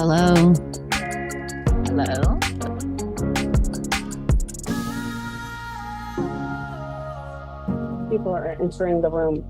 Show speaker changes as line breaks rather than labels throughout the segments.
Hello.
Hello?
People are entering the room.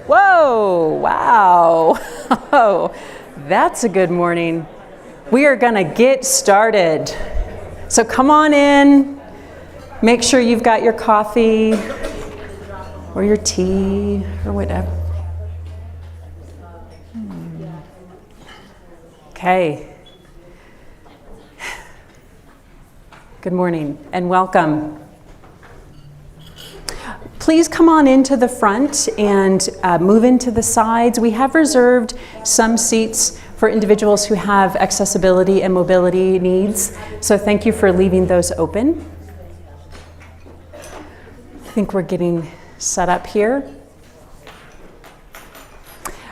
Whoa, wow. Oh, that's a good morning. We are gonna get started. So come on in, make sure you've got your coffee or your tea or whatever. Okay. Good morning and welcome. Please come on into the front and move into the sides. We have reserved some seats for individuals who have accessibility and mobility needs, so thank you for leaving those open. I think we're getting set up here.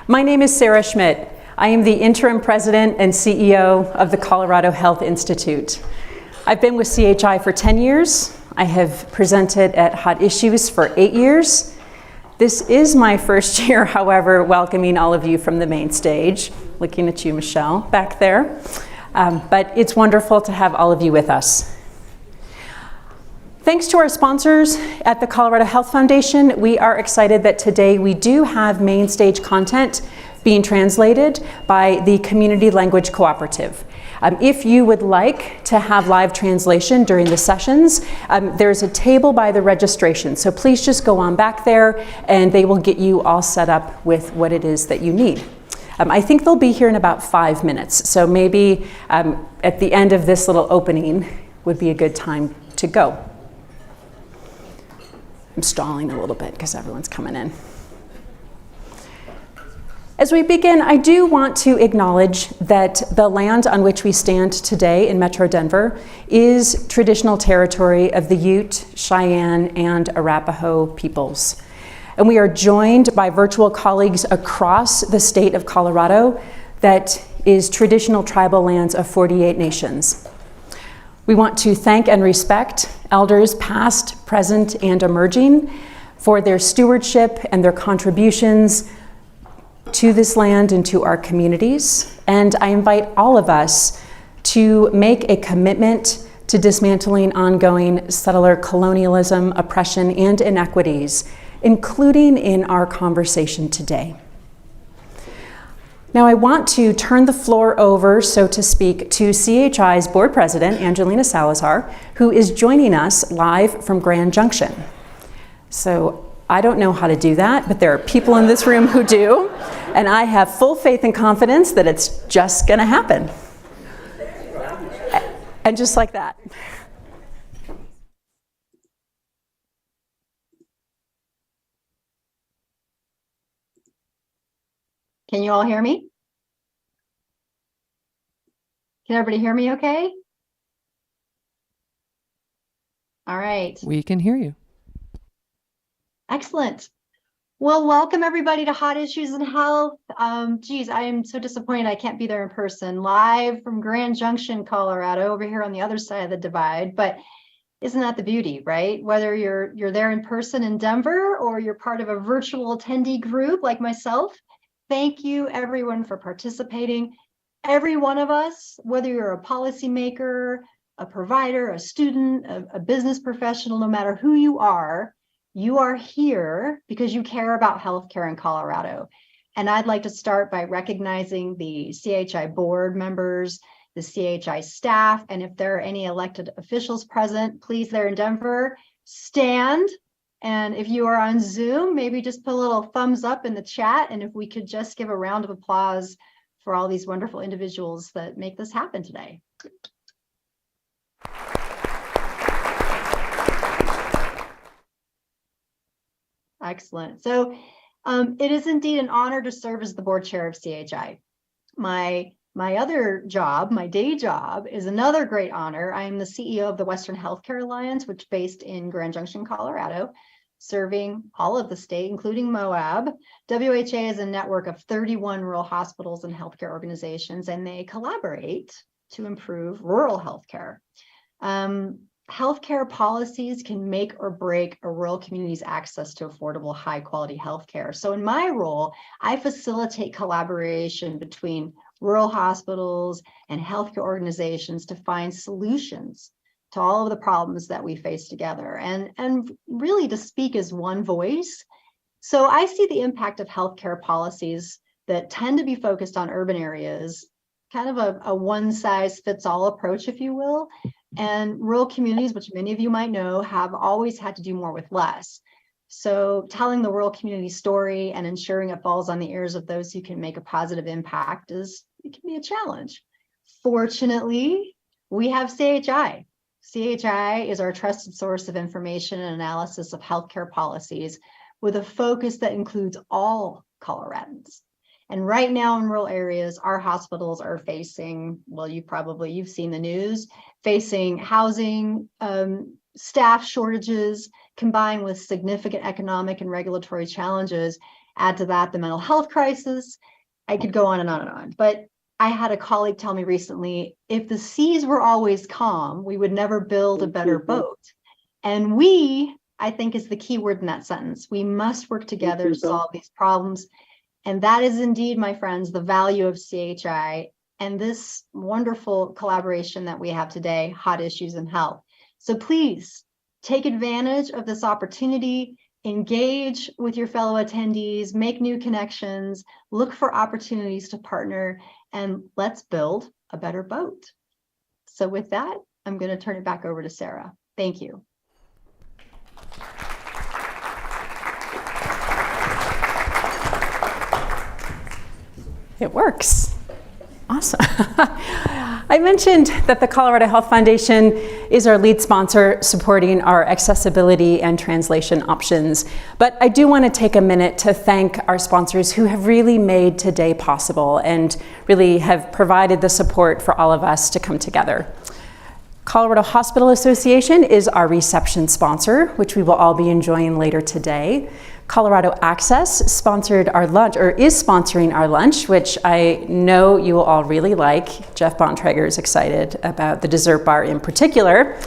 My name is Sarah Schmidt. I am the interim president and CEO of the Colorado Health Institute. I've been with CHI for 10 years. I have presented at Hot Issues for 8 years. This is my first year, however, welcoming all of you from the main stage. Looking at you, Michelle, back there. But it's wonderful to have all of you with us. Thanks to our sponsors at the Colorado Health Foundation, we are excited that today we do have main stage content being translated by the Community Language Cooperative. If you would like to have live translation during the sessions, there's a table by the registration. So please just go on back there and they will get you all set up with what it is that you need. I think they'll be here in about 5 minutes. So maybe at the end of this little opening would be a good time to go. I'm stalling a little bit because everyone's coming in. As we begin, I do want to acknowledge that the land on which we stand today in Metro Denver is traditional territory of the Ute, Cheyenne, and Arapaho peoples. And we are joined by virtual colleagues across the state of Colorado that is traditional tribal lands of 48 nations. We want to thank and respect elders past, present, and emerging for their stewardship and their contributions to this land and to our communities. And I invite all of us to make a commitment to dismantling ongoing settler colonialism, oppression, and inequities, including in our conversation today. Now I want to turn the floor over, so to speak, to CHI's board president, Angelina Salazar, who is joining us live from Grand Junction. So I don't know how to do that, but there are people in this room who do, and I have full faith and confidence that it's just gonna happen. And just like that.
Can you all hear me? Can everybody hear me okay? All right.
We can hear you.
Excellent. Well, welcome everybody to Hot Issues in Health. Geez, I am so disappointed I can't be there in person, live from Grand Junction, Colorado, over here on the other side of the divide. But isn't that the beauty, right? Whether you're there in person in Denver or you're part of a virtual attendee group like myself, thank you everyone for participating. Every one of us, whether you're a policymaker, a provider, a student, a business professional, no matter who you are here because you care about healthcare in Colorado. And I'd like to start by recognizing the CHI board members, the CHI staff, and if there are any elected officials present, please, there in Denver, stand. And if you are on Zoom, maybe just put a little thumbs up in the chat. And if we could just give a round of applause for all these wonderful individuals that make this happen today. Excellent. So it is indeed an honor to serve as the board chair of CHI. My other job, my day job, is another great honor. I am the CEO of the Western Healthcare Alliance, which is based in Grand Junction, Colorado, serving all of the state, including Moab. WHA is a network of 31 rural hospitals and healthcare organizations, and they collaborate to improve rural healthcare. Healthcare policies can make or break a rural community's access to affordable, high-quality healthcare. So in my role, I facilitate collaboration between rural hospitals and healthcare organizations to find solutions to all of the problems that we face together, and really to speak as one voice So I see the impact of healthcare policies that tend to be focused on urban areas, kind of a one-size-fits-all approach, if you will. And rural communities, which many of you might know, have always had to do more with less. So telling the rural community story and ensuring it falls on the ears of those who can make a positive impact it can be a challenge. Fortunately, we have CHI. CHI is our trusted source of information and analysis of healthcare policies with a focus that includes all Coloradans. And right now in rural areas, our hospitals are facing, well, you've seen the news, facing housing, staff shortages, combined with significant economic and regulatory challenges. Add to that the mental health crisis. I could go on and on and on. But I had a colleague tell me recently, if the seas were always calm, we would never build a better boat. And we, I think, is the key word in that sentence. We must work together to solve these problems. And that is indeed, my friends, the value of CHI and this wonderful collaboration that we have today, Hot Issues in Health. So please take advantage of this opportunity, engage with your fellow attendees, make new connections, look for opportunities to partner, and let's build a better boat. So with that, I'm going to turn it back over to Sarah. Thank you.
It works. Awesome. I mentioned that the Colorado Health Foundation is our lead sponsor supporting our accessibility and translation options. But I do want to take a minute to thank our sponsors who have really made today possible and really have provided the support for all of us to come together. Colorado Hospital Association is our reception sponsor, which we will all be enjoying later today. Colorado Access sponsored our lunch, or is sponsoring our lunch, which I know you will all really like. Jeff Bontrager is excited about the dessert bar in particular.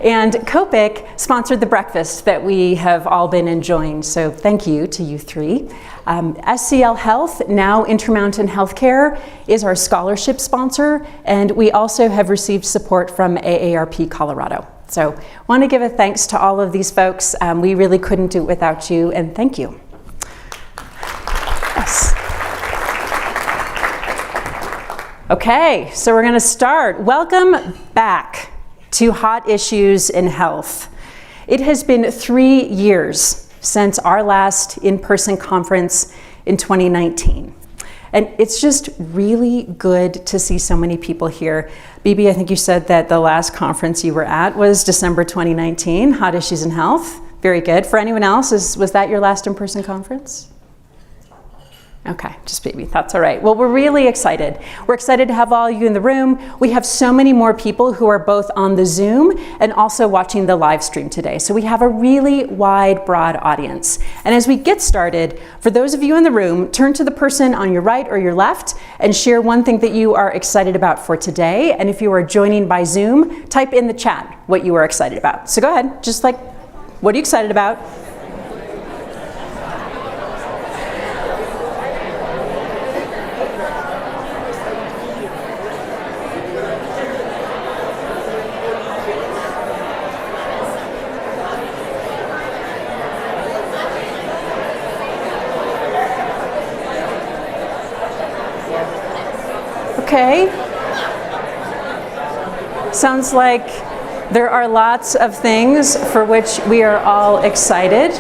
And Copic sponsored the breakfast that we have all been enjoying, so thank you to you three. SCL Health, now Intermountain Healthcare, is our scholarship sponsor, and we also have received support from AARP Colorado. So want to give a thanks to all of these folks. We really couldn't do it without you, and thank you. Yes. Okay, so we're going to start. Welcome back to Hot Issues in Health. It has been 3 years since our last in-person conference in 2019. And it's just really good to see so many people here. Bibi, I think you said that the last conference you were at was December 2019, Hot Issues in Health. Very good. For anyone else, was that your last in-person conference? Okay, just Bibi, that's all right. Well, we're really excited. We're excited to have all of you in the room. We have so many more people who are both on the Zoom and also watching the live stream today. So we have a really wide, broad audience. And as we get started, for those of you in the room, turn to the person on your right or your left and share one thing that you are excited about for today. And if you are joining by Zoom, type in the chat what you are excited about. So go ahead, just like, what are you excited about? Okay. Sounds like there are lots of things for which we are all excited.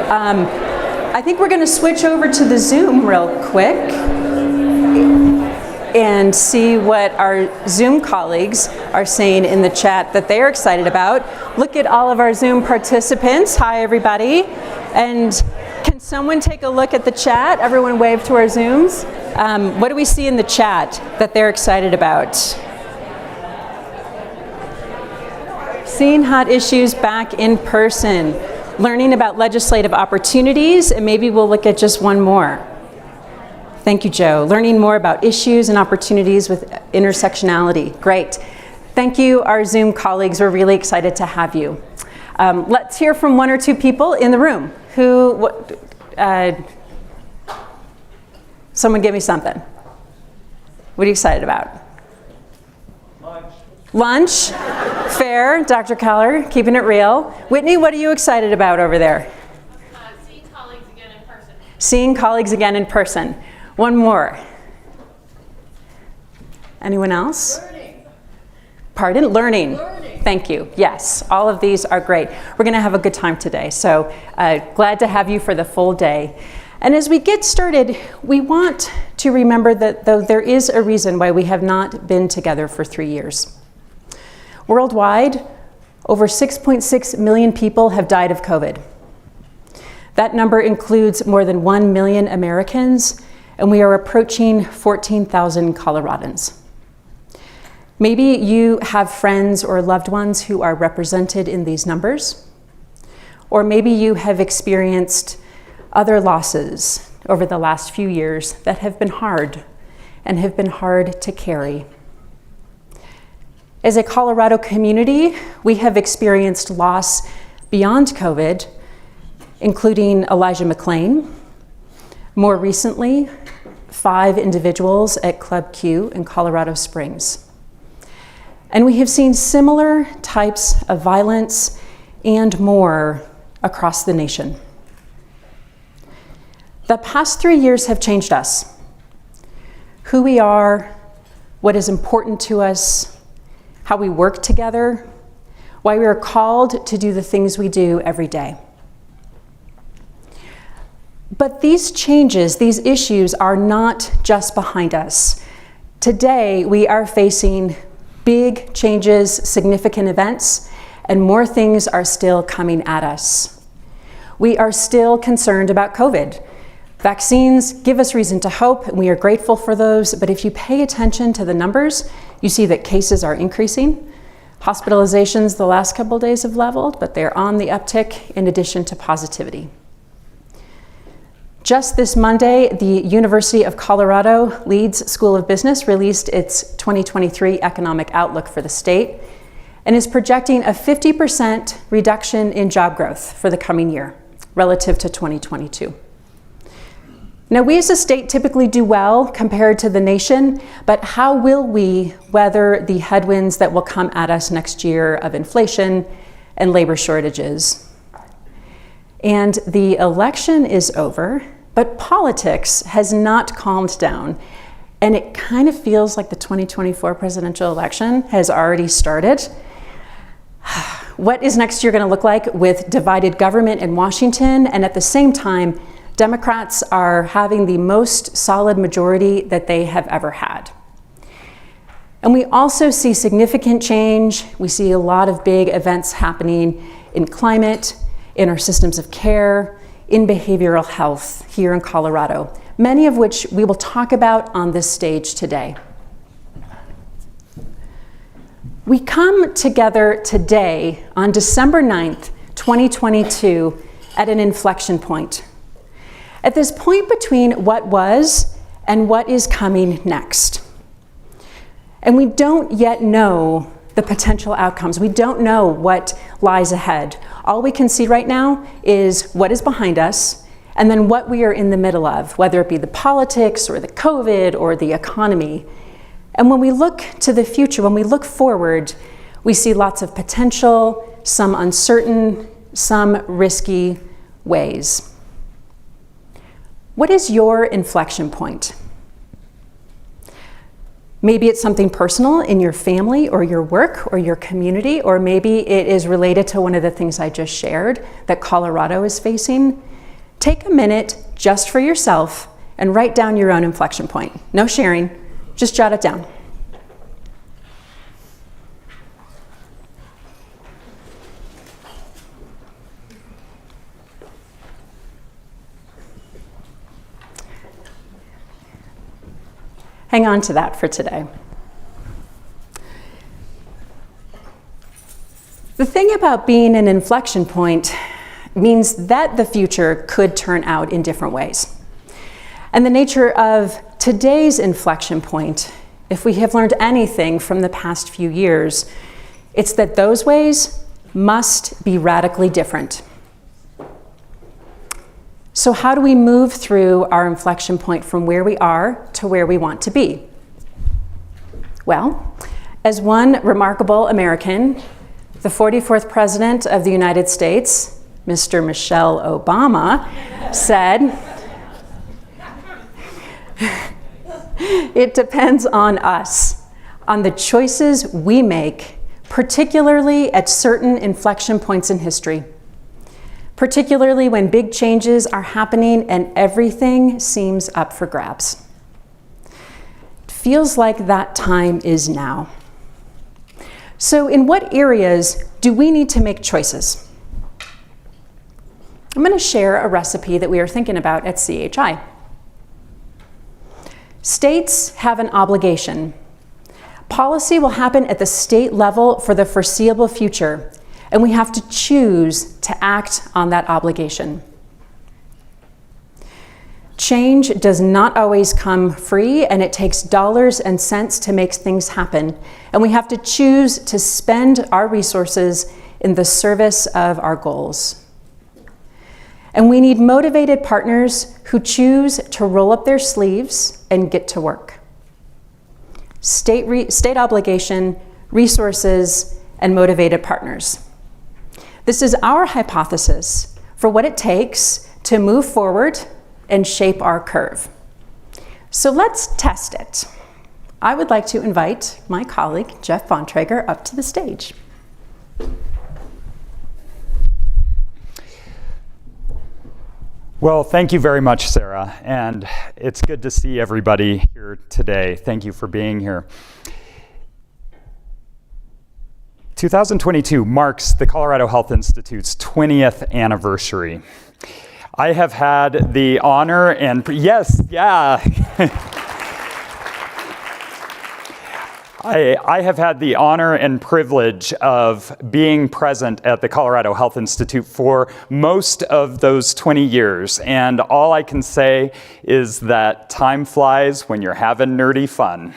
I think we're going to switch over to the Zoom real quick and see what our Zoom colleagues are saying in the chat that they're excited about. Look at all of our Zoom participants. Hi, everybody. And can someone take a look at the chat? Everyone wave to our Zooms. What do we see in the chat that they're excited about? Seeing hot issues back in person, learning about legislative opportunities, and maybe we'll look at just one more. Thank you, Joe. Learning more about issues and opportunities with intersectionality. Great. Thank you, our Zoom colleagues. We're really excited to have you. Let's hear from one or two people in the room. Someone give me something. What are you excited about? Lunch. Fair. Dr. Keller, keeping it real. Whitney, what are you excited about over there?
Seeing colleagues again in
Seeing colleagues again in person. One more. Anyone else? Learning. Pardon? Learning. Thank you. Yes, all of these are great. We're going to have a good time today, so glad to have you for the full day. And as we get started, we want to remember that though there is a reason why we have not been together for 3 years. Worldwide, over 6.6 million people have died of COVID. That number includes more than 1 million Americans, and we are approaching 14,000 Coloradans. Maybe you have friends or loved ones who are represented in these numbers, or maybe you have experienced other losses over the last few years that have been hard and have been hard to carry. As a Colorado community, we have experienced loss beyond COVID, including Elijah McClain, more recently, 5 individuals at Club Q in Colorado Springs. And we have seen similar types of violence and more across the nation. The past 3 years have changed us. Who we are, what is important to us, how we work together, why we are called to do the things we do every day. But these changes, these issues are not just behind us. Today, we are facing big changes, significant events, and more things are still coming at us. We are still concerned about COVID. Vaccines give us reason to hope, and we are grateful for those, but if you pay attention to the numbers, you see that cases are increasing. Hospitalizations the last couple days have leveled, but they're on the uptick in addition to positivity. Just this Monday, the University of Colorado Leeds School of Business released its 2023 economic outlook for the state and is projecting a 50% reduction in job growth for the coming year relative to 2022. Now, we as a state typically do well compared to the nation, but how will we weather the headwinds that will come at us next year of inflation and labor shortages? And the election is over, but politics has not calmed down. And it kind of feels like the 2024 presidential election has already started. What is next year going to look like with divided government in Washington? And at the same time, Democrats are having the most solid majority that they have ever had. And we also see significant change. We see a lot of big events happening in climate, in our systems of care, in behavioral health here in Colorado, many of which we will talk about on this stage today. We come together today on December 9th, 2022, at an inflection point. At this point between what was and what is coming next. And we don't yet know the potential outcomes. We don't know what lies ahead. All we can see right now is what is behind us and then what we are in the middle of, whether it be the politics or the COVID or the economy. And when we look to the future, when we look forward, we see lots of potential, some uncertain, some risky ways. What is your inflection point? Maybe it's something personal in your family or your work or your community, or maybe it is related to one of the things I just shared that Colorado is facing. Take a minute just for yourself and write down your own inflection point. No sharing, just jot it down. Hang on to that for today. The thing about being an inflection point means that the future could turn out in different ways. And the nature of today's inflection point, if we have learned anything from the past few years, it's that those ways must be radically different. So how do we move through our inflection point from where we are to where we want to be? Well, as one remarkable American, the 44th President of the United States, Mr. Michelle Obama, said, It depends on us, on the choices we make, particularly at certain inflection points in history, particularly when big changes are happening and everything seems up for grabs. It feels like that time is now. So in what areas do we need to make choices? I'm going to share a recipe that we are thinking about at CHI. States have an obligation. Policy will happen at the state level for the foreseeable future, and we have to choose to act on that obligation. Change does not always come free, and it takes dollars and cents to make things happen, and we have to choose to spend our resources in the service of our goals. And we need motivated partners who choose to roll up their sleeves and get to work. State obligation, resources, and motivated partners. This is our hypothesis for what it takes to move forward and shape our curve. So let's test it. I would like to invite my colleague, Jeff Bontrager, up to the stage.
Well, thank you very much, Sarah, and it's good to see everybody here today. Thank you for being here. 2022 marks the Colorado Health Institute's 20th anniversary. I have had the honor and, I have had the honor and privilege of being present at the Colorado Health Institute for most of those 20 years. And all I can say is that time flies when you're having nerdy fun.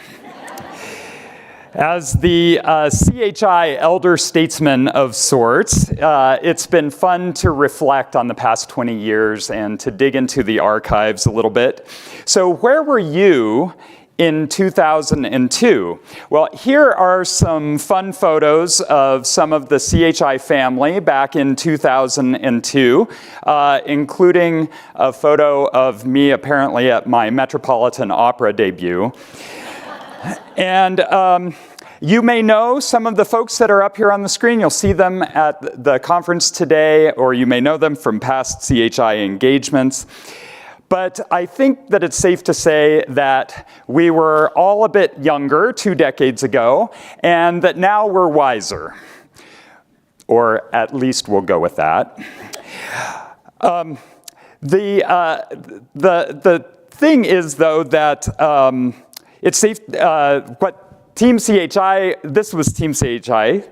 As the CHI elder statesman of sorts, it's been fun to reflect on the past 20 years and to dig into the archives a little bit. So where were you in 2002? Well, here are some fun photos of some of the CHI family back in 2002, including a photo of me apparently at my Metropolitan Opera debut. And you may know some of the folks that are up here on the screen. You'll see them at the conference today, or you may know them from past CHI engagements. But I think that it's safe to say that we were all a bit younger 2 decades ago, and that now we're wiser. Or at least we'll go with that. The thing is, though, that it's safe, what Team CHI, this was Team CHI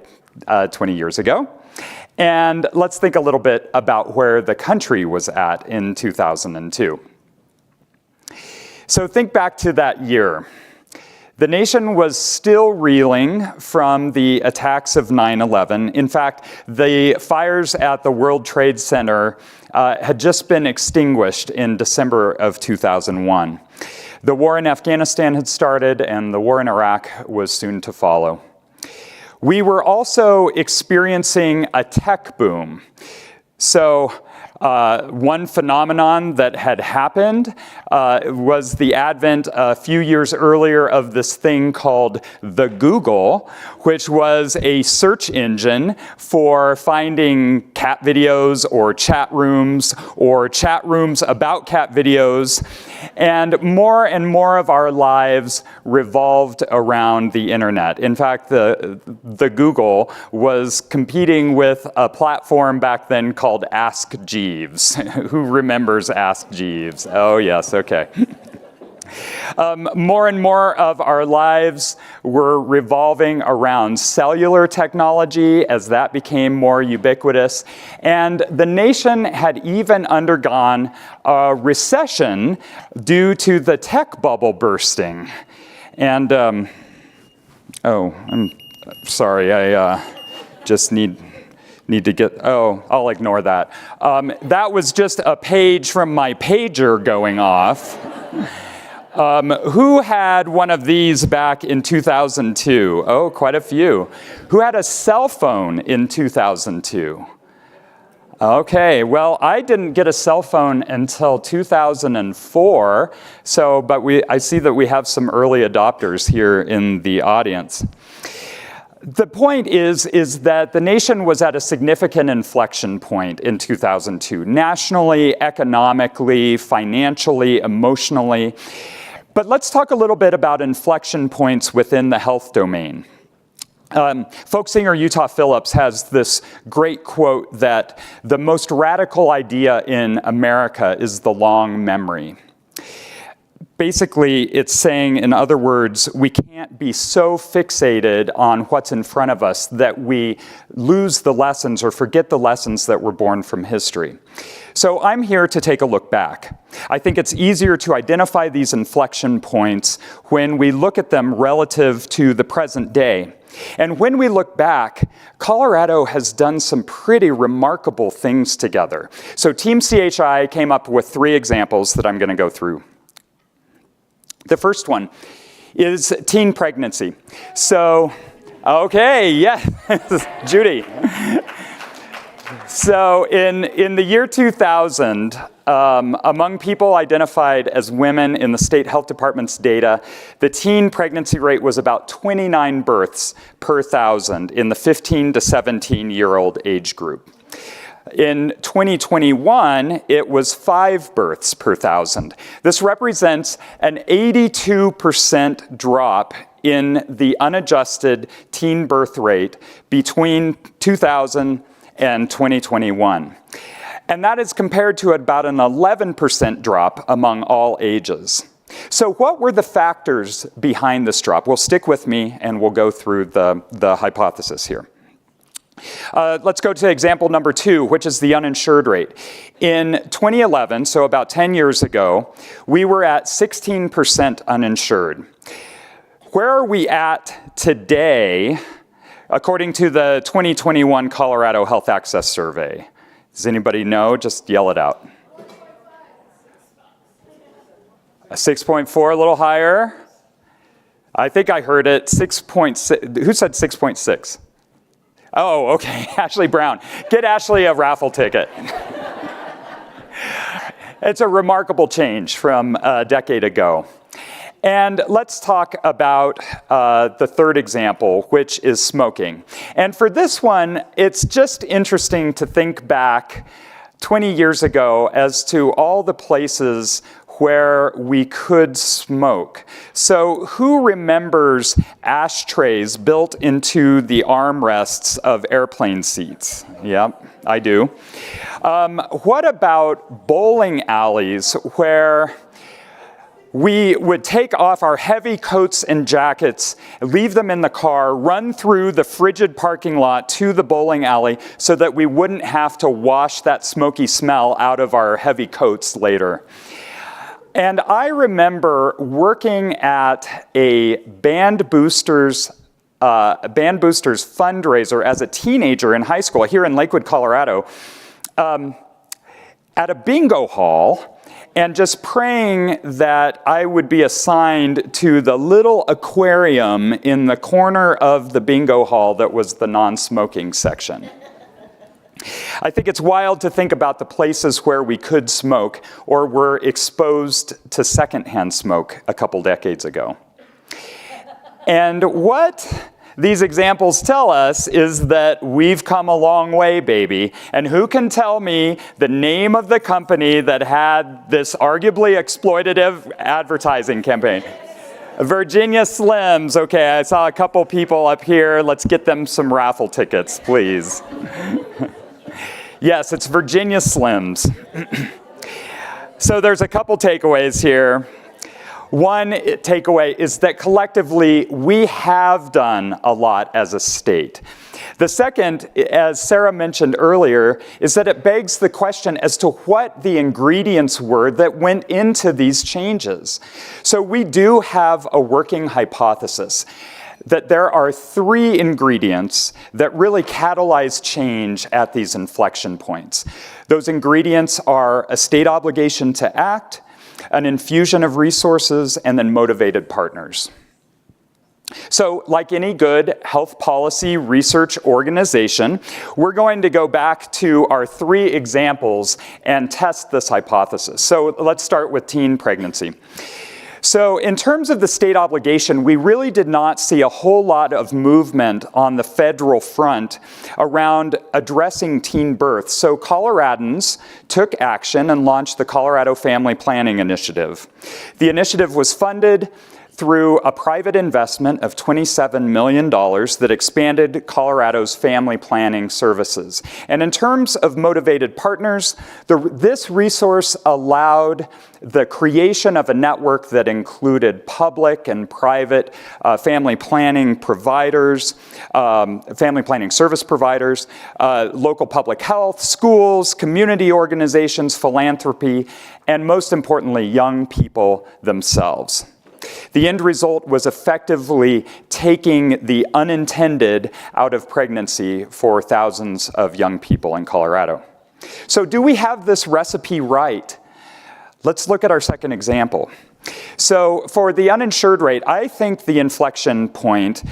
20 years ago. And let's think a little bit about where the country was at in 2002. So think back to that year. The nation was still reeling from the attacks of 9/11. In fact, the fires at the World Trade Center had just been extinguished in December of 2001. The war in Afghanistan had started, and the war in Iraq was soon to follow. We were also experiencing a tech boom. So one phenomenon that had happened was the advent a few years earlier of this thing called the Google, which was a search engine for finding cat videos or chat rooms about cat videos. And more of our lives revolved around the internet. In fact, the Google was competing with a platform back then called Ask Jeeves. Who remembers Ask Jeeves? Oh, yes, okay. More and more of our lives were revolving around cellular technology as that became more ubiquitous. And the nation had even undergone a recession due to the tech bubble bursting. And, I'm sorry, I just need to get, I'll ignore that. That was just a page from my pager going off. Who had one of these back in 2002? Oh, quite a few. Who had a cell phone in 2002? Okay, well, I didn't get a cell phone until 2004, but I see that we have some early adopters here in the audience. The point is that the nation was at a significant inflection point in 2002, nationally, economically, financially, emotionally. But let's talk a little bit about inflection points within the health domain. Folk singer Utah Phillips has this great quote that the most radical idea in America is the long memory. Basically, it's saying, in other words, we can't be so fixated on what's in front of us that we lose the lessons or forget the lessons that were born from history. So I'm here to take a look back. I think it's easier to identify these inflection points when we look at them relative to the present day. And when we look back, Colorado has done some pretty remarkable things together. So Team CHI came up with 3 examples that I'm going to go through. The first one is teen pregnancy. So, okay, yeah, Judy. So in the year 2000, among people identified as women in the state health department's data, the teen pregnancy rate was about 29 births per 1,000 in the 15 to 17-year-old age group. In 2021, it was 5 births per 1,000. This represents an 82% drop in the unadjusted teen birth rate between 2000 and 2021. And that is compared to about an 11% drop among all ages. So what were the factors behind this drop? Well, stick with me and we'll go through the hypothesis here. Let's go to example number 2, which is the uninsured rate. In 2011, so about 10 years ago, we were at 16% uninsured. Where are we at today, according to the 2021 Colorado Health Access Survey? Does anybody know? Just yell it out. 6.4, a little higher. I think I heard it, 6.6. Who said 6.6? Oh, okay, Ashley Brown. Get Ashley a raffle ticket. It's a remarkable change from a decade ago. And let's talk about the third example, which is smoking. And for this one, it's just interesting to think back 20 years ago as to all the places where we could smoke. So who remembers ashtrays built into the armrests of airplane seats? Yep, I do. What about bowling alleys where we would take off our heavy coats and jackets, leave them in the car, run through the frigid parking lot to the bowling alley so that we wouldn't have to wash that smoky smell out of our heavy coats later? And I remember working at a Band Boosters fundraiser as a teenager in high school here in Lakewood, Colorado, at a bingo hall, and just praying that I would be assigned to the little aquarium in the corner of the bingo hall that was the non-smoking section. I think it's wild to think about the places where we could smoke or were exposed to secondhand smoke a couple decades ago. And what these examples tell us is that we've come a long way, baby. And who can tell me the name of the company that had this arguably exploitative advertising campaign? Virginia Slims. Okay, I saw a couple people up here. Let's get them some raffle tickets, please. Yes, it's Virginia Slims. So there's a couple takeaways here. One takeaway is that collectively we have done a lot as a state. The second, as Sarah mentioned earlier, is that it begs the question as to what the ingredients were that went into these changes. So we do have a working hypothesis that there are 3 ingredients that really catalyze change at these inflection points. Those ingredients are a state obligation to act, an infusion of resources, and then motivated partners. So, like any good health policy research organization, we're going to go back to our 3 examples and test this hypothesis. So let's start with teen pregnancy. So in terms of the state obligation, we really did not see a whole lot of movement on the federal front around addressing teen births. So Coloradans took action and launched the Colorado Family Planning Initiative. The initiative was funded through a private investment of $27 million that expanded Colorado's family planning services. And in terms of motivated partners, this resource allowed the creation of a network that included public and private family planning providers, family planning service providers, local public health, schools, community organizations, philanthropy, and most importantly, young people themselves. The end result was effectively taking the unintended out of pregnancy for thousands of young people in Colorado. So do we have this recipe right? Let's look at our second example. So for the uninsured rate, I think the inflection point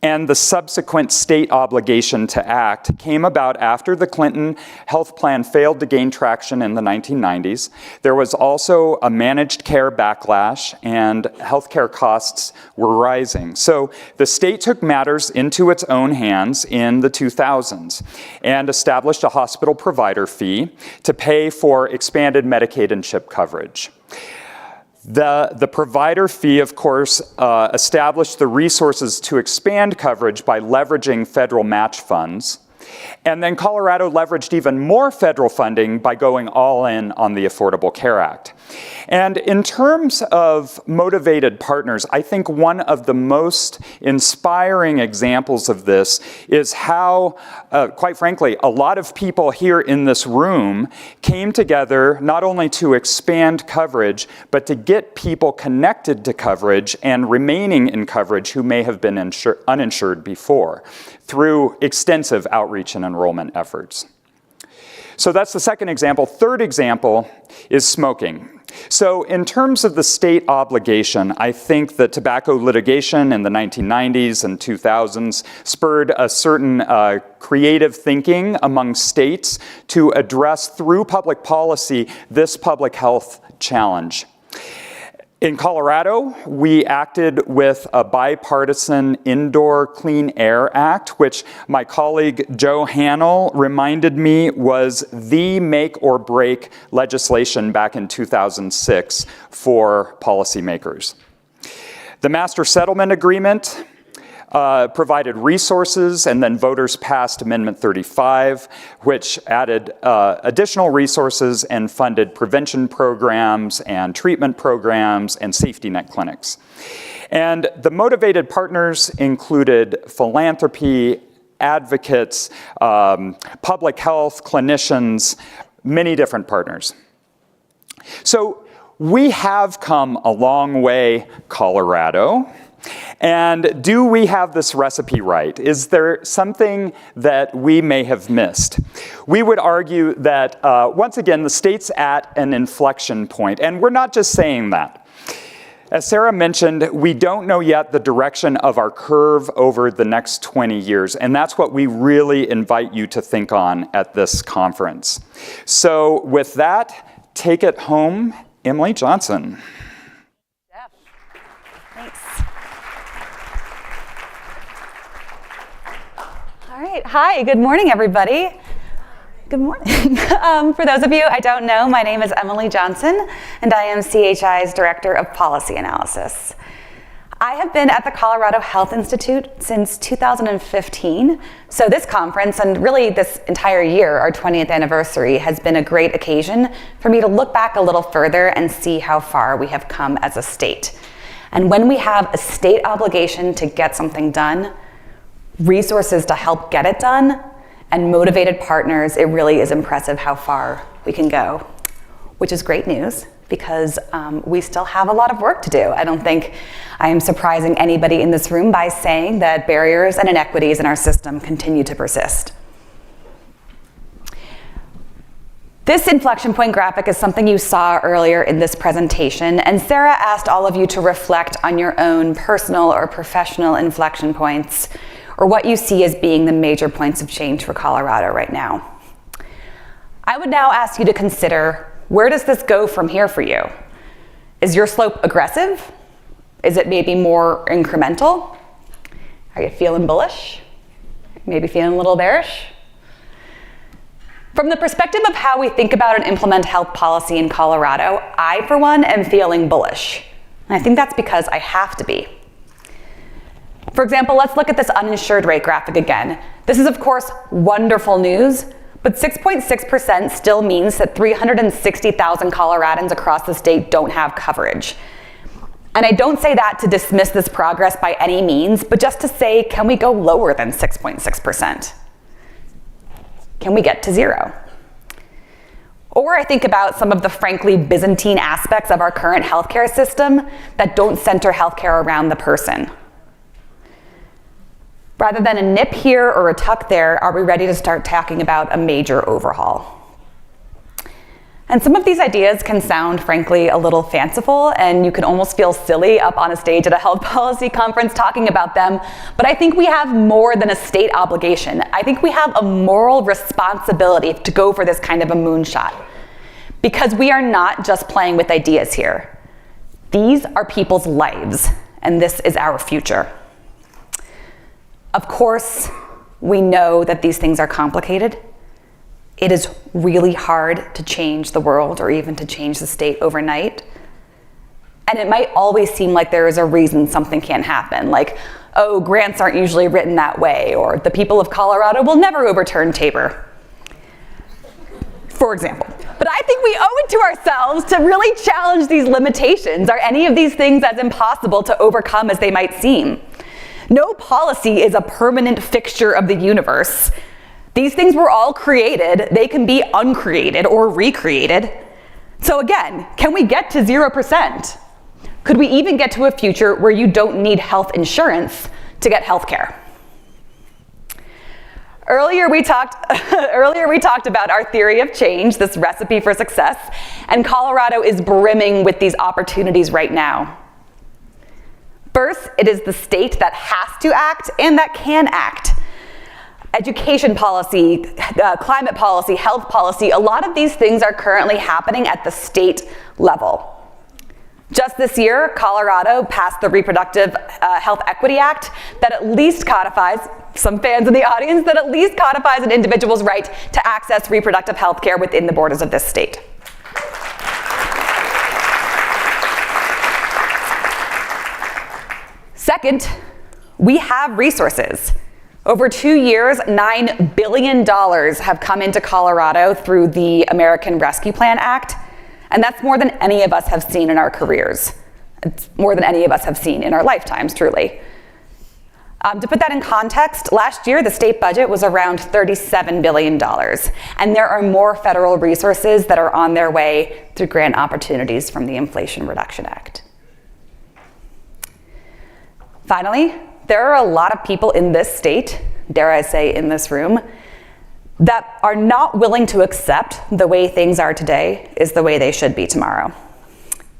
and the subsequent state obligation to act came about after the Clinton health plan failed to gain traction in the 1990s. There was also a managed care backlash, and healthcare costs were rising. So the state took matters into its own hands in the 2000s and established a hospital provider fee to pay for expanded Medicaid and CHIP coverage. The provider fee, of course, established the resources to expand coverage by leveraging federal match funds. And then Colorado leveraged even more federal funding by going all in on the Affordable Care Act. And in terms of motivated partners, I think one of the most inspiring examples of this is how, quite frankly, a lot of people here in this room came together not only to expand coverage, but to get people connected to coverage and remaining in coverage who may have been uninsured before through extensive outreach and enrollment efforts. So that's the second example. Third example is smoking. So in terms of the state obligation, I think that tobacco litigation in the 1990s and 2000s spurred a certain creative thinking among states to address through public policy this public health challenge. In Colorado, we acted with a bipartisan Indoor Clean Air Act, which my colleague Joe Hannell reminded me was the make or break legislation back in 2006 for policymakers. The Master Settlement Agreement provided resources, and then voters passed Amendment 35, which added additional resources and funded prevention programs and treatment programs and safety net clinics. And the motivated partners included philanthropy, advocates, public health, clinicians, many different partners. So we have come a long way, Colorado. And do we have this recipe right? Is there something that we may have missed? We would argue that, once again, the state's at an inflection point, and we're not just saying that. As Sarah mentioned, we don't know yet the direction of our curve over the next 20 years, and that's what we really invite you to think on at this conference. So with that, take it home, Emily Johnson.
Thanks. All right, hi, good morning, everybody. Good morning. For those of you I don't know, my name is Emily Johnson, and I am CHI's Director of Policy Analysis. I have been at the Colorado Health Institute since 2015, so this conference, and really this entire year, our 20th anniversary, has been a great occasion for me to look back a little further and see how far we have come as a state. And when we have a state obligation to get something done, resources to help get it done, and motivated partners, it really is impressive how far we can go, which is great news because we still have a lot of work to do. I don't think I am surprising anybody in this room by saying that barriers and inequities in our system continue to persist. This inflection point graphic is something you saw earlier in this presentation, and Sarah asked all of you to reflect on your own personal or professional inflection points, or what you see as being the major points of change for Colorado right now. I would now ask you to consider, where does this go from here for you? Is your slope aggressive? Is it maybe more incremental? Are you feeling bullish? Maybe feeling a little bearish? From the perspective of how we think about and implement health policy in Colorado, I, for one, am feeling bullish. And I think that's because I have to be. For example, let's look at this uninsured rate graphic again. This is, of course, wonderful news, but 6.6% still means that 360,000 Coloradans across the state don't have coverage. And I don't say that to dismiss this progress by any means, but just to say, can we go lower than 6.6%? Can we get to 0? Or I think about some of the frankly Byzantine aspects of our current healthcare system that don't center healthcare around the person. Rather than a nip here or a tuck there, are we ready to start talking about a major overhaul? And some of these ideas can sound, frankly, a little fanciful, and you can almost feel silly up on a stage at a health policy conference talking about them, but I think we have more than a state obligation. I think we have a moral responsibility to go for this kind of a moonshot, because we are not just playing with ideas here. These are people's lives, and this is our future. Of course, we know that these things are complicated. It is really hard to change the world or even to change the state overnight. And it might always seem like there is a reason something can't happen, like, oh, grants aren't usually written that way, or the people of Colorado will never overturn Tabor, for example. But I think we owe it to ourselves to really challenge these limitations. Are any of these things as impossible to overcome as they might seem? No policy is a permanent fixture of the universe. These things were all created. They can be uncreated or recreated. So again, can we get to 0%? Could we even get to a future where you don't need health insurance to get health care? Earlier we talked about our theory of change, this recipe for success, and Colorado is brimming with these opportunities right now. First, it is the state that has to act and that can act. Education policy, climate policy, health policy, a lot of these things are currently happening at the state level. Just this year, Colorado passed the Reproductive Health Equity Act that at least codifies, some fans in the audience, that at least codifies an individual's right to access reproductive health care within the borders of this state. Second, we have resources. Over 2 years, $9 billion have come into Colorado through the American Rescue Plan Act, and that's more than any of us have seen in our careers. It's more than any of us have seen in our lifetimes, truly. To put that in context, last year the state budget was around $37 billion, and there are more federal resources that are on their way through grant opportunities from the Inflation Reduction Act. Finally, there are a lot of people in this state, dare I say in this room, that are not willing to accept the way things are today is the way they should be tomorrow.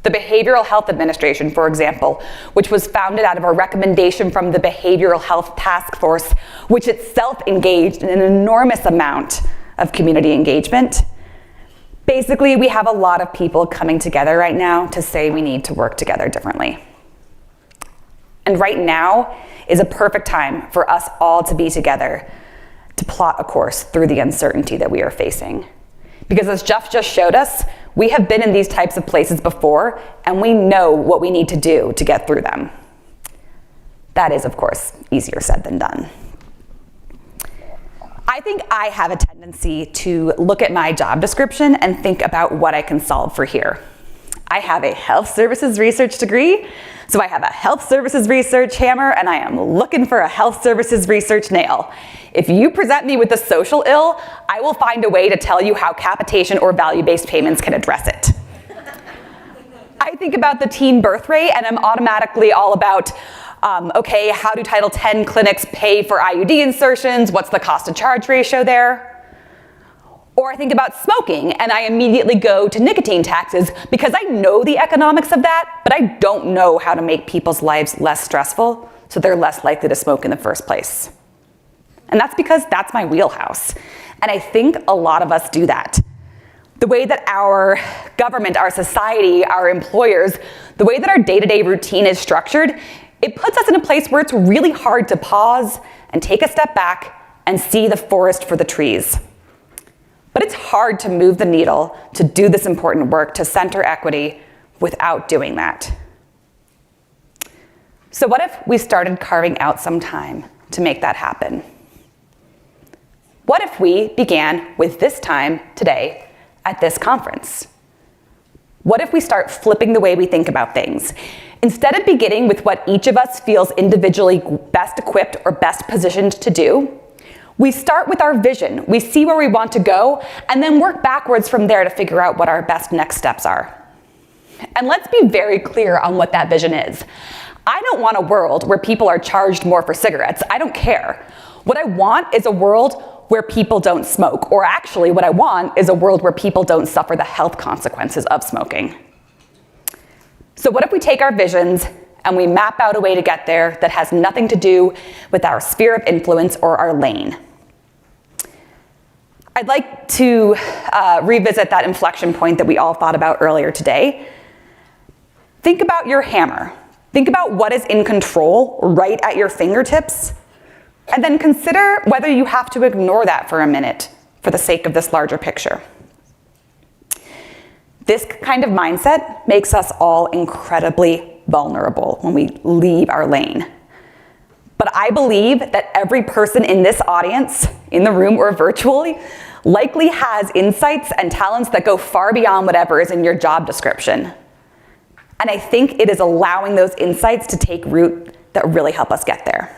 The Behavioral Health Administration, for example, which was founded out of a recommendation from the Behavioral Health Task Force, which itself engaged in an enormous amount of community engagement. Basically, we have a lot of people coming together right now to say we need to work together differently. And right now is a perfect time for us all to be together, to plot a course through the uncertainty that we are facing. Because as Jeff just showed us, we have been in these types of places before, and we know what we need to do to get through them. That is, of course, easier said than done. I think I have a tendency to look at my job description and think about what I can solve for here. I have a health services research degree, so I have a health services research hammer, and I am looking for a health services research nail. If you present me with a social ill, I will find a way to tell you how capitation or value-based payments can address it. I think about the teen birth rate, and I'm automatically all about, okay, how do Title X clinics pay for IUD insertions? What's the cost to charge ratio there? Or I think about smoking and I immediately go to nicotine taxes because I know the economics of that, but I don't know how to make people's lives less stressful so they're less likely to smoke in the first place. And that's because that's my wheelhouse. And I think a lot of us do that. The way that our government, our society, our employers, the way that our day-to-day routine is structured, it puts us in a place where it's really hard to pause and take a step back and see the forest for the trees. But it's hard to move the needle, to do this important work, to center equity without doing that. So what if we started carving out some time to make that happen? What if we began with this time today at this conference? What if we start flipping the way we think about things? Instead of beginning with what each of us feels individually best equipped or best positioned to do, we start with our vision, we see where we want to go, and then work backwards from there to figure out what our best next steps are. And let's be very clear on what that vision is. I don't want a world where people are charged more for cigarettes. I don't care. What I want is a world where people don't smoke, or actually what I want is a world where people don't suffer the health consequences of smoking. So what if we take our visions and we map out a way to get there that has nothing to do with our sphere of influence or our lane? I'd like to revisit that inflection point that we all thought about earlier today. Think about your hammer. Think about what is in control right at your fingertips, and then consider whether you have to ignore that for a minute for the sake of this larger picture. This kind of mindset makes us all incredibly vulnerable when we leave our lane. But I believe that every person in this audience, in the room or virtually, likely has insights and talents that go far beyond whatever is in your job description. And I think it is allowing those insights to take root that really help us get there.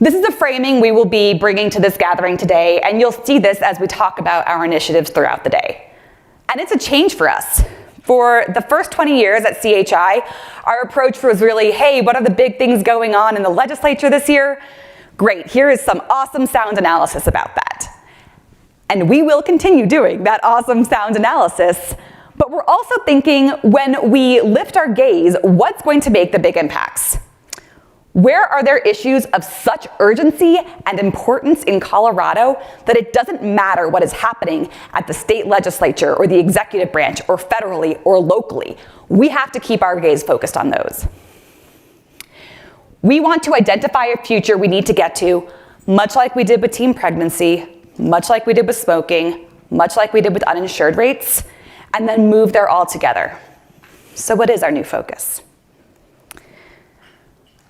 This is a framing we will be bringing to this gathering today, and you'll see this as we talk about our initiatives throughout the day. And it's a change for us. For the first 20 years at CHI, our approach was really, hey, what are the big things going on in the legislature this year? Great, here is some awesome sound analysis about that. And we will continue doing that awesome sound analysis, but we're also thinking when we lift our gaze, what's going to make the big impacts? Where are there issues of such urgency and importance in Colorado that it doesn't matter what is happening at the state legislature or the executive branch or federally or locally? We have to keep our gaze focused on those. We want to identify a future we need to get to, much like we did with teen pregnancy, much like we did with smoking, much like we did with uninsured rates, and then move there all together. So what is our new focus?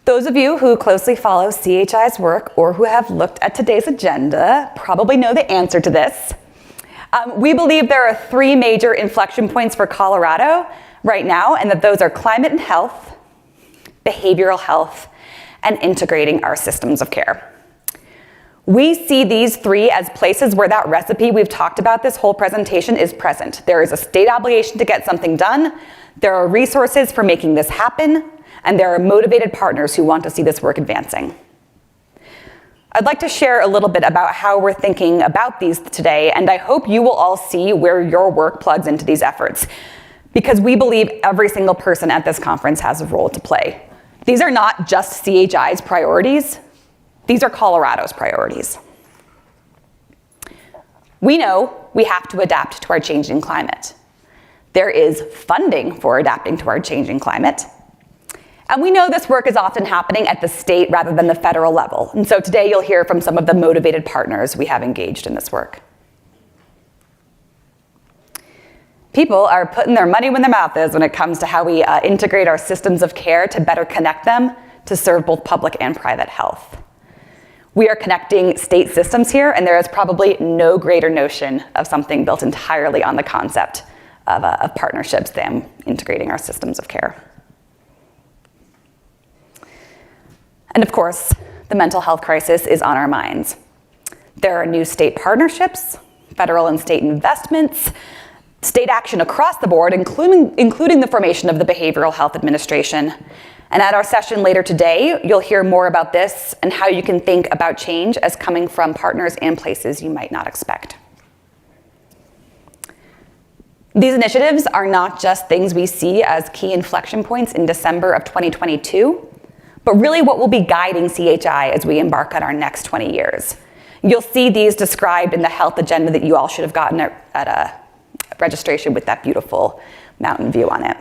Those of you who closely follow CHI's work or who have looked at today's agenda probably know the answer to this. We believe there are 3 major inflection points for Colorado right now, and that those are climate and health, behavioral health, and integrating our systems of care. We see these 3 as places where that recipe we've talked about this whole presentation is present. There is a state obligation to get something done, there are resources for making this happen, and there are motivated partners who want to see this work advancing. I'd like to share a little bit about how we're thinking about these today, and I hope you will all see where your work plugs into these efforts, because we believe every single person at this conference has a role to play. These are not just CHI's priorities, these are Colorado's priorities. We know we have to adapt to our changing climate. There is funding for adapting to our changing climate. And we know this work is often happening at the state rather than the federal level. And so today you'll hear from some of the motivated partners we have engaged in this work. People are putting their money where their mouth is when it comes to how we integrate our systems of care to better connect them to serve both public and private health. We are connecting state systems here, and there is probably no greater notion of something built entirely on the concept of partnerships than integrating our systems of care. And of course, the mental health crisis is on our minds. There are new state partnerships, federal and state investments, state action across the board, including the formation of the Behavioral Health Administration. And at our session later today, you'll hear more about this and how you can think about change as coming from partners and places you might not expect. These initiatives are not just things we see as key inflection points in December of 2022, but really what will be guiding CHI as we embark on our next 20 years. You'll see these described in the health agenda that you all should have gotten at registration with that beautiful mountain view on it.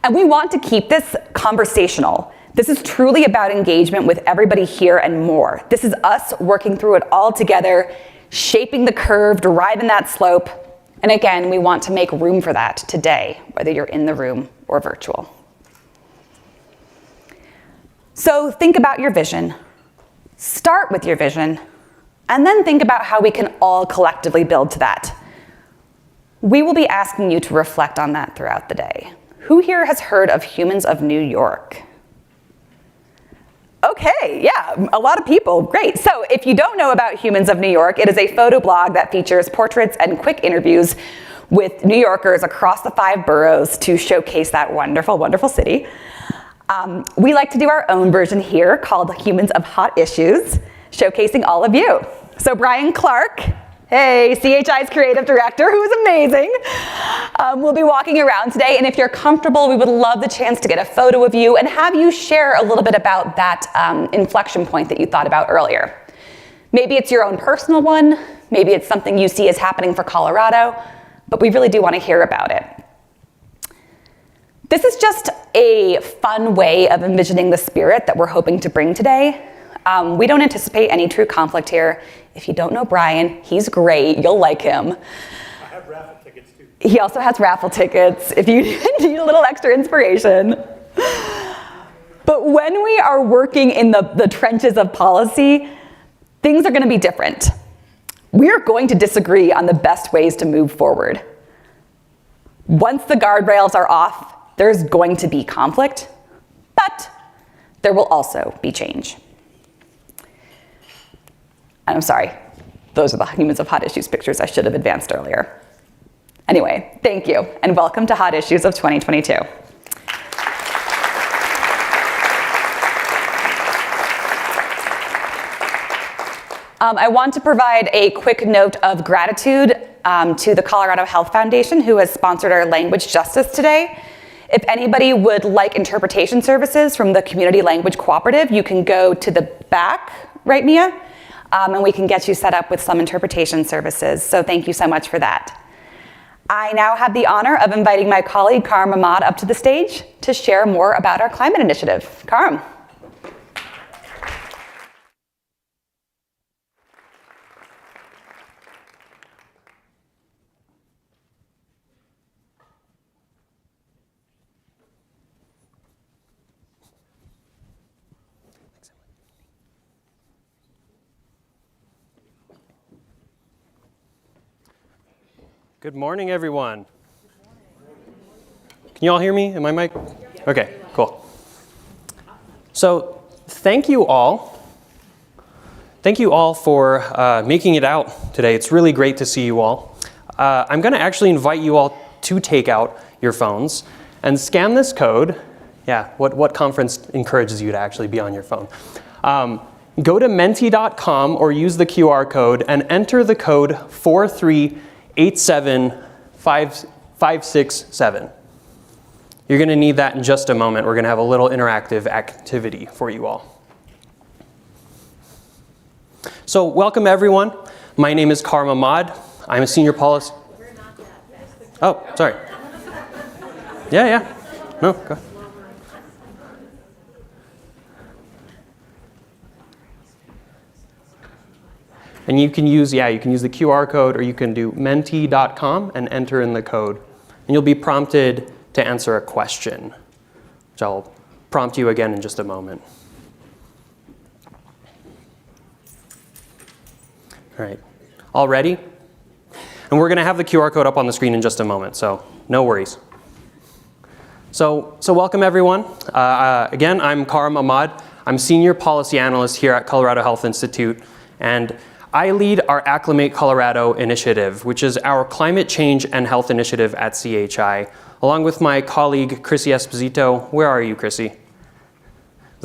And we want to keep this conversational. This is truly about engagement with everybody here and more. This is us working through it all together, shaping the curve, driving that slope. And again, we want to make room for that today, whether you're in the room or virtual. So think about your vision. Start with your vision, and then think about how we can all collectively build to that. We will be asking you to reflect on that throughout the day. Who here has heard of Humans of New York? Okay, yeah, a lot of people, great. So if you don't know about Humans of New York, it is a photo blog that features portraits and quick interviews with New Yorkers across the 5 boroughs to showcase that wonderful, wonderful city. We like to do our own version here called Humans of Hot Issues, showcasing all of you. So Brian Clark, hey, CHI's creative director, who is amazing, will be walking around today. And if you're comfortable, we would love the chance to get a photo of you and have you share a little bit about that inflection point that you thought about earlier. Maybe it's your own personal one. Maybe it's something you see as happening for Colorado, but we really do want to hear about it. This is just a fun way of envisioning the spirit that we're hoping to bring today. We don't anticipate any true conflict here. If you don't know Brian, he's great. You'll like him.
I have raffle tickets too.
He also has raffle tickets if you need a little extra inspiration. But when we are working in the trenches of policy, things are going to be different. We are going to disagree on the best ways to move forward. Once the guardrails are off, there's going to be conflict, but there will also be change. I'm sorry, those are the Humans of Hot Issues pictures I should have advanced earlier. Anyway, thank you, and welcome to Hot Issues of 2022. I want to provide a quick note of gratitude to the Colorado Health Foundation, who has sponsored our language justice today. If anybody would like interpretation services from the Community Language Cooperative, you can go to the back, right, Mia? And we can get you set up with some interpretation services. So thank you so much for that. I now have the honor of inviting my colleague, Karim Ahmad, up to the stage to share more about our climate initiative. Karim.
Good morning, everyone. Can you all hear me? Am I mic? Okay, cool. So thank you all. Thank you all for making it out today. It's really great to see you all. I'm going to actually invite you all to take out your phones and scan this code. Yeah, what conference encourages you to actually be on your phone? Go to menti.com or use the QR code and enter the code 4387567. You're going to need that in just a moment. We're going to have a little interactive activity for you all. So welcome everyone. My name is Karim Ahmad. I'm a senior policy. Oh, sorry. Yeah. No, go. And you can use the QR code, or you can do menti.com and enter in the code. And you'll be prompted to answer a question, which I'll prompt you again in just a moment. All right, all ready? And we're going to have the QR code up on the screen in just a moment, so no worries. So welcome everyone. Again, I'm Karim Ahmad. I'm Senior Policy Analyst here at Colorado Health Institute, and I lead our Acclimate Colorado initiative, which is our climate change and health initiative at CHI, along with my colleague, Chrissy Esposito. Where are you, Chrissy?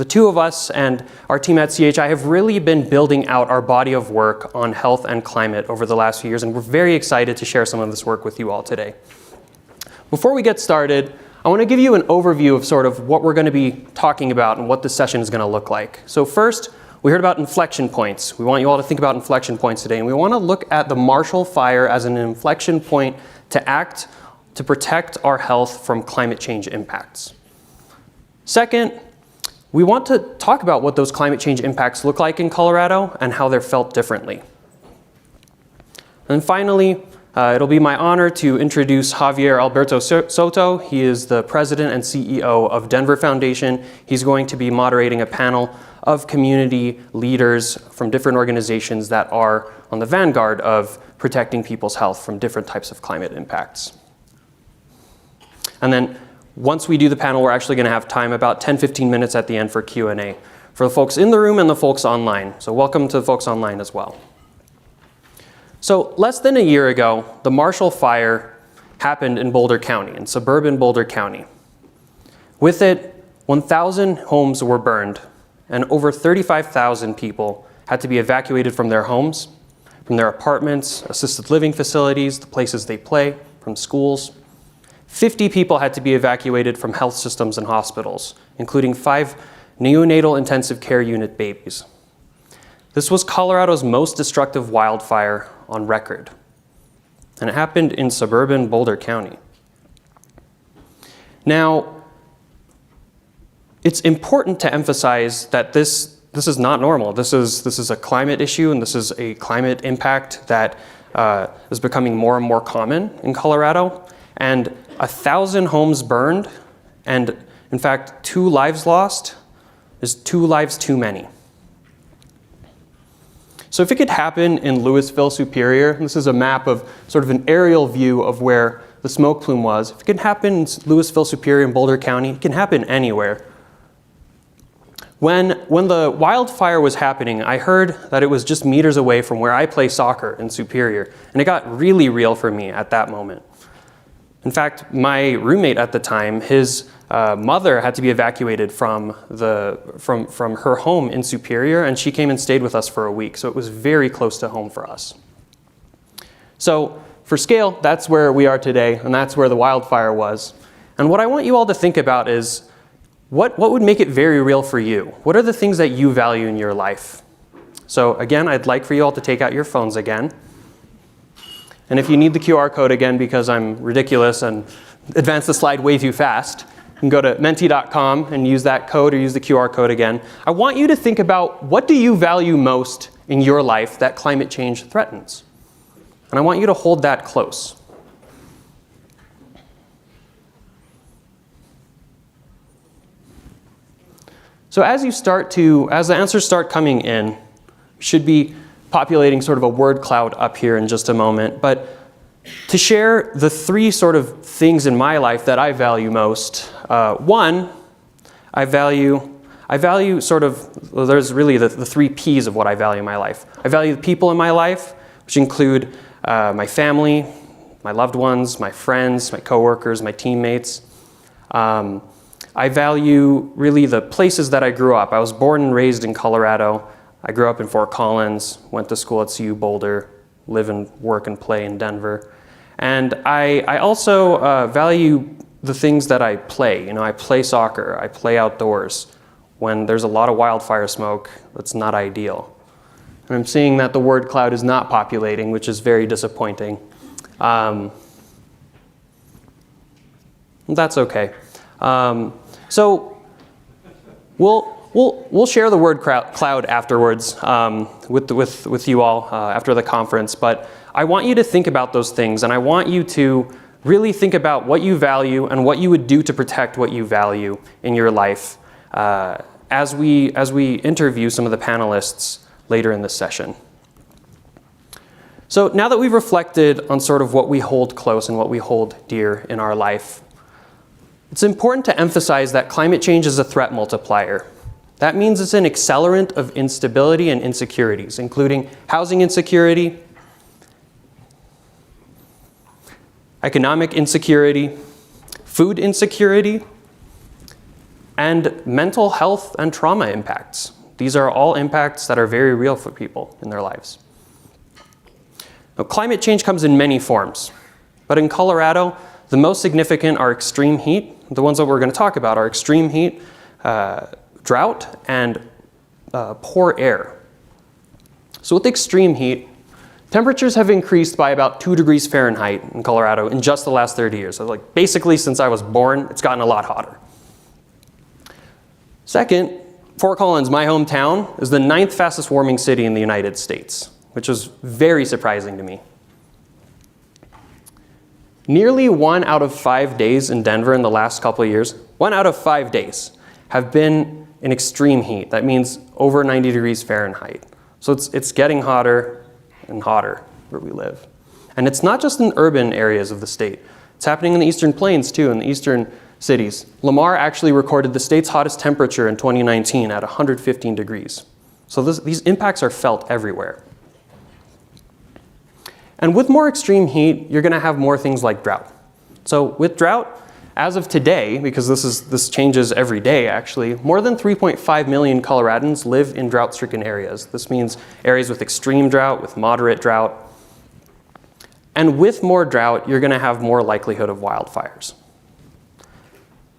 The two of us and our team at CHI have really been building out our body of work on health and climate over the last few years, and we're very excited to share some of this work with you all today. Before we get started, I want to give you an overview of sort of what we're going to be talking about and what this session is going to look like. So first, we heard about inflection points. We want you all to think about inflection points today, and we want to look at the Marshall Fire as an inflection point to act to protect our health from climate change impacts. Second, we want to talk about what those climate change impacts look like in Colorado and how they're felt differently. And finally, it'll be my honor to introduce Javier Alberto Soto. He is the president and CEO of Denver Foundation. He's going to be moderating a panel of community leaders from different organizations that are on the vanguard of protecting people's health from different types of climate impacts. And then once we do the panel, we're actually going to have time, about 10-15 minutes at the end for Q&A for the folks in the room and the folks online. So welcome to the folks online as well. So less than a year ago, the Marshall Fire happened in Boulder County, in suburban Boulder County. With it, 1,000 homes were burned, and over 35,000 people had to be evacuated from their homes, from their apartments, assisted living facilities, the places they play, from schools. 50 people had to be evacuated from health systems and hospitals, including 5 neonatal intensive care unit babies. This was Colorado's most destructive wildfire on record, and it happened in suburban Boulder County. Now, it's important to emphasize that this is not normal. This is a climate issue, and this is a climate impact that is becoming more and more common in Colorado. And 1,000 homes burned, and in fact, 2 lives lost is 2 lives too many. So if it could happen in Louisville, Superior, this is a map of sort of an aerial view of where the smoke plume was. If it can happen in Louisville, Superior, and Boulder County, it can happen anywhere. When the wildfire was happening, I heard that it was just meters away from where I play soccer in Superior, and it got really real for me at that moment. In fact, my roommate at the time, his mother had to be evacuated from her home in Superior, and she came and stayed with us for a week, so it was very close to home for us. So for scale, that's where we are today, and that's where the wildfire was. And what I want you all to think about is, what would make it very real for you? What are the things that you value in your life? So again, I'd like for you all to take out your phones again. And if you need the QR code again because I'm ridiculous and advance the slide way too fast, you can go to menti.com and use that code or use the QR code again. I want you to think about, what do you value most in your life that climate change threatens? And I want you to hold that close. So as the answers start coming in, should be populating sort of a word cloud up here in just a moment, but to share the 3 sort of things in my life that I value most. One, I value sort of, well, there's really the 3 P's of what I value in my life. I value the people in my life, which include my family, my loved ones, my friends, my coworkers, my teammates. I value really the places that I grew up. I was born and raised in Colorado. I grew up in Fort Collins, went to school at CU Boulder, live and work and play in Denver. And I also value the things that I play. You know, I play soccer, I play outdoors. When there's a lot of wildfire smoke, that's not ideal. And I'm seeing that the word cloud is not populating, which is very disappointing. That's okay. So we'll share the word cloud afterwards with you all after the conference, but I want you to think about those things, and I want you to really think about what you value and what you would do to protect what you value in your life as we interview some of the panelists later in this session. So now that we've reflected on sort of what we hold close and what we hold dear in our life, it's important to emphasize that climate change is a threat multiplier. That means it's an accelerant of instability and insecurities, including housing insecurity, economic insecurity, food insecurity, and mental health and trauma impacts. These are all impacts that are very real for people in their lives. Now, climate change comes in many forms, but in Colorado, the most significant are extreme heat. The ones that we're going to talk about are extreme heat, drought, and poor air. So with extreme heat, temperatures have increased by about 2 degrees Fahrenheit in Colorado in just the last 30 years. So like basically since I was born, it's gotten a lot hotter. Second, Fort Collins, my hometown, is the 9th fastest warming city in the United States, which was very surprising to me. Nearly 1 out of 5 days in Denver in the last couple of years, 1 out of 5 days, have been in extreme heat. That means over 90 degrees Fahrenheit. So it's getting hotter and hotter where we live. And it's not just in urban areas of the state. It's happening in the Eastern Plains too, in the eastern cities. Lamar actually recorded the state's hottest temperature in 2019 at 115 degrees. So these impacts are felt everywhere. And with more extreme heat, you're going to have more things like drought. So with drought, as of today, because this changes every day actually, more than 3.5 million Coloradans live in drought-stricken areas. This means areas with extreme drought, with moderate drought. And with more drought, you're going to have more likelihood of wildfires.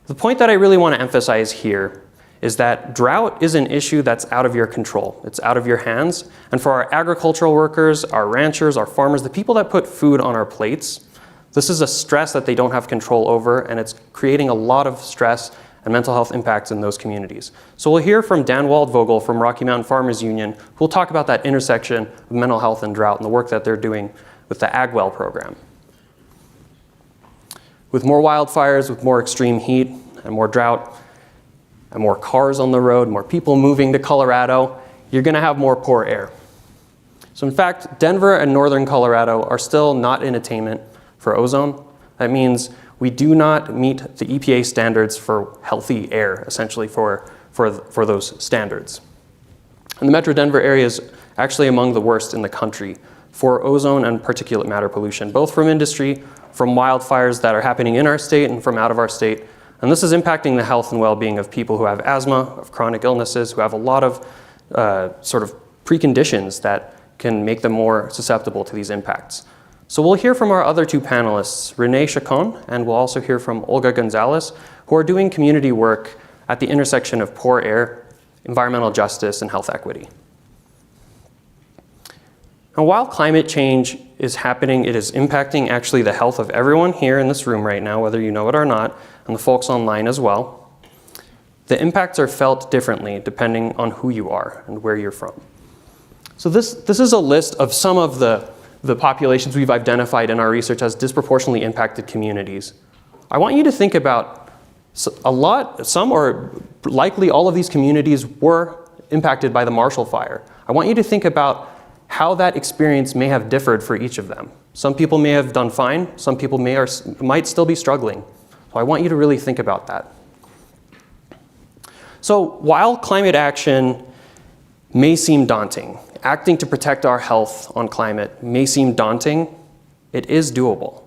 The point that I really want to emphasize here is that drought is an issue that's out of your control. It's out of your hands. And for our agricultural workers, our ranchers, our farmers, the people that put food on our plates, this is a stress that they don't have control over, and it's creating a lot of stress and mental health impacts in those communities. So we'll hear from Dan Waldvogel from Rocky Mountain Farmers Union, who'll talk about that intersection of mental health and drought and the work that they're doing with the AgWell program. With more wildfires, with more extreme heat and more drought, and more cars on the road, more people moving to Colorado, you're going to have more poor air. So in fact, Denver and northern Colorado are still not in attainment for ozone. That means we do not meet the EPA standards for healthy air, essentially for those standards. And the Metro Denver area is actually among the worst in the country for ozone and particulate matter pollution, both from industry, from wildfires that are happening in our state and from out of our state. And this is impacting the health and well-being of people who have asthma, of chronic illnesses, who have a lot of sort of preconditions that can make them more susceptible to these impacts. So we'll hear from our other two panelists, Renee Chacon, and we'll also hear from Olga Gonzalez, who are doing community work at the intersection of poor air, environmental justice, and health equity. Now, while climate change is happening, it is impacting actually the health of everyone here in this room right now, whether you know it or not, and the folks online as well. The impacts are felt differently depending on who you are and where you're from. So this is a list of some of the populations we've identified in our research as disproportionately impacted communities. I want you to think about some or likely all of these communities were impacted by the Marshall Fire. I want you to think about how that experience may have differed for each of them. Some people may have done fine, some people might still be struggling. So I want you to really think about that. So while climate action may seem daunting, acting to protect our health on climate may seem daunting, it is doable.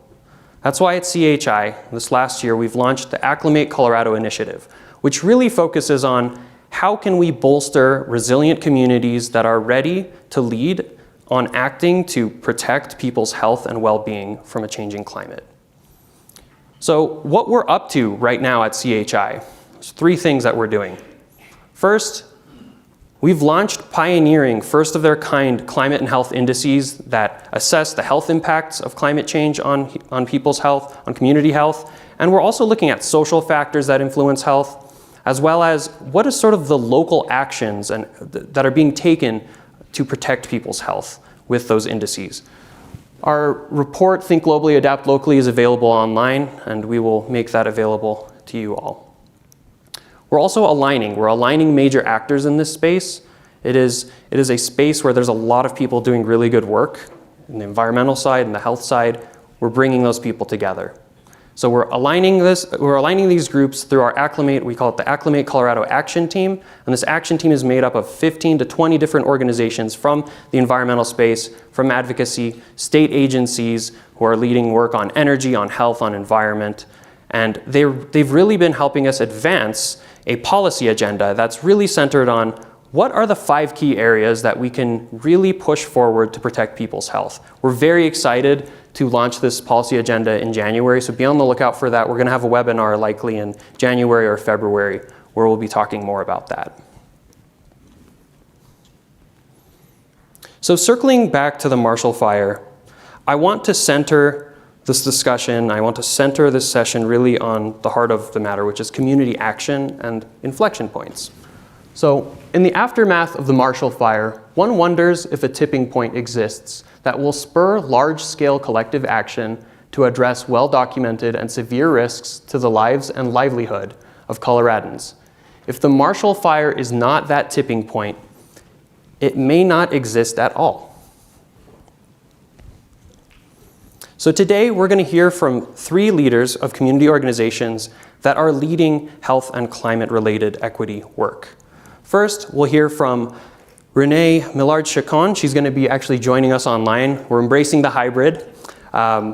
That's why at CHI, this last year, we've launched the Acclimate Colorado initiative, which really focuses on how can we bolster resilient communities that are ready to lead on acting to protect people's health and well-being from a changing climate. So what we're up to right now at CHI, there's 3 things that we're doing. First, we've launched pioneering, first-of-their-kind climate and health indices that assess the health impacts of climate change on people's health, on community health, and we're also looking at social factors that influence health, as well as what is sort of the local actions that are being taken to protect people's health with those indices. Our report, Think Globally, Adapt Locally, is available online, and we will make that available to you all. We're also aligning major actors in this space. It is a space where there's a lot of people doing really good work in the environmental side and the health side. We're bringing those people together. So we're aligning these groups through our Acclimate, we call it the Acclimate Colorado Action Team, and this action team is made up of 15 to 20 different organizations from the environmental space, from advocacy, state agencies who are leading work on energy, on health, on environment, And they've really been helping us advance a policy agenda that's really centered on what are the 5 key areas that we can really push forward to protect people's health. We're very excited to launch this policy agenda in January, so be on the lookout for that. We're going to have a webinar likely in January or February where we'll be talking more about that. So circling back to the Marshall Fire, I want to center this discussion, I want to center this session really on the heart of the matter, which is community action and inflection points. So in the aftermath of the Marshall Fire, one wonders if a tipping point exists that will spur large-scale collective action to address well-documented and severe risks to the lives and livelihood of Coloradans. If the Marshall Fire is not that tipping point, it may not exist at all. So today we're going to hear from 3 leaders of community organizations that are leading health and climate-related equity work. First, we'll hear from Renee Millard-Chacon. She's going to be actually joining us online. We're embracing the hybrid.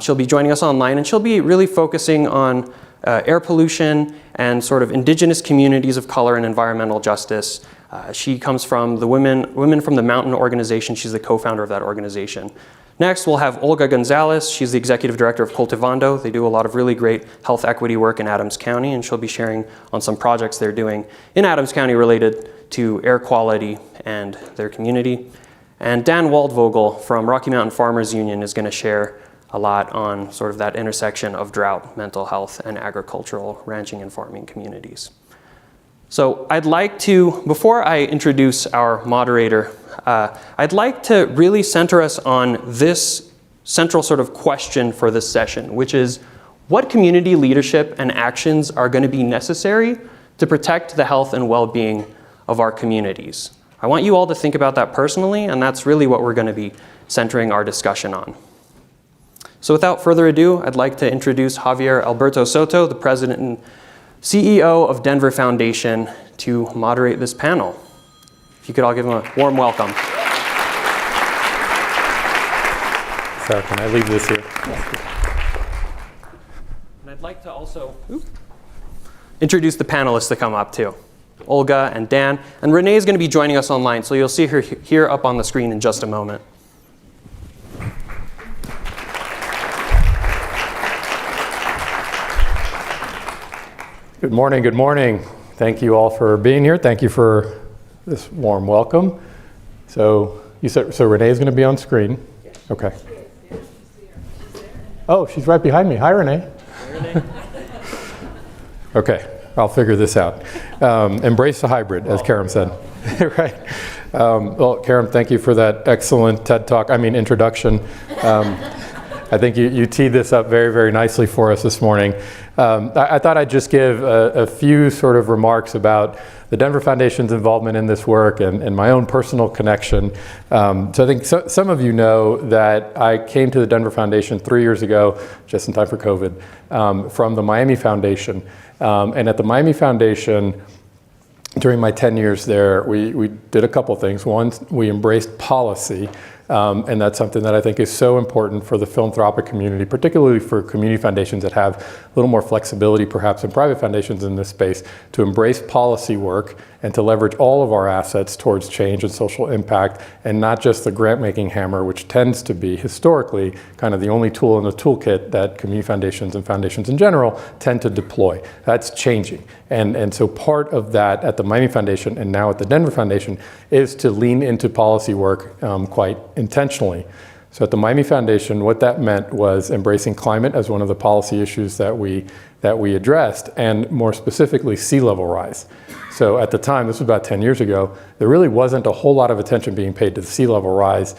She'll be joining us online, and she'll be really focusing on air pollution and sort of indigenous communities of color and environmental justice. She comes from the Women from the Mountain organization. She's the co-founder of that organization. Next, we'll have Olga Gonzalez. She's the executive director of Cultivando. They do a lot of really great health equity work in Adams County, and she'll be sharing on some projects they're doing in Adams County related to air quality and their community. And Dan Waldvogel from Rocky Mountain Farmers Union is going to share a lot on sort of that intersection of drought, mental health, and agricultural ranching and farming communities. So I'd like to, before I introduce our moderator, I'd like to really center us on this central sort of question for this session, which is what community leadership and actions are going to be necessary to protect the health and well-being of our communities. I want you all to think about that personally, and that's really what we're going to be centering our discussion on. So without further ado, I'd like to introduce Javier Alberto Soto, the president and CEO of Denver Foundation, to moderate this panel. If you could all give him a warm welcome.
So can I leave this here?
And I'd like to also introduce the panelists to come up too. Olga and Dan. And Renee is going to be joining us online, so you'll see her here up on the screen in just a moment.
Good morning, good morning. Thank you all for being here. Thank you for this warm welcome. So you said, so Renee is going to be on screen? Yes. Okay. Oh, she's right behind me. Hi, Renee.
Hi, Renee.
Okay, I'll figure this out. Embrace the hybrid, as Karam said. Right. Well, Karam, thank you for that excellent TED Talk, introduction. I think you teed this up very, very nicely for us this morning. I thought I'd just give a few sort of remarks about the Denver Foundation's involvement in this work and my own personal connection. So I think some of you know that I came to the Denver Foundation 3 years ago, just in time for COVID, from the Miami Foundation. And at the Miami Foundation, during my 10 years there, we did a couple things. One, we embraced policy. And that's something that I think is so important for the philanthropic community, particularly for community foundations that have a little more flexibility perhaps than private foundations in this space, to embrace policy work and to leverage all of our assets towards change and social impact, and not just the grant-making hammer, which tends to be historically kind of the only tool in the toolkit that community foundations and foundations in general tend to deploy. That's changing. And so part of that at the Miami Foundation and now at the Denver Foundation is to lean into policy work quite intentionally. So at the Miami Foundation, what that meant was embracing climate as one of the policy issues that we addressed, and more specifically, sea level rise. So at the time, this was about 10 years ago, there really wasn't a whole lot of attention being paid to the sea level rise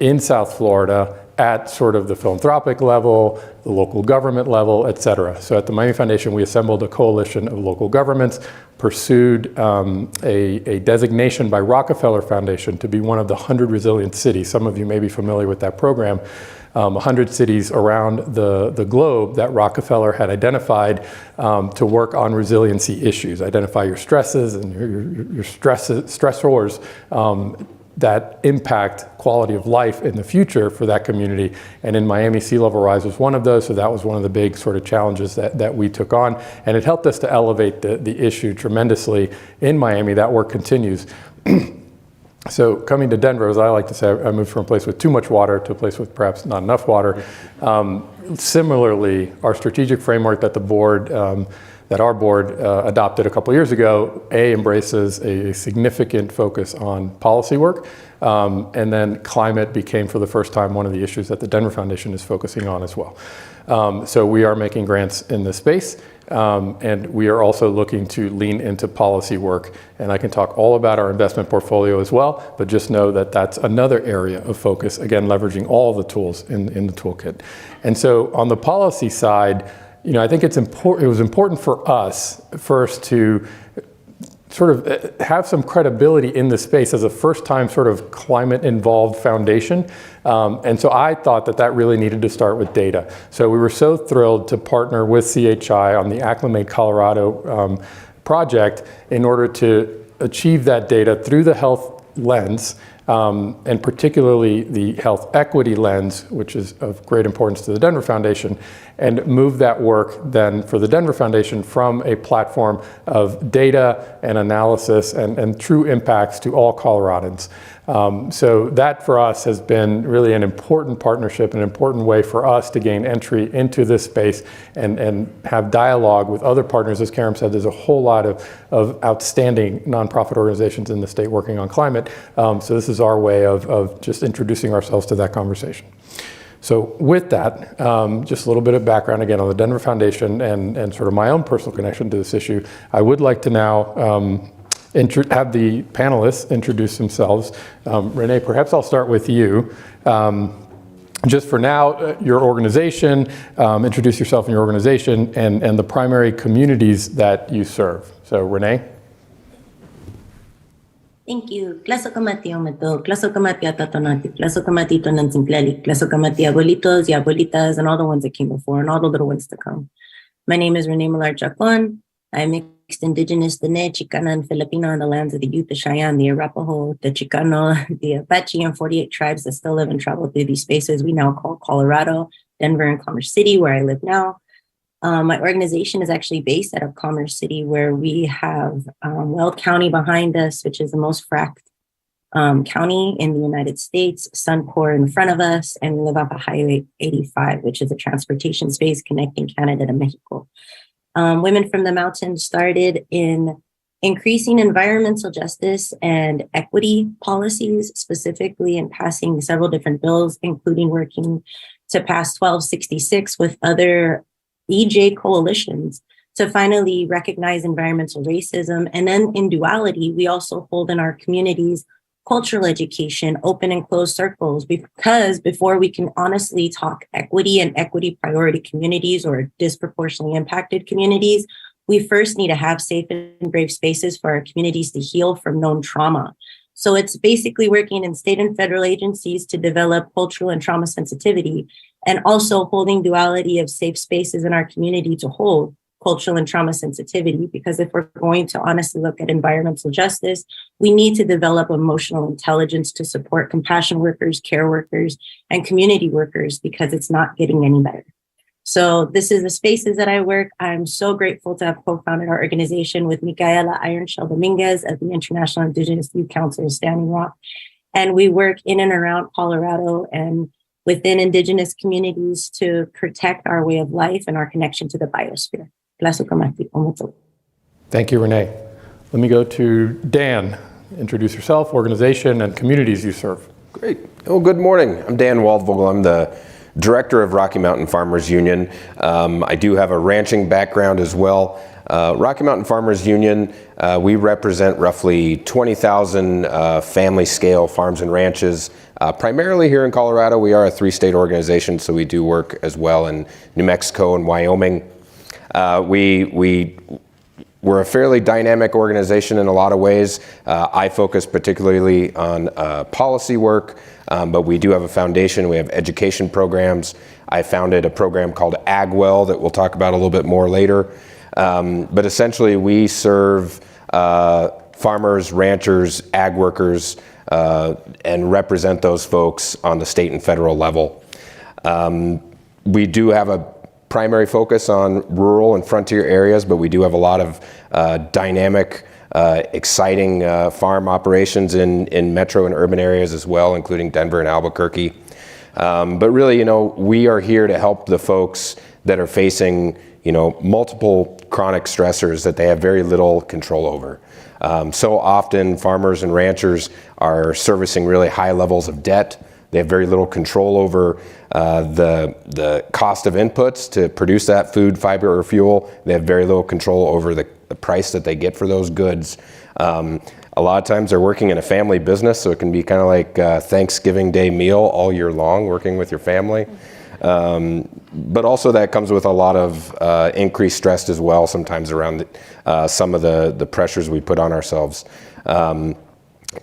in South Florida at sort of the philanthropic level, the local government level, et cetera. So at the Miami Foundation, we assembled a coalition of local governments, pursued a designation by Rockefeller Foundation to be one of the 100 resilient cities. Some of you may be familiar with that program. 100 cities around the globe that Rockefeller had identified to work on resiliency issues, identify your stresses and your stressors, that impact quality of life in the future for that community. And in Miami, sea level rise was one of those, so that was one of the big sort of challenges that we took on. And it helped us to elevate the issue tremendously in Miami. That work continues. So coming to Denver, as I like to say, I moved from a place with too much water to a place with perhaps not enough water. Similarly, our strategic framework that our board adopted a couple years ago, embraces a significant focus on policy work, and then climate became for the first time one of the issues that the Denver Foundation is focusing on as well. So we are making grants in this space, and we are also looking to lean into policy work. And I can talk all about our investment portfolio as well, but just know that that's another area of focus, again, leveraging all the tools in the toolkit. And so on the policy side, I think it was important for us first to sort of have some credibility in the space as a first-time sort of climate-involved foundation. And so I thought that really needed to start with data. So we were so thrilled to partner with CHI on the Acclimate Colorado project in order to achieve that data through the health lens, and particularly the health equity lens, which is of great importance to the Denver Foundation, and move that work then for the Denver Foundation from a platform of data and analysis and true impacts to all Coloradans. So that for us has been really an important partnership, an important way for us to gain entry into this space and have dialogue with other partners. As Karim said, there's a whole lot of outstanding nonprofit organizations in the state working on climate. So this is our way of just introducing ourselves to that conversation. So with that, just a little bit of background again on the Denver Foundation and sort of my own personal connection to this issue. I would like to now have the panelists introduce themselves. Renee, perhaps I'll start with you. Just for now, your organization, introduce yourself and your organization and the primary communities that you serve. So Renee.
Thank you. Klasokamati ometo, klasokamati atatonati, klasokamati tonansimpleli, klasokamati abuelitos y abuelitas, and all the ones that came before, and all the little ones to come. My name is Renee Millard Chacon. I'm mixed indigenous Dene, Chicana, and Filipino on the lands of the Ute, the Cheyenne, the Arapaho, the Chicano, the Apache, and 48 tribes that still live and travel through these spaces we now call Colorado, Denver, and Commerce City, where I live now. My organization is actually based out of Commerce City, where we have Weld County behind us, which is the most fracked county in the United States, Suncor in front of us, and we live off of Highway 85, which is a transportation space connecting Canada to Mexico. Women from the Mountains started in increasing environmental justice and equity policies, specifically in passing several different bills, including working to pass 1266 with other EJ coalitions to finally recognize environmental racism. And then in duality, we also hold in our communities cultural education, open and closed circles, because before we can honestly talk equity and equity priority communities or disproportionately impacted communities, we first need to have safe and brave spaces for our communities to heal from known trauma. So it's basically working in state and federal agencies to develop cultural and trauma sensitivity, and also holding duality of safe spaces in our community to hold cultural and trauma sensitivity. Because if we're going to honestly look at environmental justice, we need to develop emotional intelligence to support compassion workers, care workers, and community workers, because it's not getting any better. So this is the spaces that I work. I'm so grateful to have co-founded our organization with Micaela Ironshell Dominguez of the International Indigenous Youth Council of Standing Rock. And we work in and around Colorado and within Indigenous communities to protect our way of life and our connection to the biosphere.
Thank you, Renee. Let me go to Dan. Introduce yourself, organization, and communities you serve.
Great. Well, good morning. I'm Dan Waldvogel. I'm the Director of Rocky Mountain Farmers Union. I do have a ranching background as well. Rocky Mountain Farmers Union, we represent roughly 20,000 family-scale farms and ranches. Primarily here in Colorado, we are a 3-state organization, so we do work as well in New Mexico and Wyoming. We're a fairly dynamic organization in a lot of ways. I focus particularly on policy work, but we do have a foundation. We have education programs. I founded a program called AgWell that we'll talk about a little bit more later. But essentially, we serve farmers, ranchers, ag workers, and represent those folks on the state and federal level. We do have a primary focus on rural and frontier areas, but we do have a lot of dynamic, exciting farm operations in metro and urban areas as well, including Denver and Albuquerque. But really, you know, we are here to help the folks that are facing, you know, multiple chronic stressors that they have very little control over. So often farmers and ranchers are servicing really high levels of debt. They have very little control over the cost of inputs to produce that food, fiber, or fuel. They have very little control over the price that they get for those goods. A lot of times they're working in a family business, so it can be kind of like a Thanksgiving Day meal all year long, working with your family. But also that comes with a lot of increased stress as well, sometimes around some of the pressures we put on ourselves.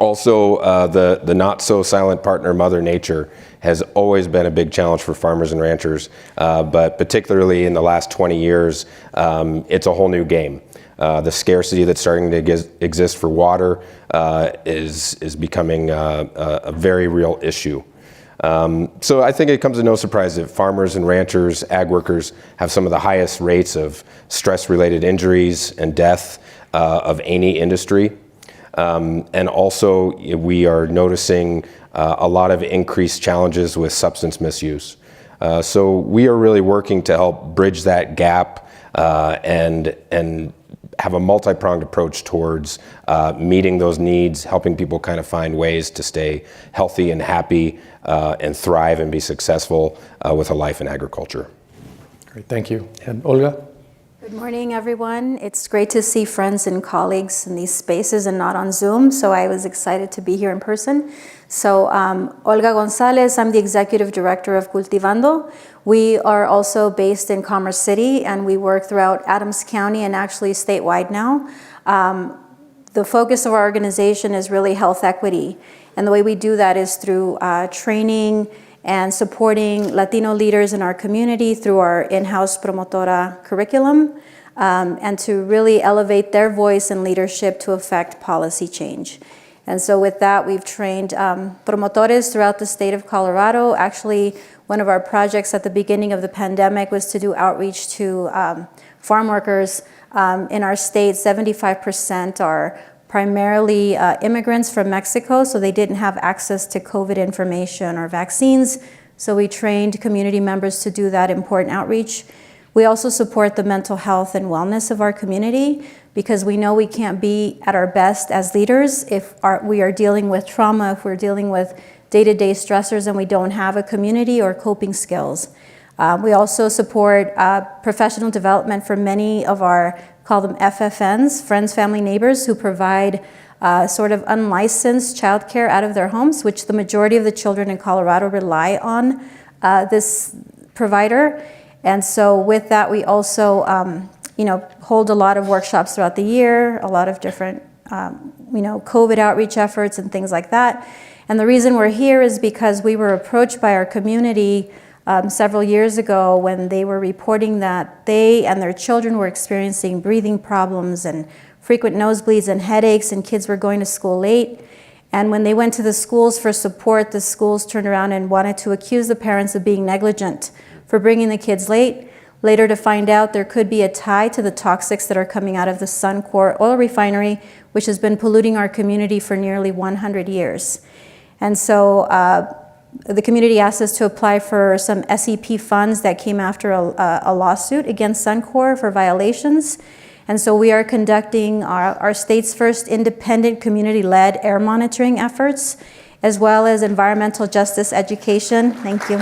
Also, the not so silent partner, Mother Nature, has always been a big challenge for farmers and ranchers, but particularly in the last 20 years, it's a whole new game. The scarcity that's starting to exist for water is becoming a very real issue. So I think it comes as no surprise that farmers and ranchers, ag workers, have some of the highest rates of stress-related injuries and death of any industry. And also, we are noticing a lot of increased challenges with substance misuse. So we are really working to help bridge that gap and have a multi-pronged approach towards meeting those needs, helping people kind of find ways to stay healthy and happy and thrive and be successful with a life in agriculture.
Great, thank you. And Olga?
Good morning, everyone. It's great to see friends and colleagues in these spaces and not on Zoom, so I was excited to be here in person. So Olga Gonzalez, I'm the Executive Director of Cultivando. We are also based in Commerce City, and we work throughout Adams County and actually statewide now. The focus of our organization is really health equity, and the way we do that is through training and supporting Latino leaders in our community through our in-house promotora curriculum, and to really elevate their voice and leadership to affect policy change. And so with that, we've trained promotores throughout the state of Colorado. Actually, one of our projects at the beginning of the pandemic was to do outreach to farm workers in our state. 75% are primarily immigrants from Mexico, so they didn't have access to COVID information or vaccines. So we trained community members to do that important outreach. We also support the mental health and wellness of our community, because we know we can't be at our best as leaders if we are dealing with trauma, if we're dealing with day-to-day stressors and we don't have a community or coping skills. We also support professional development for many of our, call them FFNs, friends, family, neighbors, who provide sort of unlicensed childcare out of their homes, which the majority of the children in Colorado rely on this provider. And so with that, we also hold a lot of workshops throughout the year, a lot of different COVID outreach efforts and things like that. And the reason we're here is because we were approached by our community several years ago when they were reporting that they and their children were experiencing breathing problems and frequent nosebleeds and headaches, and kids were going to school late. And when they went to the schools for support, the schools turned around and wanted to accuse the parents of being negligent for bringing the kids late, later to find out there could be a tie to the toxics that are coming out of the Suncor oil refinery, which has been polluting our community for nearly 100 years. And so the community asked us to apply for some SEP funds that came after a lawsuit against Suncor for violations. And so we are conducting our state's first independent community-led air monitoring efforts, as well as environmental justice education. Thank you.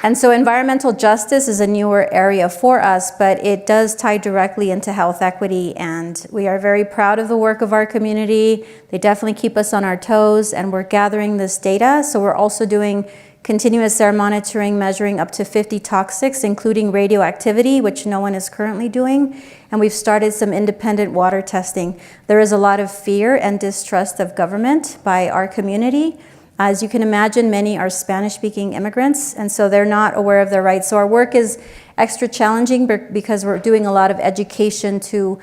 And so environmental justice is a newer area for us, but it does tie directly into health equity, and we are very proud of the work of our community. They definitely keep us on our toes, and we're gathering this data. So we're also doing continuous air monitoring, measuring up to 50 toxics, including radioactivity, which no one is currently doing. And we've started some independent water testing. There is a lot of fear and distrust of government by our community. As you can imagine, many are Spanish-speaking immigrants, and so they're not aware of their rights. So our work is extra challenging because we're doing a lot of education to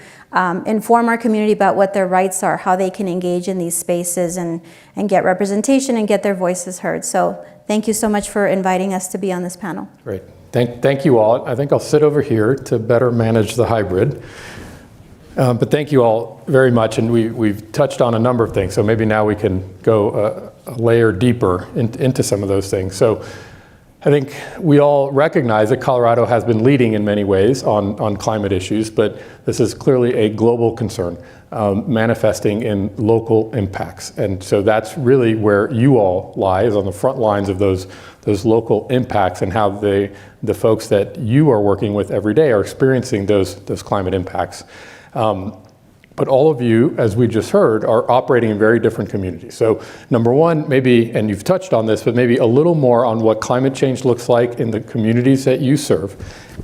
inform our community about what their rights are, how they can engage in these spaces and get representation and get their voices heard. So thank you so much for inviting us to be on this panel.
Great. Thank you all. I think I'll sit over here to better manage the hybrid. But thank you all very much, and we've touched on a number of things, so maybe now we can go a layer deeper into some of those things. So I think we all recognize that Colorado has been leading in many ways on climate issues, but this is clearly a global concern manifesting in local impacts. And so that's really where you all lie, is on the front lines of those local impacts and how the folks that you are working with every day are experiencing those climate impacts. But all of you, as we just heard, are operating in very different communities. So number one, maybe, and you've touched on this, but maybe a little more on what climate change looks like in the communities that you serve,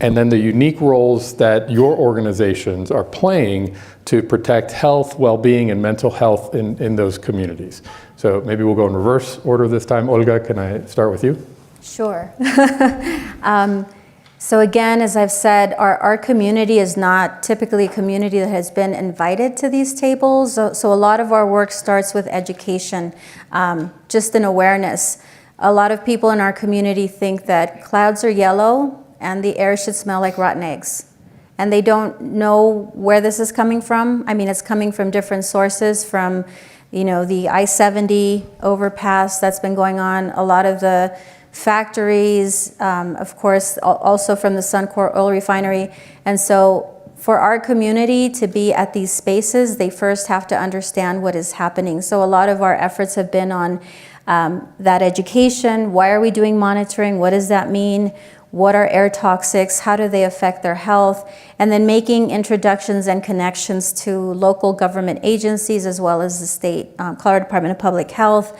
and then the unique roles that your organizations are playing to protect health, well-being, and mental health in those communities. So maybe we'll go in reverse order this time. Olga, can I start with you?
Sure. So again, as I've said, our community is not typically a community that has been invited to these tables. So a lot of our work starts with education, just an awareness. A lot of people in our community think that clouds are yellow and the air should smell like rotten eggs. And they don't know where this is coming from. I mean, it's coming from different sources, from, the I-70 overpass that's been going on, a lot of the factories, of course, also from the Suncor oil refinery. And so for our community to be at these spaces, they first have to understand what is happening. So a lot of our efforts have been on that education. Why are we doing monitoring? What does that mean? What are air toxics? How do they affect their health? And then making introductions and connections to local government agencies as well as the state, Colorado Department of Public Health.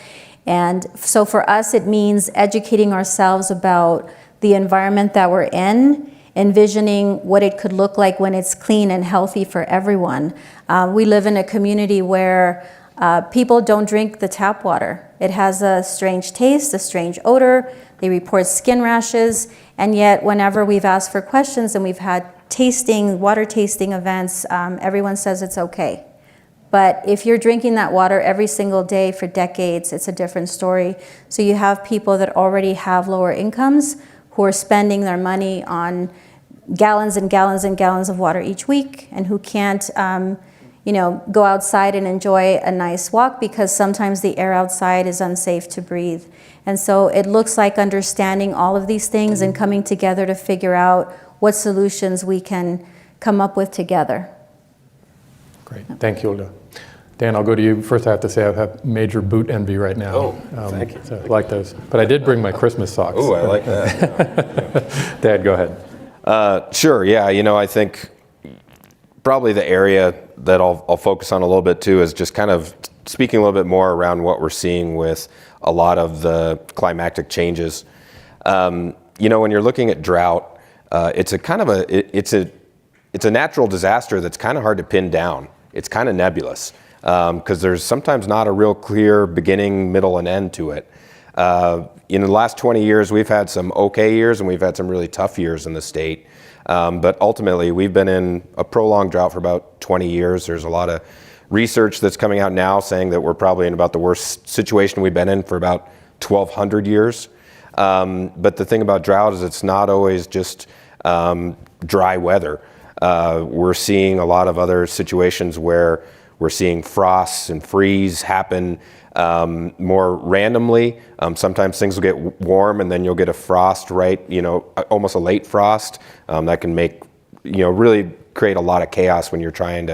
And so for us, it means educating ourselves about the environment that we're in, envisioning what it could look like when it's clean and healthy for everyone. We live in a community where people don't drink the tap water. It has a strange taste, a strange odor. They report skin rashes. And yet, whenever we've asked for questions and we've had water tasting events, everyone says it's okay. But if you're drinking that water every single day for decades, it's a different story. So you have people that already have lower incomes who are spending their money on gallons and gallons and gallons of water each week, and who can't go outside and enjoy a nice walk because sometimes the air outside is unsafe to breathe. And so it looks like understanding all of these things and coming together to figure out what solutions we can come up with together.
Great. Thank you, Olga. Dan, I'll go to you. First, I have to say I have major boot envy right now.
Oh, thank you.
So I like those. But I did bring my Christmas socks.
Oh, I like that.
Dad, go ahead.
Sure, yeah. I think probably the area that I'll focus on a little bit too is just kind of speaking a little bit more around what we're seeing with a lot of the climatic changes. When you're looking at drought, it's a natural disaster that's kind of hard to pin down. It's kind of nebulous because there's sometimes not a real clear beginning, middle, and end to it. In the last 20 years, we've had some okay years and we've had some really tough years in the state. But ultimately, we've been in a prolonged drought for about 20 years. There's a lot of research that's coming out now saying that we're probably in about the worst situation we've been in for about 1,200 years. But the thing about drought is it's not always just dry weather. We're seeing a lot of other situations where we're seeing frosts and freeze happen more randomly. Sometimes things will get warm and then you'll get a frost, right? Almost a late frost that can make, really create a lot of chaos when you're trying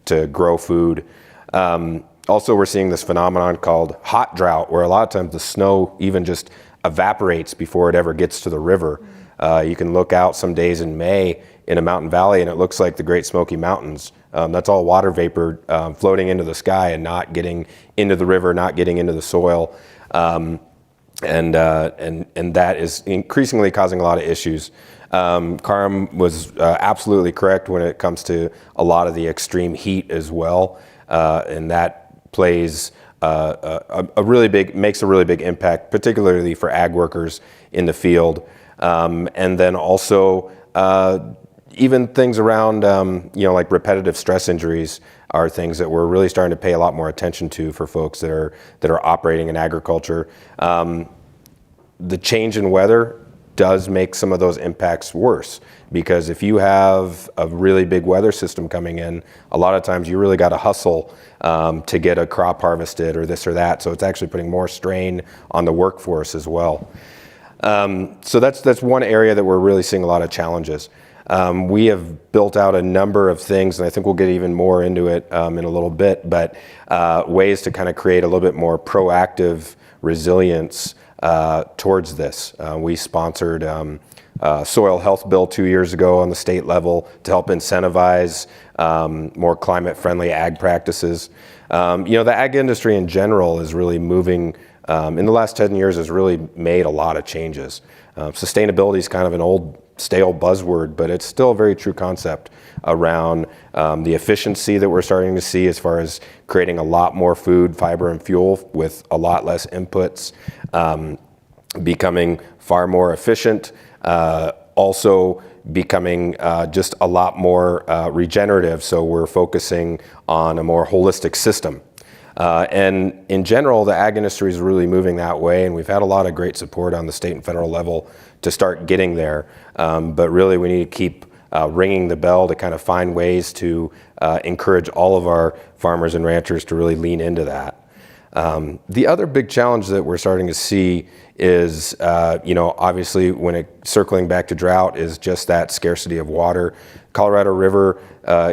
to grow food. Also, we're seeing this phenomenon called hot drought, where a lot of times the snow even just evaporates before it ever gets to the river. You can look out some days in May in a mountain valley and it looks like the Great Smoky Mountains. That's all water vapor floating into the sky and not getting into the river, not getting into the soil. And that is increasingly causing a lot of issues. Karim was absolutely correct when it comes to a lot of the extreme heat as well. And that plays makes a really big impact, particularly for ag workers in the field. And then also even things around, like repetitive stress injuries are things that we're really starting to pay a lot more attention to for folks that are operating in agriculture. The change in weather does make some of those impacts worse, because if you have a really big weather system coming in, a lot of times you really got to hustle to get a crop harvested or this or that. So it's actually putting more strain on the workforce as well. So that's one area that we're really seeing a lot of challenges. We have built out a number of things, and I think we'll get even more into it in a little bit, but ways to kind of create a little bit more proactive resilience towards this. We sponsored soil health bill 2 years ago on the state level to help incentivize more climate-friendly ag practices. The ag industry in general is really moving, in the last 10 years has really made a lot of changes. Sustainability is kind of an old, stale buzzword, but it's still a very true concept around the efficiency that we're starting to see as far as creating a lot more food, fiber, and fuel with a lot less inputs, becoming far more efficient, also becoming just a lot more regenerative. So we're focusing on a more holistic system. And in general, the ag industry is really moving that way, and we've had a lot of great support on the state and federal level to start getting there. But really, we need to keep ringing the bell to kind of find ways to encourage all of our farmers and ranchers to really lean into that. The other big challenge that we're starting to see is, obviously circling back to drought, is just that scarcity of water. Colorado River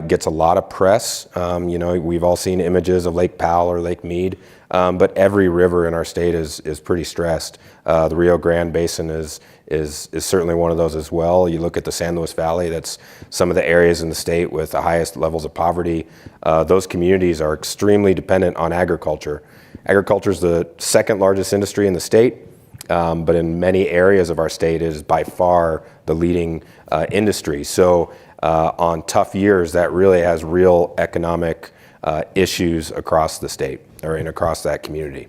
gets a lot of press. We've all seen images of Lake Powell or Lake Mead, but every river in our state is pretty stressed. The Rio Grande Basin is certainly one of those as well. You look at the San Luis Valley, that's some of the areas in the state with the highest levels of poverty. Those communities are extremely dependent on agriculture. Agriculture is the second largest industry in the state, but in many areas of our state it is by far the leading industry. So on tough years, that really has real economic issues across the state or across that community.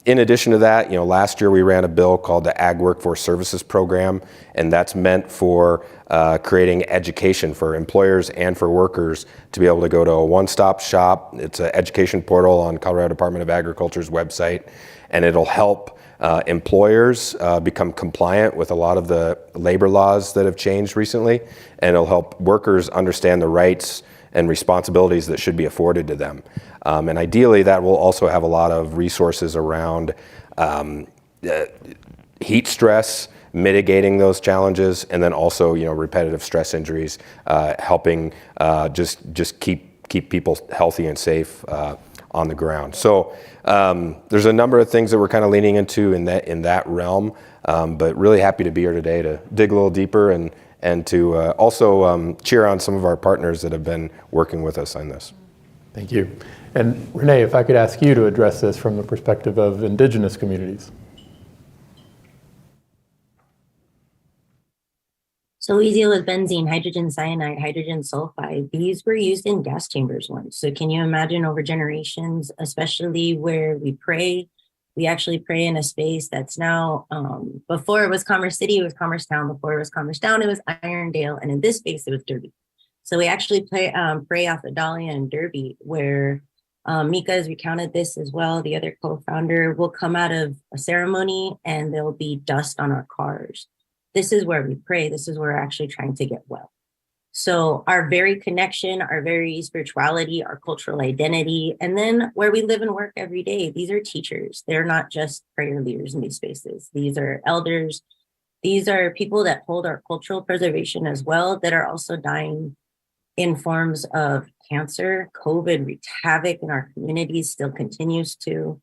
In addition to that, last year we ran a bill called the Ag Workforce Services Program, and that's meant for creating education for employers and for workers to be able to go to a one-stop shop. It's an education portal on Colorado Department of Agriculture's website, and it'll help employers become compliant with a lot of the labor laws that have changed recently, and it'll help workers understand the rights and responsibilities that should be afforded to them. And ideally, that will also have a lot of resources around heat stress, mitigating those challenges, and then also, repetitive stress injuries, helping just keep people healthy and safe on the ground. So there's a number of things that we're kind of leaning into in that realm, but really happy to be here today to dig a little deeper and to also cheer on some of our partners that have been working with us on this.
Thank you. And Renee, if I could ask you to address this from the perspective of indigenous communities.
So we deal with benzene, hydrogen cyanide, hydrogen sulfide. These were used in gas chambers once. So can you imagine over generations, especially where we pray, we actually pray in a space that's now, before it was Commerce City, it was Commerce Town. Before it was Commerce Town, it was Irondale. And in this space, it was Derby. So we actually pray off of Dahlia and Derby, where Mika has recounted this as well. The other co-founder will come out of a ceremony and there'll be dust on our cars. This is where we pray. This is where we're actually trying to get well. So our very connection, our very spirituality, our cultural identity, and then where we live and work every day. These are teachers. They're not just prayer leaders in these spaces. These are elders. These are people that hold our cultural preservation as well, that are also dying in forms of cancer. COVID wreaked havoc in our communities, still continues to.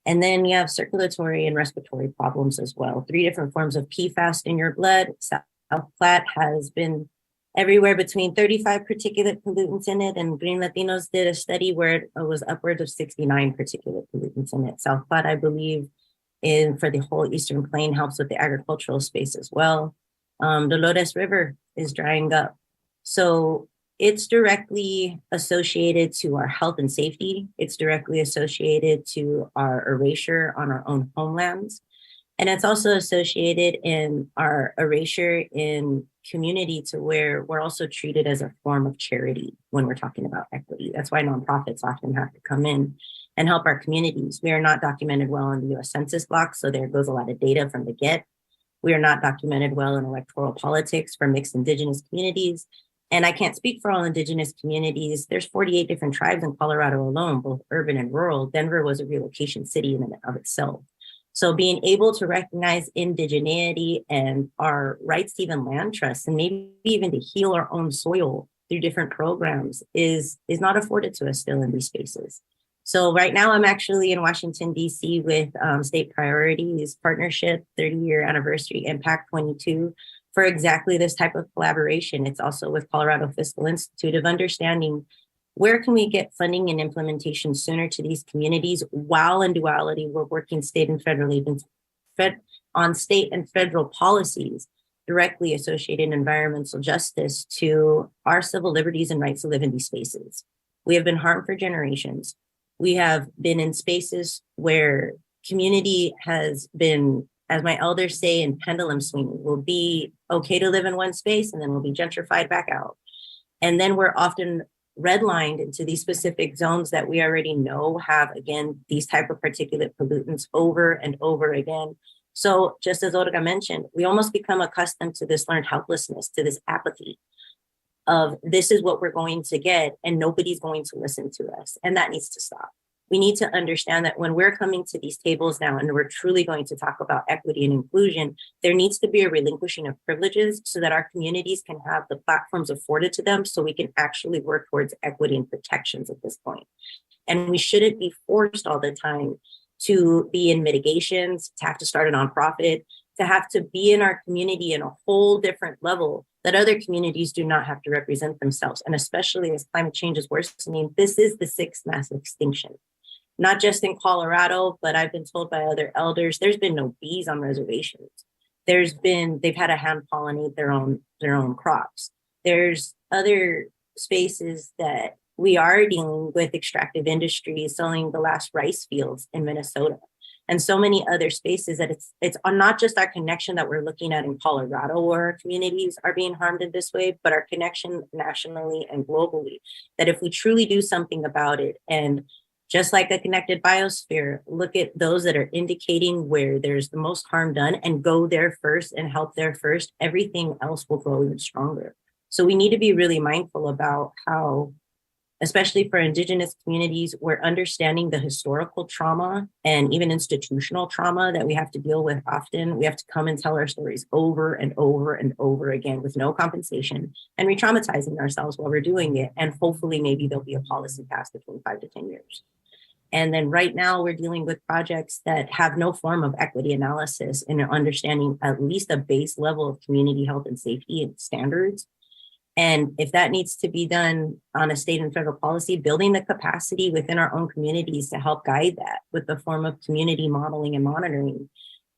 And then you have circulatory and respiratory problems as well. 3 different forms of PFAS in your blood. South Platte has been everywhere between 35 particulate pollutants in it, and Green Latinos did a study where it was upwards of 69 particulate pollutants in it. South Platte, I believe, for the whole Eastern Plain, helps with the agricultural space as well. Dolores River is drying up. So it's directly associated to our health and safety. It's directly associated to our erasure on our own homelands. And it's also associated in our erasure in community to where we're also treated as a form of charity when we're talking about equity. That's why nonprofits often have to come in and help our communities. We are not documented well in the US Census block, so there goes a lot of data from the get. We are not documented well in electoral politics for mixed Indigenous communities. And I can't speak for all Indigenous communities. There's 48 different tribes in Colorado alone, both urban and rural. Denver was a relocation city in and of itself. So being able to recognize indigeneity and our rights to even land trusts and maybe even to heal our own soil through different programs is not afforded to us still in these spaces. So right now I'm actually in Washington, D.C. with State Priorities Partnership 30-year anniversary Impact 22 for exactly this type of collaboration. It's also with Colorado Fiscal Institute of understanding where can we get funding and implementation sooner to these communities while in duality we're working state and federally on state and federal policies directly associated environmental justice to our civil liberties and rights to live in these spaces. We have been harmed for generations. We have been in spaces where community has been, as my elders say, in pendulum swinging. Will be okay to live in one space and then we'll be gentrified back out. And then we're often redlined into these specific zones that we already know have, again, these type of particulate pollutants over and over again. So just as Olga mentioned, we almost become accustomed to this learned helplessness, to this apathy of this is what we're going to get and nobody's going to listen to us. And that needs to stop. We need to understand that when we're coming to these tables now and we're truly going to talk about equity and inclusion, there needs to be a relinquishing of privileges so that our communities can have the platforms afforded to them so we can actually work towards equity and protections at this point. And we shouldn't be forced all the time to be in mitigations, to have to start a nonprofit, to have to be in our community in a whole different level that other communities do not have to represent themselves. And especially as climate change is worsening, this is the sixth mass extinction. Not just in Colorado, but I've been told by other elders, there's been no bees on reservations. They've had to hand pollinate their own crops. There's other spaces that we are dealing with extractive industries selling the last rice fields in Minnesota. And so many other spaces that it's not just our connection that we're looking at in Colorado where our communities are being harmed in this way, but our connection nationally and globally, that if we truly do something about it, and just like a connected biosphere, look at those that are indicating where there's the most harm done and go there first and help there first, everything else will grow even stronger. So we need to be really mindful about how, especially for Indigenous communities, we're understanding the historical trauma and even institutional trauma that we have to deal with often. We have to come and tell our stories over and over and over again with no compensation and re-traumatizing ourselves while we're doing it. And hopefully maybe there'll be a policy passed between 5 to 10 years. And then right now we're dealing with projects that have no form of equity analysis and understanding at least a base level of community health and safety and standards. And if that needs to be done on a state and federal policy, building the capacity within our own communities to help guide that with the form of community modeling and monitoring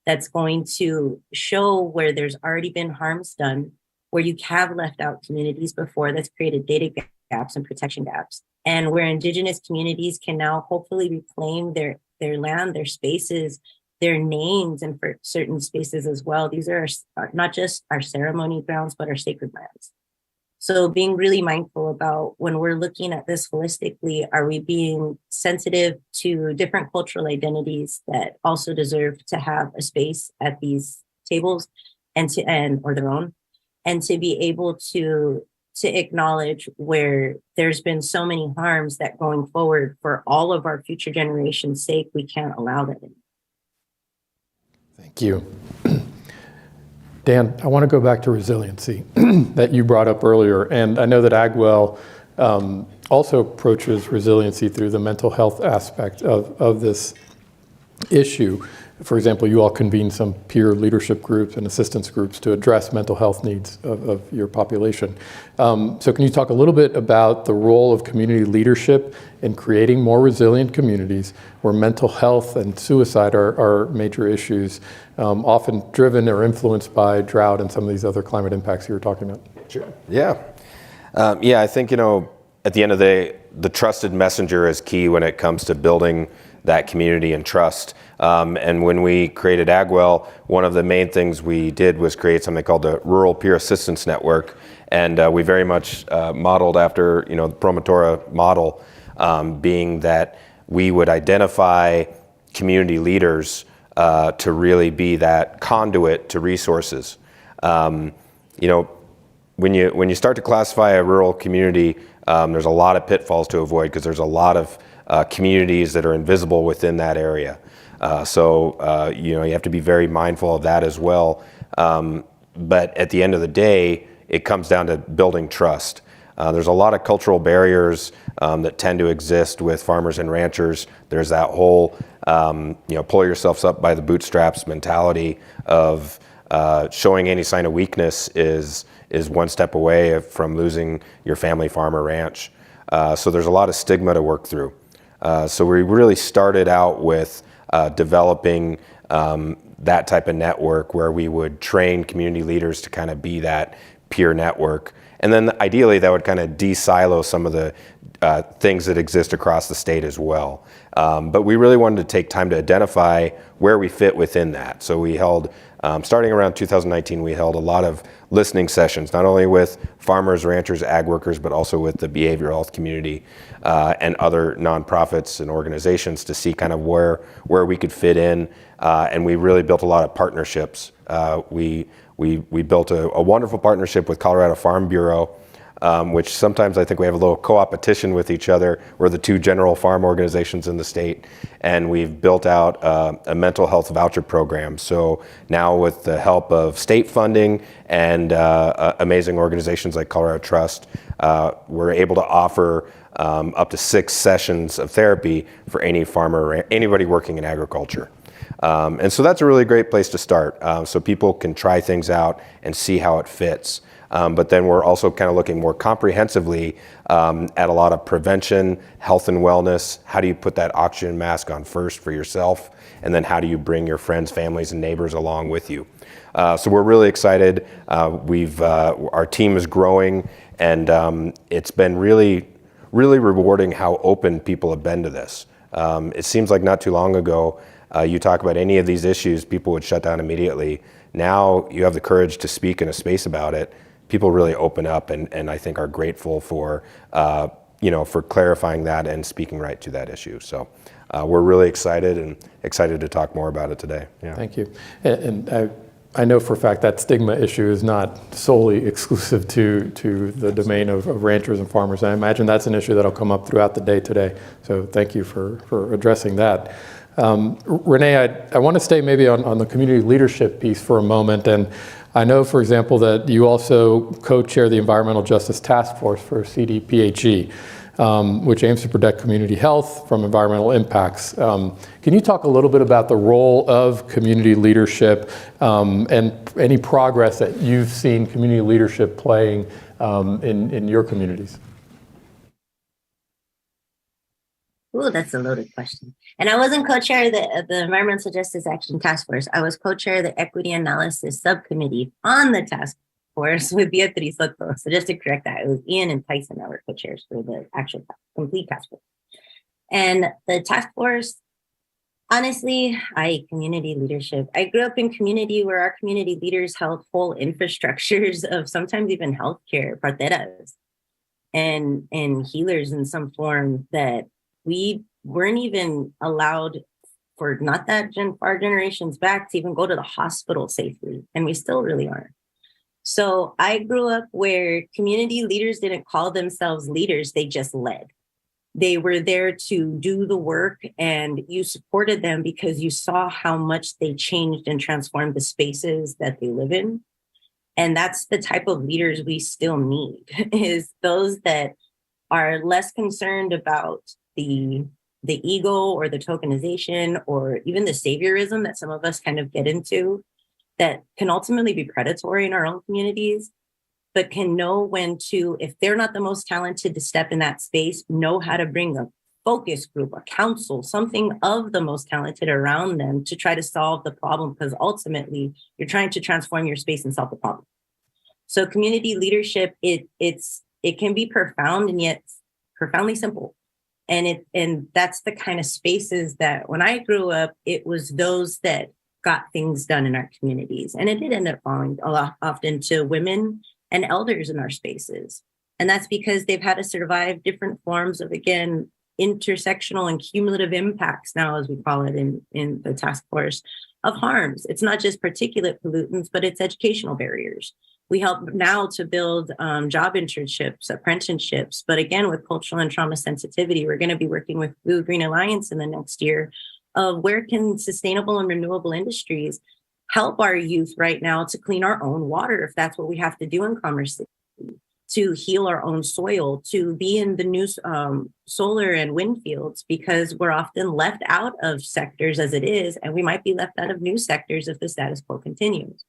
that's going to show where there's already been harms done, where you have left out communities before, that's created data gaps and protection gaps, and where Indigenous communities can now hopefully reclaim their land, their spaces, their names, and for certain spaces as well. These are not just our ceremony grounds, but our sacred lands. So being really mindful about when we're looking at this holistically, are we being sensitive to different cultural identities that also deserve to have a space at these tables or their own, and to be able to acknowledge where there's been so many harms that going forward for all of our future generations' sake, we can't allow that.
Thank you. Dan, I want to go back to resiliency that you brought up earlier. And I know that Agwell also approaches resiliency through the mental health aspect of this issue. For example, you all convene some peer leadership groups and assistance groups to address mental health needs of your population. So can you talk a little bit about the role of community leadership in creating more resilient communities where mental health and suicide are major issues, often driven or influenced by drought and some of these other climate impacts you were talking about?
Sure. Yeah. I think, at the end of the day, the trusted messenger is key when it comes to building that community and trust. And when we created AgWell, one of the main things we did was create something called the Rural Peer Assistance Network. And we very much modeled after, the Promotora model, being that we would identify community leaders to really be that conduit to resources. When you start to classify a rural community, there's a lot of pitfalls to avoid because there's a lot of communities that are invisible within that area. So you have to be very mindful of that as well. But at the end of the day, it comes down to building trust. There's a lot of cultural barriers that tend to exist with farmers and ranchers. There's that whole, pull yourselves up by the bootstraps mentality of showing any sign of weakness is one step away from losing your family farm or ranch. So there's a lot of stigma to work through. So we really started out with developing that type of network where we would train community leaders to kind of be that peer network. And then ideally that would kind of de-silo some of the things that exist across the state as well. But we really wanted to take time to identify where we fit within that. So we held, starting around 2019, we held a lot of listening sessions, not only with farmers, ranchers, ag workers, but also with the behavioral health community and other nonprofits and organizations to see kind of where we could fit in. And we really built a lot of partnerships. We built a wonderful partnership with Colorado Farm Bureau, which sometimes I think we have a little co-opetition with each other. We're the two general farm organizations in the state, and we've built out a mental health voucher program. So now with the help of state funding and amazing organizations like Colorado Trust, we're able to offer up to 6 sessions of therapy for any farmer, anybody working in agriculture. And so that's a really great place to start. So people can try things out and see how it fits. But then we're also kind of looking more comprehensively at a lot of prevention, health and wellness. How do you put that oxygen mask on first for yourself? And then how do you bring your friends, families, and neighbors along with you? So we're really excited. Our team is growing, and it's been really, really rewarding how open people have been to this. It seems like not too long ago, you talk about any of these issues, people would shut down immediately. Now you have the courage to speak in a space about it. People really open up and I think are grateful for clarifying that and speaking right to that issue. So we're really excited to talk more about it today. Yeah.
Thank you. And I know for a fact that stigma issue is not solely exclusive to the domain of ranchers and farmers. I imagine that's an issue that'll come up throughout the day today. So thank you for addressing that. Renee, I want to stay maybe on the community leadership piece for a moment. And I know, for example, that you also co-chair the Environmental Justice Task Force for CDPHE, which aims to protect community health from environmental impacts. Can you talk a little bit about the role of community leadership and any progress that you've seen community leadership playing in your communities?
Ooh, that's a loaded question. And I wasn't co-chair of the Environmental Justice Action Task Force. I was co-chair of the Equity Analysis Subcommittee on the task force with Beatriz Soto. So just to correct that, it was Ian and Tyson that were co-chairs for the actual complete task force. And the task force, honestly, community leadership. I grew up in community where our community leaders held whole infrastructures of sometimes even healthcare, parteras, and healers in some form that we weren't even allowed for not that far generations back to even go to the hospital safely. And we still really aren't. So I grew up where community leaders didn't call themselves leaders, they just led. They were there to do the work and you supported them because you saw how much they changed and transformed the spaces that they live in. And that's the type of leaders we still need, is those that are less concerned about the ego or the tokenization or even the saviorism that some of us kind of get into that can ultimately be predatory in our own communities, but can know when to, if they're not the most talented to step in that space, know how to bring a focus group, a council, something of the most talented around them to try to solve the problem, because ultimately you're trying to transform your space and solve the problem. So community leadership, it can be profound and yet profoundly simple. And that's the kind of spaces that when I grew up, it was those that got things done in our communities. And it did end up falling a lot often to women and elders in our spaces. And that's because they've had to survive different forms of, again, intersectional and cumulative impacts now, as we call it in the task force, of harms. It's not just particulate pollutants, but it's educational barriers. We help now to build job internships, apprenticeships, but again, with cultural and trauma sensitivity, we're going to be working with Blue Green Alliance in the next year of where can sustainable and renewable industries help our youth right now to clean our own water, if that's what we have to do in Commerce City, to heal our own soil, to be in the new solar and wind fields, because we're often left out of sectors as it is, and we might be left out of new sectors if the status quo continues.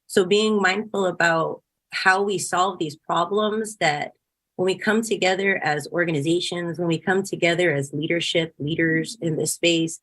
So being mindful about how we solve these problems, that when we come together as organizations, when we come together as leaders in this space,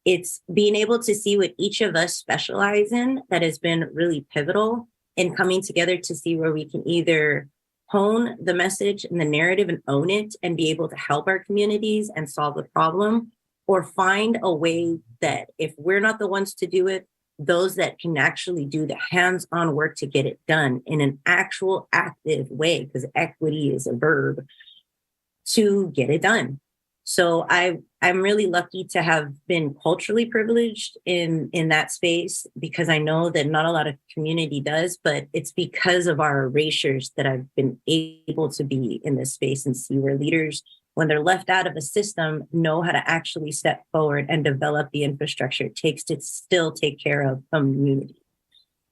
it's being able to see what each of us specialize in that has been really pivotal in coming together to see where we can either hone the message and the narrative and own it and be able to help our communities and solve the problem, or find a way that if we're not the ones to do it, those that can actually do the hands-on work to get it done in an actual active way, because equity is a verb, to get it done. So I'm really lucky to have been culturally privileged in that space, because I know that not a lot of community does, but it's because of our erasures that I've been able to be in this space and see where leaders, when they're left out of a system, know how to actually step forward and develop the infrastructure it takes to still take care of community.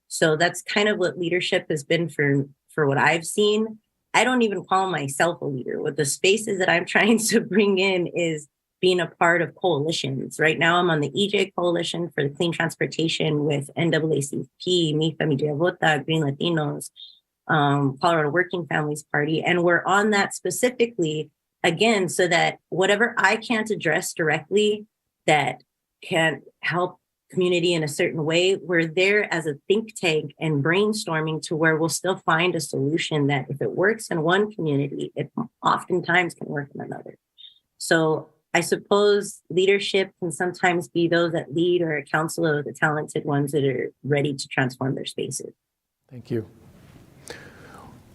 So that's kind of what leadership has been for what I've seen. I don't even call myself a leader. What the spaces that I'm trying to bring in is being a part of coalitions. Right now, I'm on the EJ Coalition for the Clean Transportation with NAACP, Mi Familia Vota, Green Latinos, Colorado Working Families Party. And we're on that specifically, again, so that whatever I can't address directly that can help community in a certain way, we're there as a think tank and brainstorming to where we'll still find a solution that if it works in one community, it oftentimes can work in another. So I suppose leadership can sometimes be those that lead, or a council of the talented ones that are ready to transform their spaces.
Thank you.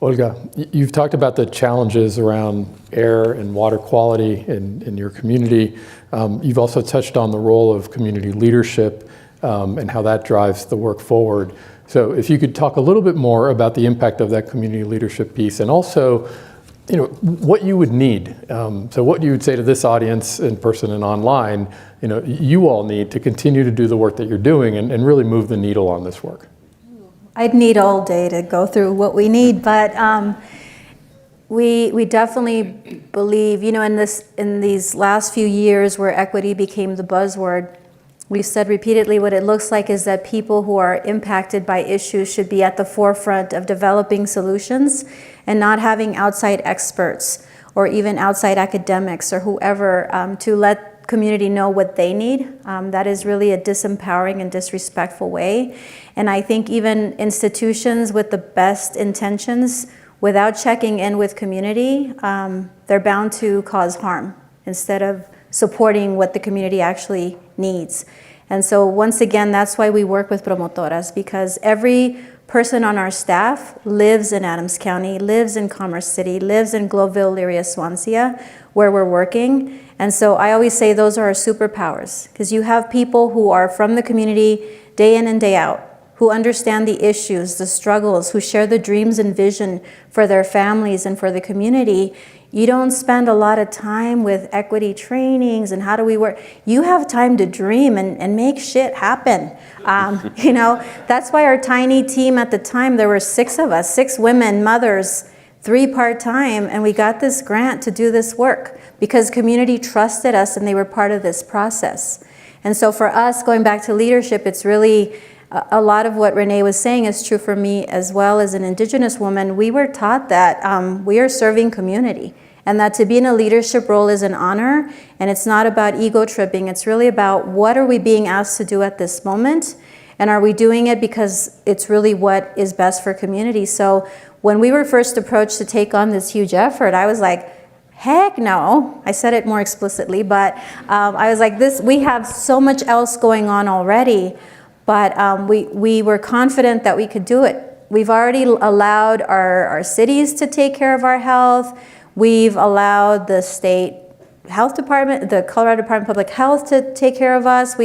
Olga, you've talked about the challenges around air and water quality in your community. You've also touched on the role of community leadership and how that drives the work forward. So if you could talk a little bit more about the impact of that community leadership piece, and also, what you would need. So what you would say to this audience in person and online, you all need to continue to do the work that you're doing and really move the needle on this work.
I'd need all day to go through what we need, but we definitely believe, in these last few years where equity became the buzzword, we've said repeatedly what it looks like is that people who are impacted by issues should be at the forefront of developing solutions and not having outside experts or even outside academics or whoever to let community know what they need. That is really a disempowering and disrespectful way. And I think even institutions with the best intentions, without checking in with community, they're bound to cause harm instead of supporting what the community actually needs. And so once again, that's why we work with promotoras, because every person on our staff lives in Adams County, lives in Commerce City, lives in Globeville, Lyria, Swansea, where we're working. And so I always say those are our superpowers, because you have people who are from the community day in and day out, who understand the issues, the struggles, who share the dreams and vision for their families and for the community. You don't spend a lot of time with equity trainings and how do we work. You have time to dream and make shit happen. That's why our tiny team at the time, there were 6 of us, 6 women, mothers, 3 part-time, and we got this grant to do this work because community trusted us and they were part of this process. And so for us, going back to leadership, it's really a lot of what Renee was saying is true for me as well as an Indigenous woman. We were taught that we are serving community and that to be in a leadership role is an honor, and it's not about ego tripping. It's really about what are we being asked to do at this moment, and are we doing it because it's really what is best for community. So when we were first approached to take on this huge effort, I was like, heck no. I said it more explicitly, but I was like, we have so much else going on already, but we were confident that we could do it. We've already allowed our cities to take care of our health. We've allowed the state health department, the Colorado Department of Public Health, to take care of us.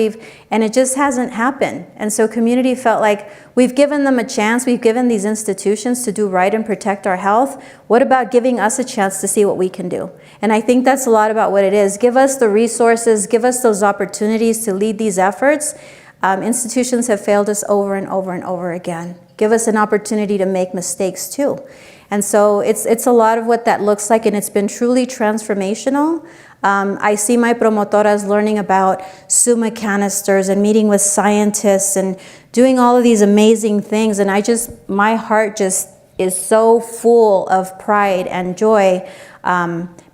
And it just hasn't happened. And so community felt like we've given them a chance. We've given these institutions to do right and protect our health. What about giving us a chance to see what we can do? And I think that's a lot about what it is. Give us the resources, give us those opportunities to lead these efforts. Institutions have failed us over and over and over again. Give us an opportunity to make mistakes too. And so it's a lot of what that looks like, and it's been truly transformational. I see my promotoras learning about Suma canisters and meeting with scientists and doing all of these amazing things. And my heart just is so full of pride and joy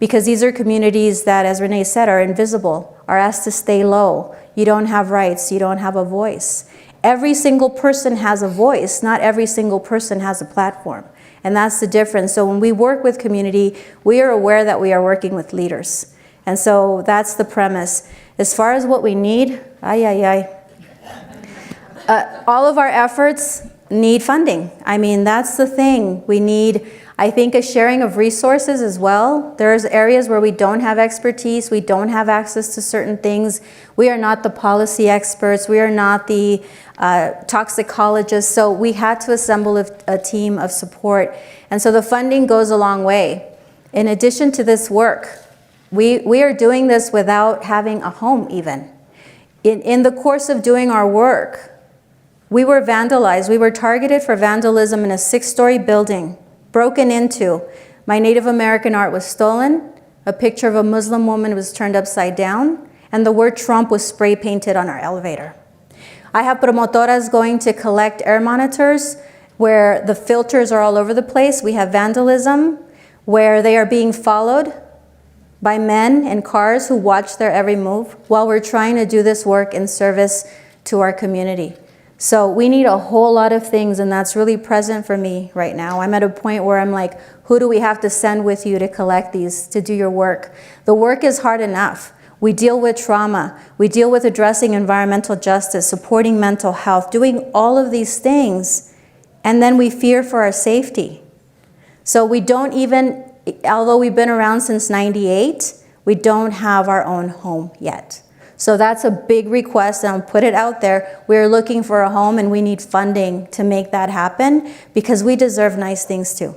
because these are communities that, as Renee said, are invisible, are asked to stay low. You don't have rights, you don't have a voice. Every single person has a voice, not every single person has a platform. And that's the difference. So when we work with community, we are aware that we are working with leaders. And so that's the premise. As far as what we need, all of our efforts need funding. I mean, that's the thing. We need, I think, a sharing of resources as well. There's areas where we don't have expertise, we don't have access to certain things. We are not the policy experts, we are not the toxicologists, so we had to assemble a team of support. And so the funding goes a long way. In addition to this work, we are doing this without having a home even. In the course of doing our work, we were vandalized. We were targeted for vandalism in a 6-story building, broken into. My Native American art was stolen. A picture of a Muslim woman was turned upside down, and the word Trump was spray painted on our elevator. I have promotoras going to collect air monitors where the filters are all over the place. We have vandalism where they are being followed by men in cars who watch their every move while we're trying to do this work in service to our community. So we need a whole lot of things, and that's really present for me right now. I'm at a point where I'm like, who do we have to send with you to collect these, to do your work? The work is hard enough. We deal with trauma. We deal with addressing environmental justice, supporting mental health, doing all of these things, and then we fear for our safety. So we don't even, although we've been around since '98, we don't have our own home yet. So that's a big request, and I'll put it out there. We're looking for a home, and we need funding to make that happen because we deserve nice things too.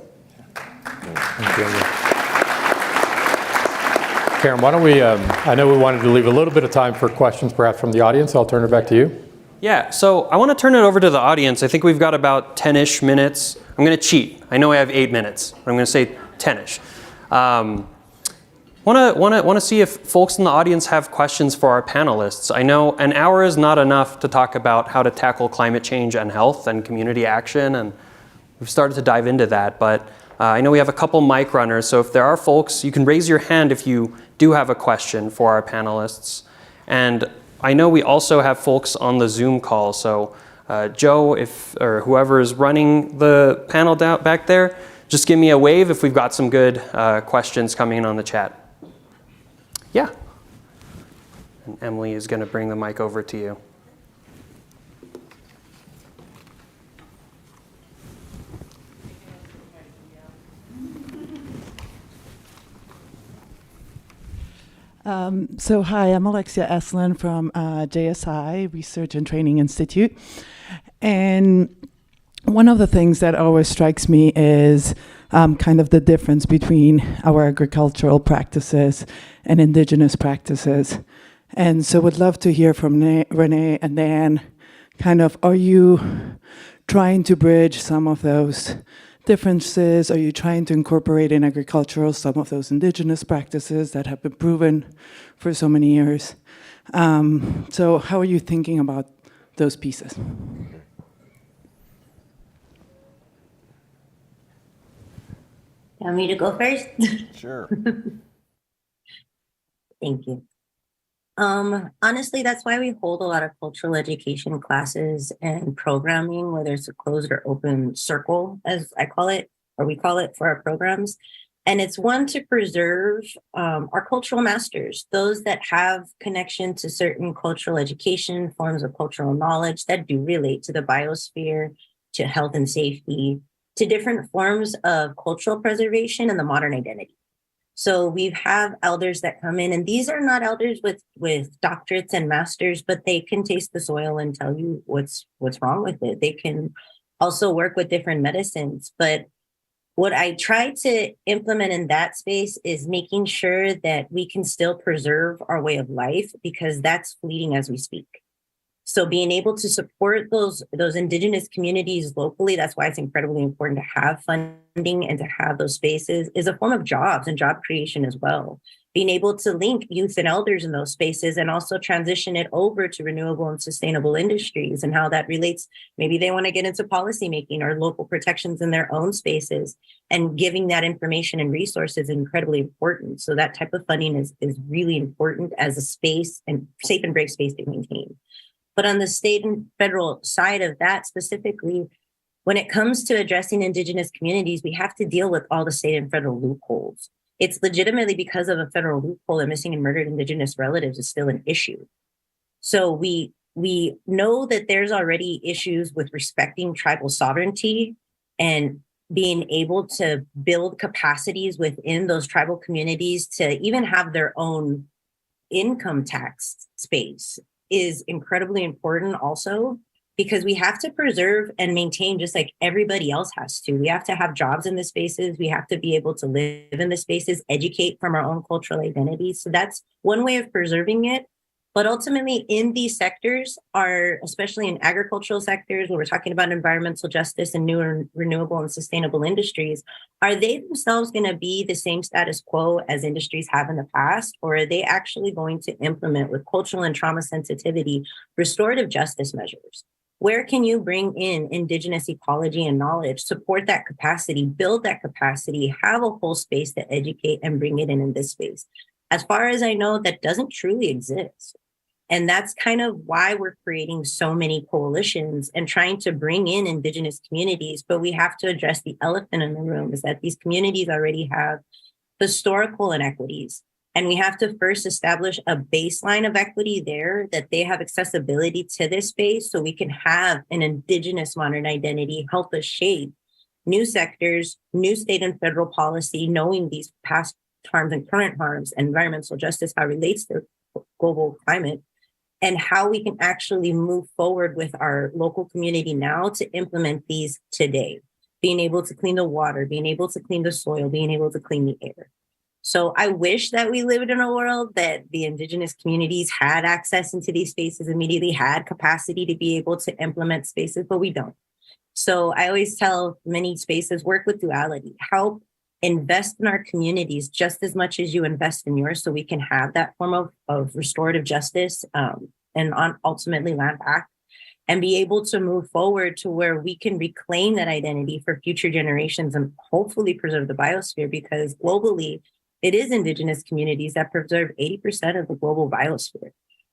Karen, why don't we, I know we wanted to leave a little bit of time for questions perhaps from the audience. I'll turn it back to you.
Yeah, so I want to turn it over to the audience. I think we've got about 10-ish minutes. I'm going to cheat. I know I have 8 minutes, but I'm going to say 10-ish. Want to see if folks in the audience have questions for our panelists. I know an hour is not enough to talk about how to tackle climate change and health and community action, and we've started to dive into that, but I know we have a couple mic runners, so if there are folks, you can raise your hand if you do have a question for our panelists. And I know we also have folks on the Zoom call, so Joe, or whoever is running the panel back there, just give me a wave if we've got some good questions coming in on the chat. Yeah. And Emily is going to bring the mic over to you.
So hi, I'm Alexia Eslin from JSI, Research and Training Institute. And one of the things that always strikes me is kind of the difference between our agricultural practices and indigenous practices. And so would love to hear from Renee and Dan, kind of, are you trying to bridge some of those differences? Are you trying to incorporate in agricultural some of those indigenous practices that have been proven for so many years? So how are you thinking about those pieces?
Want me to go first?
Sure.
Thank you. Honestly, that's why we hold a lot of cultural education classes and programming, whether it's a closed or open circle, as I call it, or we call it for our programs. And it's one to preserve our cultural masters, those that have connection to certain cultural education, forms of cultural knowledge that do relate to the biosphere, to health and safety, to different forms of cultural preservation and the modern identity. So we have elders that come in, and these are not elders with doctorates and masters, but they can taste the soil and tell you what's wrong with it. They can also work with different medicines. But what I try to implement in that space is making sure that we can still preserve our way of life, because that's fleeting as we speak. So being able to support those indigenous communities locally, that's why it's incredibly important to have funding and to have those spaces, is a form of jobs and job creation as well. Being able to link youth and elders in those spaces and also transition it over to renewable and sustainable industries and how that relates. Maybe they want to get into policymaking or local protections in their own spaces, and giving that information and resources is incredibly important. So that type of funding is really important as a space and safe and brave space to maintain. But on the state and federal side of that specifically, when it comes to addressing indigenous communities, we have to deal with all the state and federal loopholes. It's legitimately because of a federal loophole that missing and murdered indigenous relatives is still an issue. So we know that there's already issues with respecting tribal sovereignty and being able to build capacities within those tribal communities to even have their own income tax space is incredibly important also, because we have to preserve and maintain just like everybody else has to. We have to have jobs in the spaces. We have to be able to live in the spaces, educate from our own cultural identities. So that's one way of preserving it. But ultimately in these sectors are, especially in agricultural sectors, where we're talking about environmental justice and new renewable and sustainable industries, are they themselves going to be the same status quo as industries have in the past? Or are they actually going to implement, with cultural and trauma sensitivity, restorative justice measures? Where can you bring in indigenous ecology and knowledge, support that capacity, build that capacity, have a whole space to educate and bring it in this space? As far as I know, that doesn't truly exist. And that's kind of why we're creating so many coalitions and trying to bring in indigenous communities. But we have to address the elephant in the room, is that these communities already have historical inequities. And we have to first establish a baseline of equity there, that they have accessibility to this space so we can have an indigenous modern identity, help us shape new sectors, new state and federal policy, knowing these past harms and current harms, environmental justice, how it relates to global climate, and how we can actually move forward with our local community now to implement these today. Being able to clean the water, being able to clean the soil, being able to clean the air. So I wish that we lived in a world that the indigenous communities had access into these spaces immediately, had capacity to be able to implement spaces, but we don't. So I always tell many spaces, work with duality, help invest in our communities just as much as you invest in yours, so we can have that form of restorative justice and ultimately land back, and be able to move forward to where we can reclaim that identity for future generations and hopefully preserve the biosphere, because globally, it is indigenous communities that preserve 80% of the global biosphere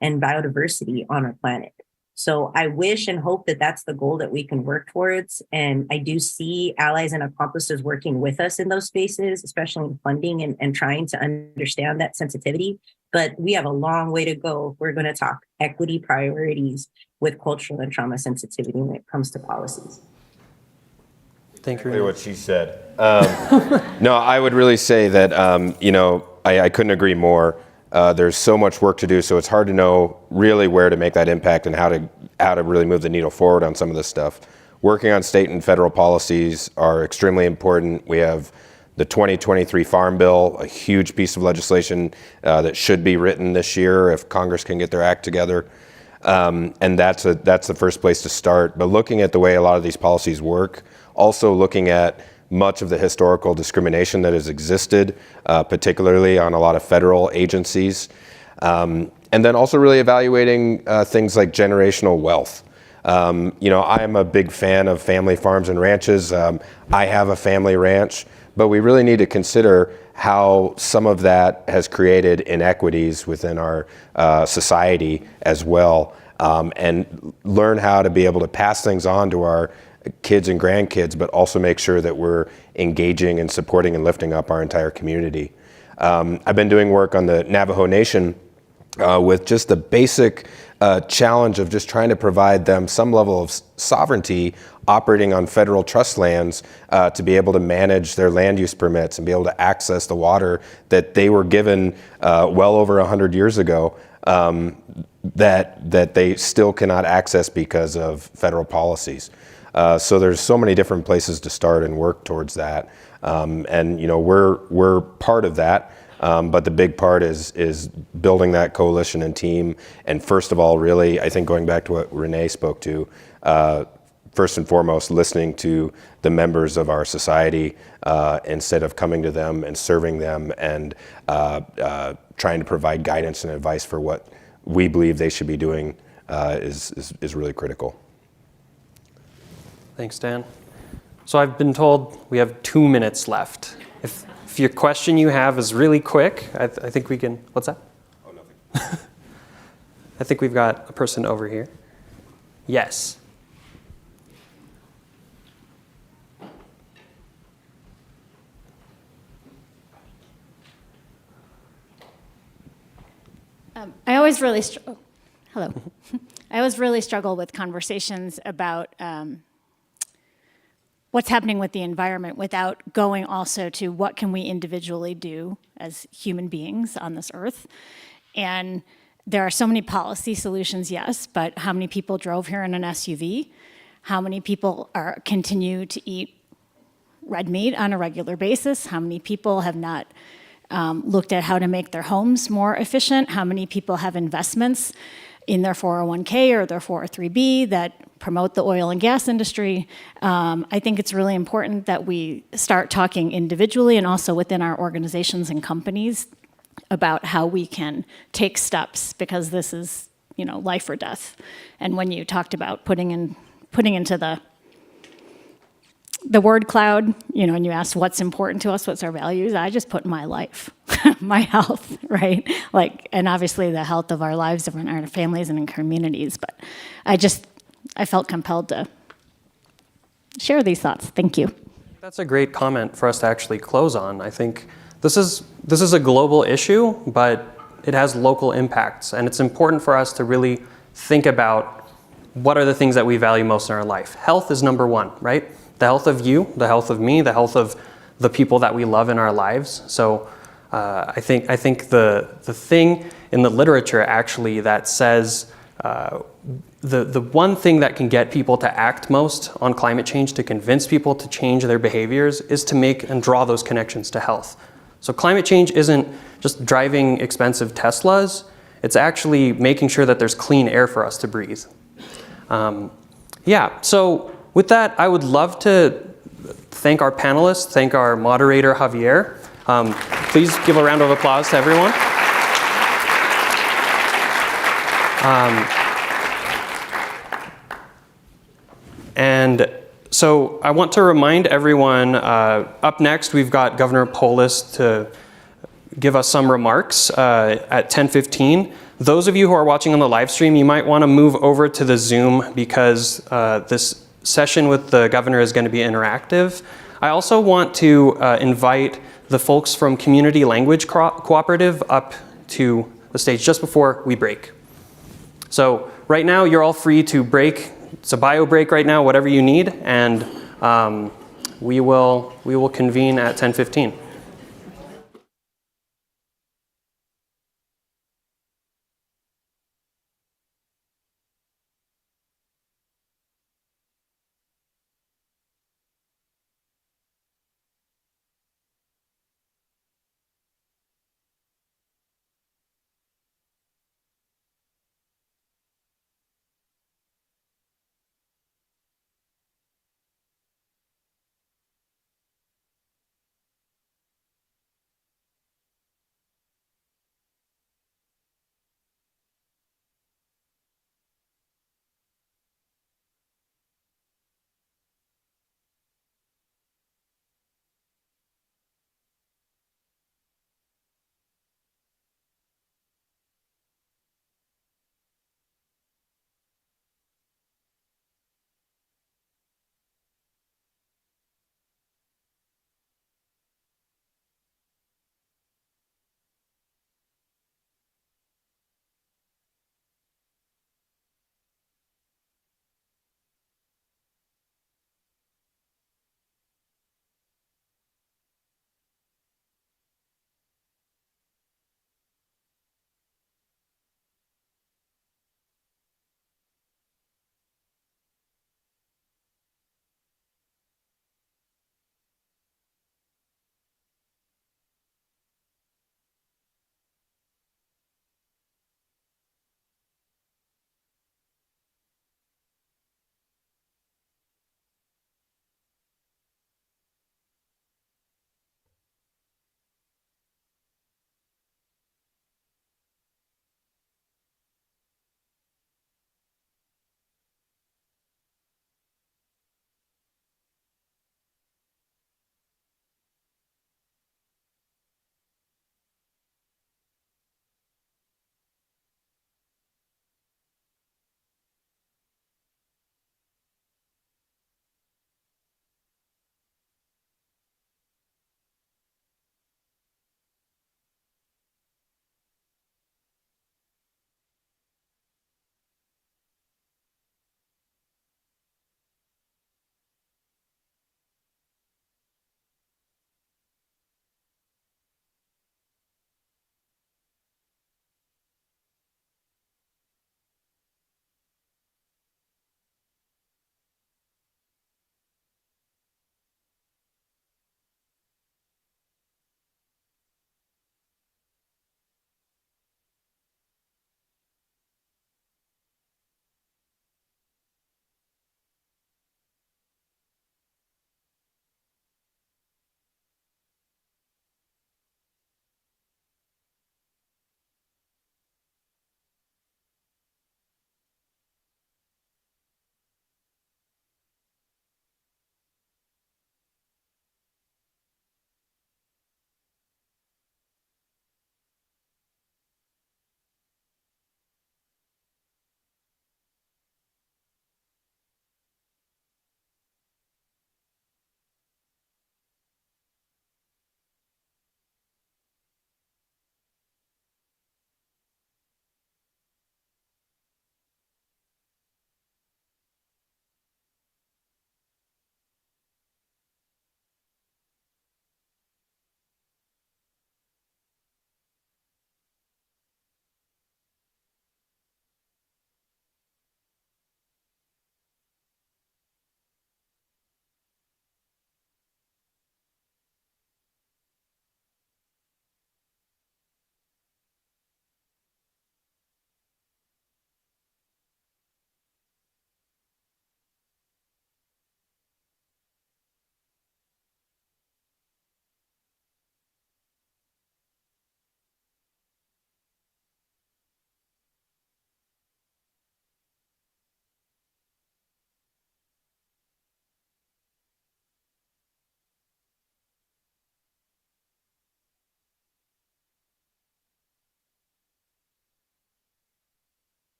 and biodiversity on our planet. So I wish and hope that that's the goal that we can work towards. And I do see allies and accomplices working with us in those spaces, especially in funding and trying to understand that sensitivity. But we have a long way to go if we're going to talk equity priorities with cultural and trauma sensitivity when it comes to policies.
Thank you.
Exactly what she said. No, I would really say that, I couldn't agree more. There's so much work to do, so it's hard to know really where to make that impact and how to really move the needle forward on some of this stuff. Working on state and federal policies are extremely important. We have the 2023 Farm Bill, a huge piece of legislation that should be written this year if Congress can get their act together. And that's the first place to start. But looking at the way a lot of these policies work, also looking at much of the historical discrimination that has existed, particularly on a lot of federal agencies. And then also really evaluating things like generational wealth. I am a big fan of family farms and ranches. I have a family ranch, but we really need to consider how some of that has created inequities within our society as well, and learn how to be able to pass things on to our kids and grandkids, but also make sure that we're engaging and supporting and lifting up our entire community. I've been doing work on the Navajo Nation with just the basic challenge of just trying to provide them some level of sovereignty operating on federal trust lands to be able to manage their land use permits and be able to access the water that they were given well over 100 years ago that they still cannot access because of federal policies. So there's so many different places to start and work towards that. And you know, we're part of that. But the big part is building that coalition and team. And first of all, really, I think going back to what Renee spoke to, first and foremost, listening to the members of our society instead of coming to them and serving them and trying to provide guidance and advice for what we believe they should be doing is really critical.
Thanks, Dan. So I've been told we have 2 minutes left. If your question you have is really quick, I think we can, what's that? Oh, nothing. I think we've got a person over here. Yes.
I always really hello. I always really struggle with conversations about what's happening with the environment without going also to what can we individually do as human beings on this earth. And there are so many policy solutions, yes, but how many people drove here in an SUV? How many people continue to eat red meat on a regular basis? How many people have not looked at how to make their homes more efficient? How many people have investments in their 401k or their 403b that promote the oil and gas industry? I think it's really important that we start talking individually and also within our organizations and companies about how we can take steps, because this is, you know, life or death. And when you talked about putting into the word cloud, you know, and you asked what's important to us, what's our values, I just put my life, my health, right? Like, and obviously the health of our lives, of our families and in communities. But I felt compelled to share these thoughts. Thank you.
That's a great comment for us to actually close on. I think this is a global issue, but it has local impacts. And it's important for us to really think about what are the things that we value most in our life. Health is number one, right? The health of you, the health of me, the health of the people that we love in our lives. So I think the thing in the literature actually that says the one thing that can get people to act most on climate change, to convince people to change their behaviors, is to make and draw those connections to health. So climate change isn't just driving expensive Teslas, it's actually making sure that there's clean air for us to breathe. So with that, I would love to thank our panelists, thank our moderator, Javier. Please give a round of applause to everyone. And so I want to remind everyone, up next we've got Governor Polis to give us some remarks at 10:15. Those of you who are watching on the live stream, you might want to move over to the Zoom because this session with the governor is going to be interactive. I also want to invite the folks from Community Language Cooperative up to the stage just before we break. So right now you're all free to break. It's a bio break right now, whatever you need, and we will convene at 10:15.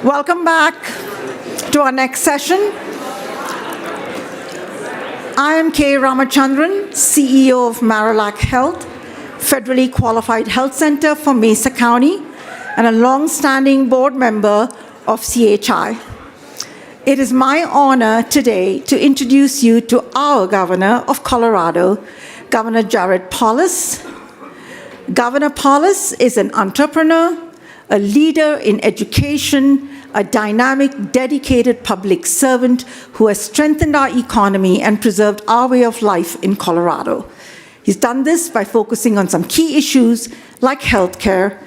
Welcome back to our next session. I am K. Ramachandran, CEO of Marillac Health, federally qualified health center for Mesa County, and a long-standing board member of CHI. It is my honor today to introduce you to our governor of Colorado, Governor Jared Polis. Governor Polis is an entrepreneur, a leader in education, a dynamic, dedicated public servant who has strengthened our economy and preserved our way of life in Colorado. He's done this by focusing on some key issues like healthcare,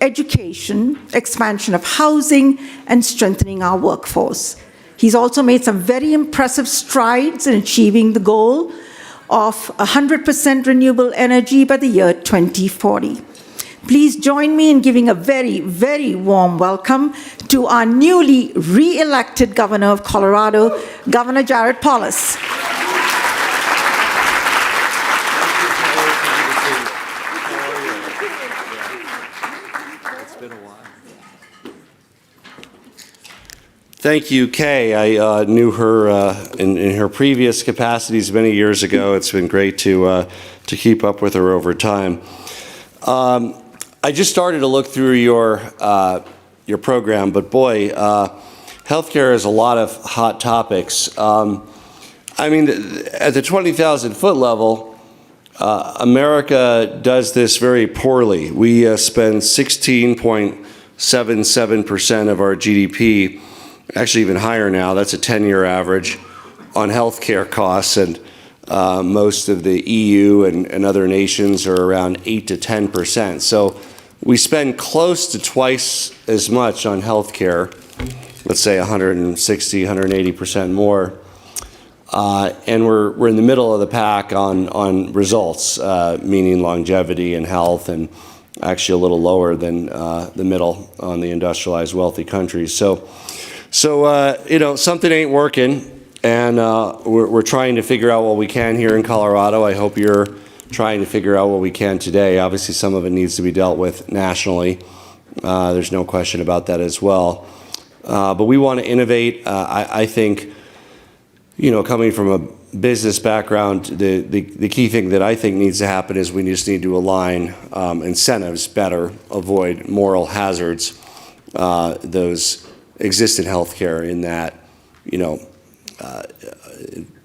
education, expansion of housing, and strengthening our workforce. He's also made some very impressive strides in achieving the goal of 100% renewable energy by the year 2040. Please join me in giving a very, very warm welcome to our newly re-elected Governor of Colorado, Governor Jared Polis.
Thank you, Kay. I knew her in her previous capacities many years ago. It's been great to keep up with her over time. I just started to look through your program, but boy, healthcare has a lot of hot topics. I mean, at the 20,000 foot level, America does this very poorly. We spend 16.77% of our GDP, actually even higher now, that's a 10-year average, on healthcare costs, and most of the EU and other nations are around 8 to 10%. So we spend close to twice as much on healthcare, let's say 160, 180% more, and we're in the middle of the pack on results, meaning longevity and health, and actually a little lower than the middle on the industrialized wealthy countries. So you know, something ain't working, and we're trying to figure out what we can here in Colorado. I hope you're trying to figure out what we can today. Obviously, some of it needs to be dealt with nationally. There's no question about that as well. But we want to innovate. I think, you know, coming from a business background, the key thing that I think needs to happen is we just need to align incentives better, avoid moral hazards, those exist in healthcare, in that, you know,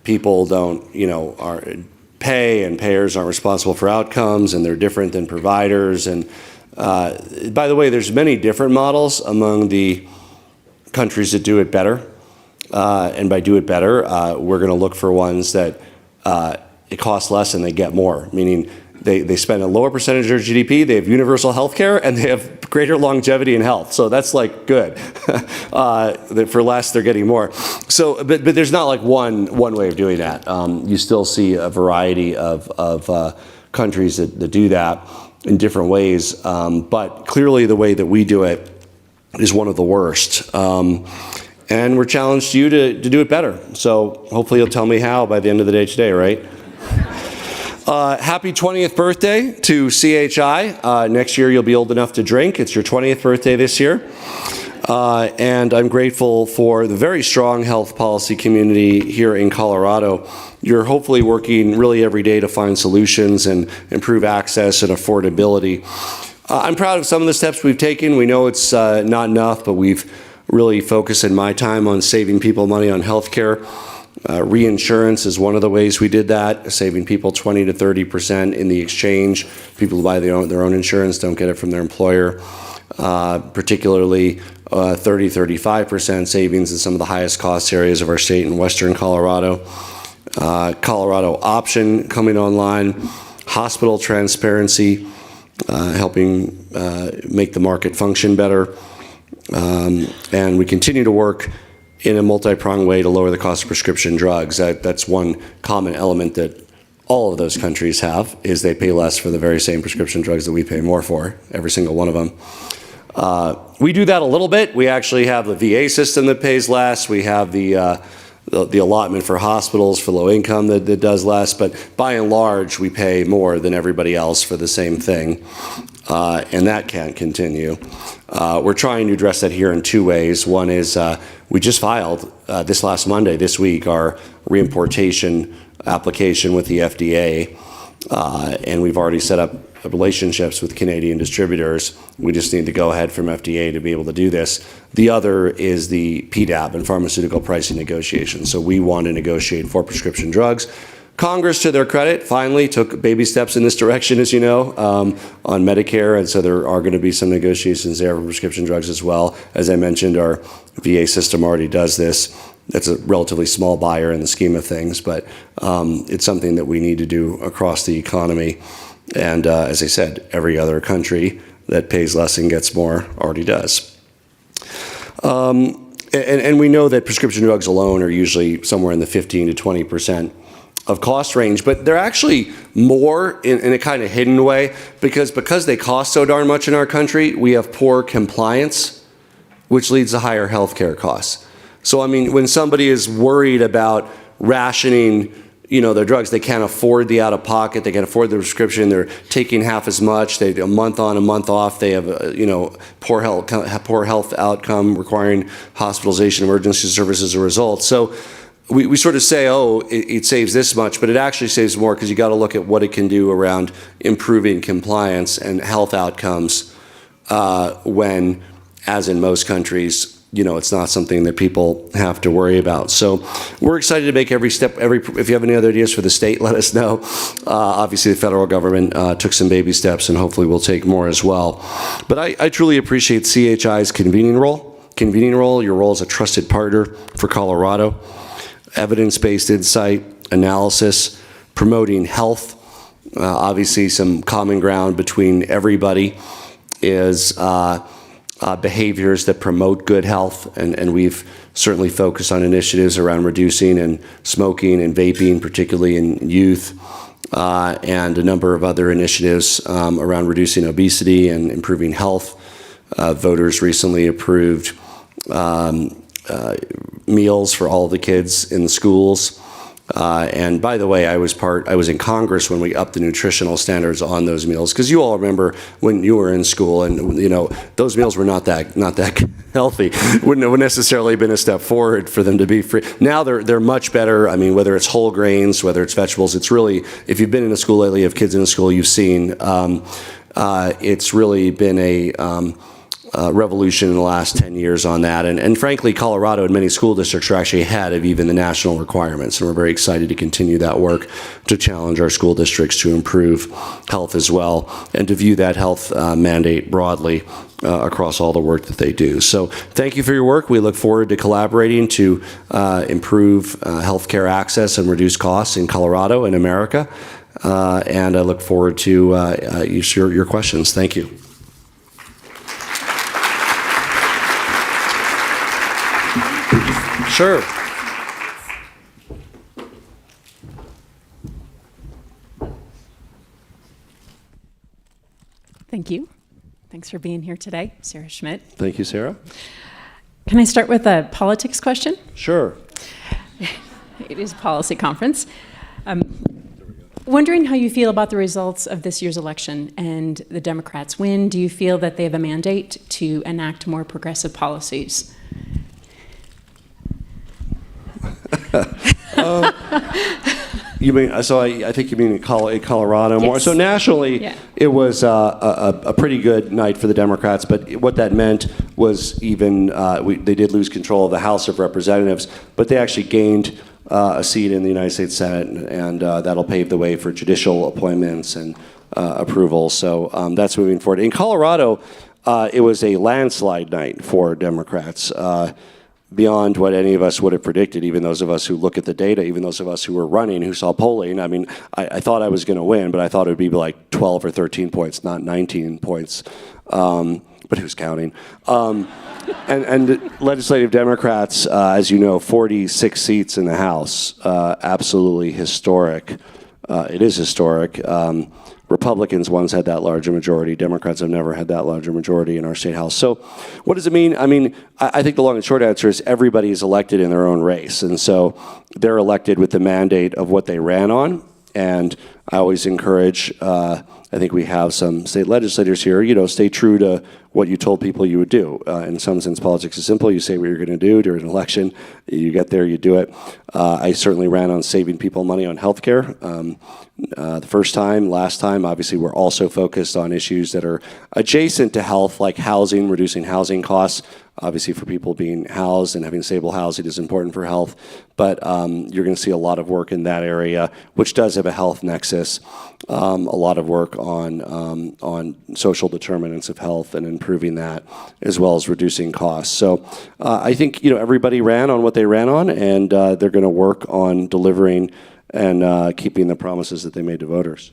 people don't, you know, pay, and payers aren't responsible for outcomes, and they're different than providers. And by the way, there's many different models among the countries that do it better. And by do it better, we're going to look for ones that it costs less and they get more, meaning they spend a lower percentage of their GDP, they have universal health care, and they have greater longevity and health. So that's like good. For less, they're getting more. So, but there's not like one way of doing that. You still see a variety of countries that do that in different ways. But clearly the way that we do it is one of the worst. And we're challenged you to do it better. So hopefully you'll tell me how by the end of the day today, right? Happy 20th birthday to CHI. Next year you'll be old enough to drink. It's your 20th birthday this year. And I'm grateful for the very strong health policy community here in Colorado. You're hopefully working really every day to find solutions and improve access and affordability. I'm proud of some of the steps we've taken. We know it's not enough, but we've really focused in my time on saving people money on healthcare. Reinsurance is one of the ways we did that, saving people 20 to 30% in the exchange. People who buy their own insurance don't get it from their employer. Particularly 35% savings in some of the highest cost areas of our state in western Colorado. Colorado Option coming online. Hospital transparency, helping make the market function better. And we continue to work in a multi-pronged way to lower the cost of prescription drugs. That's one common element that all of those countries have, is they pay less for the very same prescription drugs that we pay more for, every single one of them. We do that a little bit. We actually have the VA system that pays less. We have the the allotment for hospitals for low income that does less, but by and large, we pay more than everybody else for the same thing. And that can't continue. We're trying to address that here in two ways. One is we just filed this last Monday, this week, our reimportation application with the FDA. And we've already set up relationships with Canadian distributors. We just need to go ahead from FDA to be able to do this. The other is the PDAB and pharmaceutical pricing negotiations. So we want to negotiate for prescription drugs. Congress, to their credit, finally took baby steps in this direction, as you know, on Medicare, and so there are going to be some negotiations there for prescription drugs as well. As I mentioned, our VA system already does this. That's a relatively small buyer in the scheme of things, but it's something that we need to do across the economy. And as I said, every other country that pays less and gets more already does. And we know that prescription drugs alone are usually somewhere in the 15 to 20% of cost range, but they're actually more in a kind of hidden way because they cost so darn much in our country, we have poor compliance, which leads to higher healthcare costs. So, I mean, when somebody is worried about rationing, their drugs, they can't afford the out-of-pocket, they can't afford the prescription, they're taking half as much, they a month on, a month off, they have, poor health outcome requiring hospitalization, emergency services as a result. So we sort of say, oh, it saves this much, but it actually saves more because you got to look at what it can do around improving compliance and health outcomes when, as in most countries, it's not something that people have to worry about. So we're excited to make every step. If you have any other ideas for the state, let us know. Obviously, the federal government took some baby steps, and hopefully we'll take more as well. But I truly appreciate CHI's convening role. Your role as a trusted partner for Colorado. Evidence-based insight, analysis, promoting health. Obviously, some common ground between everybody is behaviors that promote good health, and we've certainly focused on initiatives around reducing and smoking and vaping, particularly in youth, and a number of other initiatives around reducing obesity and improving health. Voters recently approved meals for all the kids in the schools. And by the way, I was in Congress when we upped the nutritional standards on those meals, because you all remember when you were in school, and those meals were not that healthy. Wouldn't have necessarily been a step forward for them to be free. Now they're much better. I mean, whether it's whole grains, whether it's vegetables, it's really, if you've been in a school lately, you have kids in a school, you've seen it's really been a revolution in the last 10 years on that. And frankly, Colorado and many school districts are actually ahead of even the national requirements. And we're very excited to continue that work to challenge our school districts to improve health as well and to view that health mandate broadly across all the work that they do. So thank you for your work. We look forward to collaborating to improve healthcare access and reduce costs in Colorado and America. And I look forward to your questions. Thank you. Sure.
Thank you. Thanks for being here today, Sarah Schmidt.
Thank you, Sarah.
Can I start with a politics question?
Sure.
It is a policy conference. Wondering how you feel about the results of this year's election and the Democrats' win. Do you feel that they have a mandate to enact more progressive policies?
You mean, so I think you mean in Colorado more.
Yes.
So nationally,
Yeah.
it was a pretty good night for the Democrats, but what that meant was even, they did lose control of the House of Representatives, but they actually gained a seat in the United States Senate, and that'll pave the way for judicial appointments and approval. So that's moving forward. In Colorado, it was a landslide night for Democrats. Beyond what any of us would have predicted, even those of us who look at the data, even those of us who were running, who saw polling. I mean, I thought I was going to win, but I thought it would be like 12 or 13 points, not 19 points. But who's counting? And legislative Democrats, as you know, 46 seats in the House, absolutely historic. It is historic. Republicans once had that larger majority. Democrats have never had that larger majority in our state house. So what does it mean? I mean, I think the long and short answer is everybody is elected in their own race. And so they're elected with the mandate of what they ran on. And I always encourage, I think we have some state legislators here, stay true to what you told people you would do. In some sense, politics is simple. You say what you're going to do during an election. You get there, you do it. I certainly ran on saving people money on healthcare. The first time, last time, obviously we're also focused on issues that are adjacent to health, like housing, reducing housing costs. Obviously for people being housed and having stable housing is important for health, but you're going to see a lot of work in that area, which does have a health nexus. A lot of work on social determinants of health and improving that, as well as reducing costs. So I think everybody ran on what they ran on, and they're going to work on delivering and keeping the promises that they made to voters.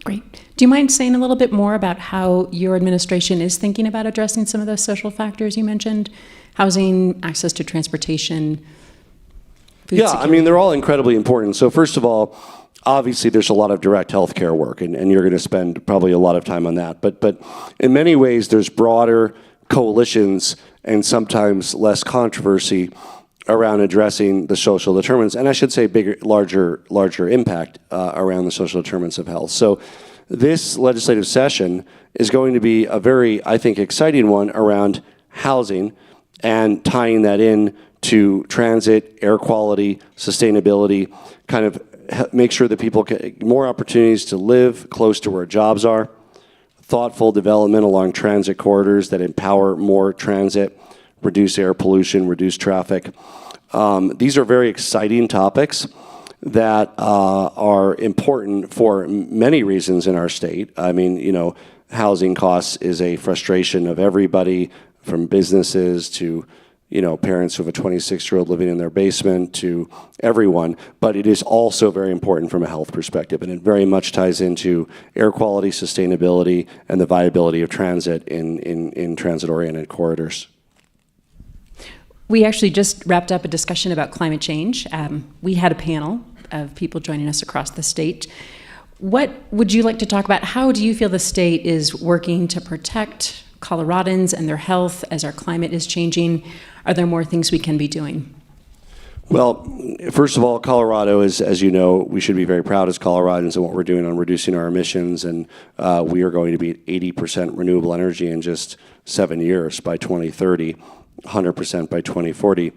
Great. Do you mind saying a little bit more about how your administration is thinking about addressing some of those social factors you mentioned? Housing, access to transportation, food
Yeah,
security?
I mean, they're all incredibly important. So first of all, obviously there's a lot of direct healthcare work, and you're going to spend probably a lot of time on that. But in many ways, there's broader coalitions and sometimes less controversy around addressing the social determinants, and I should say bigger, larger impact around the social determinants of health. So this legislative session is going to be a very, I think, exciting one around housing and tying that in to transit, air quality, sustainability, kind of make sure that people get more opportunities to live close to where jobs are, thoughtful development along transit corridors that empower more transit, reduce air pollution, reduce traffic. These are very exciting topics that are important for many reasons in our state. I mean, housing costs is a frustration of everybody, from businesses to parents who have a 26-year-old living in their basement to everyone, but it is also very important from a health perspective, and it very much ties into air quality, sustainability, and the viability of transit in transit-oriented corridors.
We actually just wrapped up a discussion about climate change. We had a panel of people joining us across the state. What would you like to talk about? How do you feel the state is working to protect Coloradans and their health as our climate is changing? Are there more things we can be doing?
Well, first of all, Colorado is, as you know, we should be very proud as Coloradans of what we're doing on reducing our emissions, and we are going to be at 80% renewable energy in just 7 years by 2030. 100% by 2040.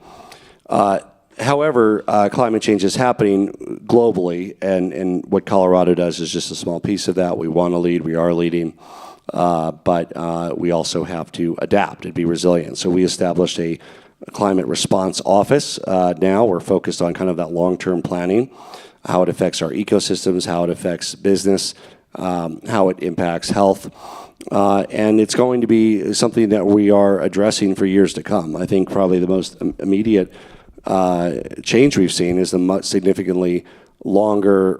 However, climate change is happening globally, and what Colorado does is just a small piece of that. We want to lead, we are leading, but we also have to adapt and be resilient. So we established a climate response office. Now we're focused on kind of that long-term planning, how it affects our ecosystems, how it affects business, how it impacts health. And it's going to be something that we are addressing for years to come. I think probably the most immediate change we've seen is the significantly longer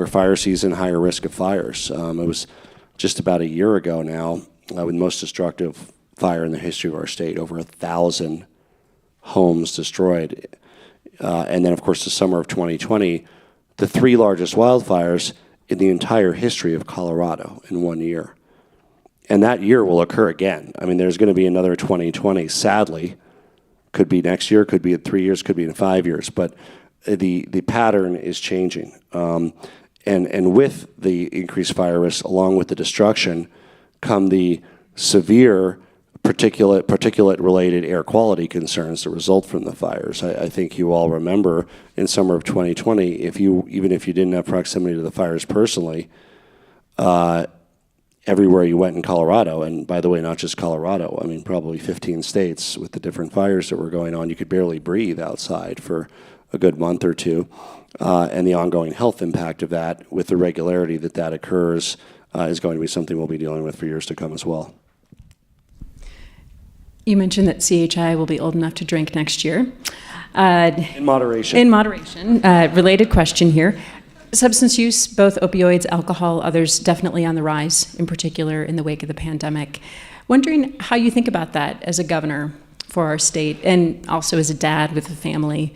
fire season, higher risk of fires. It was just about a year ago now, with the most destructive fire in the history of our state, over 1,000 homes destroyed. And then, of course, the summer of 2020, the 3 largest wildfires in the entire history of Colorado in 1 year. And that year will occur again. I mean, there's going to be another 2020, sadly. Could be next year, could be in 3 years, could be in 5 years. But the pattern is changing. And with the increased fire risk, along with the destruction, come the severe particulate-related air quality concerns that result from the fires. I think you all remember in summer of 2020, even if you didn't have proximity to the fires personally, everywhere you went in Colorado, and by the way, not just Colorado, I mean, probably 15 states with the different fires that were going on, you could barely breathe outside for a good month or two. And the ongoing health impact of that, with the regularity that occurs, is going to be something we'll be dealing with for years to come as well.
You mentioned that CHI will be old enough to drink next year.
In moderation.
In moderation. Related question here. Substance use, both opioids, alcohol, others definitely on the rise, in particular in the wake of the pandemic. Wondering how you think about that as a governor for our state, and also as a dad with a family.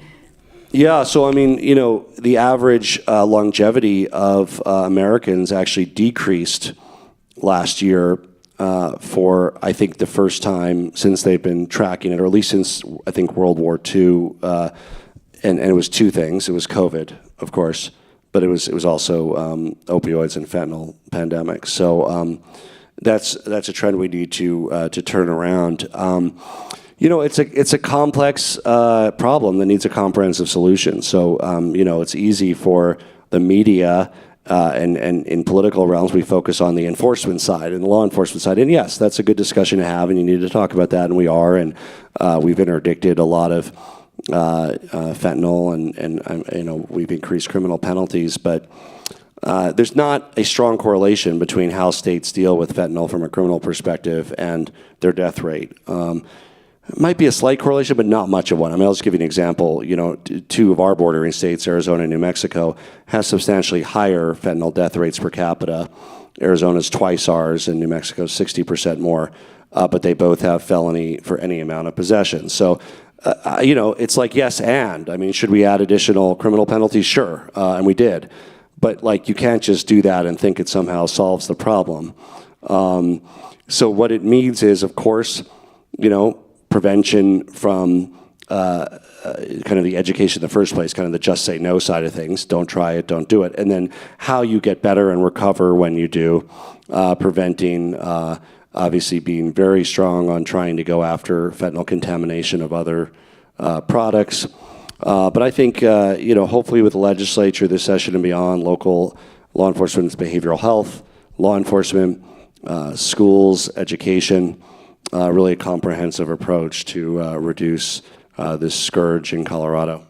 Yeah, so I mean, you know, the average longevity of Americans actually decreased last year for, I think, the first time since they've been tracking it, or at least since, I think, World War II. And it was two things. It was COVID, of course, but it was also opioids and fentanyl pandemic. So that's a trend we need to turn around. You know, it's a complex problem that needs a comprehensive solution. So you know, it's easy for the media and in political realms, we focus on the enforcement side and the law enforcement side. And yes, that's a good discussion to have, and you need to talk about that, and we are. And we've interdicted a lot of fentanyl, and you know, we've increased criminal penalties, but there's not a strong correlation between how states deal with fentanyl from a criminal perspective and their death rate. It might be a slight correlation, but not much of one. I mean, I'll just give you an example. You know, two of our bordering states, Arizona and New Mexico, have substantially higher fentanyl death rates per capita. Arizona's twice ours, and New Mexico's 60% more, but they both have felony for any amount of possession. So, you know, it's like yes and. I mean, should we add additional criminal penalties? Sure, and we did. But like, you can't just do that and think it somehow solves the problem. So what it means is, of course, you know, prevention from kind of the education in the first place, kind of the just say no side of things. Don't try it, don't do it. And then how you get better and recover when you do, preventing, obviously being very strong on trying to go after fentanyl contamination of other products. But I think, you know, hopefully with the legislature this session and beyond, local law enforcement's behavioral health, law enforcement, schools, education, really a comprehensive approach to reduce this scourge in Colorado.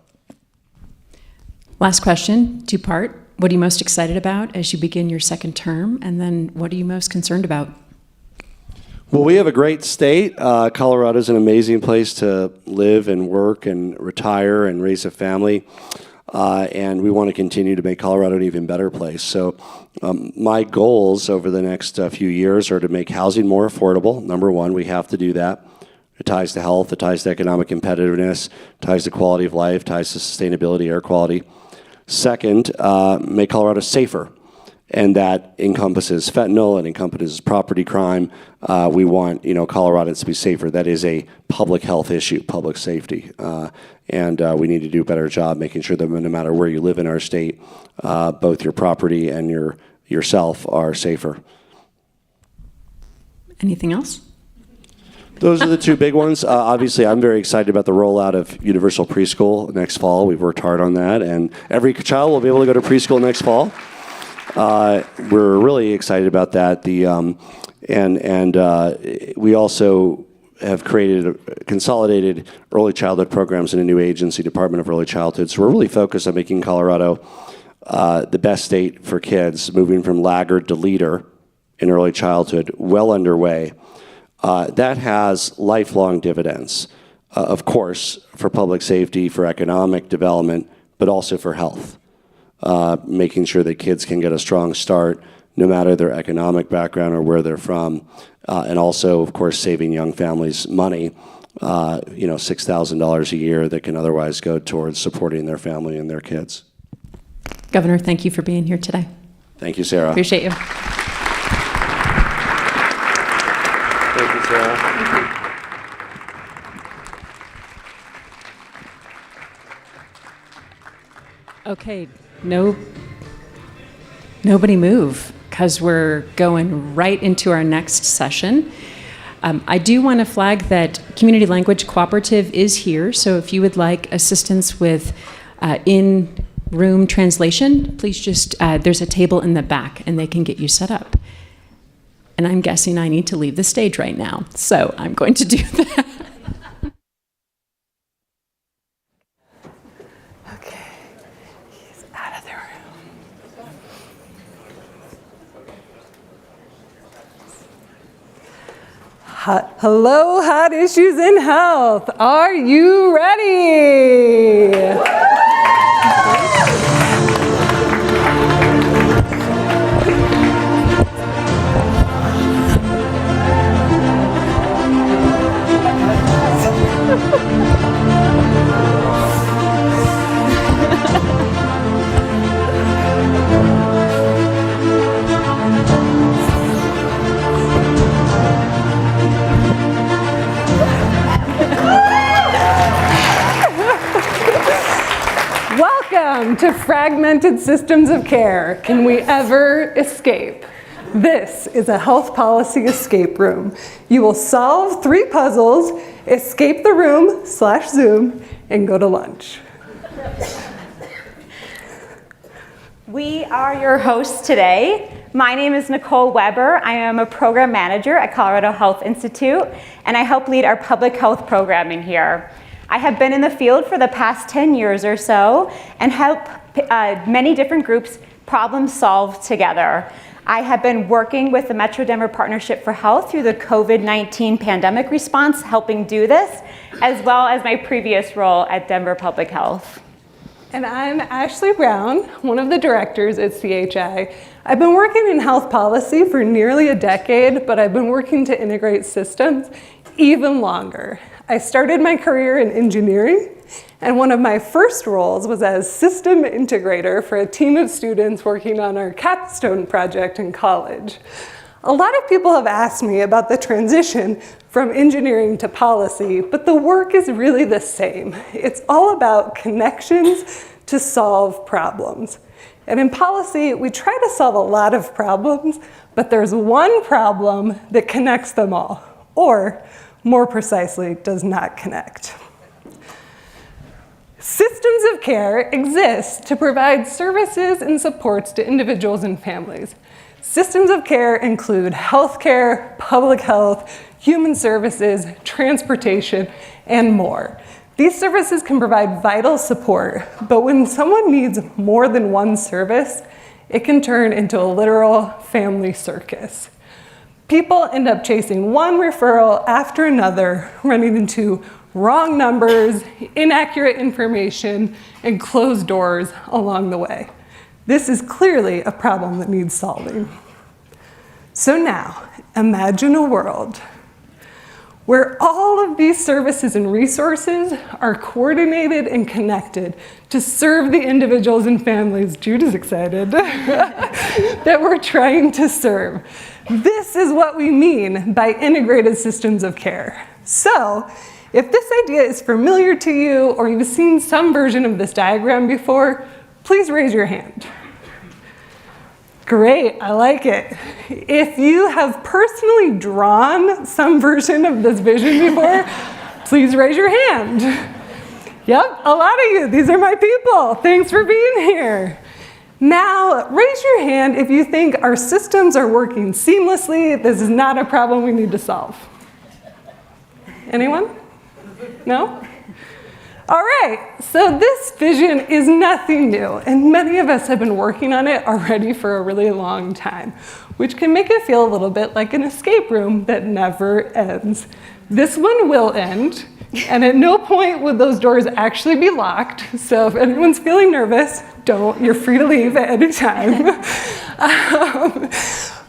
Last question, two-part. What are you most excited about as you begin your second term? And then what are you most concerned about?
Well, we have a great state. Colorado is an amazing place to live and work and retire and raise a family. And we want to continue to make Colorado an even better place. So my goals over the next few years are to make housing more affordable. Number one, we have to do that. It ties to health, it ties to economic competitiveness, ties to quality of life, ties to sustainability, air quality. Second, make Colorado safer. And that encompasses fentanyl, it encompasses property crime. We want, you know, Coloradans to be safer. That is a public health issue, public safety. And we need to do a better job making sure that no matter where you live in our state, both your property and yourself are safer.
Anything else?
Those are the two big ones. Obviously, I'm very excited about the rollout of universal preschool next fall. We've worked hard on that, and every child will be able to go to preschool next fall. We're really excited about that. We also have created consolidated early childhood programs in a new agency, Department of Early Childhood. So we're really focused on making Colorado the best state for kids, moving from laggard to leader in early childhood, well underway. That has lifelong dividends, of course, for public safety, for economic development, but also for health. Making sure that kids can get a strong start, no matter their economic background or where they're from, and also, of course, saving young families money, you know, $6,000 a year that can otherwise go towards supporting their family and their kids.
Governor, thank you for being here today.
Thank you, Sarah.
Appreciate you.
Thank you, Sarah.
Okay, nobody move, because we're going right into our next session. I do want to flag that Community Language Cooperative is here, so if you would like assistance with in-room translation, please just, there's a table in the back and they can get you set up. And I'm guessing I need to leave the stage right now, so I'm going to do that. Hello, Hot Issues in Health. Are you ready?
Welcome to Fragmented Systems of Care. Can we ever escape? This is a health policy escape room. You will solve 3 puzzles, escape the room /Zoom, and go to lunch.
We are your hosts today. My name is Nicole Weber. I am a program manager at Colorado Health Institute, and I help lead our public health programming here. I have been in the field for the past 10 years or so and help many different groups problem solve together. I have been working with the Metro Denver Partnership for Health through the COVID-19 pandemic response, helping do this, as well as my previous role at Denver Public Health.
And I'm Ashley Brown, one of the directors at CHI. I've been working in health policy for nearly a decade, but I've been working to integrate systems even longer. I started my career in engineering, and one of my first roles was as system integrator for a team of students working on our capstone project in college. A lot of people have asked me about the transition from engineering to policy, but the work is really the same. It's all about connections to solve problems. And in policy, we try to solve a lot of problems, but there's one problem that connects them all, or more precisely, does not connect. Systems of care exist to provide services and supports to individuals and families. Systems of care include healthcare, public health, human services, transportation, and more. These services can provide vital support, but when someone needs more than one service, it can turn into a literal family circus. People end up chasing one referral after another, running into wrong numbers, inaccurate information, and closed doors along the way. This is clearly a problem that needs solving. So now, imagine a world where all of these services and resources are coordinated and connected to serve the individuals and families, Jude is excited, that we're trying to serve. This is what we mean by integrated systems of care. So, if this idea is familiar to you or you've seen some version of this diagram before, please raise your hand. Great, I like it. If you have personally drawn some version of this vision before, please raise your hand. Yep, a lot of you, these are my people. Thanks for being here. Now, raise your hand if you think our systems are working seamlessly. This is not a problem we need to solve. Anyone? No? All right, so this vision is nothing new, and many of us have been working on it already for a really long time, which can make it feel a little bit like an escape room that never ends. This one will end, and at no point would those doors actually be locked, so if anyone's feeling nervous, you're free to leave at any time.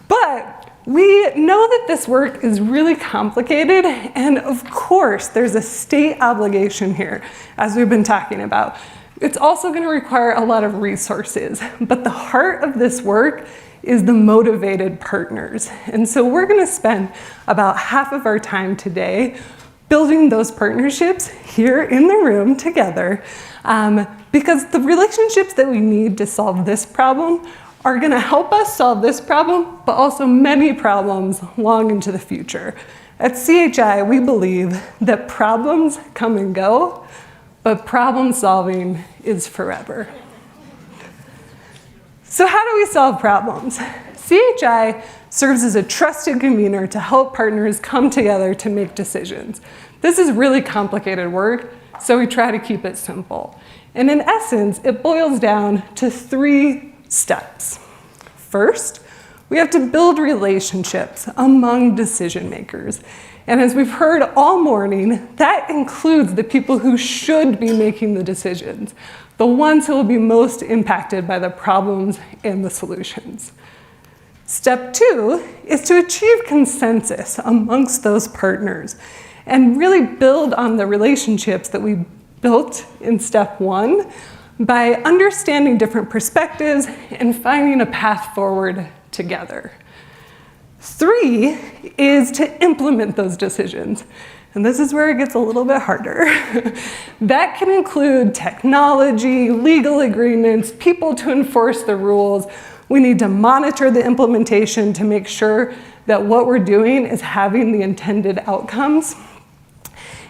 But we know that this work is really complicated, and of course, there's a state obligation here, as we've been talking about. It's also going to require a lot of resources, but the heart of this work is the motivated partners. And so we're going to spend about half of our time today building those partnerships here in the room together, because the relationships that we need to solve this problem are going to help us solve this problem, but also many problems long into the future. At CHI, we believe that problems come and go, but problem solving is forever. So how do we solve problems? CHI serves as a trusted convener to help partners come together to make decisions. This is really complicated work, so we try to keep it simple. And in essence, it boils down to 3 steps. First, we have to build relationships among decision makers. And as we've heard all morning, that includes the people who should be making the decisions, the ones who will be most impacted by the problems and the solutions. Step 2 is to achieve consensus amongst those partners and really build on the relationships that we built in step 1 by understanding different perspectives and finding a path forward together. 3 is to implement those decisions. And this is where it gets a little bit harder. That can include technology, legal agreements, people to enforce the rules. We need to monitor the implementation to make sure that what we're doing is having the intended outcomes.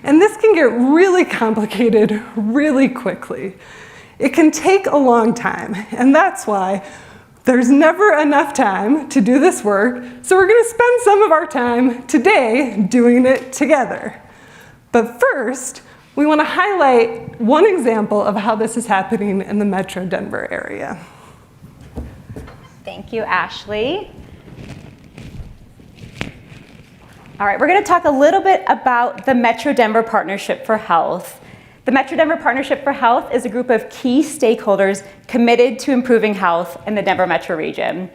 And this can get really complicated really quickly. It can take a long time, and that's why there's never enough time to do this work, so we're gonna spend some of our time today doing it together. But first, we wanna highlight one example of how this is happening in the Metro Denver area.
Thank you, Ashley. All right, we're going to talk a little bit about the Metro Denver Partnership for Health. The Metro Denver Partnership for Health is a group of key stakeholders committed to improving health in the Denver metro region.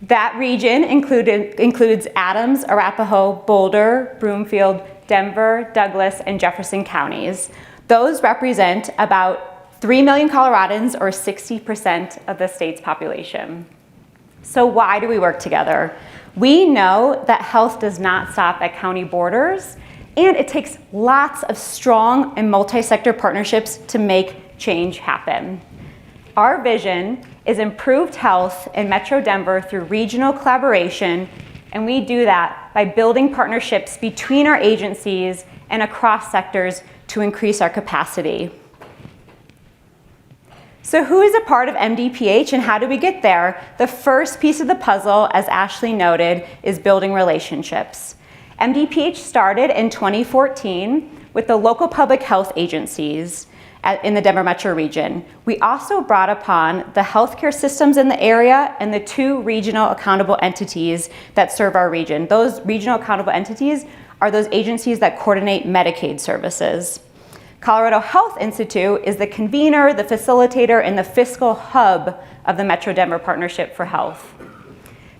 That region includes Adams, Arapahoe, Boulder, Broomfield, Denver, Douglas, and Jefferson counties. Those represent about 3 million Coloradans, or 60% of the state's population. So why do we work together? We know that health does not stop at county borders, and it takes lots of strong and multi-sector partnerships to make change happen. Our vision is improved health in Metro Denver through regional collaboration, and we do that by building partnerships between our agencies and across sectors to increase our capacity. So who is a part of MDPH and how do we get there? The first piece of the puzzle, as Ashley noted, is building relationships. MDPH started in 2014 with the local public health agencies in the Denver metro region. We also brought upon the healthcare systems in the area and the 2 regional accountable entities that serve our region. Those regional accountable entities are those agencies that coordinate Medicaid services. Colorado Health Institute is the convener, the facilitator, and the fiscal hub of the Metro Denver Partnership for Health.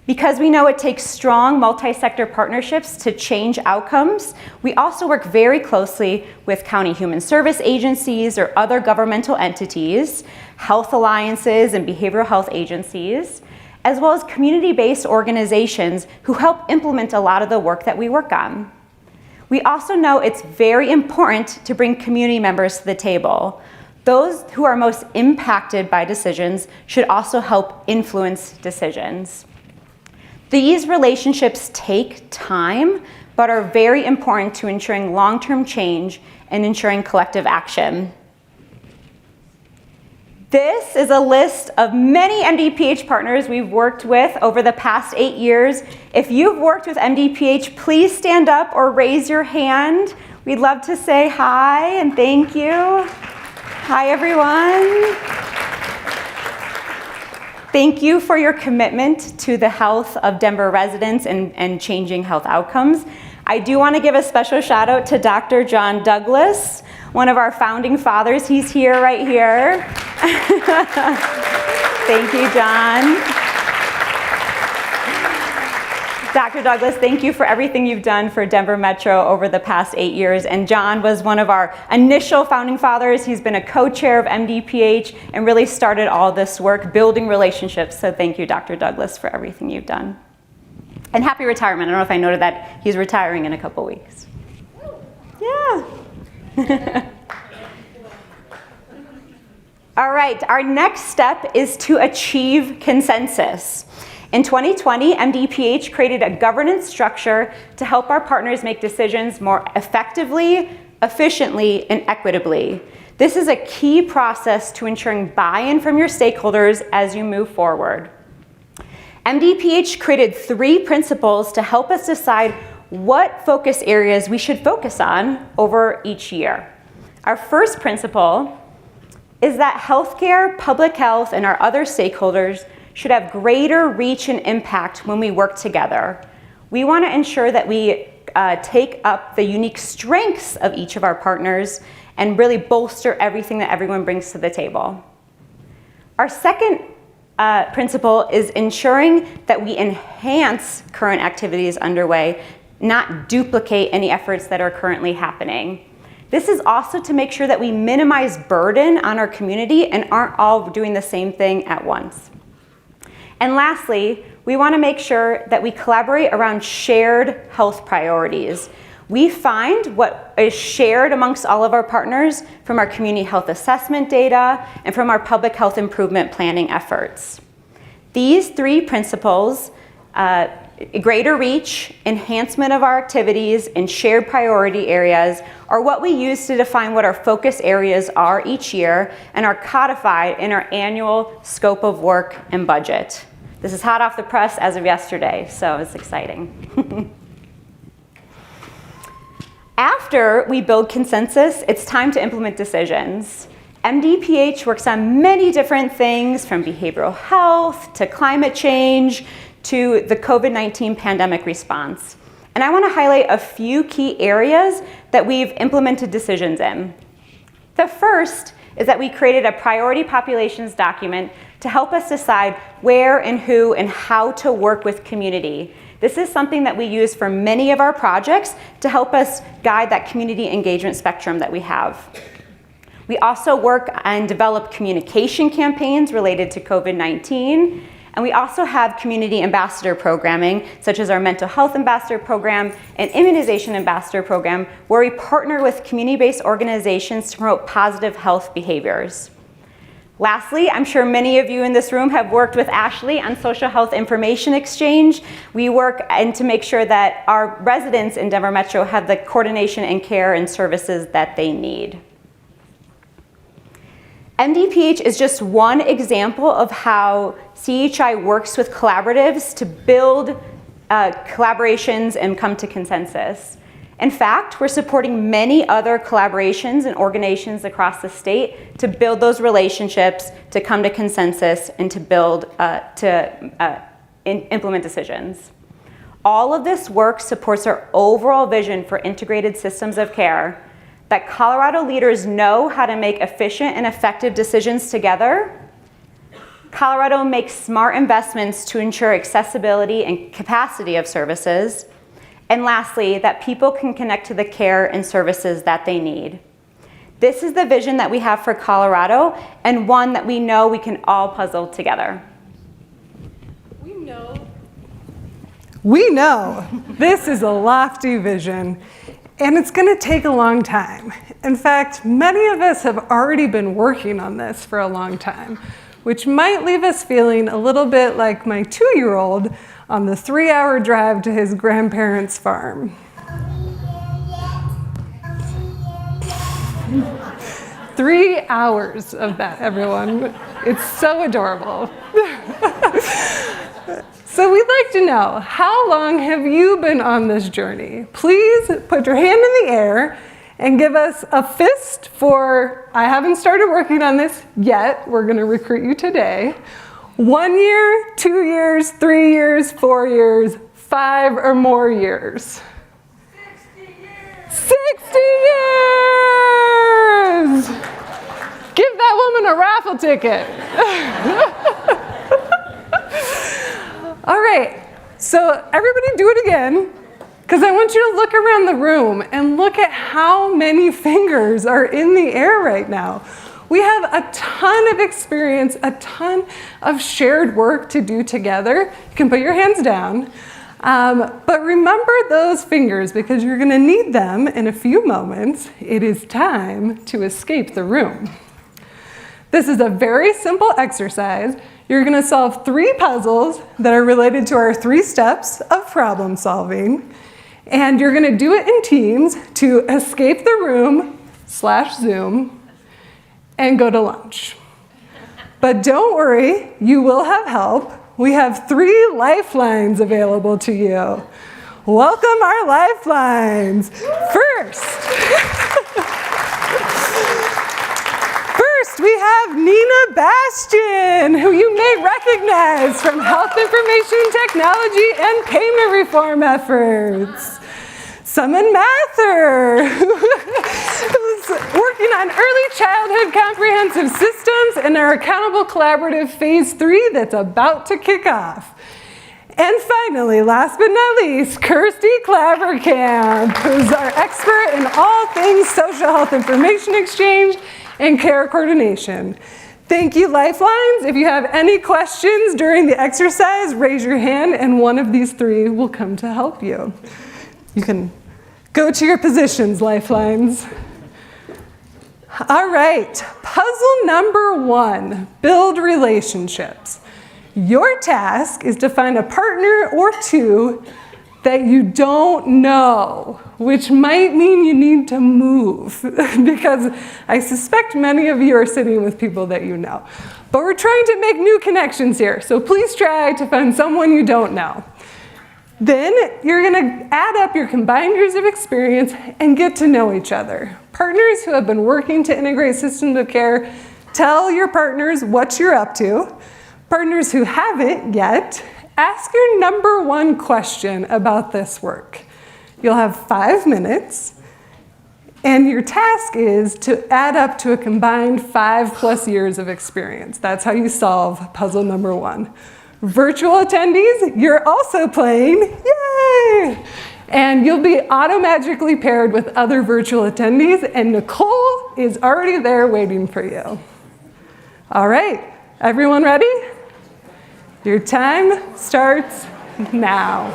Because we know it takes strong multi-sector partnerships to change outcomes, we also work very closely with county human service agencies or other governmental entities, health alliances and behavioral health agencies, as well as community-based organizations who help implement a lot of the work that we work on. We also know it's very important to bring community members to the table. Those who are most impacted by decisions should also help influence decisions. These relationships take time, but are very important to ensuring long-term change and ensuring collective action. This is a list of many MDPH partners we've worked with over the past 8 years. If you've worked with MDPH, please stand up or raise your hand. We'd love to say hi and thank you. Hi, everyone. Thank you for your commitment to the health of Denver residents and changing health outcomes. I do want to give a special shout out to Dr. John Douglas, one of our founding fathers. He's here, right here. Thank you, John. Dr. Douglas, thank you for everything you've done for Denver Metro over the past 8 years. And John was one of our initial founding fathers. He's been a co-chair of MDPH and really started all this work building relationships. So thank you, Dr. Douglas, for everything you've done. And happy retirement. I don't know if I noted that he's retiring in a couple weeks. Yeah. All right, our next step is to achieve consensus. In 2020, MDPH created a governance structure to help our partners make decisions more effectively, efficiently, and equitably. This is a key process to ensuring buy-in from your stakeholders as you move forward. MDPH created 3 principles to help us decide what focus areas we should focus on over each year. Our first principle is that healthcare, public health, and our other stakeholders should have greater reach and impact when we work together. We want to ensure that we take up the unique strengths of each of our partners and really bolster everything that everyone brings to the table. Our second principle is ensuring that we enhance current activities underway, not duplicate any efforts that are currently happening. This is also to make sure that we minimize burden on our community and aren't all doing the same thing at once. And lastly, we want to make sure that we collaborate around shared health priorities. We find what is shared amongst all of our partners from our community health assessment data and from our public health improvement planning efforts. These three principles, greater reach, enhancement of our activities, and shared priority areas are what we use to define what our focus areas are each year and are codified in our annual scope of work and budget. This is hot off the press as of yesterday, so it's exciting. After we build consensus, it's time to implement decisions. MDPH works on many different things, from behavioral health to climate change to the COVID-19 pandemic response. And I want to highlight a few key areas that we've implemented decisions in. The first is that we created a priority populations document to help us decide where and who and how to work with community. This is something that we use for many of our projects to help us guide that community engagement spectrum that we have. We also work and develop communication campaigns related to COVID-19, and we also have community ambassador programming, such as our mental health ambassador program and immunization ambassador program, where we partner with community-based organizations to promote positive health behaviors. Lastly, I'm sure many of you in this room have worked with Ashley on social health information exchange. We work to make sure that our residents in Denver Metro have the coordination and care and services that they need. MDPH is just one example of how CHI works with collaboratives to build collaborations and come to consensus. In fact, we're supporting many other collaborations and organizations across the state to build those relationships, to come to consensus, and to build, implement decisions. All of this work supports our overall vision for integrated systems of care, that Colorado leaders know how to make efficient and effective decisions together. Colorado makes smart investments to ensure accessibility and capacity of services. And lastly, that people can connect to the care and services that they need. This is the vision that we have for Colorado, and one that we know we can all puzzle together.
We know this is a lofty vision, and it's going to take a long time. In fact, many of us have already been working on this for a long time, which might leave us feeling a little bit like my 2-year-old on the 3-hour drive to his grandparents' farm. 3 hours of that, everyone. It's so adorable. So we'd like to know, how long have you been on this journey? Please put your hand in the air and give us a fist for, I haven't started working on this yet, we're going to recruit you today. 1 year, 2 years, 3 years, 4 years, 5 or more years. 60 years! 60 years! Give that woman a raffle ticket. All right, so everybody do it again, because I want you to look around the room and look at how many fingers are in the air right now. We have a ton of experience, a ton of shared work to do together. You can put your hands down. But remember those fingers, because you're going to need them in a few moments. It is time to escape the room. This is a very simple exercise. You're going to solve 3 puzzles that are related to our 3 steps of problem solving. And you're going to do it in teams to escape the room /Zoom and go to lunch. But don't worry, you will have help. We have 3 lifelines available to you. Welcome our lifelines. First, we have Nina Bastian, who you may recognize from health information technology and payment reform efforts. Summon Mather, who's working on early childhood comprehensive systems and our Accountable Collaborative Phase 3 that's about to kick off. And finally, last but not least, Kirsty Clavercamp, who's our expert in all things social health information exchange and care coordination. Thank you, Lifelines. If you have any questions during the exercise, raise your hand and one of these 3 will come to help you. You can Go to your positions, lifelines. All right, puzzle number 1, build relationships. Your task is to find a partner or two that you don't know, which might mean you need to move because I suspect many of you are sitting with people that you know. But we're trying to make new connections here, so please try to find someone you don't know. Then you're gonna add up your combined years of experience and get to know each other. Partners who have been working to integrate systems of care, tell your partners what you're up to. Partners who haven't yet, ask your number 1 question about this work. You'll have 5 minutes, and your task is to add up to a combined 5+ years of experience. That's how you solve puzzle number 1. Virtual attendees, you're also playing, yay! And you'll be auto-magically paired with other virtual attendees, and Nicole is already there waiting for you. All right, everyone ready? Your time starts now.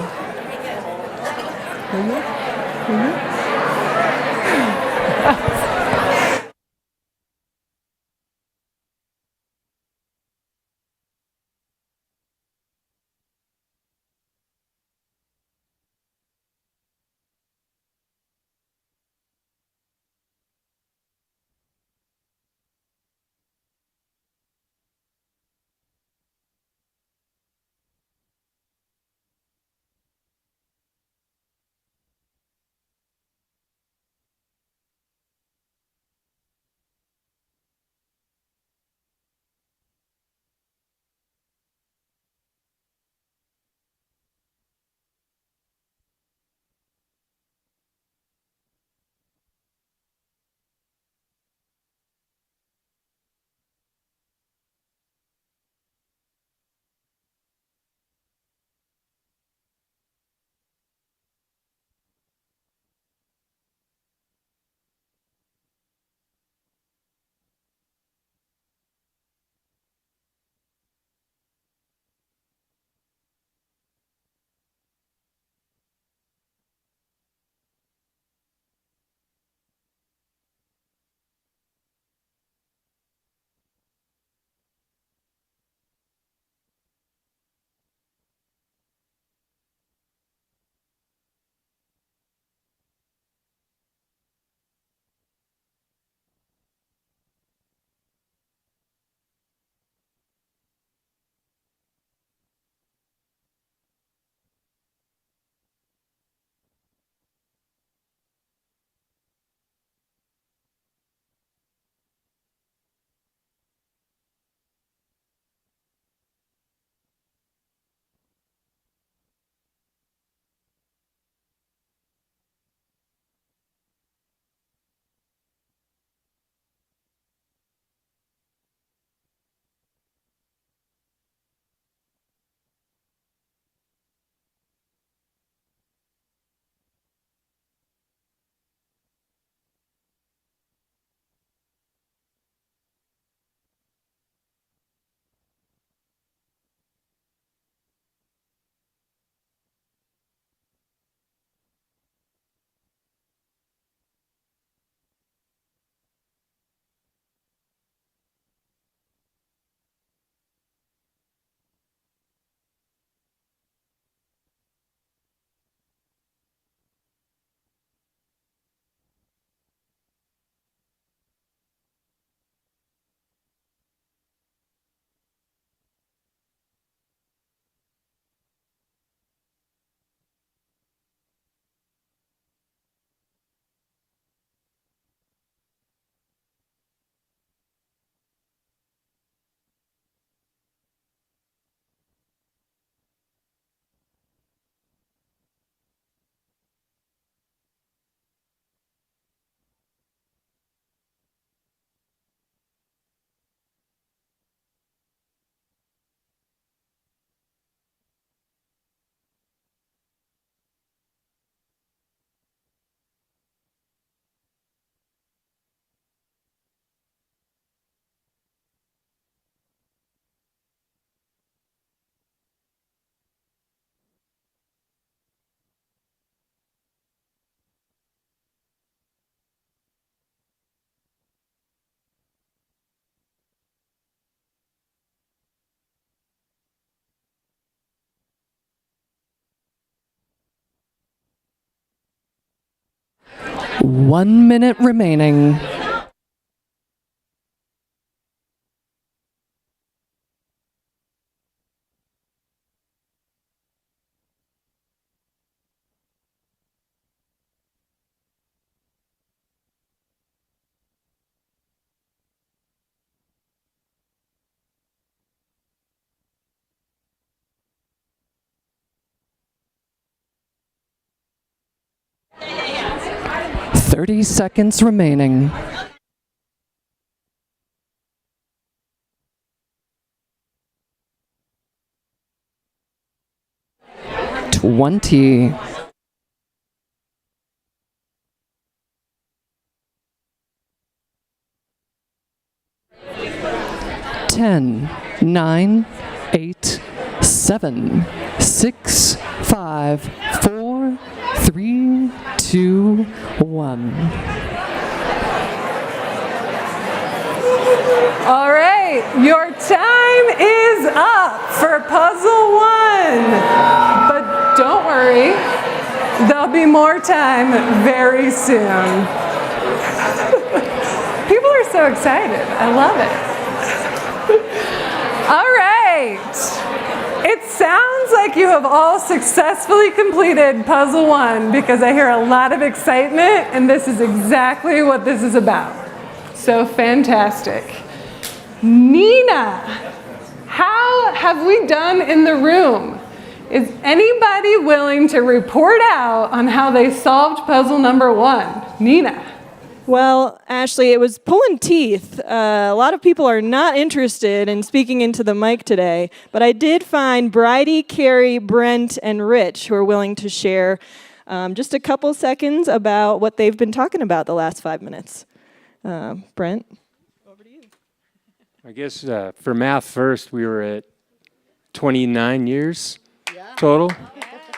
1 minute remaining. Yeah. 30 seconds remaining. 20. 10, 9, 8, 7, 6, 5, 4, 3, 2, 1.
All right, your time is up for puzzle 1. But don't worry, there'll be more time very soon. People are so excited. I love it. All right. It sounds like you have all successfully completed puzzle 1 because I hear a lot of excitement, and this is exactly what this is about. So fantastic. Nina, how have we done in the room? Is anybody willing to report out on how they solved puzzle number 1? Nina.
Well, Ashley, it was pulling teeth. A lot of people are not interested in speaking into the mic today, but I did find Bridie, Carrie, Brent, and Rich who are willing to share just a couple seconds about what they've been talking about the last 5 minutes. Brent?
I guess for math first, we were at 29 years total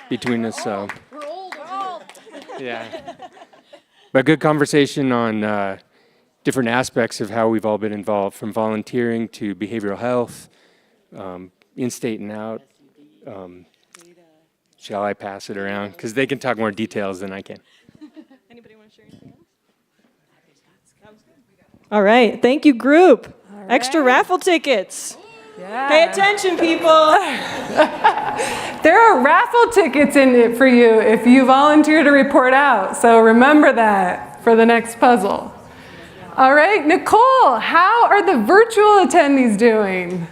between us. So
We're old.
yeah, but good conversation on different aspects of how we've all been involved, from volunteering to behavioral health, in-state and out. Shall I pass it around? Because they can talk more details than I can.
Anybody want to share anything else? All right, thank you, group. Extra raffle tickets.
Yeah.
Pay attention, people.
There are raffle tickets in it for you if you volunteer to report out. So remember that for the next puzzle. All right, Nicole, how are the virtual attendees doing?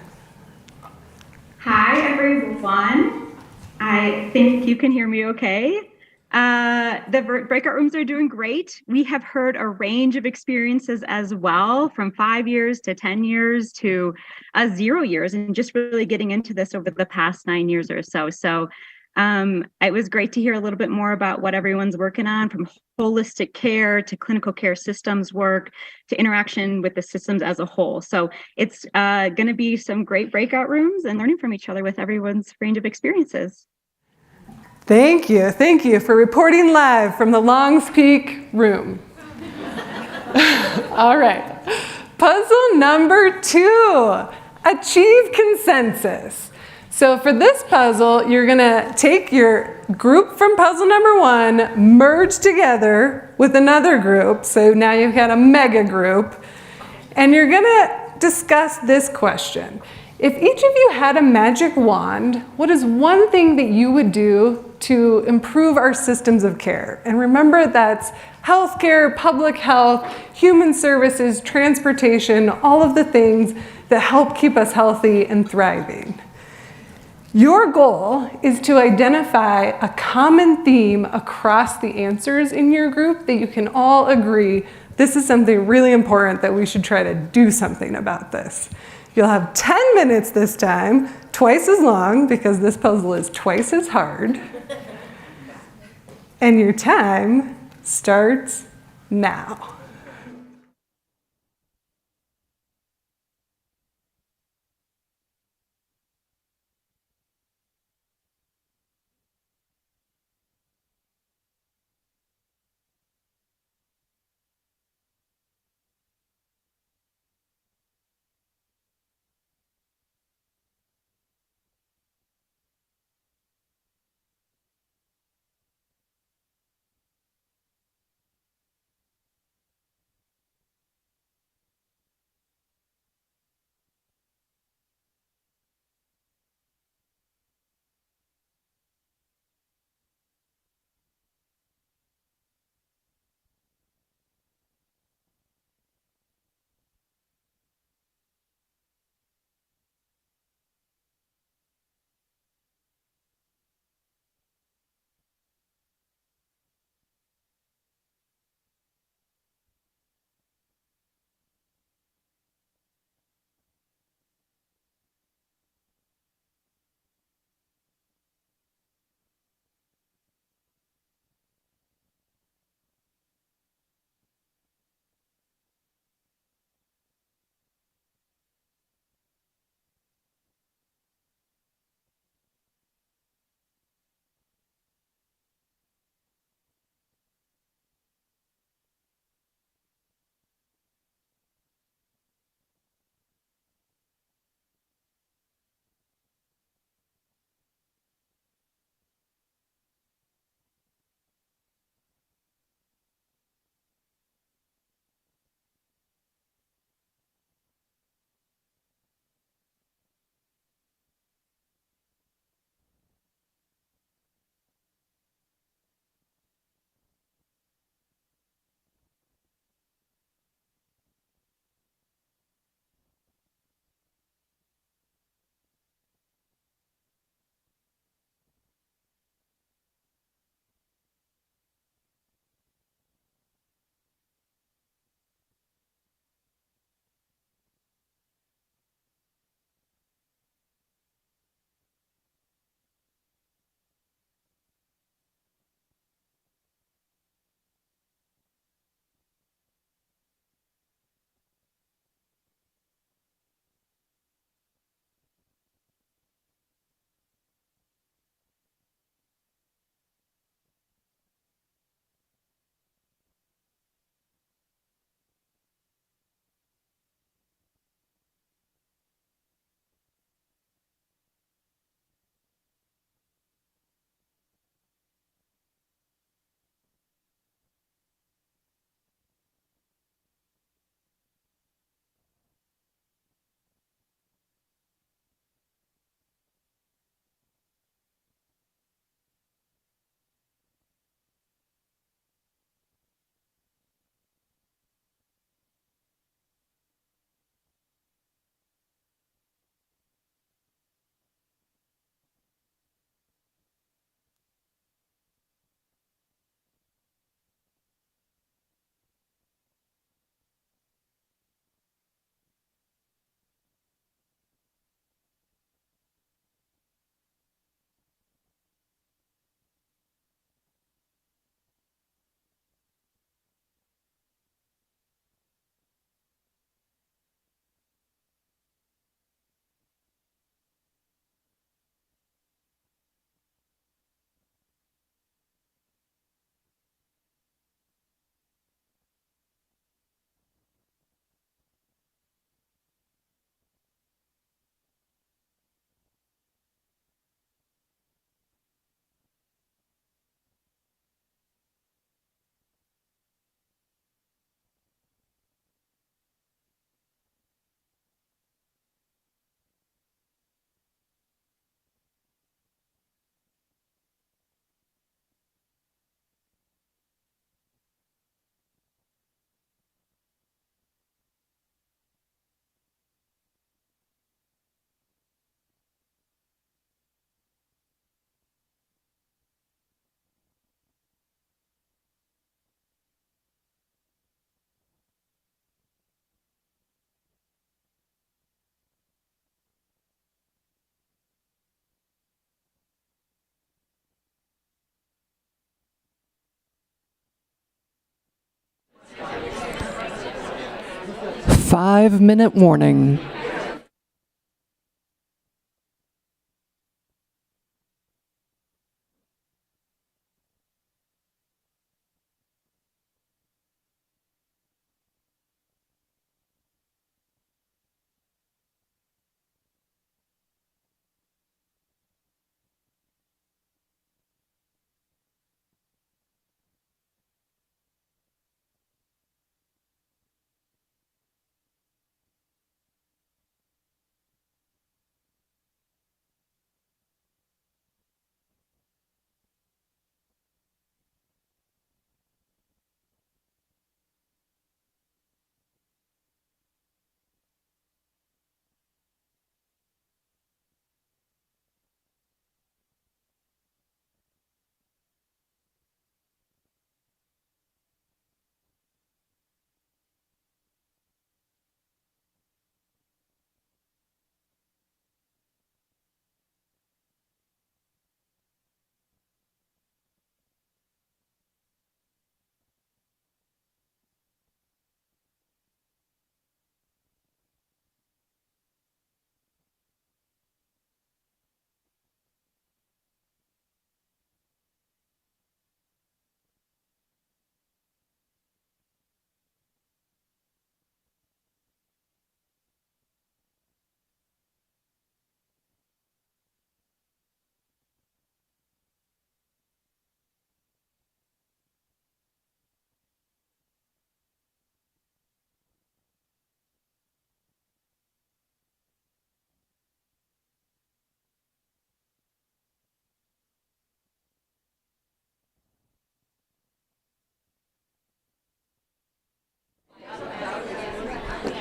Hi, everyone. I think you can hear me okay. The breakout rooms are doing great. We have heard a range of experiences as well, from 5 years to 10 years to 0 years, and just really getting into this over the past 9 years or so. So it was great to hear a little bit more about what everyone's working on, from holistic care to clinical care systems work to interaction with the systems as a whole. So it's going to be some great breakout rooms and learning from each other with everyone's range of experiences.
Thank you for reporting live from the Longs Peak room. All right, puzzle number 2, achieve consensus. So for this puzzle, you're gonna take your group from puzzle number 1, merge together with another group, so now you've got a mega group, and you're gonna discuss this question. If each of you had a magic wand, what is one thing that you would do to improve our systems of care? And remember, that's healthcare, public health, human services, transportation, all of the things that help keep us healthy and thriving. Your goal is to identify a common theme across the answers in your group that you can all agree, this is something really important that we should try to do something about this. You'll have 10 minutes this time, twice as long because this puzzle is twice as hard. And your time starts now.
5-minute warning.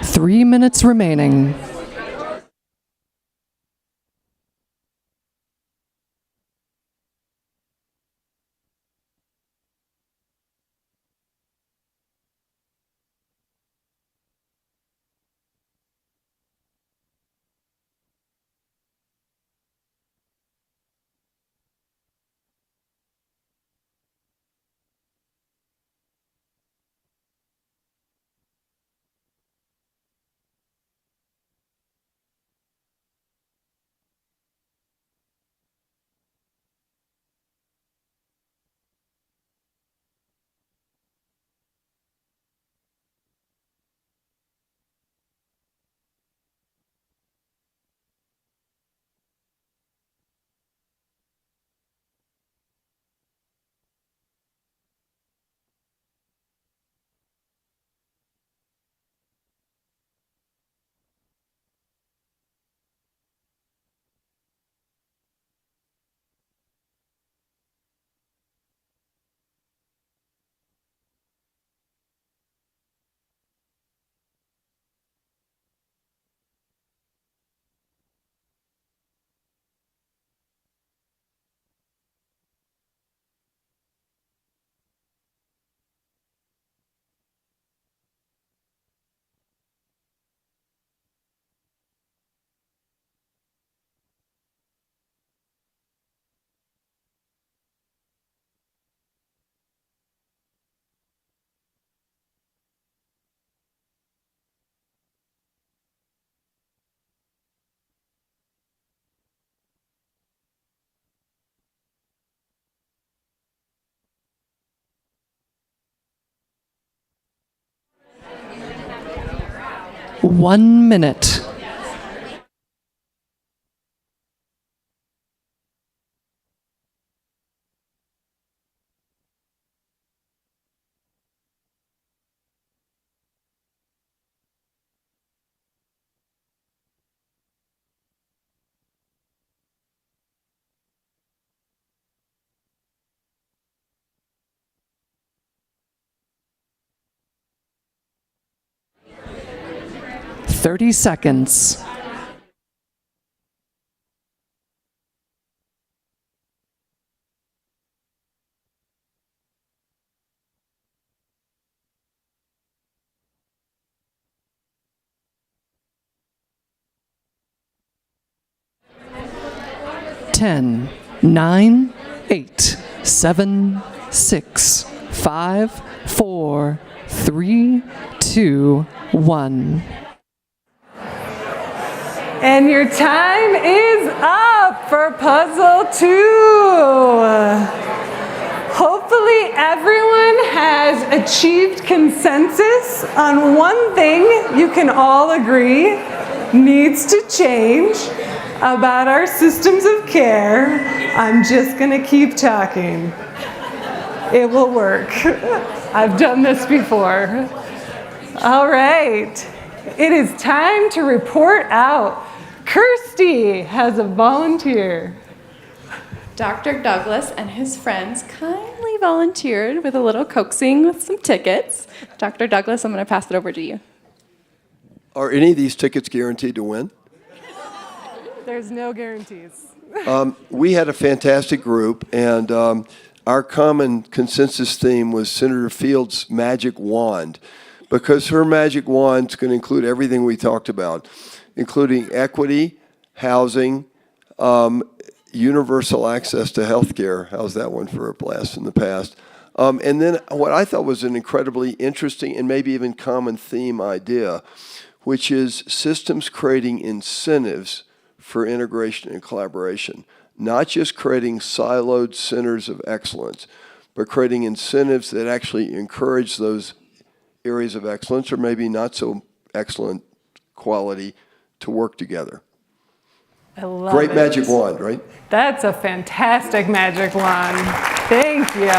Three minutes remaining. One minute. Thirty seconds. Ten, 9, 8, 7, 6, 5, 4, 3, 2, 1.
And your time is up for puzzle 2. Hopefully everyone has achieved consensus on one thing you can all agree needs to change about our systems of care. I'm just gonna keep talking. It will work. I've done this before. All right, it is time to report out. Kirsty has a volunteer.
Dr. Douglas and his friends kindly volunteered with a little coaxing with some tickets. Dr. Douglas, I'm going to pass it over to you.
Are any of these tickets guaranteed to win?
There's no guarantees.
We had a fantastic group, and our common consensus theme was Senator Fields' magic wand, because her magic wand's going to include everything we talked about, including equity, housing, universal access to health care. How's that one for a blast from the past? And then what I thought was an incredibly interesting and maybe even common theme idea, which is systems creating incentives for integration and collaboration, not just creating siloed centers of excellence, but creating incentives that actually encourage those areas of excellence, or maybe not so excellent quality, to work together.
I love
Great
it.
magic wand, right?
That's a fantastic magic wand. Thank you.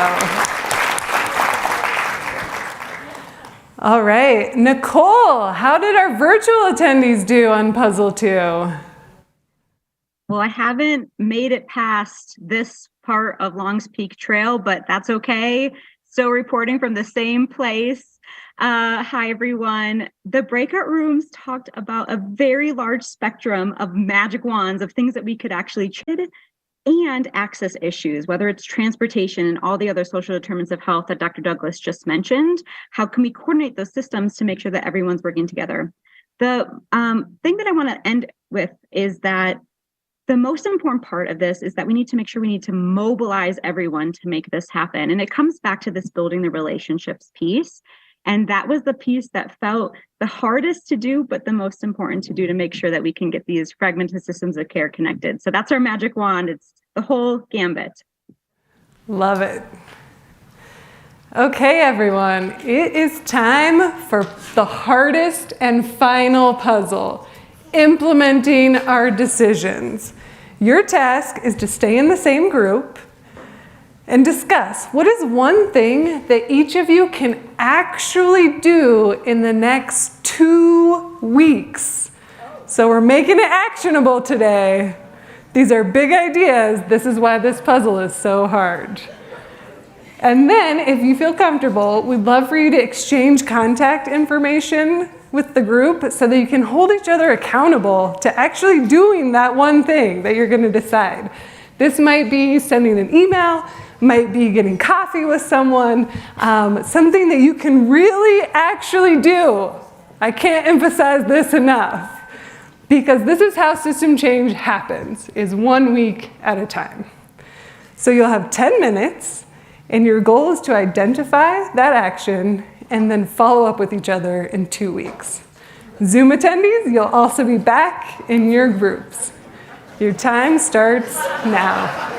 All right, Nicole, how did our virtual attendees do on Puzzle 2?
Well, I haven't made it past this part of Long's Peak Trail, but that's okay. Still reporting from the same place. Hi, everyone. The breakout rooms talked about a very large spectrum of magic wands, of things that we could actually treat, and access issues, whether it's transportation and all the other social determinants of health that Dr. Douglas just mentioned. How can we coordinate those systems to make sure that everyone's working together? The thing that I want to end with is that the most important part of this is that we need to mobilize everyone to make this happen. And it comes back to this building the relationships piece. And that was the piece that felt the hardest to do, but the most important to do to make sure that we can get these fragmented systems of care connected. So that's our magic wand. It's the whole gambit.
Love it. Okay, everyone, it is time for the hardest and final puzzle, implementing our decisions. Your task is to stay in the same group and discuss what is one thing that each of you can actually do in the next 2 weeks. So we're making it actionable today. These are big ideas. This is why this puzzle is so hard. And then, if you feel comfortable, we'd love for you to exchange contact information with the group so that you can hold each other accountable to actually doing that one thing that you're going to decide. This might be sending an email, might be getting coffee with someone, something that you can really actually do. I can't emphasize this enough, because this is how system change happens, is 1 week at a time. So you'll have 10 minutes, and your goal is to identify that action and then follow up with each other in 2 weeks. Zoom attendees, you'll also be back in your groups. Your time starts now.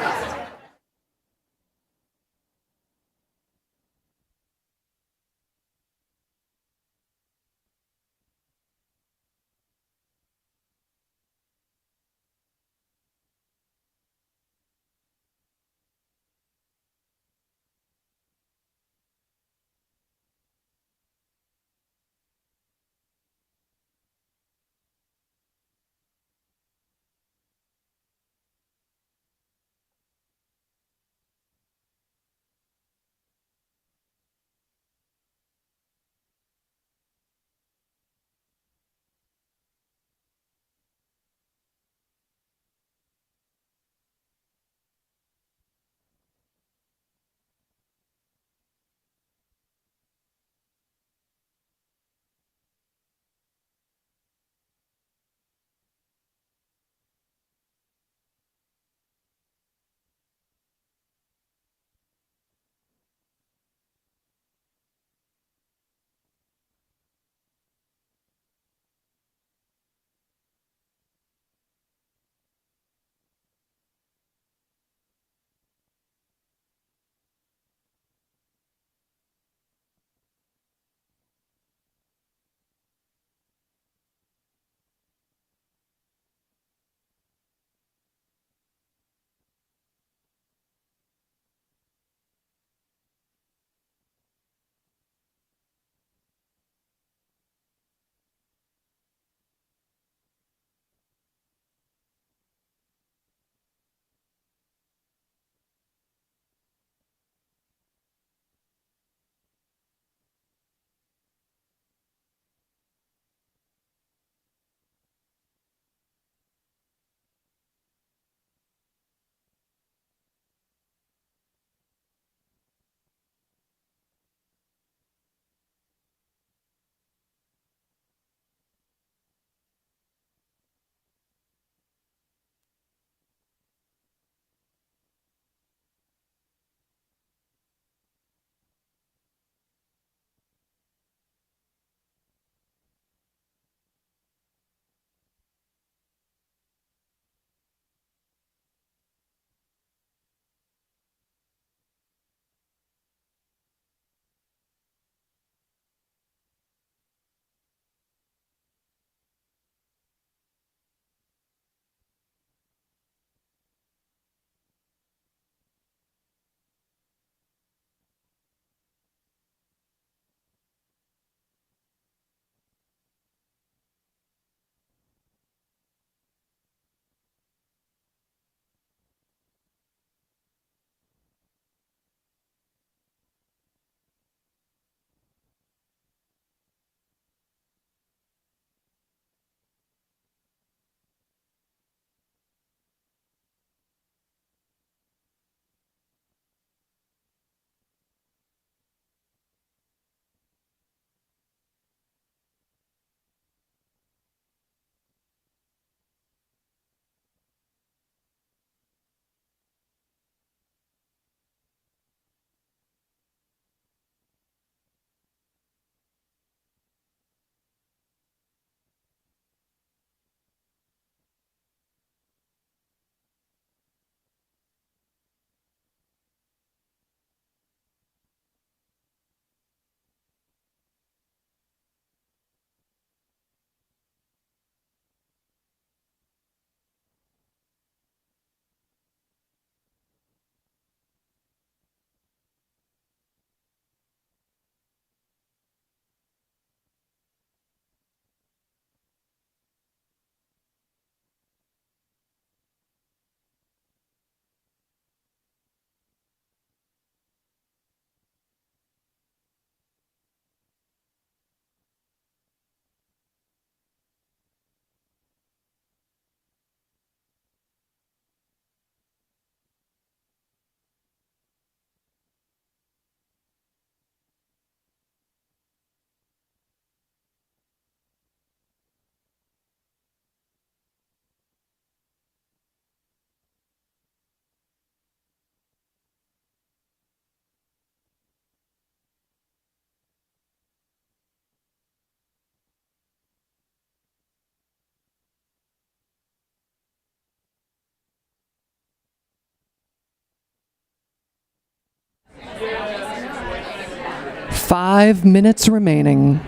5 minutes remaining.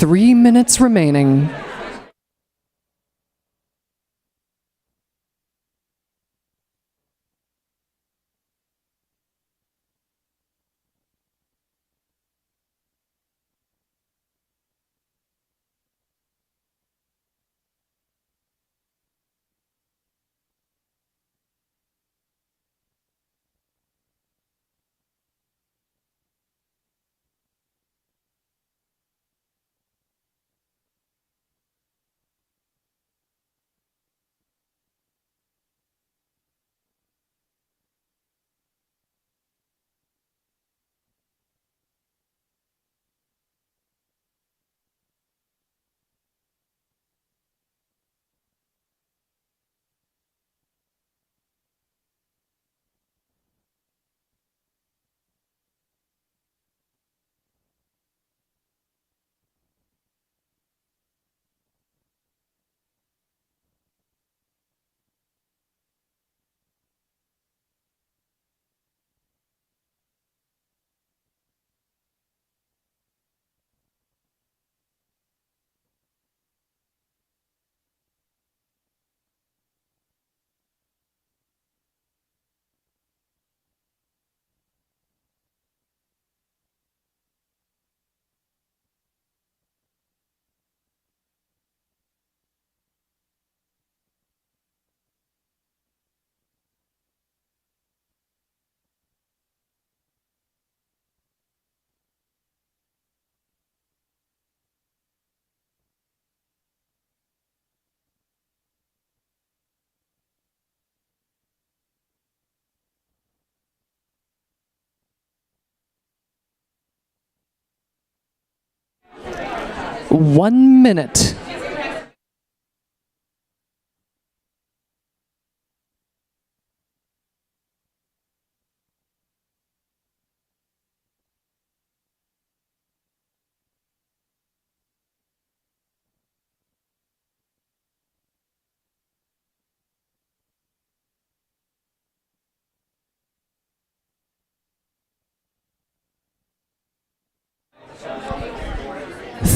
Three minutes remaining. One minute.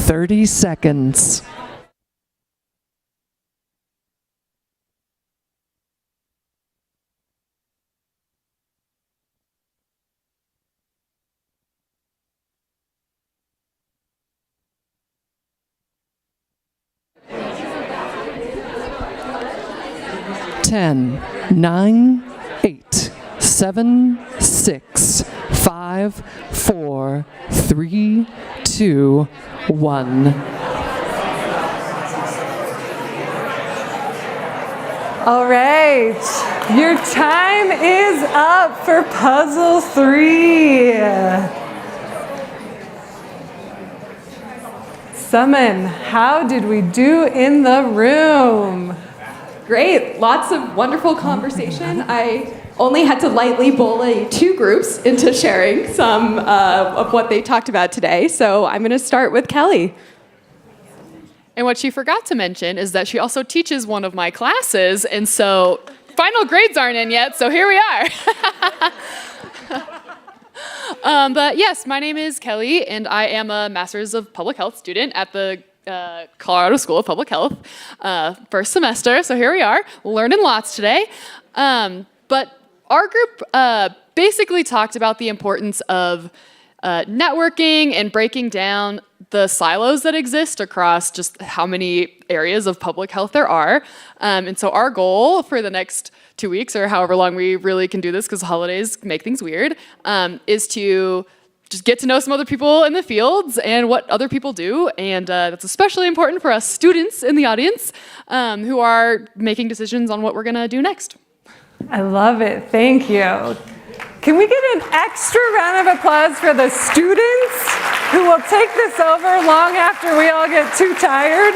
Thirty seconds. Ten, 9, 8, 7, 6, 5, 4, 3, 2, 1.
All right, your time is up for puzzle 3. Summon, how did we do in the room?
Great, lots of wonderful conversation. I only had to lightly bully 2 groups into sharing some of what they talked about today. So I'm going to start with Kelly.
And what she forgot to mention is that she also teaches one of my classes, and so final grades aren't in yet, so here we are. But yes, my name is Kelly, and I am a Master's of Public Health student at the Colorado School of Public Health, first semester, so here we are, learning lots today. But our group basically talked about the importance of networking and breaking down the silos that exist across just how many areas of public health there are. And so our goal for the next 2 weeks, or however long we really can do this because holidays make things weird, is to just get to know some other people in the fields and what other people do. And that's especially important for us students in the audience who are making decisions on what we're gonna do next.
I love it, thank you. Can we get an extra round of applause for the students who will take this over long after we all get too tired?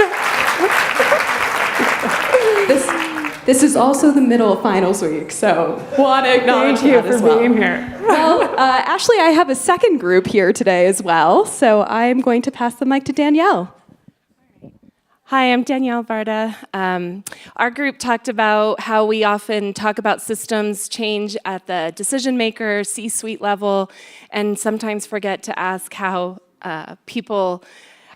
This is also the middle of finals week, so want to acknowledge
Thank you
that as
for
well.
being here.
Well, Ashley, I have a second group here today as well, so I'm going to pass the mic to Danielle.
Hi, I'm Danielle Varda. Our group talked about how we often talk about systems change at the decision maker, C-suite level, and sometimes forget to ask how people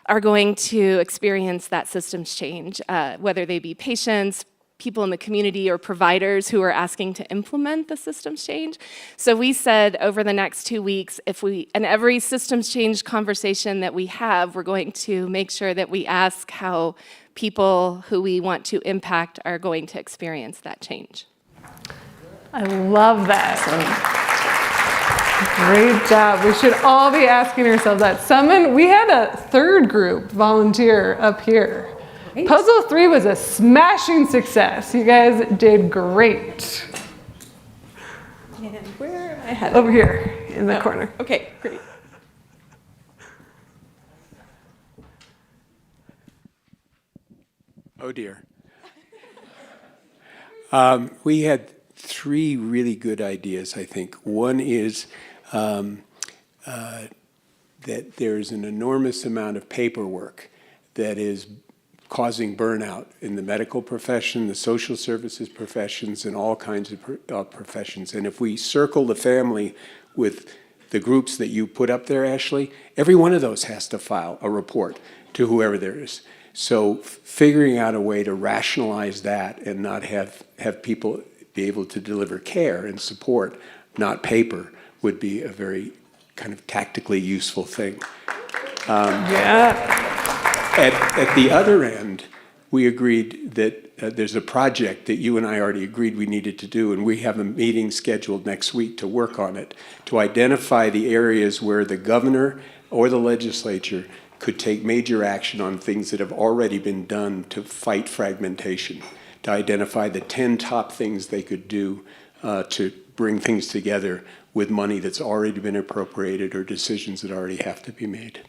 are going to experience that systems change, whether they be patients, people in the community, or providers who are asking to implement the systems change. So we said over the next 2 weeks, in every systems change conversation that we have, we're going to make sure that we ask how people who we want to impact are going to experience that change.
I love that. Great job. We should all be asking ourselves that. Summon, we had a third group volunteer up here. Great. Puzzle 3 was a smashing success. You guys did great.
And where am I headed?
Over here in the corner.
Okay, great.
Oh dear. We had 3 really good ideas, I think. One is that there's an enormous amount of paperwork that is causing burnout in the medical profession, the social services professions, and all kinds of professions. And if we circle the family with the groups that you put up there, Ashley, every one of those has to file a report to whoever there is. So figuring out a way to rationalize that and not have people be able to deliver care and support, not paper, would be a very kind of tactically useful thing. At the other end, we agreed that there's a project that you and I already agreed we needed to do, and we have a meeting scheduled next week to work on it, to identify the areas where the governor or the legislature could take major action on things that have already been done to fight fragmentation, to identify the 10 top things they could do to bring things together with money that's already been appropriated or decisions that already have to be made.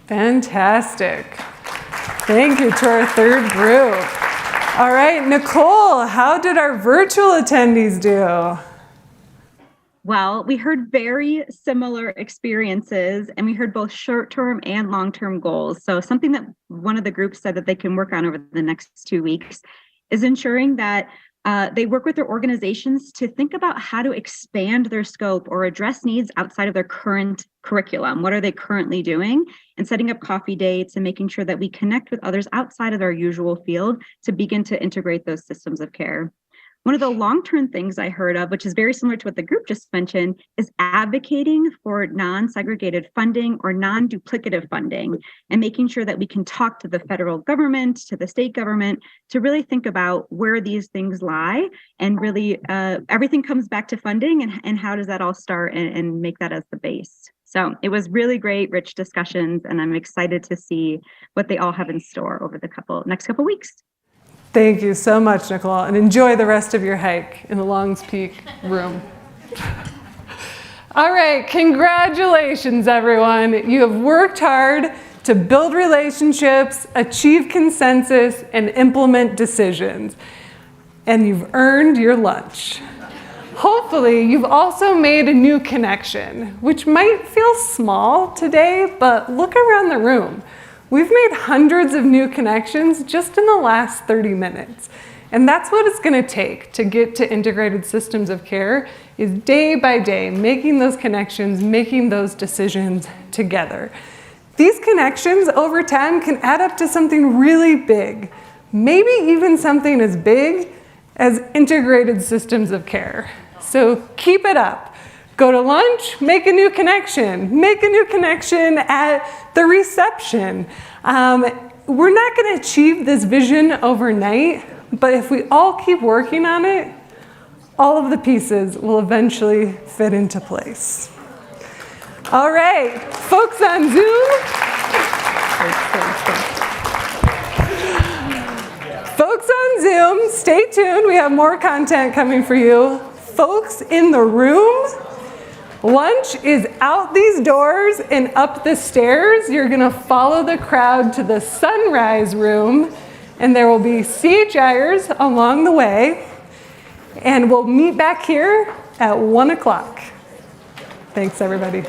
Fantastic. Thank you to our third group. All right, Nicole, how did our virtual attendees do?
Well, we heard very similar experiences, and we heard both short-term and long-term goals. So something that one of the groups said that they can work on over the next 2 weeks is ensuring that they work with their organizations to think about how to expand their scope or address needs outside of their current curriculum. What are they currently doing? And setting up coffee dates and making sure that we connect with others outside of our usual field to begin to integrate those systems of care. One of the long-term things I heard of, which is very similar to what the group just mentioned, is advocating for non-segregated funding or non-duplicative funding and making sure that we can talk to the federal government, to the state government, to really think about where these things lie and really everything comes back to funding and how does that all start and make that as the base. So it was really great, rich discussions, and I'm excited to see what they all have in store over the next couple weeks.
Thank you so much, Nicole, and enjoy the rest of your hike in the Longs Peak room. All right, congratulations, everyone. You have worked hard to build relationships, achieve consensus, and implement decisions. And you've earned your lunch. Hopefully, you've also made a new connection, which might feel small today, but look around the room. We've made hundreds of new connections just in the last 30 minutes. And that's what it's going to take to get to integrated systems of care, is day by day, making those connections, making those decisions together. These connections over time can add up to something really big, maybe even something as big as integrated systems of care. So keep it up. Go to lunch, make a new connection. Make a new connection at the reception. We're not going to achieve this vision overnight, but if we all keep working on it, all of the pieces will eventually fit into place. All right, folks on Zoom. Folks on Zoom, stay tuned. We have more content coming for you. Folks in the room, lunch is out these doors and up the stairs. You're going to follow the crowd to the sunrise room, and there will be CHIers along the way. And we'll meet back here at 1 o'clock. Thanks, everybody.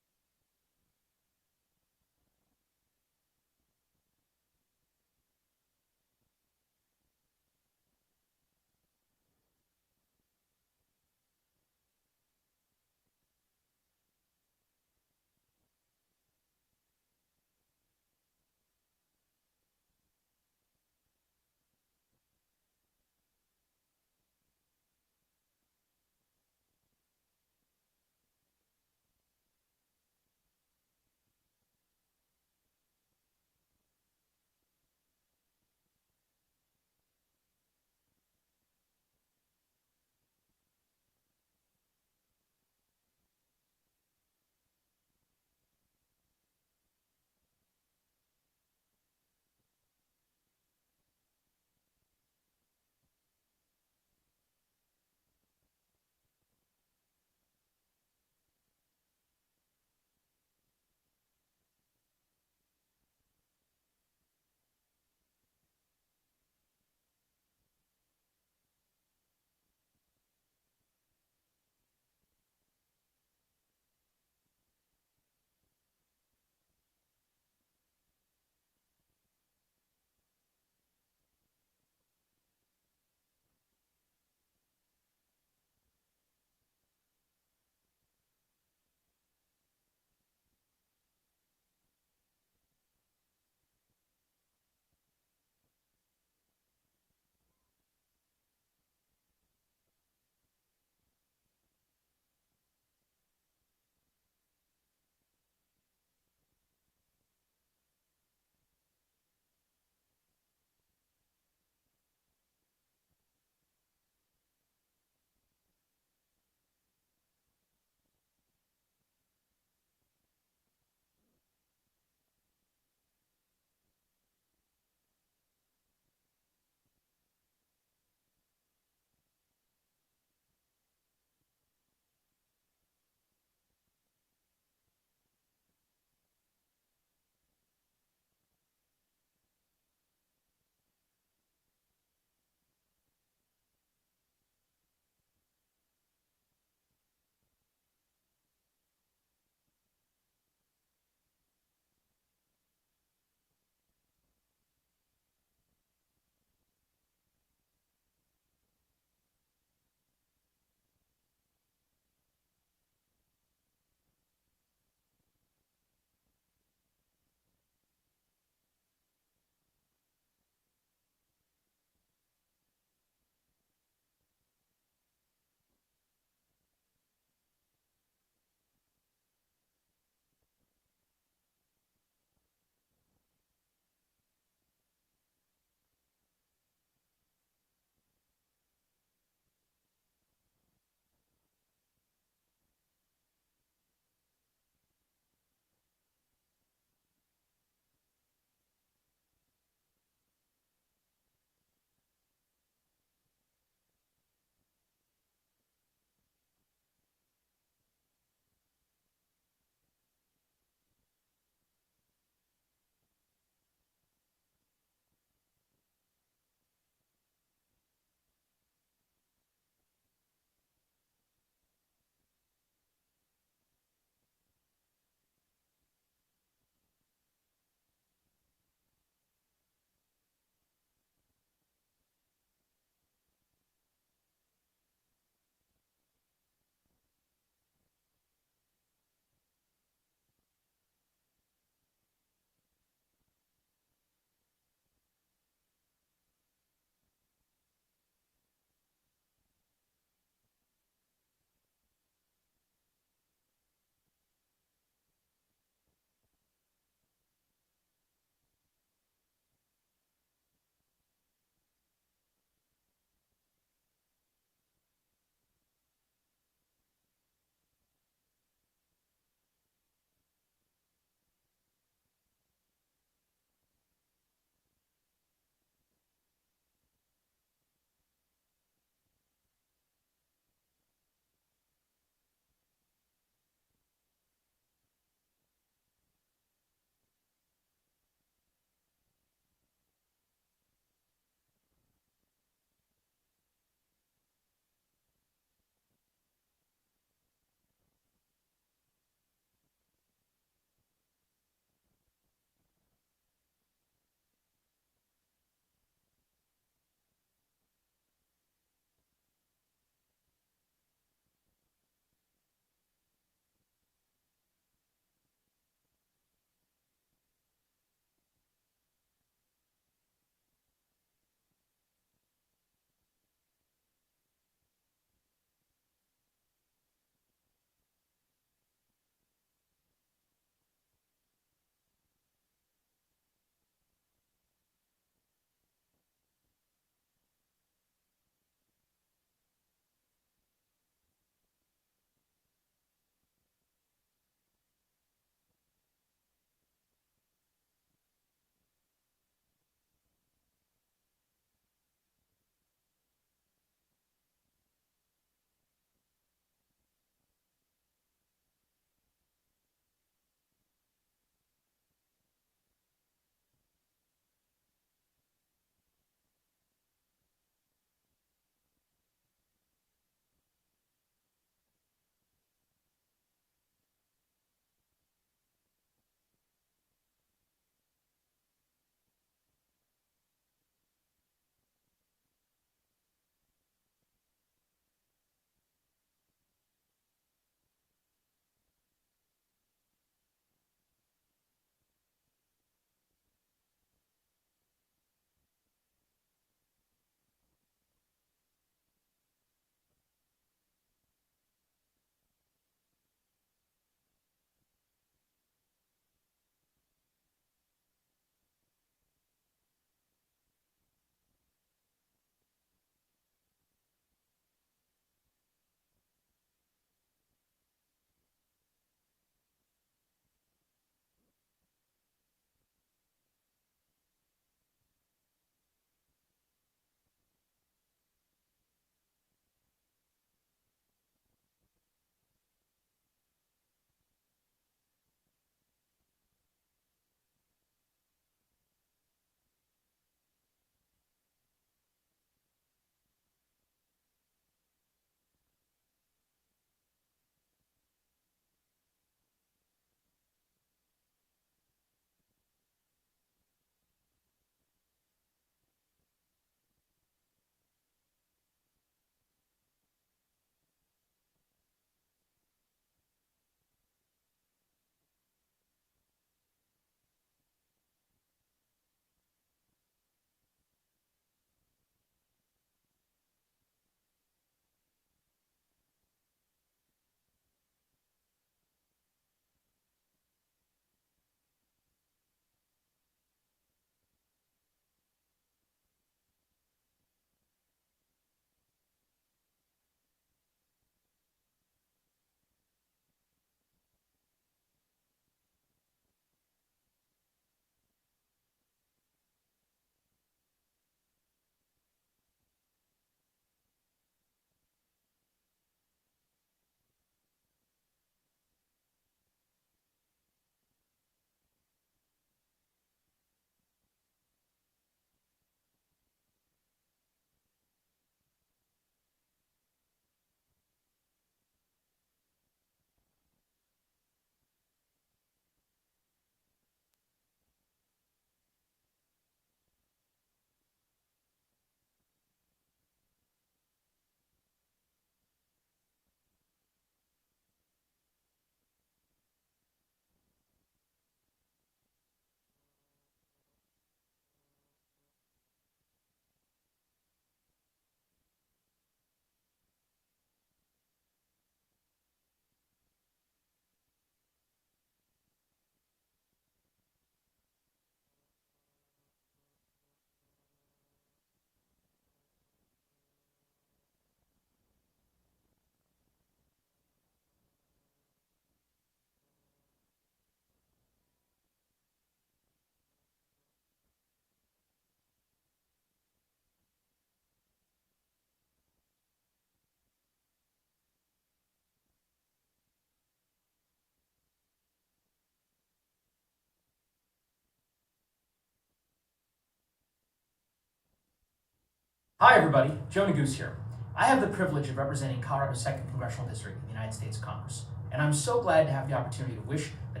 Hi everybody, Jonah Goose here. I have the privilege of representing Colorado's 2nd Congressional District in the United States Congress, and I'm so glad to have the opportunity to wish the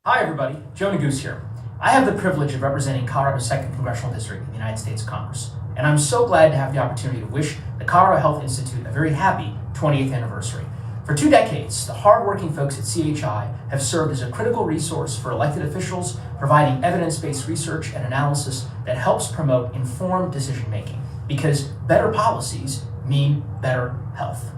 Hi everybody, Jonah Goose here. I have the privilege of representing Colorado's 2nd Congressional District in the United States Congress, and I'm so glad to have the opportunity to wish the Colorado Health Institute a very happy 20th anniversary. For 2 decades, the hardworking folks at CHI have served as a critical resource for elected officials, providing evidence-based research and analysis that helps promote informed decision-making, because better policies mean better health.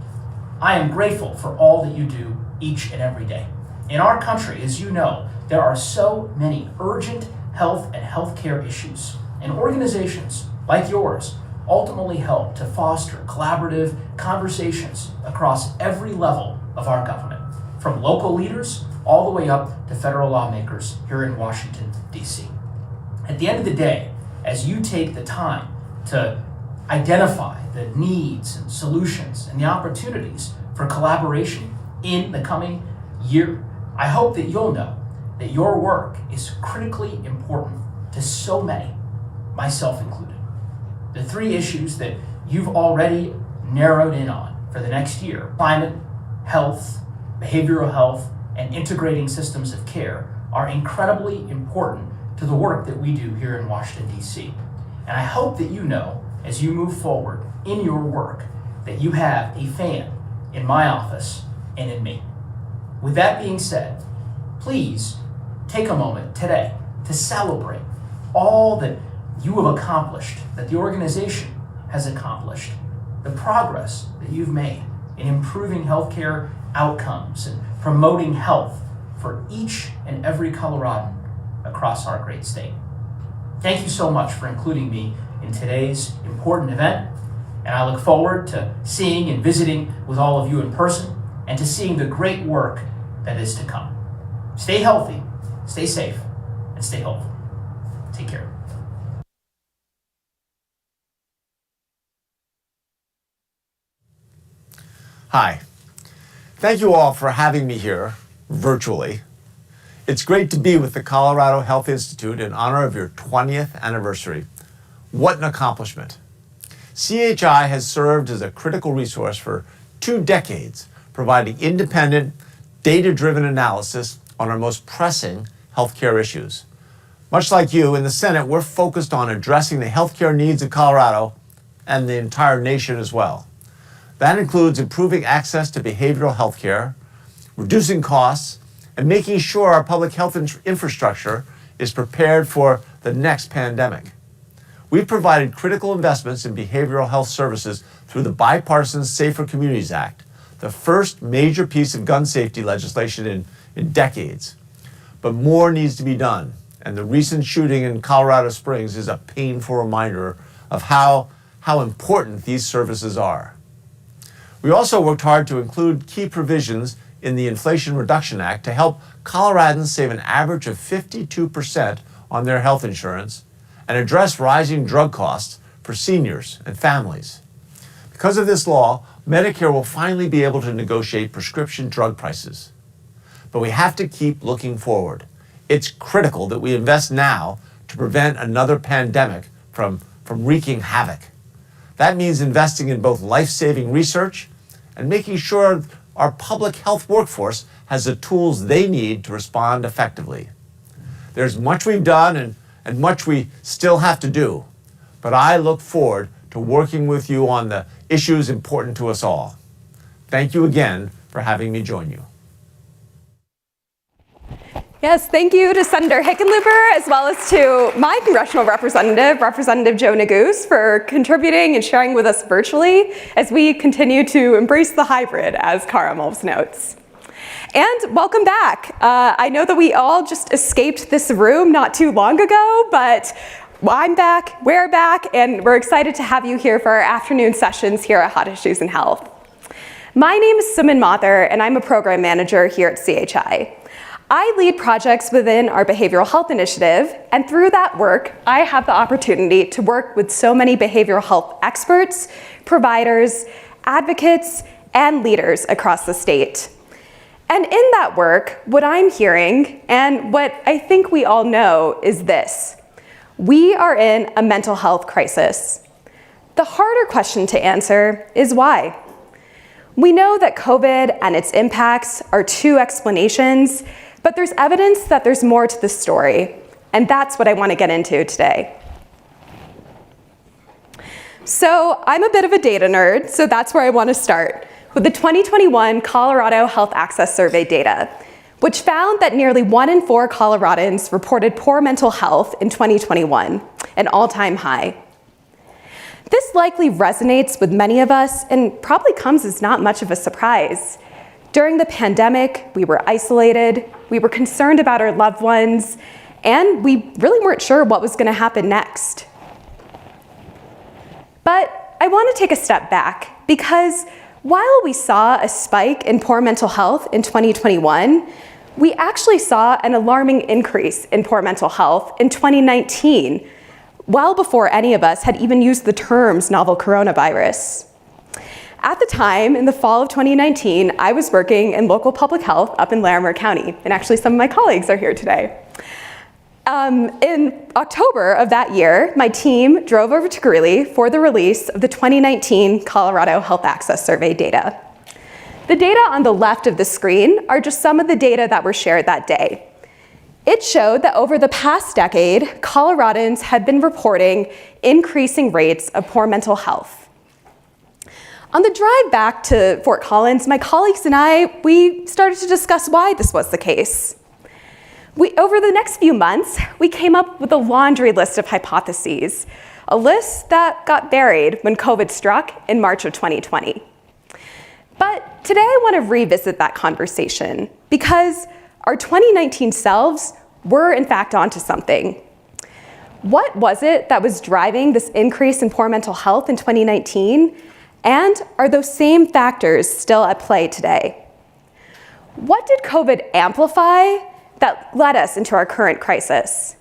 I am grateful for all that you do each and every day. In our country, as you know, there are so many urgent health and healthcare issues, and organizations like yours ultimately help to foster collaborative conversations across every level of our government, from local leaders all the way up to federal lawmakers here in Washington, D.C. At the end of the day, as you take the time to identify the needs and solutions and the opportunities for collaboration in the coming year, I hope that you'll know that your work is critically important to so many, myself included. The 3 issues that you've already narrowed in on for the next year. Climate, health, behavioral health, and integrating systems of care are incredibly important to the work that we do here in Washington, D.C. And I hope that you know, as you move forward in your work, that you have a fan in my office and in me. With that being said, please take a moment today to celebrate all that you have accomplished, that the organization has accomplished, the progress that you've made in improving healthcare outcomes and promoting health for each and every Coloradan across our great state. Thank you so much for including me in today's important event, and I look forward to seeing and visiting with all of you in person and to seeing the great work that is to come. Stay healthy, stay safe, and stay hopeful. Take care.
Hi. Thank you all for having me here virtually. It's great to be with the Colorado Health Institute in honor of your 20th anniversary. What an accomplishment. CHI has served as a critical resource for 2 decades, providing independent, data-driven analysis on our most pressing healthcare issues. Much like you, in the Senate, we're focused on addressing the healthcare needs of Colorado and the entire nation as well. That includes improving access to behavioral health care, reducing costs, and making sure our public health infrastructure is prepared for the next pandemic. We've provided critical investments in behavioral health services through the bipartisan Safer Communities Act, the first major piece of gun safety legislation in decades. But more needs to be done, and the recent shooting in Colorado Springs is a painful reminder of how important these services are. We also worked hard to include key provisions in the Inflation Reduction Act to help Coloradans save an average of 52% on their health insurance and address rising drug costs for seniors and families. Because of this law, Medicare will finally be able to negotiate prescription drug prices. But we have to keep looking forward. It's critical that we invest now to prevent another pandemic from wreaking havoc. That means investing in both life-saving research and making sure our public health workforce has the tools they need to respond effectively. There's much we've done and much we still have to do, but I look forward to working with you on the issues important to us all. Thank you again for having me join you.
Yes, thank you to Senator Hickenlooper, as well as to my congressional representative, Representative Joe Neguse, for contributing and sharing with us virtually as we continue to embrace the hybrid, as Cara Mulves notes. And welcome back. I know that we all just escaped this room not too long ago, but I'm back, we're back, and we're excited to have you here for our afternoon sessions here at Hot Issues in Health. My name is Suman Mather, and I'm a program manager here at CHI. I lead projects within our behavioral health initiative, and through that work, I have the opportunity to work with so many behavioral health experts, providers, advocates, and leaders across the state. And in that work, what I'm hearing, and what I think we all know, is this: we are in a mental health crisis. The harder question to answer is why. We know that COVID and its impacts are 2 explanations, but there's evidence that there's more to the story, and that's what I want to get into today. So I'm a bit of a data nerd, so that's where I want to start, with the 2021 Colorado Health Access Survey data, which found that nearly 1 in 4 Coloradans reported poor mental health in 2021, an all-time high. This likely resonates with many of us and probably comes as not much of a surprise. During the pandemic, we were isolated, we were concerned about our loved ones, and we really weren't sure what was going to happen next. But I want to take a step back, because while we saw a spike in poor mental health in 2021, we actually saw an alarming increase in poor mental health in 2019, well before any of us had even used the terms novel coronavirus. At the time, in the fall of 2019, I was working in local public health up in Larimer County, and actually some of my colleagues are here today. In October of that year, my team drove over to Greeley for the release of the 2019 Colorado Health Access Survey data. The data on the left of the screen are just some of the data that were shared that day. It showed that over the past decade, Coloradans had been reporting increasing rates of poor mental health. On the drive back to Fort Collins, my colleagues and we started to discuss why this was the case. Over the next few months, we came up with a laundry list of hypotheses, a list that got buried when COVID struck in March of 2020. But today I want to revisit that conversation because our 2019 selves were in fact onto something. What was it that was driving this increase in poor mental health in 2019? And are those same factors still at play today? What did COVID amplify that led us into our current crisis?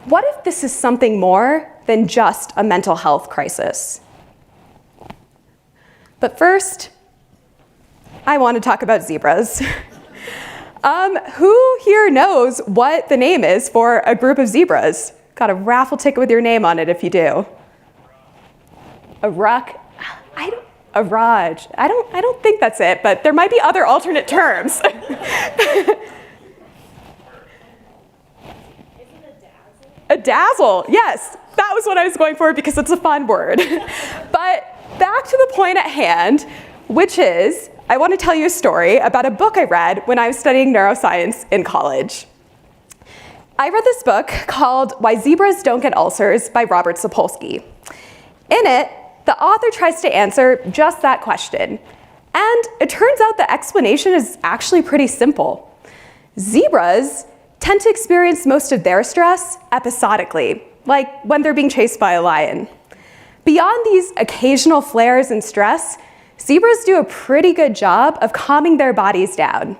What if this is something more than just a mental health crisis? But first, I want to talk about zebras. Who here knows what the name is for a group of zebras? Got a raffle ticket with your name on it if you do. A ruck? A raj. I don't think that's it, but there might be other alternate terms. A dazzle, yes, that was what I was going for because it's a fun word. But back to the point at hand, which is, I want to tell you a story about a book I read when I was studying neuroscience in college. I read this book called Why Zebras Don't Get Ulcers by Robert Sapolsky. In it, the author tries to answer just that question. And it turns out the explanation is actually pretty simple. Zebras tend to experience most of their stress episodically, like when they're being chased by a lion. Beyond these occasional flares and stress, zebras do a pretty good job of calming their bodies down.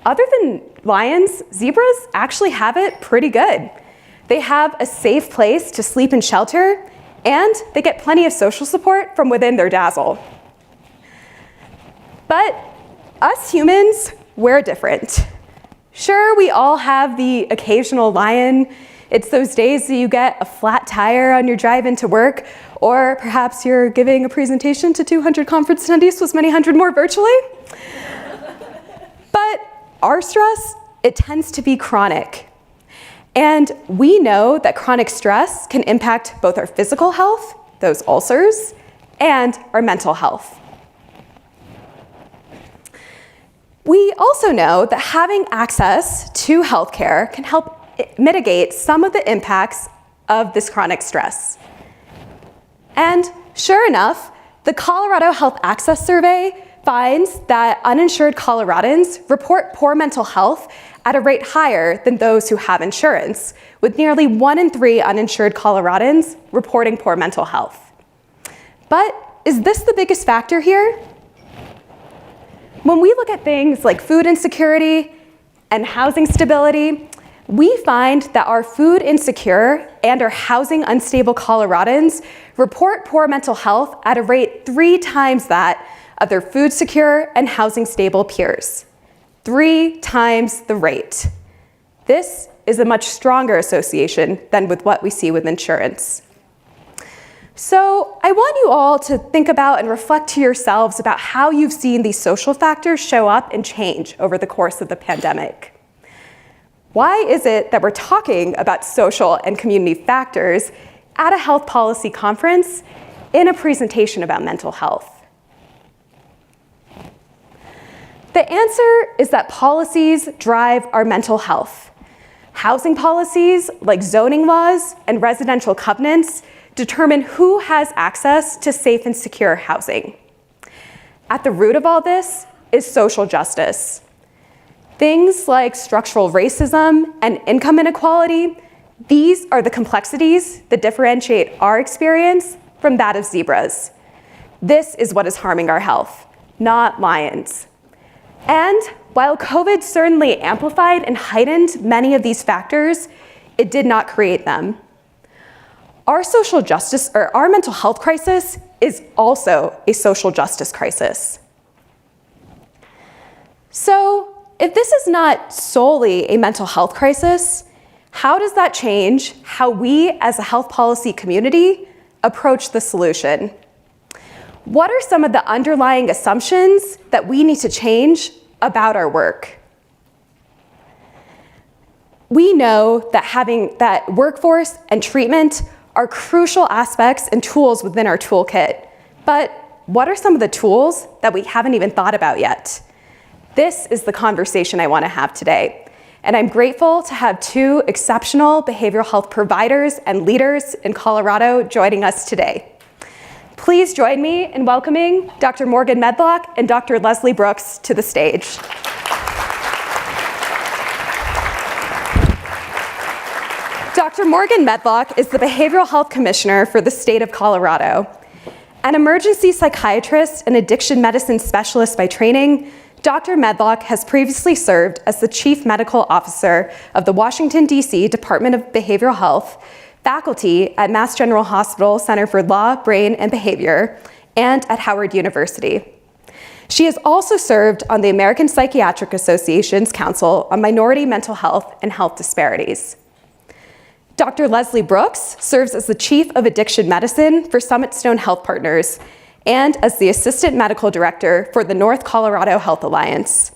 Other than lions, zebras actually have it pretty good. They have a safe place to sleep and shelter, and they get plenty of social support from within their dazzle. But us humans, we're different. Sure, we all have the occasional lion. It's those days that you get a flat tire on your drive into work, or perhaps you're giving a presentation to 200 conference attendees plus many hundred more virtually. But our stress, it tends to be chronic. And we know that chronic stress can impact both our physical health, those ulcers, and our mental health. We also know that having access to healthcare can help mitigate some of the impacts of this chronic stress. And sure enough, the Colorado Health Access Survey finds that uninsured Coloradans report poor mental health at a rate higher than those who have insurance, with nearly 1 in 3 uninsured Coloradans reporting poor mental health. But is this the biggest factor here? When we look at things like food insecurity and housing stability, we find that our food insecure and our housing unstable Coloradans report poor mental health at a rate 3 times that of their food secure and housing stable peers. 3 times the rate. This is a much stronger association than with what we see with insurance. So I want you all to think about and reflect to yourselves about how you've seen these social factors show up and change over the course of the pandemic. Why is it that we're talking about social and community factors at a health policy conference in a presentation about mental health? The answer is that policies drive our mental health. Housing policies like zoning laws and residential covenants determine who has access to safe and secure housing. At the root of all this is social justice. Things like structural racism and income inequality, these are the complexities that differentiate our experience from that of zebras. This is what is harming our health, not lions. And while COVID certainly amplified and heightened many of these factors, it did not create them. Our social justice, or our mental health crisis, is also a social justice crisis. So, if this is not solely a mental health crisis, How does that change how we as a health policy community approach the solution? What are some of the underlying assumptions that we need to change about our work? We know that workforce and treatment are crucial aspects and tools within our toolkit. But what are some of the tools that we haven't even thought about yet? This is the conversation I want to have today. And I'm grateful to have two exceptional behavioral health providers and leaders in Colorado joining us today. Please join me in welcoming Dr. Morgan Medlock and Dr. Leslie Brooks to the stage. Dr. Morgan Medlock is the Behavioral Health Commissioner for the state of Colorado. An emergency psychiatrist and addiction medicine specialist by training, Dr. Medlock has previously served as the Chief Medical Officer of the Washington, D.C. Department of Behavioral Health, faculty at Mass General Hospital Center for Law, Brain, and Behavior, and at Howard University. She has also served on the American Psychiatric Association's Council on Minority Mental Health and Health Disparities. Dr. Leslie Brooks serves as the Chief of Addiction Medicine for Summit Stone Health Partners and as the Assistant Medical Director for the North Colorado Health Alliance.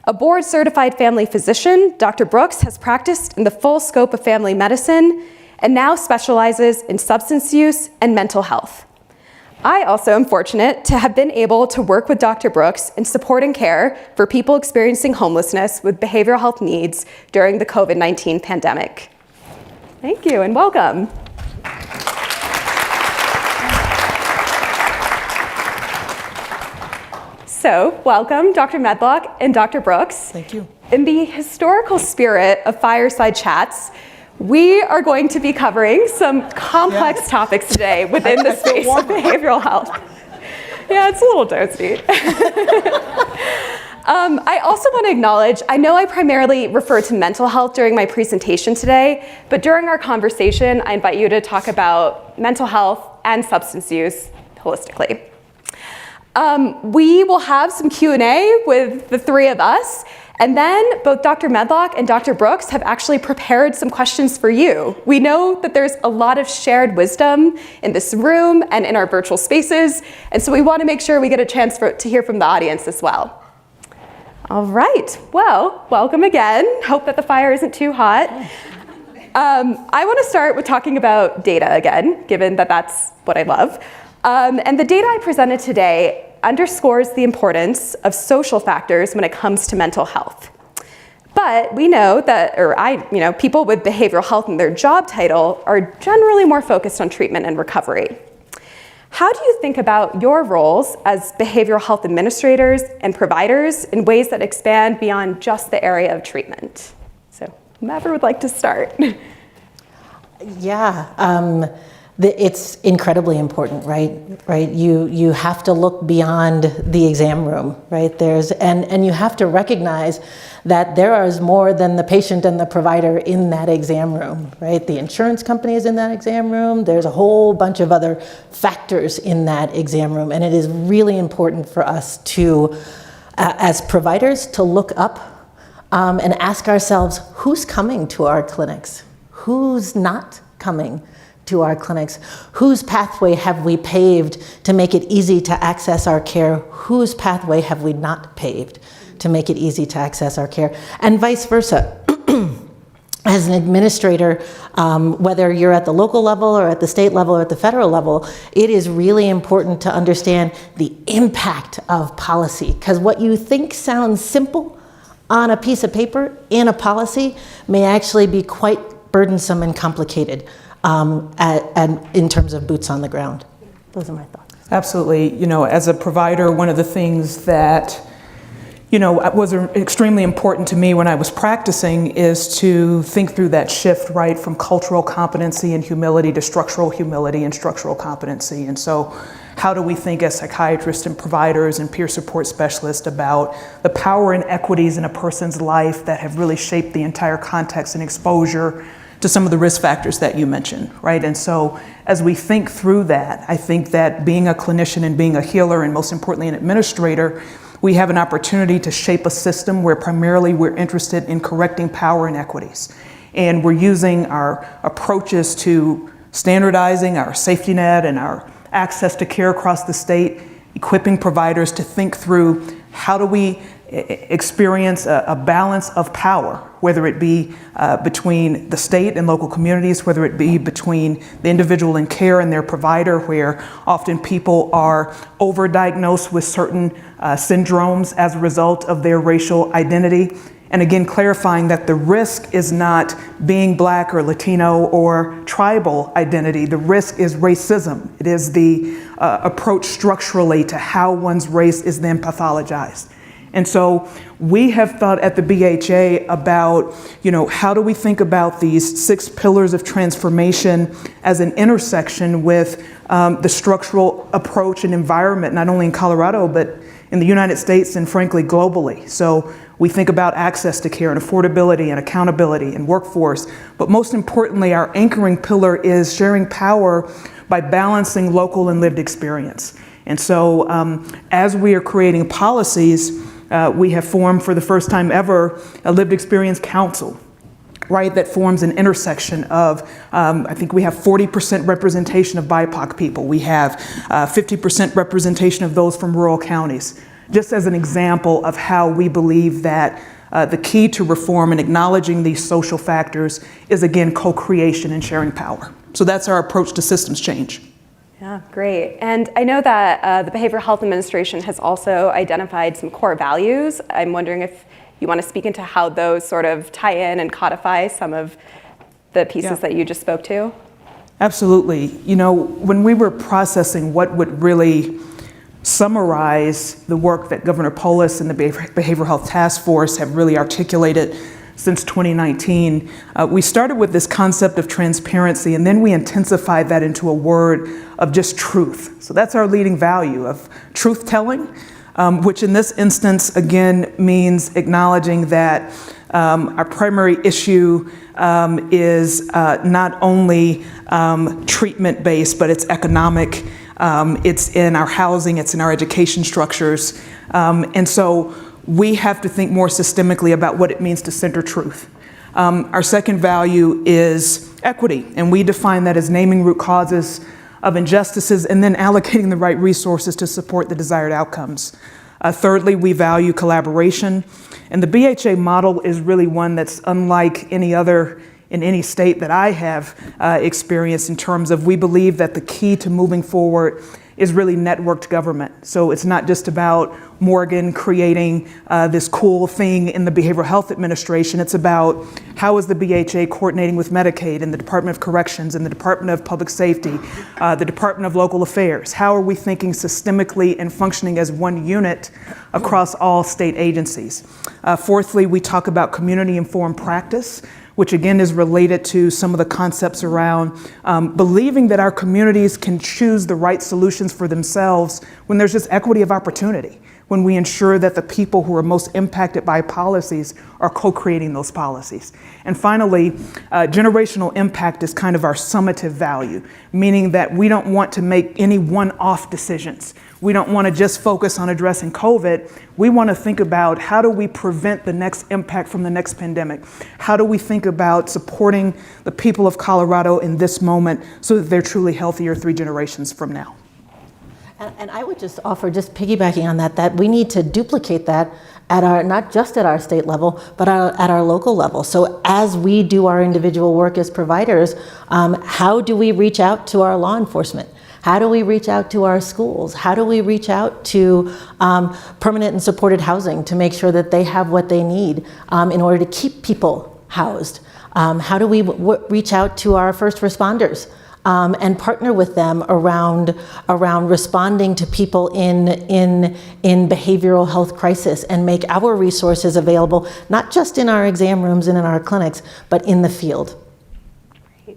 A board-certified family physician, Dr. Brooks has practiced in the full scope of family medicine and now specializes in substance use and mental health. I also am fortunate to have been able to work with Dr. Brooks in supporting care for people experiencing homelessness with behavioral health needs during the COVID-19 pandemic. Thank you and welcome. So, welcome, Dr. Medlock and Dr. Brooks.
Thank you.
In the historical spirit of fireside chats, we are going to be covering some complex topics today within the space of behavioral health. Yeah, it's a little toasty. I also want to acknowledge, I know I primarily refer to mental health during my presentation today, but during our conversation, I invite you to talk about mental health and substance use holistically. We will have some Q&A with the three of us, and then both Dr. Medlock and Dr. Brooks have actually prepared some questions for you. We know that there's a lot of shared wisdom in this room and in our virtual spaces, and so we want to make sure we get a chance to hear from the audience as well. All right, well, welcome again. Hope that the fire isn't too hot. I want to start with talking about data again, given that that's what I love. And the data I presented today underscores the importance of social factors when it comes to mental health. But we know that, people with behavioral health in their job title are generally more focused on treatment and recovery. How do you think about your roles as behavioral health administrators and providers in ways that expand beyond just the area of treatment? So, whomever would like to start.
Yeah, it's incredibly important, right? You have to look beyond the exam room, right? And you have to recognize that there is more than the patient and the provider in that exam room, right? The insurance company is in that exam room. There's a whole bunch of other factors in that exam room, and it is really important for us to, as providers, to look up and ask ourselves, who's coming to our clinics? Who's not coming to our clinics? Whose pathway have we paved to make it easy to access our care? Whose pathway have we not paved to make it easy to access our care? And vice versa. As an administrator, whether you're at the local level or at the state level or at the federal level, it is really important to understand the impact of policy, because what you think sounds simple on a piece of paper in a policy may actually be quite burdensome and complicated in terms of boots on the ground. Those are my thoughts.
Absolutely. As a provider, one of the things that was extremely important to me when I was practicing is to think through that shift, right, from cultural competency and humility to structural humility and structural competency. And so how do we think as psychiatrists and providers and peer support specialists about the power and equities in a person's life that have really shaped the entire context and exposure to some of the risk factors that you mentioned, right? And so as we think through that, I think that being a clinician and being a healer, and most importantly an administrator, we have an opportunity to shape a system where primarily we're interested in correcting power inequities. And we're using our approaches to standardizing our safety net and our access to care across the state, equipping providers to think through how do we experience a balance of power, whether it be between the state and local communities, whether it be between the individual in care and their provider, where often people are overdiagnosed with certain syndromes as a result of their racial identity. And again, clarifying that the risk is not being Black or Latino or tribal identity. The risk is racism. It is the approach structurally to how one's race is then pathologized. And so we have thought at the BHA about, how do we think about these 6 pillars of transformation as an intersection with the structural approach and environment, not only in Colorado, but in the United States and frankly, globally. So we think about access to care and affordability and accountability and workforce. But most importantly, our anchoring pillar is sharing power by balancing local and lived experience. And so as we are creating policies, we have formed for the first time ever a lived experience council, right, that forms an intersection of, I think we have 40% representation of BIPOC people. We have 50% representation of those from rural counties. Just as an example of how we believe that the key to reform and acknowledging these social factors is, again, co-creation and sharing power. So that's our approach to systems change.
Yeah, great. And I know that the Behavioral Health Administration has also identified some core values. I'm wondering if you want to speak into how those sort of tie in and codify some of the pieces that you just spoke to.
Absolutely. When we were processing what would really summarize the work that Governor Polis and the Behavioral Health Task Force have really articulated since 2019, we started with this concept of transparency, and then we intensified that into a word of just truth. So that's our leading value of truth-telling, which in this instance, again, means acknowledging that our primary issue is not only treatment-based, but it's economic. It's in our housing, it's in our education structures. And so we have to think more systemically about what it means to center truth. Our second value is equity, and we define that as naming root causes of injustices and then allocating the right resources to support the desired outcomes. Thirdly, we value collaboration, and the BHA model is really one that's unlike any other in any state that I have experienced in terms of we believe that the key to moving forward is really networked government. So it's not just about Morgan creating this cool thing in the Behavioral Health Administration. It's about how is the BHA coordinating with Medicaid and the Department of Corrections and the Department of Public Safety, the Department of Local Affairs. How are we thinking systemically and functioning as one unit across all state agencies? Fourthly, we talk about community-informed practice, which again is related to some of the concepts around believing that our communities can choose the right solutions for themselves when there's just equity of opportunity, when we ensure that the people who are most impacted by policies are co-creating those policies. And finally, generational impact is kind of our summative value, meaning that we don't want to make any one-off decisions. We don't want to just focus on addressing COVID. We want to think about how do we prevent the next impact from the next pandemic? How do we think about supporting the people of Colorado in this moment so that they're truly healthier 3 generations from now?
And I would just offer, just piggybacking on that, that we need to duplicate that at our, not just at our state level, but at our local level. So as we do our individual work as providers, how do we reach out to our law enforcement? How do we reach out to our schools? How do we reach out to permanent and supported housing to make sure that they have what they need in order to keep people housed? How do we reach out to our first responders and partner with them around responding to people in behavioral health crisis and make our resources available, not just in our exam rooms and in our clinics, but in the field?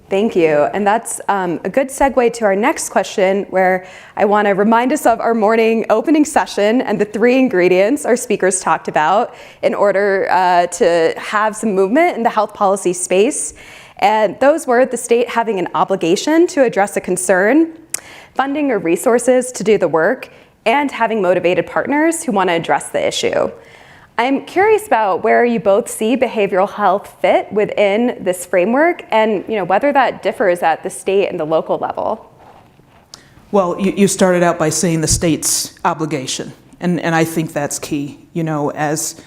Thank you. And that's a good segue to our next question, where I want to remind us of our morning opening session and the 3 ingredients our speakers talked about in order to have some movement in the health policy space. And those were the state having an obligation to address a concern, funding or resources to do the work, and having motivated partners who want to address the issue.
I'm curious about where you both see behavioral health fit within this framework and whether that differs at the state and the local level.
Well, you started out by saying the state's obligation, and I think that's key. As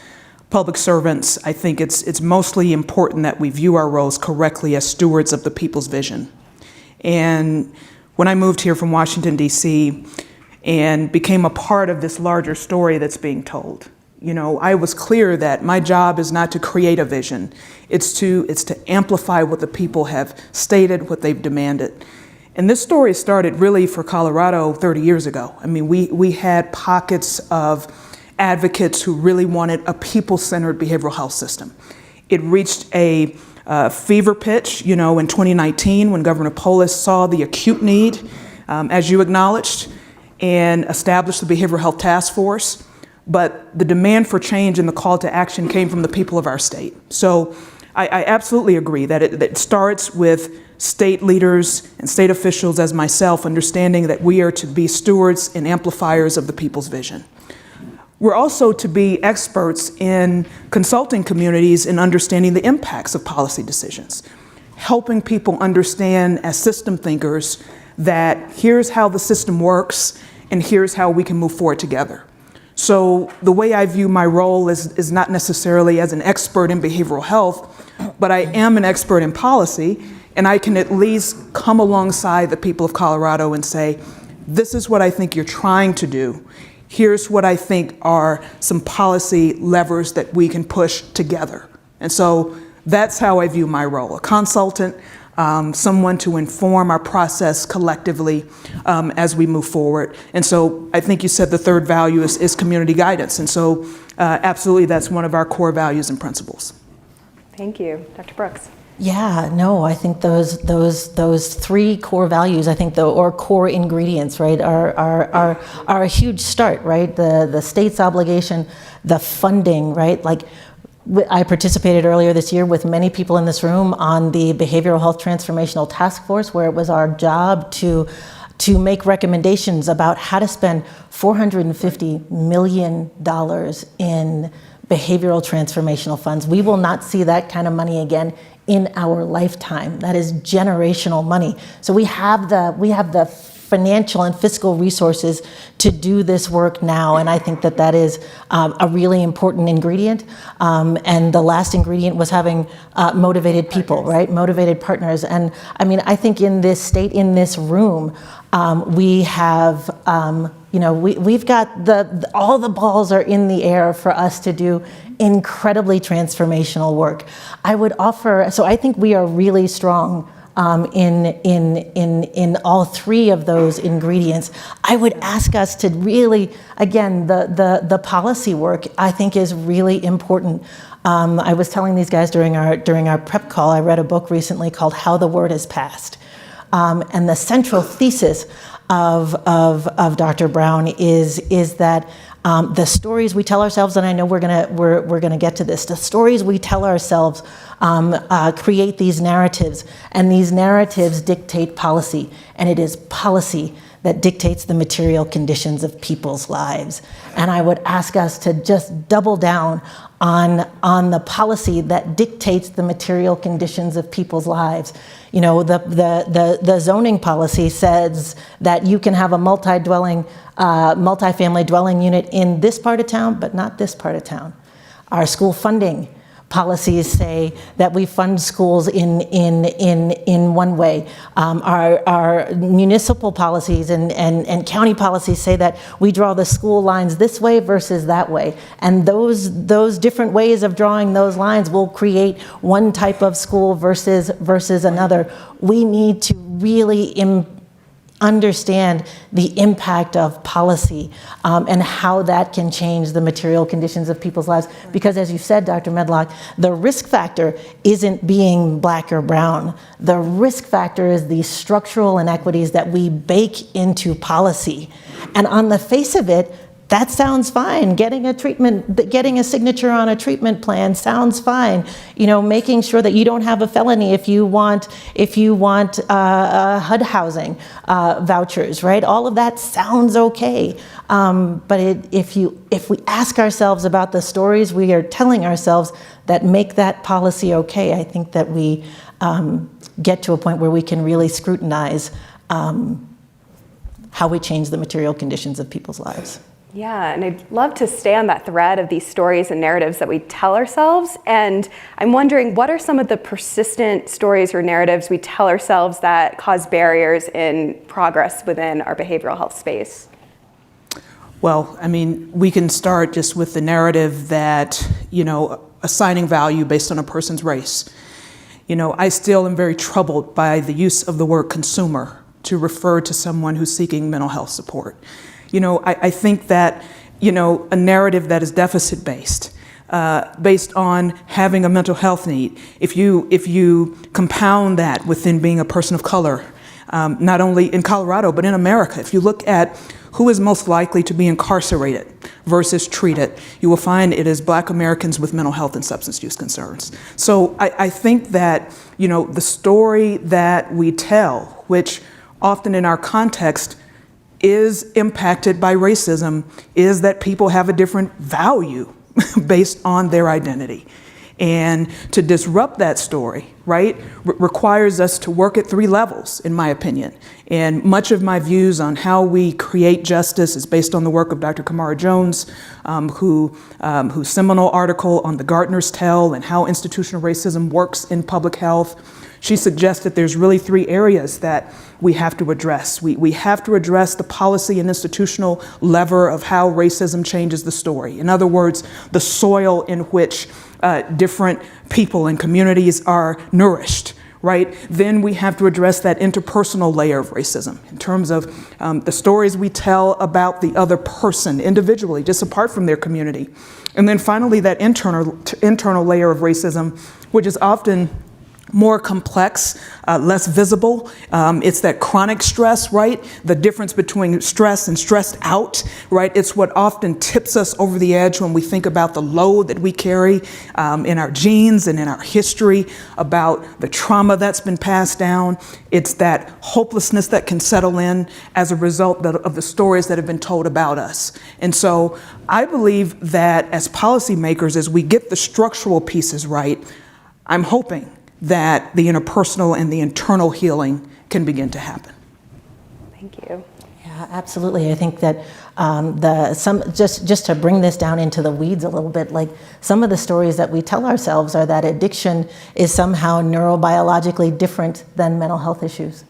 public servants, I think it's mostly important that we view our roles correctly as stewards of the people's vision. And when I moved here from Washington, D.C., and became a part of this larger story that's being told, I was clear that my job is not to create a vision. It's to amplify what the people have stated, what they've demanded. And this story started really for Colorado 30 years ago. I mean, we had pockets of advocates who really wanted a people-centered behavioral health system. It reached a fever pitch, in 2019 when Governor Polis saw the acute need, as you acknowledged, and established the Behavioral Health Task Force. But the demand for change and the call to action came from the people of our state. So I absolutely agree that it starts with state leaders and state officials as myself understanding that we are to be stewards and amplifiers of the people's vision. We're also to be experts in consulting communities in understanding the impacts of policy decisions, helping people understand as system thinkers that here's how the system works and here's how we can move forward together. So the way I view my role is not necessarily as an expert in behavioral health, but I am an expert in policy, and I can at least come alongside the people of Colorado and say, this is what I think you're trying to do. Here's what I think are some policy levers that we can push together. And so that's how I view my role, a consultant, someone to inform our process collectively as we move forward. And so I think you said the third value is community guidance. And so absolutely that's one of our core values and principles.
Thank you. Dr. Brooks.
Yeah, no, I think those three core values, I think or core ingredients, right, are a huge start, right? The state's obligation, the funding, right? Like I participated earlier this year with many people in this room on the Behavioral Health Transformational Task Force, where it was our job to make recommendations about how to spend $450 million in behavioral transformational funds. We will not see that kind of money again in our lifetime. That is generational money. So we have the financial and fiscal resources to do this work now, and I think that is a really important ingredient. And the last ingredient was having motivated people, right? Motivated partners. And I mean, I think in this state, in this room, we have, we've got all the balls are in the air for us to do incredibly transformational work. I would offer, so I think we are really strong in all three of those ingredients. I would ask us to really, again, the policy work I think is really important. I was telling these guys during our prep call, I read a book recently called How the Word Is Passed. And the central thesis of Dr. Brown is that the stories we tell ourselves, and I know we're gonna get to this, the stories we tell ourselves create these narratives, and these narratives dictate policy, and it is policy that dictates the material conditions of people's lives. And I would ask us to just double down on the policy that dictates the material conditions of people's lives. You know, the zoning policy says that you can have a multi-family dwelling unit in this part of town, but not this part of town. Our school funding policies say that we fund schools in one way. Our municipal policies and county policies say that we draw the school lines this way versus that way. And those different ways of drawing those lines will create one type of school versus another. We need to really understand the impact of policy and how that can change the material conditions of people's lives. Because as you said, Dr. Medlock, the risk factor isn't being black or brown. The risk factor is the structural inequities that we bake into policy. And on the face of it, That sounds fine. Getting a signature on a treatment plan sounds fine. Making sure that you don't have a felony if you want HUD housing vouchers, right? All of that sounds okay. But if we ask ourselves about the stories we are telling ourselves that make that policy okay, I think that we get to a point where we can really scrutinize how we change the material conditions of people's lives.
Yeah, and I'd love to stay on that thread of these stories and narratives that we tell ourselves. And I'm wondering, what are some of the persistent stories or narratives we tell ourselves that cause barriers in progress within our behavioral health space?
Well, we can start just with the narrative that, assigning value based on a person's race. I still am very troubled by the use of the word consumer to refer to someone who's seeking mental health support. I think that, a narrative that is deficit-based, based on having a mental health need, if you compound that within being a person of color, not only in Colorado, but in America, if you look at who is most likely to be incarcerated versus treated, you will find it is Black Americans with mental health and substance use concerns. So I think that, the story that we tell, which often in our context is impacted by racism, is that people have a different value based on their identity. And to disrupt that story, right, requires us to work at 3 levels, in my opinion. And much of my views on how we create justice is based on the work of Dr. Kamara Jones, whose seminal article on the Gartner's Tell and how institutional racism works in public health. She suggests that there's really 3 areas that we have to address. We have to address the policy and institutional lever of how racism changes the story. In other words, the soil in which different people and communities are nourished, right? Then we have to address that interpersonal layer of racism in terms of the stories we tell about the other person individually, just apart from their community. And then finally, that internal layer of racism, which is often more complex, less visible. It's that chronic stress, right? The difference between stress and stressed out, right? It's what often tips us over the edge when we think about the load that we carry in our genes and in our history, about the trauma that's been passed down. It's that hopelessness that can settle in as a result of the stories that have been told about us. And so I believe that as policymakers, as we get the structural pieces right, I'm hoping that the interpersonal and the internal healing can begin to happen.
Thank you.
Yeah, absolutely. I think that just to bring this down into the weeds a little bit, like some of the stories that we tell ourselves are that addiction is somehow neurobiologically different than mental health issues,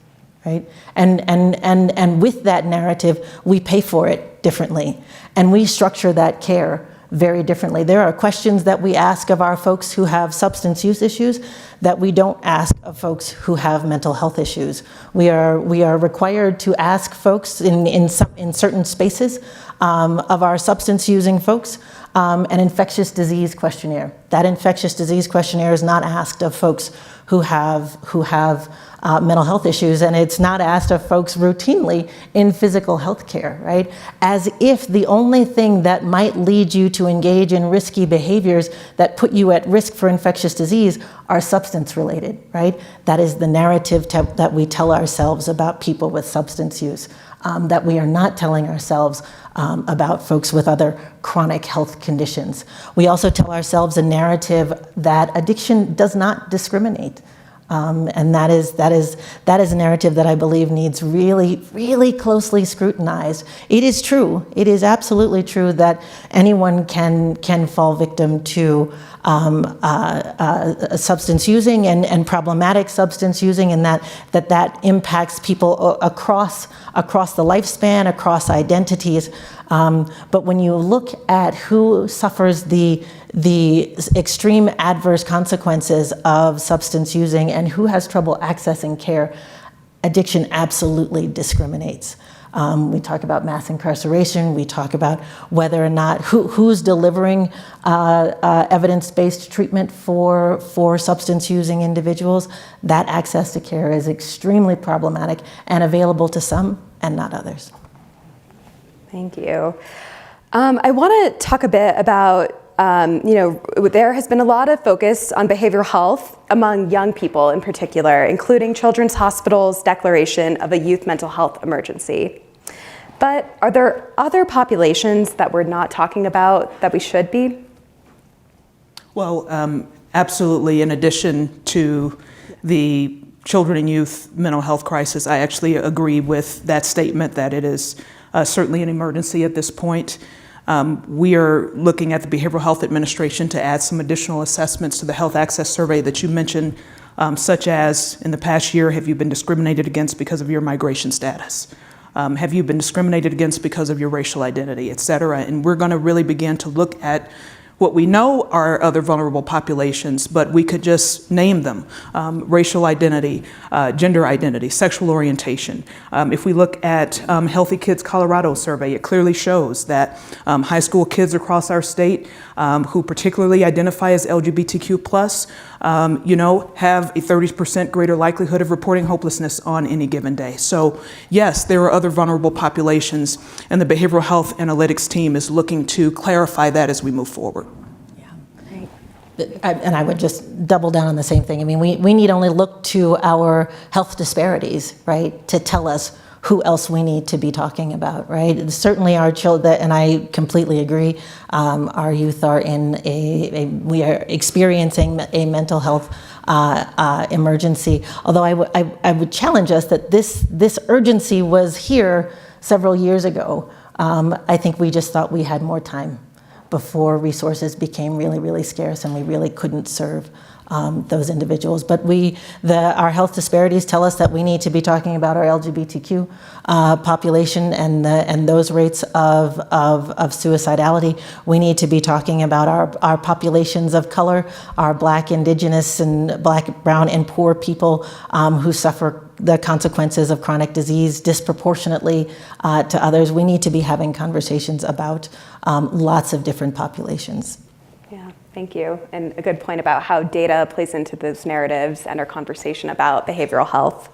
right? And with that narrative, we pay for it differently, and we structure that care very differently. There are questions that we ask of our folks who have substance use issues that we don't ask of folks who have mental health issues. We are required to ask folks in certain spaces of our substance using folks an infectious disease questionnaire. That infectious disease questionnaire is not asked of folks who have mental health issues, and it's not asked of folks routinely in physical health care, right? As if the only thing that might lead you to engage in risky behaviors that put you at risk for infectious disease are substance related, right? That is the narrative that we tell ourselves about people with substance use, that we are not telling ourselves about folks with other chronic health conditions. We also tell ourselves a narrative that addiction does not discriminate. And that is a narrative that I believe needs really, really closely scrutinized. It is true. It is absolutely true that anyone can fall victim to substance using and problematic substance using, and that impacts people across the lifespan, across identities. But when you look at who suffers the extreme adverse consequences of substance using and who has trouble accessing care, addiction absolutely discriminates. We talk about mass incarceration. We talk about whether or not who's delivering evidence-based treatment for substance using individuals. That access to care is extremely problematic and available to some and not others.
Thank you.
I want to talk a bit about, there has been a lot of focus on behavioral health among young people in particular, including Children's Hospital's declaration of a youth mental health emergency. But are there other populations that we're not talking about that we should be?
Well, absolutely. In addition to the children and youth mental health crisis, I actually agree with that statement that it is certainly an emergency at this point. We are looking at the Behavioral Health Administration to add some additional assessments to the health access survey that you mentioned, such as in the past year, have you been discriminated against because of your migration status? Have you been discriminated against because of your racial identity, et cetera? And we're going to really begin to look at what we know are other vulnerable populations, but we could just name them. Racial identity, gender identity, sexual orientation. If we look at Healthy Kids Colorado survey, it clearly shows that high school kids across our state who particularly identify as LGBTQ+, have a 30% greater likelihood of reporting hopelessness on any given day. So yes, there are other vulnerable populations, and the behavioral health analytics team is looking to clarify that as we move forward.
And I would just double down on the same thing. I mean, we need only look to our health disparities, right, to tell us who else we need to be talking about, right? And certainly our children, and I completely agree, our youth are in we are experiencing a mental health emergency. Although I would challenge us that this urgency was here several years ago. I think we just thought we had more time before resources became really, really scarce and we really couldn't serve those individuals. But our health disparities tell us that we need to be talking about our LGBTQ population and those rates of suicidality. We need to be talking about our populations of color, our Black, Indigenous, and Black, Brown, and poor people who suffer the consequences of chronic disease disproportionately to others. We need to be having conversations about lots of different populations.
Yeah, thank you. And a good point about how data plays into those narratives and our conversation about behavioral health.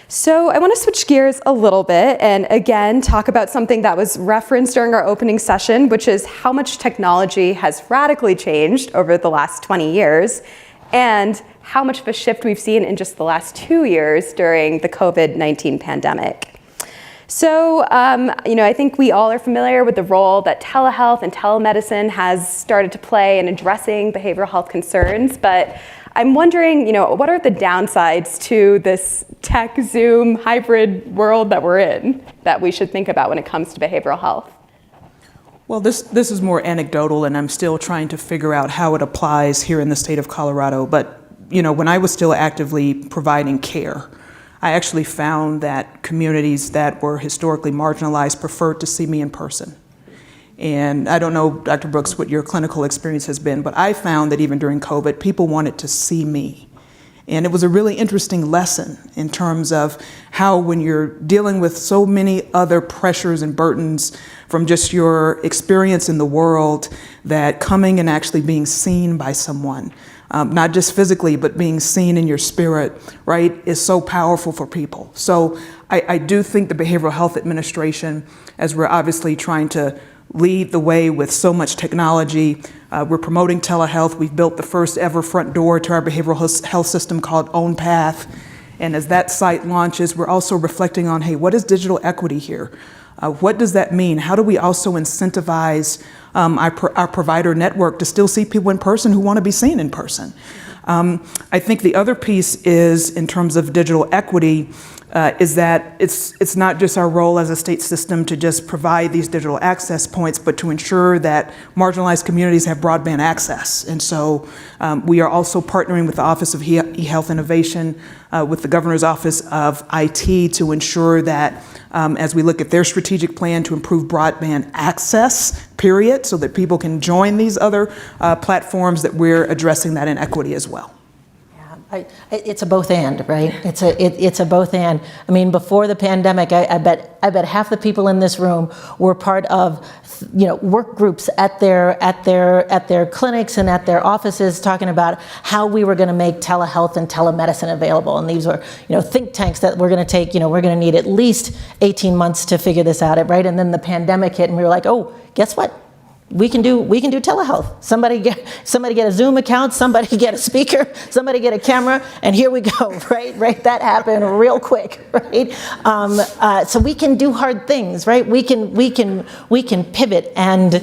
So I want to switch gears a little bit and again talk about something that was referenced during our opening session, which is how much technology has radically changed over the last 20 years and how much of a shift we've seen in just the last 2 years during the COVID-19 pandemic. So, I think we all are familiar with the role that telehealth and telemedicine has started to play in addressing behavioral health concerns, but I'm wondering, what are the downsides to this tech, Zoom, hybrid world that we're in that we should think about when it comes to behavioral health?
Well, this is more anecdotal, and I'm still trying to figure out how it applies here in the state of Colorado. But, when I was still actively providing care, I actually found that communities that were historically marginalized preferred to see me in person. And I don't know, Dr. Brooks, what your clinical experience has been, but I found that even during COVID, people wanted to see me. And it was a really interesting lesson in terms of how when you're dealing with so many other pressures and burdens from just your experience in the world, that coming and actually being seen by someone, not just physically, but being seen in your spirit, right, is so powerful for people. So I do think the Behavioral Health Administration, as we're obviously trying to lead the way with so much technology, we're promoting telehealth. We've built the first ever front door to our behavioral health system called Own Path. And as that site launches, we're also reflecting on, hey, what is digital equity here? What does that mean? How do we also incentivize our provider network to still see people in person who want to be seen in person? I think the other piece is, in terms of digital equity, is that it's not just our role as a state system to just provide these digital access points, but to ensure that marginalized communities have broadband access. And so we are also partnering with the Office of eHealth Innovation, with the Governor's Office of IT to ensure that as we look at their strategic plan to improve broadband access, period, so that people can join these other platforms, that we're addressing that inequity as well.
It's a both and, right? It's a both and. I mean, before the pandemic, I bet half the people in this room were part of, work groups at their clinics and at their offices, talking about how we were going to make telehealth and telemedicine available. And these were, think tanks that we're going to take. We're going to need at least 18 months to figure this out, right? And then the pandemic hit, and we were like, oh, guess what? We can do telehealth. Somebody get a Zoom account, somebody get a speaker, somebody get a camera, and here we go, right? That happened real quick, right? So we can do hard things, right? We can pivot and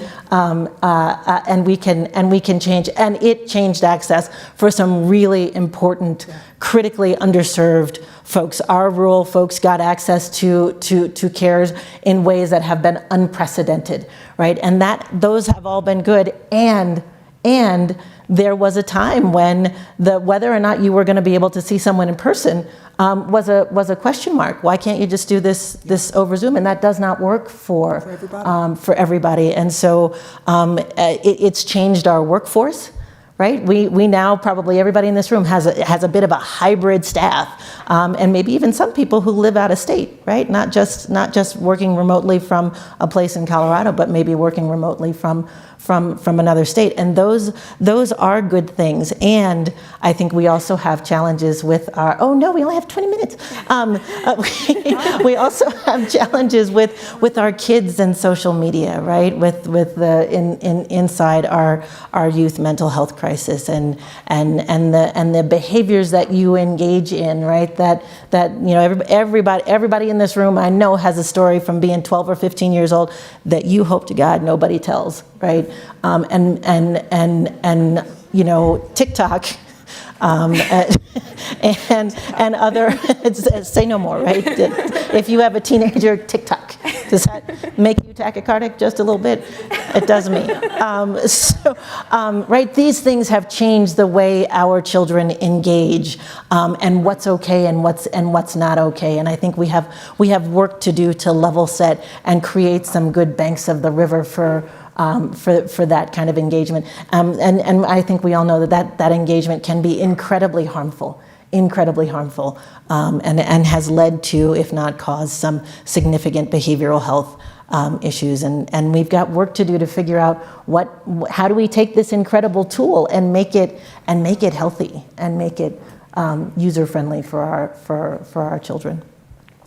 we can change, and it changed access for some really important, critically underserved folks. Our rural folks got access to cares in ways that have been unprecedented, right? And those have all been good. And there was a time when whether or not you were going to be able to see someone in person was a question mark. Why can't you just do this over Zoom? And that does not work for everybody. And so it's changed our workforce. Right? We now, probably everybody in this room has a bit of a hybrid staff, and maybe even some people who live out of state, right? Not just working remotely from a place in Colorado, but maybe working remotely from another state. And those are good things. And I think we also have challenges with our, oh no, we only have 20 minutes. We also have challenges with our kids and social media, right? With inside our youth mental health crisis and the behaviors that you engage in, right? That everybody in this room I know has a story from being 12 or 15 years old that you hope to God nobody tells, right? And TikTok and other say no more, right? If you have a teenager, TikTok, does that make you tachycardic just a little bit? It does me. Right, these things have changed the way our children engage, and what's okay and what's not okay. And I think we have work to do to level set and create some good banks of the river for that kind of engagement. And I think we all know that engagement can be incredibly harmful, and has led to, if not caused, some significant behavioral health issues. And we've got work to do to figure out how do we take this incredible tool and make it healthy and make it user-friendly for our children.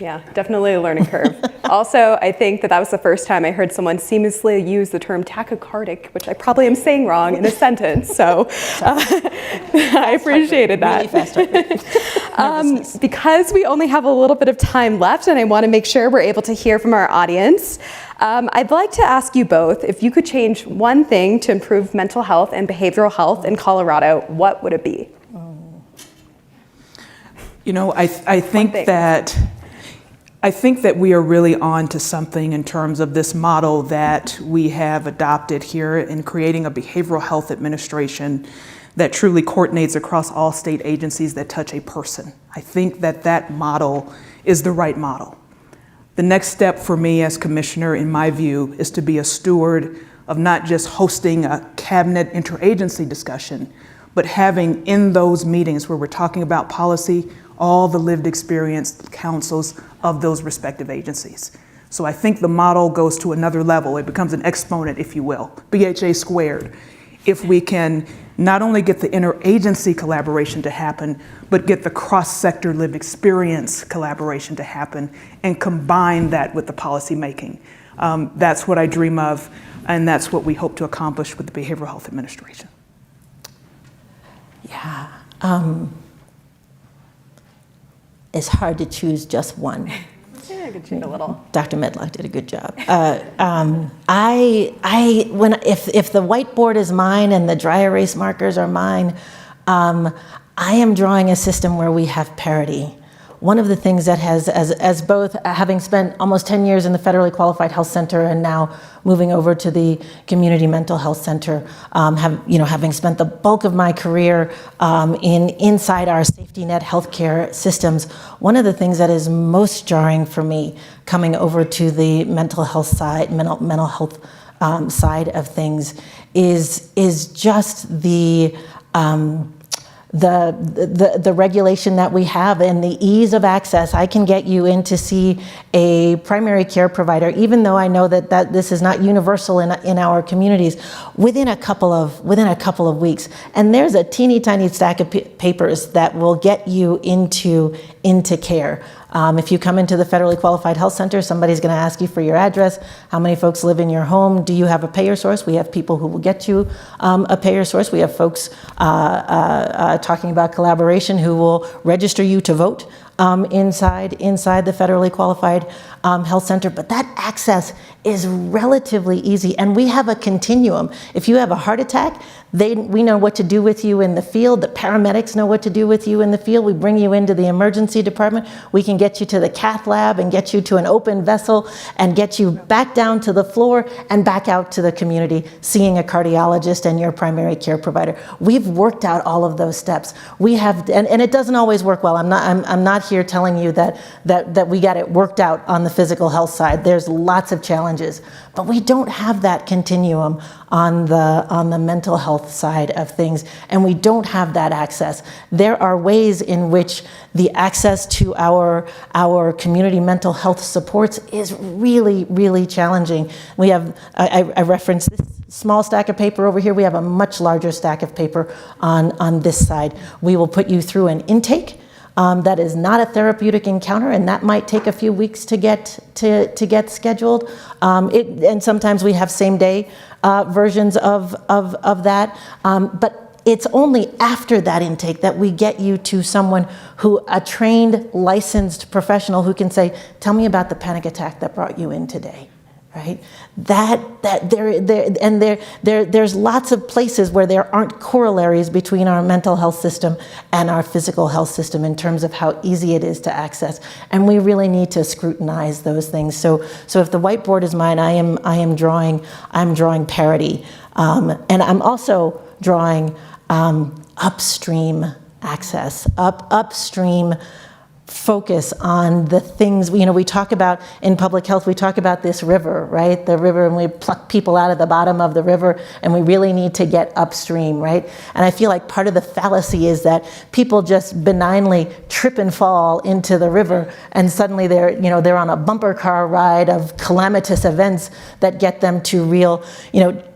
Yeah, definitely a learning curve. Also, I think that was the first time I heard someone seamlessly use the term tachycardic, which I probably am saying wrong in a sentence. So I appreciated that. Really because we only have a little bit of time left, and I want to make sure we're able to hear from our audience, I'd like to ask you both, if you could change one thing to improve mental health and behavioral health in Colorado, what would it be?
I think that we are really on to something in terms of this model that we have adopted here in creating a behavioral health administration that truly coordinates across all state agencies that touch a person. I think that model is the right model. The next step for me as commissioner, in my view, is to be a steward of not just hosting a cabinet interagency discussion, but having in those meetings where we're talking about policy, all the lived experience councils of those respective agencies. So I think the model goes to another level. It becomes an exponent, if you will, BHA squared. If we can not only get the interagency collaboration to happen, but get the cross-sector lived experience collaboration to happen and combine that with the policy making. That's what I dream of, and that's what we hope to accomplish with the Behavioral Health Administration.
Yeah. It's hard to choose just one.
Yeah, I could choose a little.
Dr. Medlock did a good job. If the whiteboard is mine and the dry erase markers are mine, I am drawing a system where we have parity. One of the things that has, as both having spent almost 10 years in the federally qualified health center and now moving over to the community mental health center, having spent the bulk of my career inside our safety net healthcare systems, one of the things that is most jarring for me coming over to the mental health side, mental health side of things, is just the regulation that we have and the ease of access. I can get you in to see a primary care provider, even though I know that this is not universal in our communities, within a couple of weeks. And there's a teeny tiny stack of papers that will get you into care. If you come into the federally qualified health center, somebody's going to ask you for your address. How many folks live in your home? Do you have a payer source? We have people who will get you a payer source. We have folks talking about collaboration who will register you to vote inside the federally qualified health center. But that access is relatively easy, and we have a continuum. If you have a heart attack, we know what to do with you in the field. The paramedics know what to do with you in the field. We bring you into the emergency department. We can get you to the cath lab and get you to an open vessel and get you back down to the floor and back out to the community, seeing a cardiologist and your primary care provider. We've worked out all of those steps. We have, and it doesn't always work well. I'm not here telling you that we got it worked out on the physical health side. There's lots of challenges, but we don't have that continuum on the mental health side of things, and we don't have that access. There are ways in which the access to our community mental health supports is really, really challenging. We have, I referenced this small stack of paper over here. We have a much larger stack of paper on this side. We will put you through an intake. That is not a therapeutic encounter, and that might take a few weeks to get scheduled. And sometimes we have same-day versions of that. But it's only after that intake that we get you to someone a trained, licensed professional who can say, "Tell me about the panic attack that brought you in today." Right? There's lots of places where there aren't corollaries between our mental health system and our physical health system in terms of how easy it is to access, and we really need to scrutinize those things. So if the whiteboard is mine, I'm drawing parity, and I'm also drawing upstream access, upstream focus on the things, we talk about in public health, we talk about this river, right? The river, and we pluck people out of the bottom of the river, and we really need to get upstream, right? And I feel like part of the fallacy is that people just benignly trip and fall into the river, and suddenly they're on a bumper car ride of calamitous events that get them to real,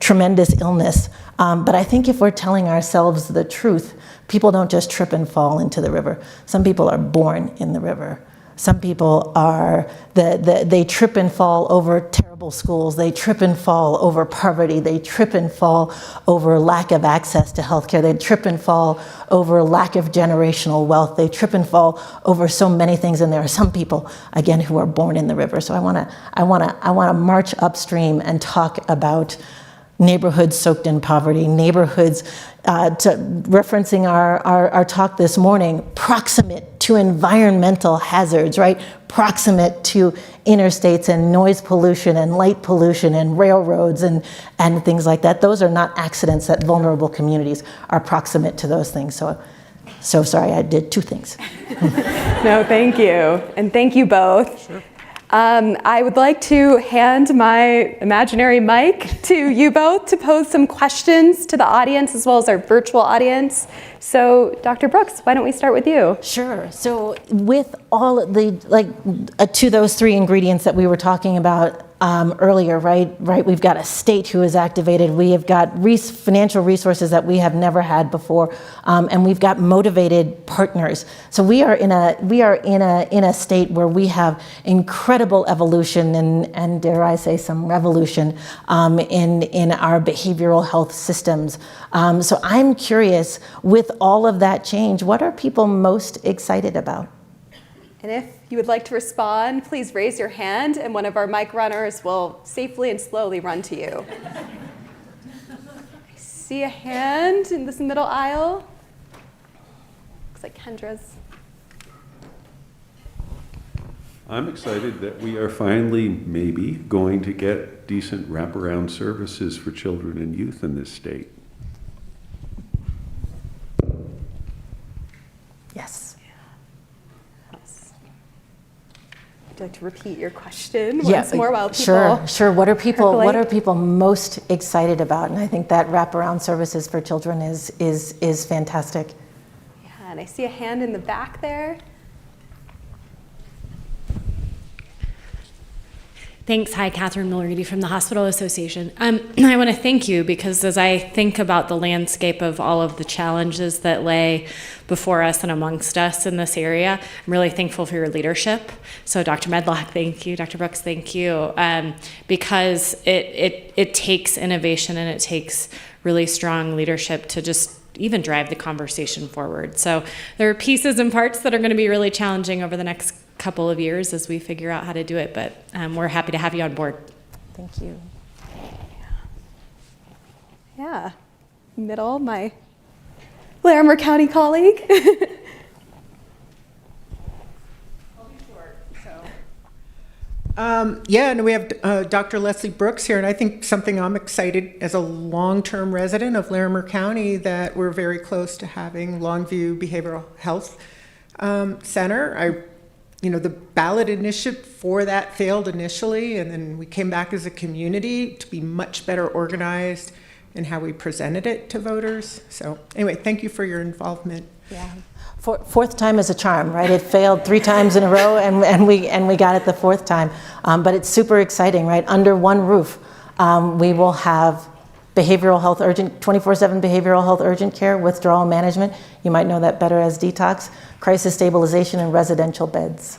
tremendous illness. But I think if we're telling ourselves the truth, people don't just trip and fall into the river. Some people are born in the river. Some people they trip and fall over terrible schools. They trip and fall over poverty. They trip and fall over lack of access to healthcare. They trip and fall over lack of generational wealth. They trip and fall over so many things. And there are some people, again, who are born in the river. So I wanna march upstream and talk about neighborhoods soaked in poverty, neighborhoods, referencing our talk this morning, proximate to environmental hazards, right? Proximate to interstates and noise pollution and light pollution and railroads and things like that. Those are not accidents that vulnerable communities are proximate to those things. So sorry, I did two things.
No, thank you. And thank you both. Sure. I would like to hand my imaginary mic to you both to pose some questions to the audience as well as our virtual audience. So, Dr. Brooks, why don't we start with you?
Sure. So, with all of the, to those three ingredients that we were talking about earlier, right? We've got a state who is activated. We have got financial resources that we have never had before, and we've got motivated partners. So we are in a state where we have incredible evolution and dare I say some revolution in our behavioral health systems. So I'm curious, with all of that change, what are people most excited about?
And if you would like to respond, please raise your hand and one of our mic runners will safely and slowly run to you. I see a hand in this middle aisle. Looks like Kendra's.
I'm excited that we are finally maybe going to get decent wraparound services for children and youth in this state.
Yes.
Would you like to repeat your question once more while people
Sure. What are people most excited about? And I think that wraparound services for children is fantastic.
Yeah, and I see a hand in the back there.
Thanks. Hi, Catherine Mulready from the Hospital Association. I want to thank you because as I think about the landscape of all of the challenges that lay before us and amongst us in this area, I'm really thankful for your leadership. So Dr. Medlock, thank you. Dr. Brooks, thank you. Because it takes innovation and it takes really strong leadership to just even drive the conversation forward. So there are pieces and parts that are going to be really challenging over the next couple of years as we figure out how to do it, but we're happy to have you on board.
Thank you.
Yeah, middle, my Larimer County colleague.
Yeah, and we have Dr. Leslie Brooks here, and I think something I'm excited as a long-term resident of Larimer County that we're very close to having Longview Behavioral Health Center. The ballot initiative for that failed initially, and then we came back as a community to be much better organized in how we presented it to voters. So anyway, thank you for your involvement.
Yeah. Fourth time is a charm, right? It failed 3 times in a row, and we got it the 4th time. But it's super exciting, right? Under one roof, we will have behavioral health urgent, 24/7 behavioral health urgent care, withdrawal management. You might know that better as detox, crisis stabilization, and residential beds.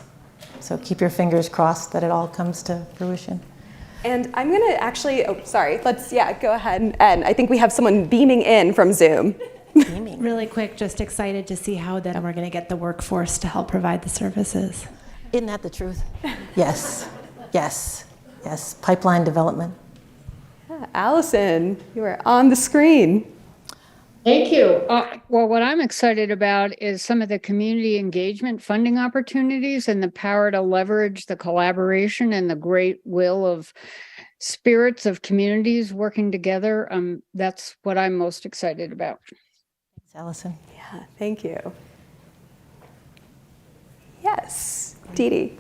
So keep your fingers crossed that it all comes to fruition.
And I'm going to actually, let's go ahead. And I think we have someone beaming in from Zoom.
Really quick, just excited to see how then we're going to get the workforce to help provide the services.
Isn't that the truth? Yes, yes, yes. Pipeline development.
Allison, you are on the screen.
Thank you. Well, what I'm excited about is some of the community engagement funding opportunities and the power to leverage the collaboration and the great will of spirits of communities working together. That's what I'm most excited about.
Thanks, Allison.
Yeah, thank you. Yes, Dee Dee.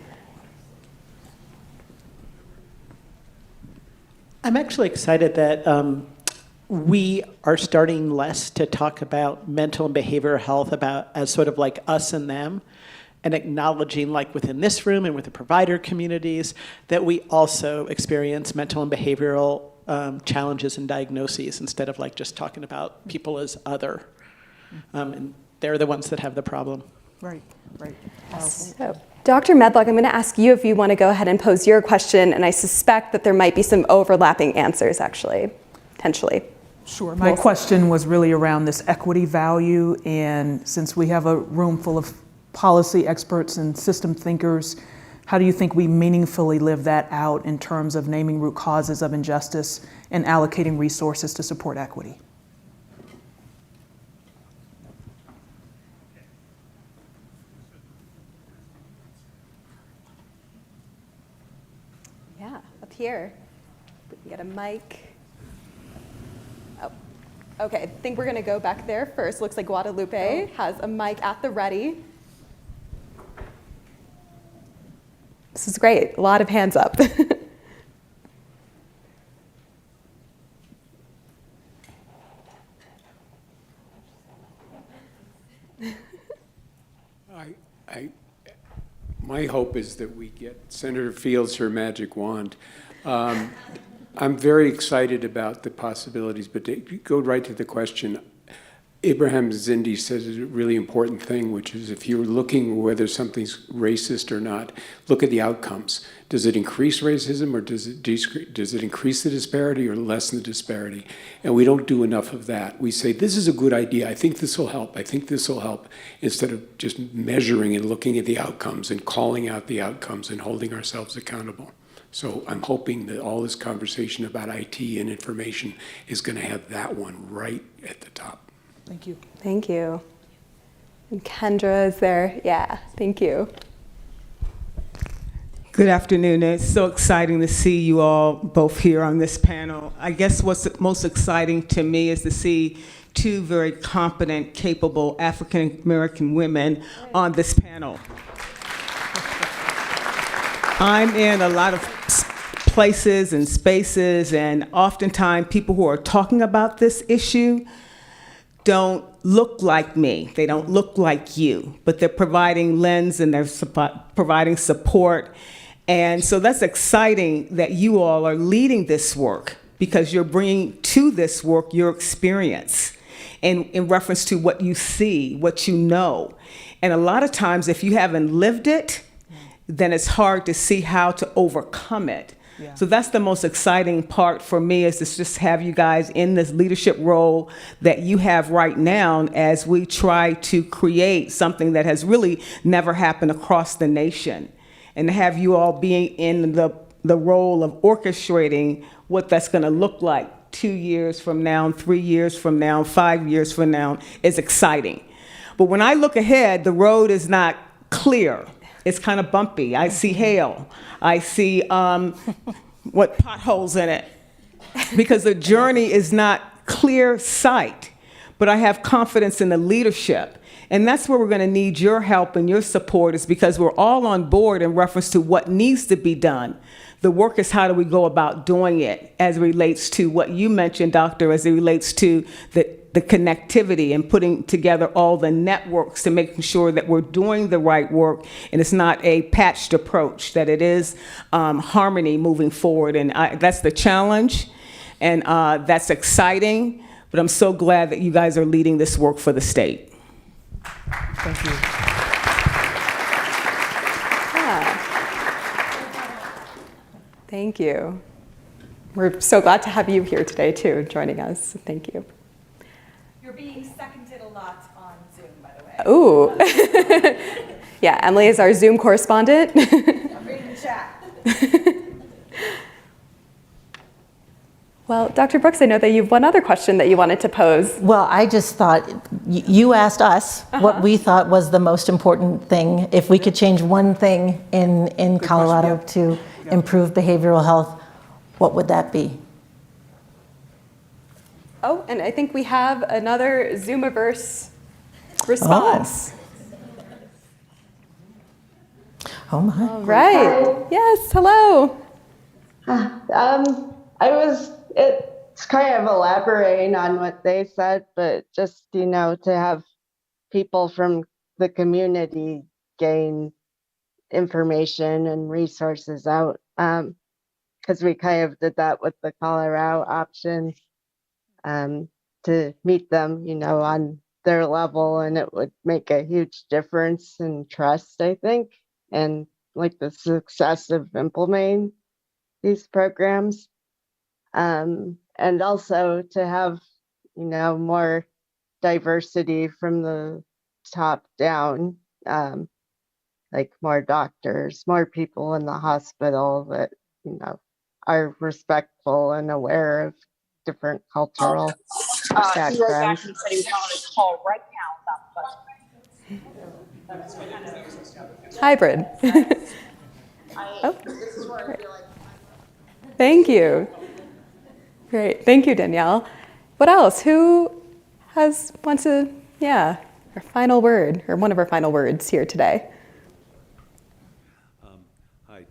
I'm actually excited that we are starting less to talk about mental and behavioral health as sort of like us and them, and acknowledging, like within this room and with the provider communities, that we also experience mental and behavioral challenges and diagnoses instead of like just talking about people as other. And they're the ones that have the problem.
Right.
So, Dr. Medlock, I'm going to ask you if you want to go ahead and pose your question, and I suspect that there might be some overlapping answers, actually, potentially.
Sure. My question was really around this equity value, and since we have a room full of policy experts and system thinkers, how do you think we meaningfully live that out in terms of naming root causes of injustice and allocating resources to support equity?
Here, we can get a mic. Oh, okay, I think we're gonna go back there first. Looks like Guadalupe has a mic at the ready. This is great, a lot of hands up.
My hope is that we get Senator Fields her magic wand. I'm very excited about the possibilities, but to go right to the question, Abraham Zindi says a really important thing, which is if you're looking whether something's racist or not, look at the outcomes. Does it increase racism or does it increase the disparity or lessen the disparity? And we don't do enough of that. We say, this is a good idea. I think this will help. I think this will help, instead of just measuring and looking at the outcomes and calling out the outcomes and holding ourselves accountable. So I'm hoping that all this conversation about IT and information is going to have that one right at the top.
Thank you.
Thank you. And Kendra is there. Yeah, thank you.
Good afternoon. It's so exciting to see you all both here on this panel. I guess what's most exciting to me is to see 2 very competent, capable African American women on this panel. I'm in a lot of places and spaces, and oftentimes people who are talking about this issue don't look like me. They don't look like you, but they're providing lens and they're providing support. And so that's exciting that you all are leading this work because you're bringing to this work your experience and in reference to what you see, what you know. And a lot of times, if you haven't lived it, then it's hard to see how to overcome it. Yeah. So that's the most exciting part for me, is to just have you guys in this leadership role that you have right now as we try to create something that has really never happened across the nation. And to have you all being in the role of orchestrating what that's going to look like 2 years from now, 3 years from now, 5 years from now is exciting. But when I look ahead, the road is not clear. It's kind of bumpy. I see hail. I see potholes in it, because the journey is not clear sight. But I have confidence in the leadership. And that's where we're going to need your help and your support, is because we're all on board in reference to what needs to be done. The work is how do we go about doing it as it relates to what you mentioned, Doctor, as it relates to the connectivity and putting together all the networks to making sure that we're doing the right work and it's not a patched approach, that it is harmony moving forward. And that's the challenge, and that's exciting, but I'm so glad that you guys are leading this work for the state. Thank you.
Thank you. We're so glad to have you here today, too, joining us. Thank you.
You're being seconded a lot on Zoom, by the way.
Ooh. Yeah, Emily is our Zoom correspondent.
I'm reading the chat.
Well, Dr. Brooks, I know that you have one other question that you wanted to pose.
Well, I just thought, you asked us what we thought was the most important thing. If we could change one thing in Colorado to improve behavioral health, what would that be?
Oh, and I think we have another Zoomiverse response.
Oh my.
All right. Hi. Yes, hello.
It's kind of elaborating on what they said, but just, to have people from the community gain information and resources out. Because we kind of did that with the Colorado option, to meet them, on their level, and it would make a huge difference in trust, I think, and like the success of implementing these programs. And also to have, more diversity from the top down, like more doctors, more people in the hospital that, are respectful and aware of different cultural backgrounds.
Hybrid. Oh. Thank you. Great. Thank you, Danielle. What else? Who wants to, our final word, or one of our final words here today?
Hi.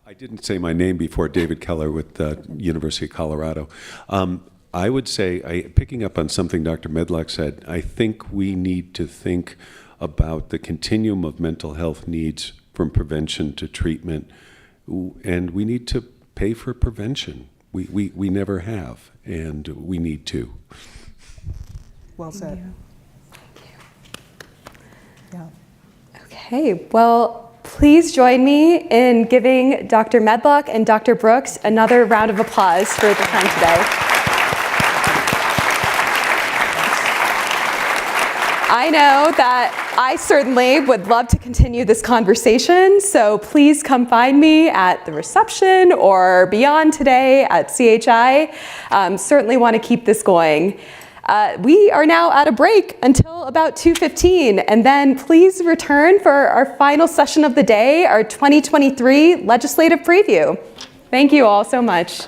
I didn't say my name before. David Keller with the University of Colorado. I would say, picking up on something Dr. Medlock said, I think we need to think about the continuum of mental health needs from prevention to treatment, and we need to pay for prevention. We never have, and we need to.
Well said.
Yeah. Okay, well, please join me in giving Dr. Medlock and Dr. Brooks another round of applause for the time today. I know that I certainly would love to continue this conversation, so please come find me at the reception or beyond today at CHI. Certainly want to keep this going. We are now at a break until about 2:15, and then please return for our final session of the day, our 2023 legislative preview. Thank you all so much.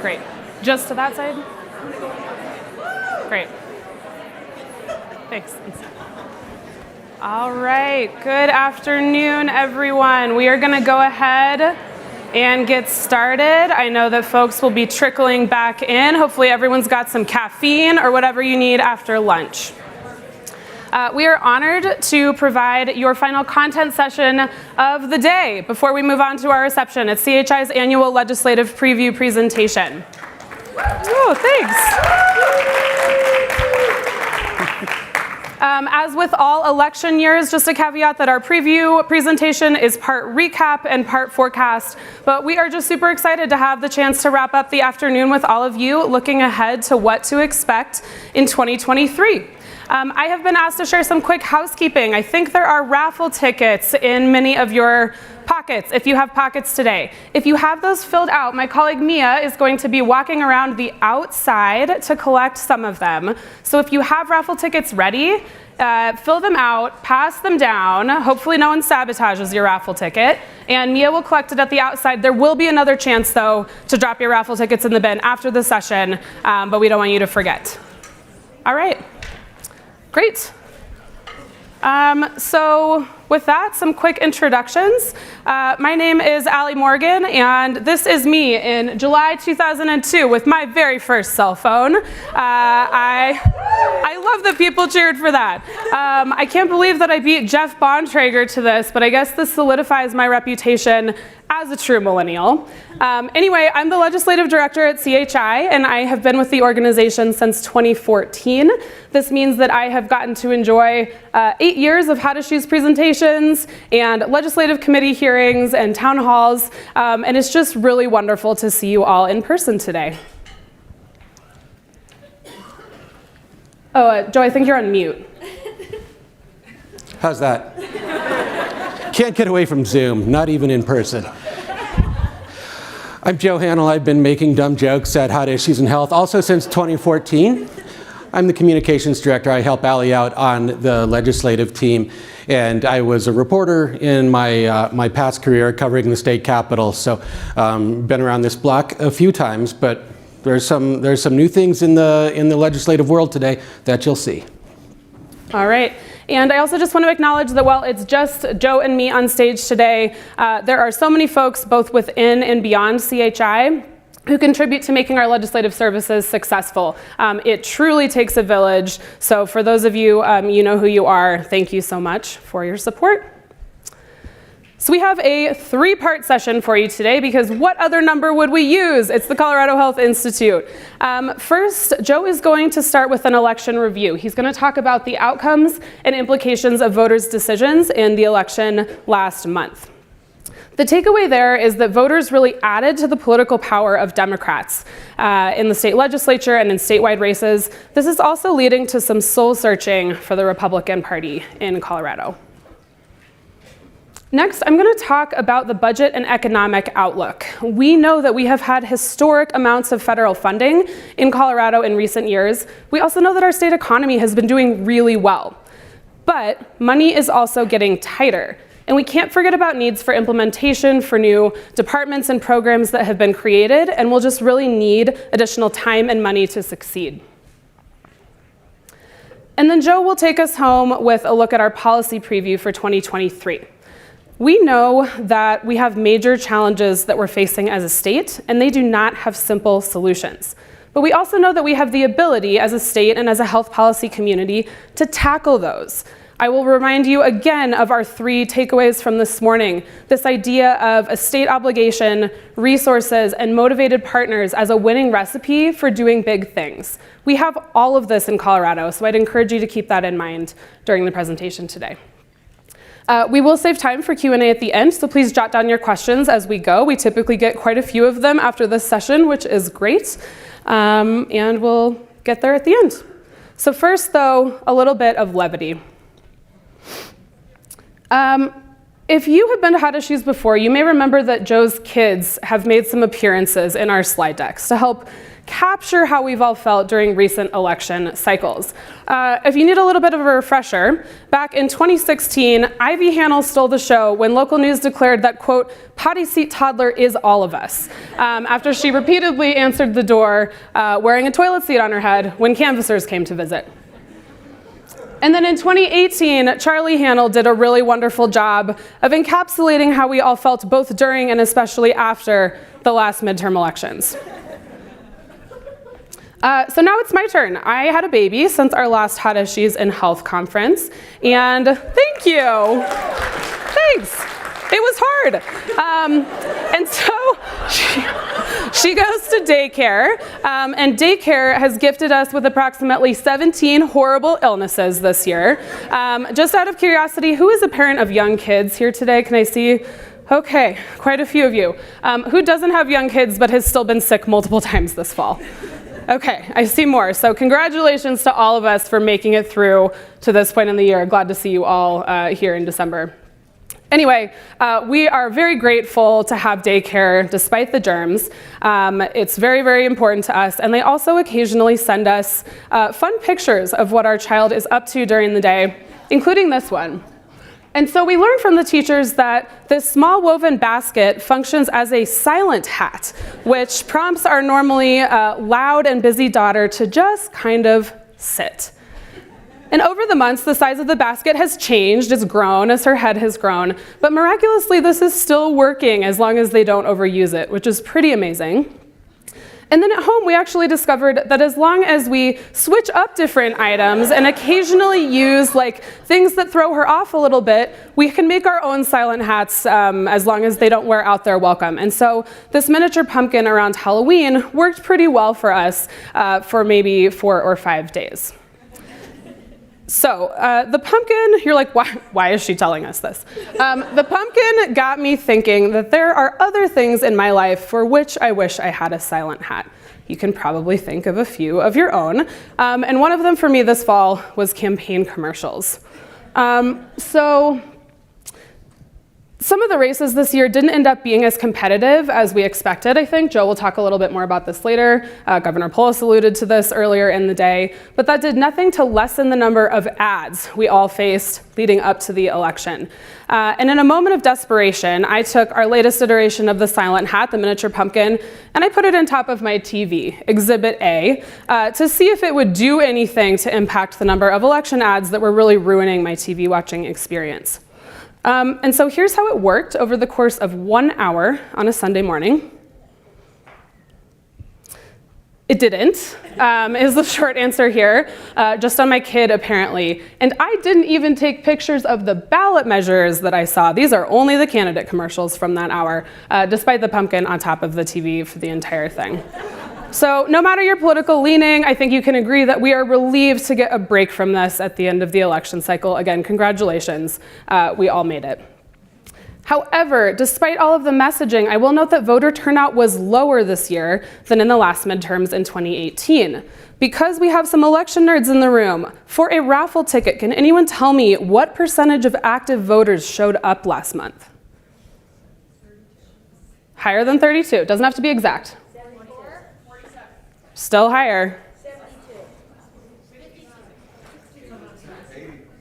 Great. Just to that side? Great. Thanks. All right. Good afternoon, everyone. We are going to go ahead and get started. I know that folks will be trickling back in. Hopefully everyone's got some caffeine or whatever you need after lunch. We are honored to provide your final content session of the day before we move on to our reception at CHI's annual legislative preview presentation. Oh, thanks. As with all election years, just a caveat that our preview presentation is part recap and part forecast, but we are just super excited to have the chance to wrap up the afternoon with all of you, looking ahead to what to expect in 2023. I have been asked to share some quick housekeeping. I think there are raffle tickets in many of your pockets, if you have pockets today. If you have those filled out, my colleague Mia is going to be walking around the outside to collect some of them. So if you have raffle tickets ready, fill them out, pass them down. Hopefully no one sabotages your raffle ticket, and Mia will collect it at the outside. There will be another chance, though, to drop your raffle tickets in the bin after the session, but we don't want you to forget. All right. Great. So with that, some quick introductions. My name is Allie Morgan, and this is me in July 2002 with my very first cell phone. I love that people cheered for that. I can't believe that I beat Jeff Bontrager to this, but I guess this solidifies my reputation as a true millennial. Anyway, I'm the legislative director at CHI, and I have been with the organization since 2014. This means that I have gotten to enjoy 8 years of How to Choose presentations and legislative committee hearings and town halls, and it's just really wonderful to see you all in person today. Oh, Joe, I think you're on mute.
How's that? Can't get away from Zoom, not even in person. I'm Joe Hanel. I've been making dumb jokes at Hot Issues in Health also since 2014. I'm the communications director. I help Allie out on the legislative team, and I was a reporter in my past career covering the state capitol. So been around this block a few times, but there's some new things in the legislative world today that you'll see.
All right. And I also just want to acknowledge that while it's just Joe and me on stage today, there are so many folks both within and beyond CHI who contribute to making our legislative services successful. It truly takes a village. So for those of you, you know who you are, thank you so much for your support. So we have a 3-part session for you today because what other number would we use? It's the Colorado Health Institute. First, Joe is going to start with an election review. He's going to talk about the outcomes and implications of voters' decisions in the election last month. The takeaway there is that voters really added to the political power of Democrats in the state legislature and in statewide races. This is also leading to some soul searching for the Republican Party in Colorado. Next, I'm going to talk about the budget and economic outlook. We know that we have had historic amounts of federal funding in Colorado in recent years. We also know that our state economy has been doing really well. But money is also getting tighter. And we can't forget about needs for implementation for new departments and programs that have been created, and we'll just really need additional time and money to succeed. And then Joe will take us home with a look at our policy preview for 2023. We know that we have major challenges that we're facing as a state, and they do not have simple solutions. But we also know that we have the ability as a state and as a health policy community to tackle those. I will remind you again of our 3 takeaways from this morning. This idea of a state obligation, resources, and motivated partners as a winning recipe for doing big things. We have all of this in Colorado, so I'd encourage you to keep that in mind during the presentation today. We will save time for Q&A at the end, so please jot down your questions as we go. We typically get quite a few of them after this session, which is great, and we'll get there at the end. So first, though, a little bit of levity. if you have been to Hot Issues before, you may remember that Joe's kids have made some appearances in our slide decks to help capture how we've all felt during recent election cycles. If you need a little bit of a refresher, back in 2016, Ivy Hanel stole the show when local news declared that, quote, potty seat toddler is all of us, after she repeatedly answered the door wearing a toilet seat on her head when canvassers came to visit. And then in 2018, Charlie Hanel did a really wonderful job of encapsulating how we all felt both during and especially after the last midterm elections. So now it's my turn. I had a baby since our last Hot Issues in Health conference, and thank you. Thanks. It was hard. And so she goes to daycare, and daycare has gifted us with approximately 17 horrible illnesses this year. Just out of curiosity, who is a parent of young kids here today? Can I see? Okay, quite a few of you. Who doesn't have young kids but has still been sick multiple times this fall? Okay, I see more. So congratulations to all of us for making it through to this point in the year. Glad to see you all here in December. Anyway, we are very grateful to have daycare despite the germs. It's very, very important to us. And they also occasionally send us fun pictures of what our child is up to during the day, including this one. And so we learned from the teachers that this small woven basket functions as a silent hat, which prompts our normally loud and busy daughter to just kind of sit. And over the months, the size of the basket has changed, it's grown as her head has grown, but miraculously this is still working as long as they don't overuse it, which is pretty amazing. And then at home, we actually discovered that as long as we switch up different items and occasionally use like things that throw her off a little bit, we can make our own silent hats as long as they don't wear out their welcome. And so this miniature pumpkin around Halloween worked pretty well for us for maybe 4 or 5 days. So the pumpkin, you're like, why is she telling us this? The pumpkin got me thinking that there are other things in my life for which I wish I had a silent hat. You can probably think of a few of your own. And one of them for me this fall was campaign commercials. So some of the races this year didn't end up being as competitive as we expected, I think. Joe will talk a little bit more about this later. Governor Polis alluded to this earlier in the day, but that did nothing to lessen the number of ads we all faced leading up to the election. And in a moment of desperation, I took our latest iteration of the silent hat, the miniature pumpkin, and I put it on top of my TV, Exhibit A, to see if it would do anything to impact the number of election ads that were really ruining my TV watching experience. And so here's how it worked over the course of 1 hour on a Sunday morning. It didn't, is the short answer here, just on my kid apparently. And I didn't even take pictures of the ballot measures that I saw. These are only the candidate commercials from that hour, despite the pumpkin on top of the TV for the entire thing. So no matter your political leaning, I think you can agree that we are relieved to get a break from this at the end of the election cycle. Again, congratulations, we all made it. However, despite all of the messaging, I will note that voter turnout was lower this year than in the last midterms in 2018. Because we have some election nerds in the room, for a raffle ticket, can anyone tell me what percentage of active voters showed up last month? Higher than 32, doesn't have to be exact. Still higher.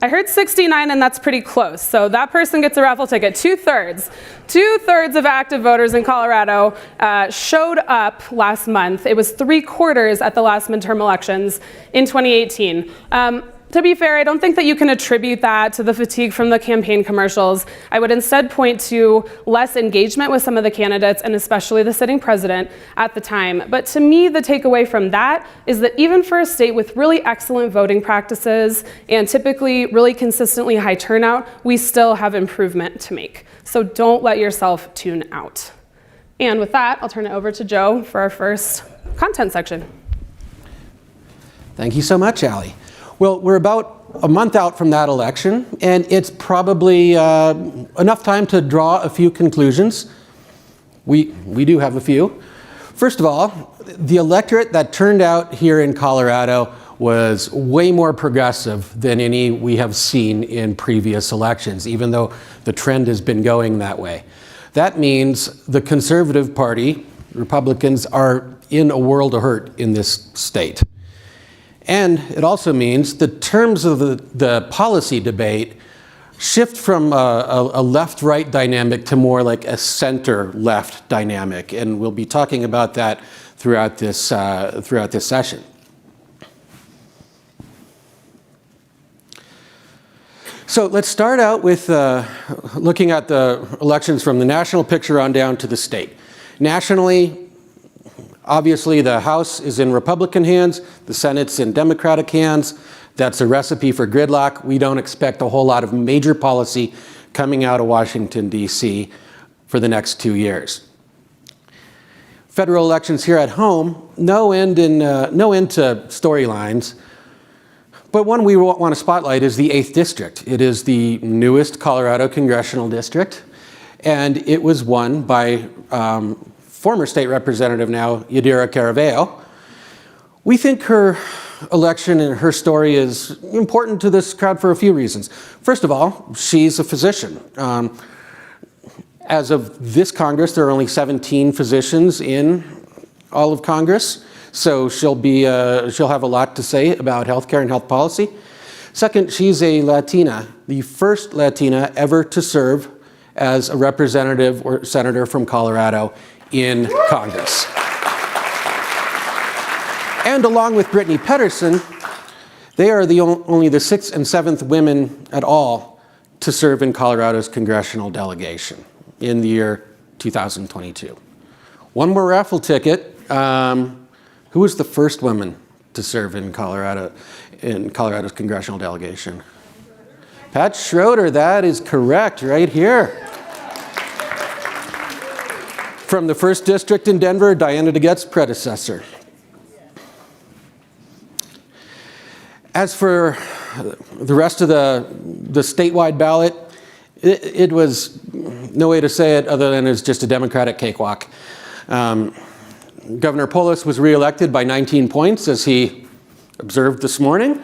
I heard 69, and that's pretty close. So that person gets a raffle ticket. 2/3. 2/3 of active voters in Colorado showed up last month. It was 3/4 at the last midterm elections in 2018. To be fair, I don't think that you can attribute that to the fatigue from the campaign commercials. I would instead point to less engagement with some of the candidates, and especially the sitting president at the time. But to me, the takeaway from that is that even for a state with really excellent voting practices and typically really consistently high turnout, we still have improvement to make. So don't let yourself tune out. And with that, I'll turn it over to Joe for our first content section.
Thank you so much, Allie. Well, we're about a month out from that election, and it's probably enough time to draw a few conclusions. We do have a few. First of all, the electorate that turned out here in Colorado was way more progressive than any we have seen in previous elections, even though the trend has been going that way. That means the Conservative Party, Republicans, are in a world of hurt in this state. And it also means the terms of the policy debate shift from a left-right dynamic to more like a center-left dynamic, and we'll be talking about that throughout this session. So let's start out with looking at the elections from the national picture on down to the state. Nationally, obviously the House is in Republican hands, the Senate's in Democratic hands. That's a recipe for gridlock. We don't expect a whole lot of major policy coming out of Washington, D.C. for the next 2 years. Federal elections here at home, no end to storylines. But one we want to spotlight is the 8th District. It is the newest Colorado congressional district, and it was won by former state representative now, Yadira Caraveo. We think her election and her story is important to this crowd for a few reasons. First of all, she's a physician. As of this Congress, there are only 17 physicians in all of Congress. So she'll have a lot to say about healthcare and health policy. Second, she's a Latina, the first Latina ever to serve as a representative or senator from Colorado in Congress. And along with Brittany Pedersen, they are only the 6th and 7th women at all to serve in Colorado's congressional delegation in the year 2022. One more raffle ticket. Who was the first woman to serve in Colorado's congressional delegation? Pat Schroeder, that is correct, right here. From the 1st District in Denver, Diana DeGette's predecessor. As for the rest of the statewide ballot, it was no way to say it other than it's just a Democratic cakewalk. Governor Polis was reelected by 19 points, as he observed this morning.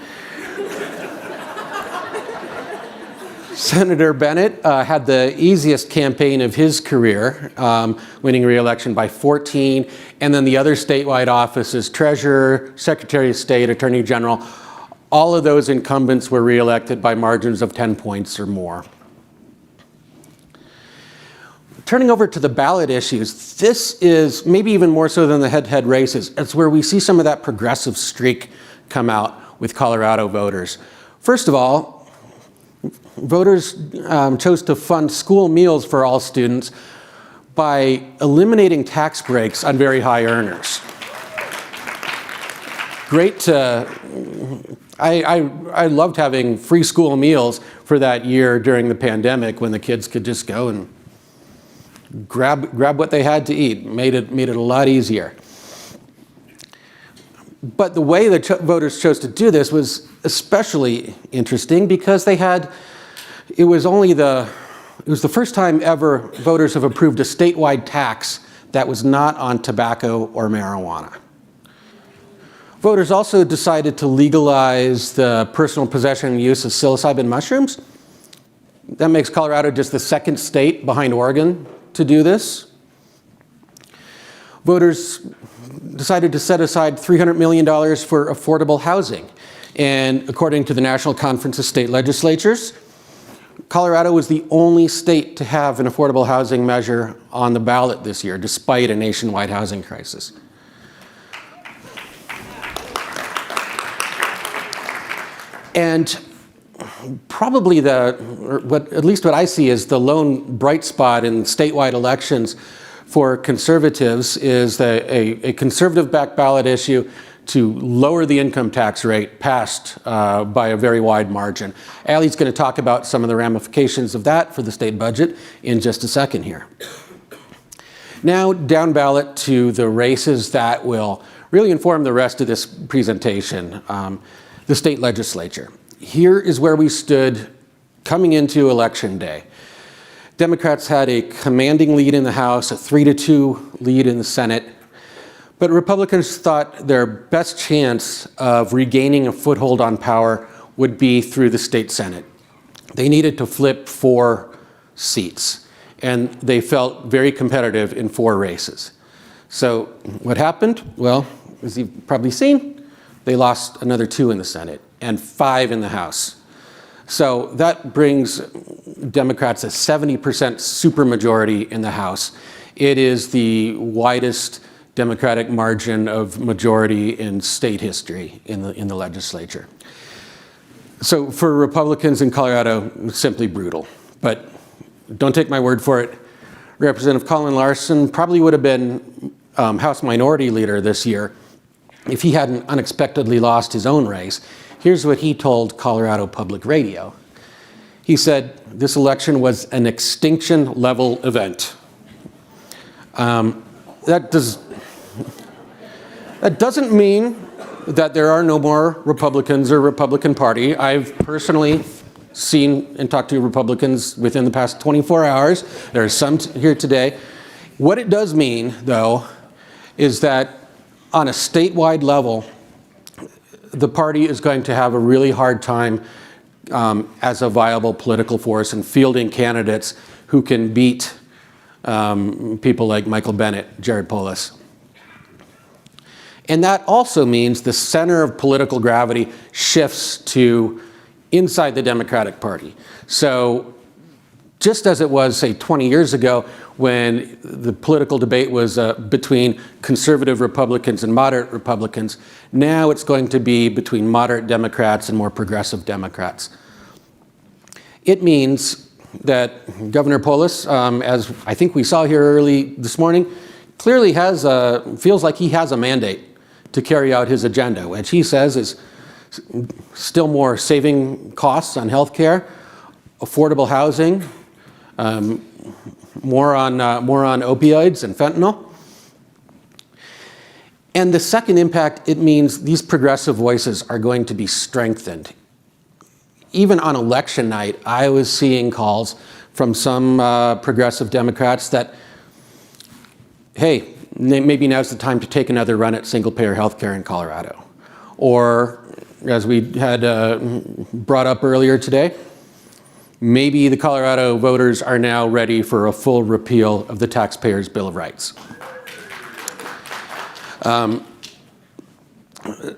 Senator Bennett had the easiest campaign of his career, winning re-election by 14, and then the other statewide offices, Treasurer, Secretary of State, Attorney General, all of those incumbents were re-elected by margins of 10 points or more. Turning over to the ballot issues, this is maybe even more so than the head-to-head races. It's where we see some of that progressive streak come out with Colorado voters. First of all, voters chose to fund school meals for all students by eliminating tax breaks on very high earners. Great. I loved having free school meals for that year during the pandemic when the kids could just go and grab what they had to eat. Made it a lot easier. But the way the voters chose to do this was especially interesting because it was the first time ever voters have approved a statewide tax that was not on tobacco or marijuana. Voters also decided to legalize the personal possession and use of psilocybin mushrooms. That makes Colorado just the 2nd state behind Oregon to do this. Voters decided to set aside $300 million for affordable housing. And according to the National Conference of State Legislatures, Colorado was the only state to have an affordable housing measure on the ballot this year, despite a nationwide housing crisis. And probably at least what I see is the lone bright spot in statewide elections for conservatives is a conservative-backed ballot issue to lower the income tax rate passed by a very wide margin. Allie's going to talk about some of the ramifications of that for the state budget in just a second here. Now down ballot to the races that will really inform the rest of this presentation, the state legislature. Here is where we stood coming into Election Day. Democrats had a commanding lead in the House, a 3-2 lead in the Senate. But Republicans thought their best chance of regaining a foothold on power would be through the state Senate. They needed to flip 4 seats, and they felt very competitive in 4 races. So what happened? Well, as you've probably seen, they lost another 2 in the Senate and 5 in the House. So that brings Democrats a 70% supermajority in the House. It is the widest Democratic margin of majority in state history in the legislature. So for Republicans in Colorado, it's simply brutal. But don't take my word for it. Representative Colin Larson probably would have been House Minority Leader this year if he hadn't unexpectedly lost his own race. Here's what he told Colorado Public Radio. He said, this election was an extinction-level event. That doesn't mean that there are no more Republicans or Republican Party. I've personally seen and talked to Republicans within the past 24 hours. There are some here today. What it does mean, though, is that on a statewide level, the party is going to have a really hard time as a viable political force and fielding candidates who can beat people like Michael Bennet, Jared Polis. And that also means the center of political gravity shifts to inside the Democratic Party. So just as it was, say, 20 years ago when the political debate was between conservative Republicans and moderate Republicans, now it's going to be between moderate Democrats and more progressive Democrats. It means that Governor Polis, as I think we saw here early this morning, clearly feels like he has a mandate to carry out his agenda, which he says is still more saving costs on health care, affordable housing, more on opioids and fentanyl. And the second impact, it means these progressive voices are going to be strengthened. Even on election night, I was seeing calls from some progressive Democrats that, hey, maybe now's the time to take another run at single-payer health care in Colorado. Or, as we had brought up earlier today, maybe the Colorado voters are now ready for a full repeal of the Taxpayers' Bill of Rights.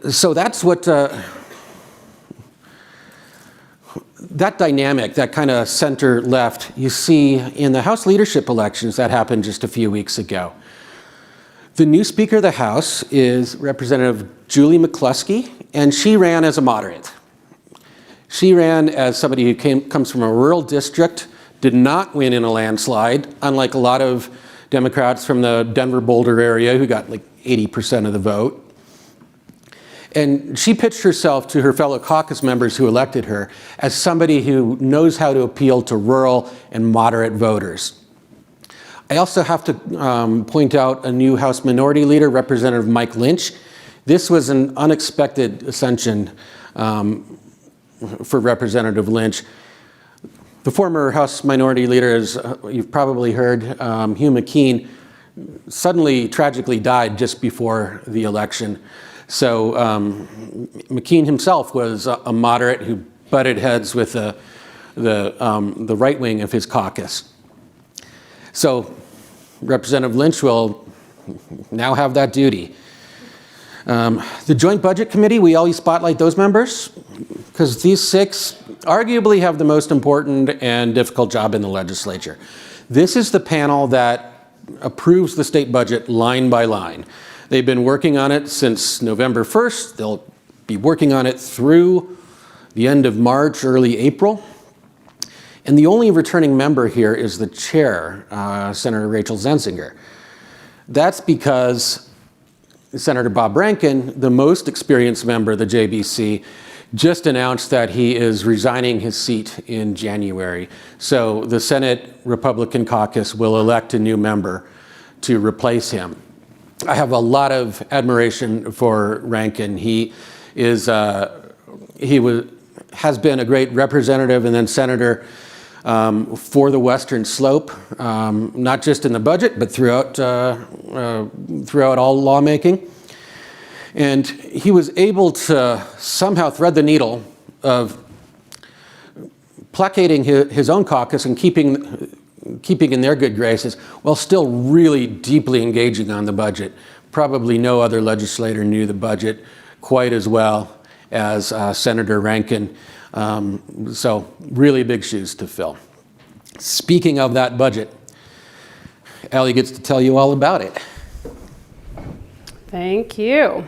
So that's what, that dynamic, that kind of center-left, you see in the House leadership elections that happened just a few weeks ago. The new Speaker of the House is Representative Julie McCluskey, and she ran as a moderate. She ran as somebody who comes from a rural district, did not win in a landslide, unlike a lot of Democrats from the Denver-Boulder area who got like 80% of the vote. And she pitched herself to her fellow caucus members who elected her as somebody who knows how to appeal to rural and moderate voters. I also have to point out a new House Minority Leader, Representative Mike Lynch. This was an unexpected ascension for Representative Lynch. The former House Minority Leader, as you've probably heard, Hugh McKean, suddenly tragically died just before the election. So McKean himself was a moderate who butted heads with the right wing of his caucus. So Representative Lynch will now have that duty. The Joint Budget Committee, we always spotlight those members because these 6 arguably have the most important and difficult job in the legislature. This is the panel that approves the state budget line by line. They've been working on it since November 1st. They'll be working on it through the end of March, early April. And the only returning member here is the chair, Senator Rachel Zenzinger. That's because Senator Bob Rankin, the most experienced member of the JBC, just announced that he is resigning his seat in January. So the Senate Republican caucus will elect a new member to replace him. I have a lot of admiration for Rankin. He has been a great representative and then senator for the Western Slope, not just in the budget, but throughout all lawmaking. And he was able to somehow thread the needle of placating his own caucus and keeping in their good graces while still really deeply engaging on the budget. Probably no other legislator knew the budget quite as well as Senator Rankin. So really big shoes to fill. Speaking of that budget, Allie gets to tell you all about it.
Thank you.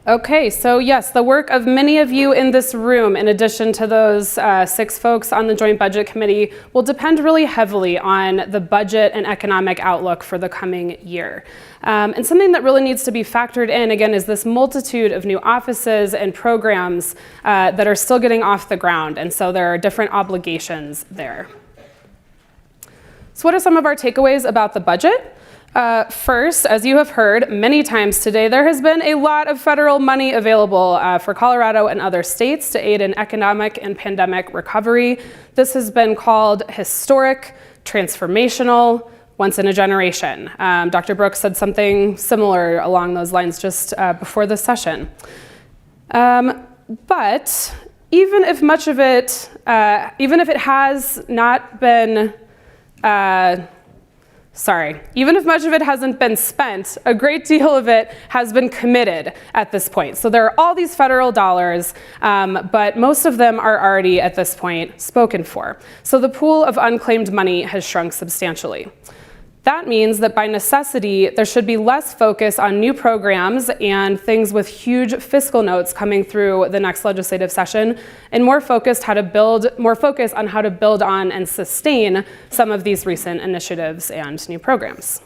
Okay, so yes, the work of many of you in this room, in addition to those 6 folks on the Joint Budget Committee, will depend really heavily on the budget and economic outlook for the coming year. And something that really needs to be factored in, again, is this multitude of new offices and programs that are still getting off the ground. And so there are different obligations there. So what are some of our takeaways about the budget? First, as you have heard many times today, there has been a lot of federal money available for Colorado and other states to aid in economic and pandemic recovery. This has been called historic, transformational, once in a generation. Dr. Brooks said something similar along those lines just before the session. But even if much of it, even if it has not been, even if much of it hasn't been spent, a great deal of it has been committed at this point. So there are all these federal dollars, but most of them are already at this point spoken for. So the pool of unclaimed money has shrunk substantially. That means that by necessity, there should be less focus on new programs and things with huge fiscal notes coming through the next legislative session, and more focus on how to build on and sustain some of these recent initiatives and new programs.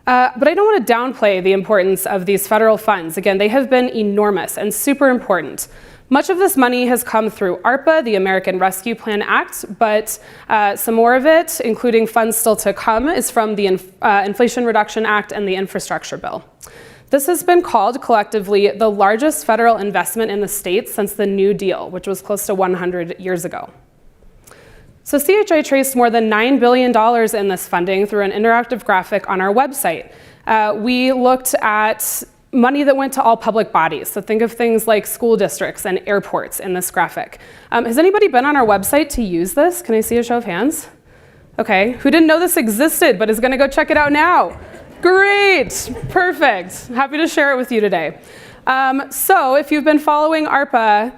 But I don't want to downplay the importance of these federal funds. Again, they have been enormous and super important. Much of this money has come through ARPA, the American Rescue Plan Act, but some more of it, including funds still to come, is from the Inflation Reduction Act and the Infrastructure Bill. This has been called collectively the largest federal investment in the state since the New Deal, which was close to 100 years ago. So CHI traced more than $9 billion in this funding through an interactive graphic on our website. We looked at money that went to all public bodies. So think of things like school districts and airports in this graphic. Has anybody been on our website to use this? Can I see a show of hands? Okay, who didn't know this existed but is gonna go check it out now? Great, perfect. Happy to share it with you today. So if you've been following ARPA,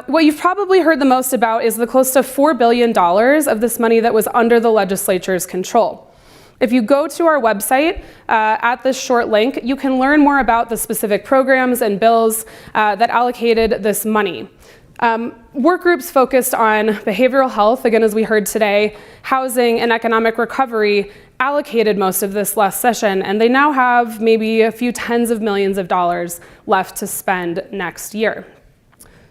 what you've probably heard the most about is the close to $4 billion of this money that was under the legislature's control. If you go to our website at this short link, you can learn more about the specific programs and bills that allocated this money. Work groups focused on behavioral health, again, as we heard today, housing and economic recovery allocated most of this last session, and they now have maybe a few tens of millions of dollars left to spend next year.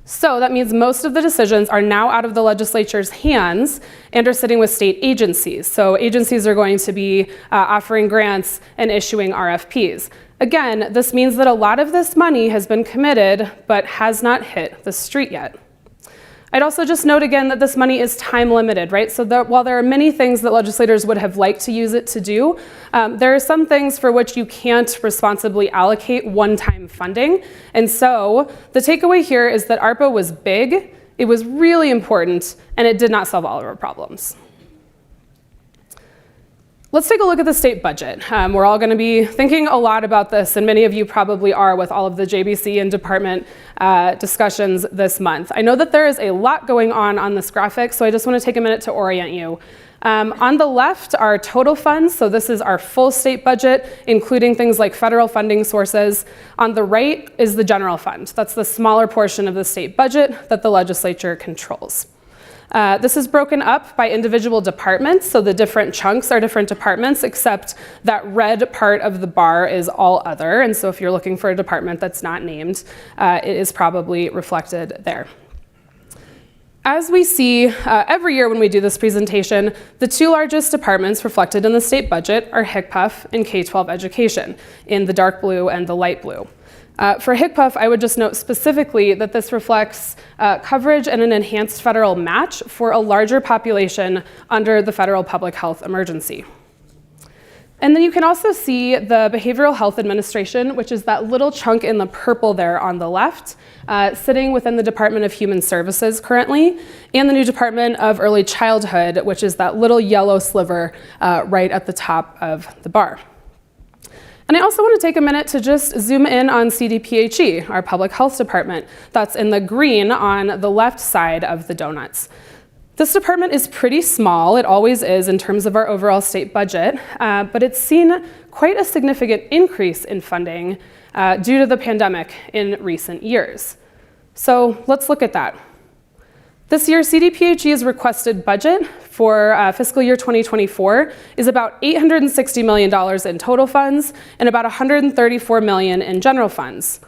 So that means most of the decisions are now out of the legislature's hands and are sitting with state agencies. So agencies are going to be offering grants and issuing RFPs. Again, this means that a lot of this money has been committed but has not hit the street yet. I'd also just note again that this money is time limited, right? So while there are many things that legislators would have liked to use it to do, there are some things for which you can't responsibly allocate one-time funding. And so the takeaway here is that ARPA was big, it was really important, and it did not solve all of our problems. Let's take a look at the state budget. We're all going to be thinking a lot about this, and many of you probably are with all of the JBC and department discussions this month. I know that there is a lot going on this graphic, so I just want to take a minute to orient you. On the left are total funds, so this is our full state budget, including things like federal funding sources. On the right is the general fund. That's the smaller portion of the state budget that the legislature controls. This is broken up by individual departments, so the different chunks are different departments, except that red part of the bar is all other, and so if you're looking for a department that's not named, it is probably reflected there. As we see every year when we do this presentation, the two largest departments reflected in the state budget are HCPF and K-12 education, in the dark blue and the light blue. For HCPF, I would just note specifically that this reflects coverage and an enhanced federal match for a larger population under the federal public health emergency. And then you can also see the Behavioral Health Administration, which is that little chunk in the purple there on the left, sitting within the Department of Human Services currently, and the new Department of Early Childhood, which is that little yellow sliver right at the top of the bar. And I also want to take a minute to just zoom in on CDPHE, our public health department. That's in the green on the left side of the donuts. This department is pretty small, it always is in terms of our overall state budget, but it's seen quite a significant increase in funding due to the pandemic in recent years. So let's look at that. This year, CDPHE's requested budget for fiscal year 2024 is about $860 million in total funds and about $134 million in general funds.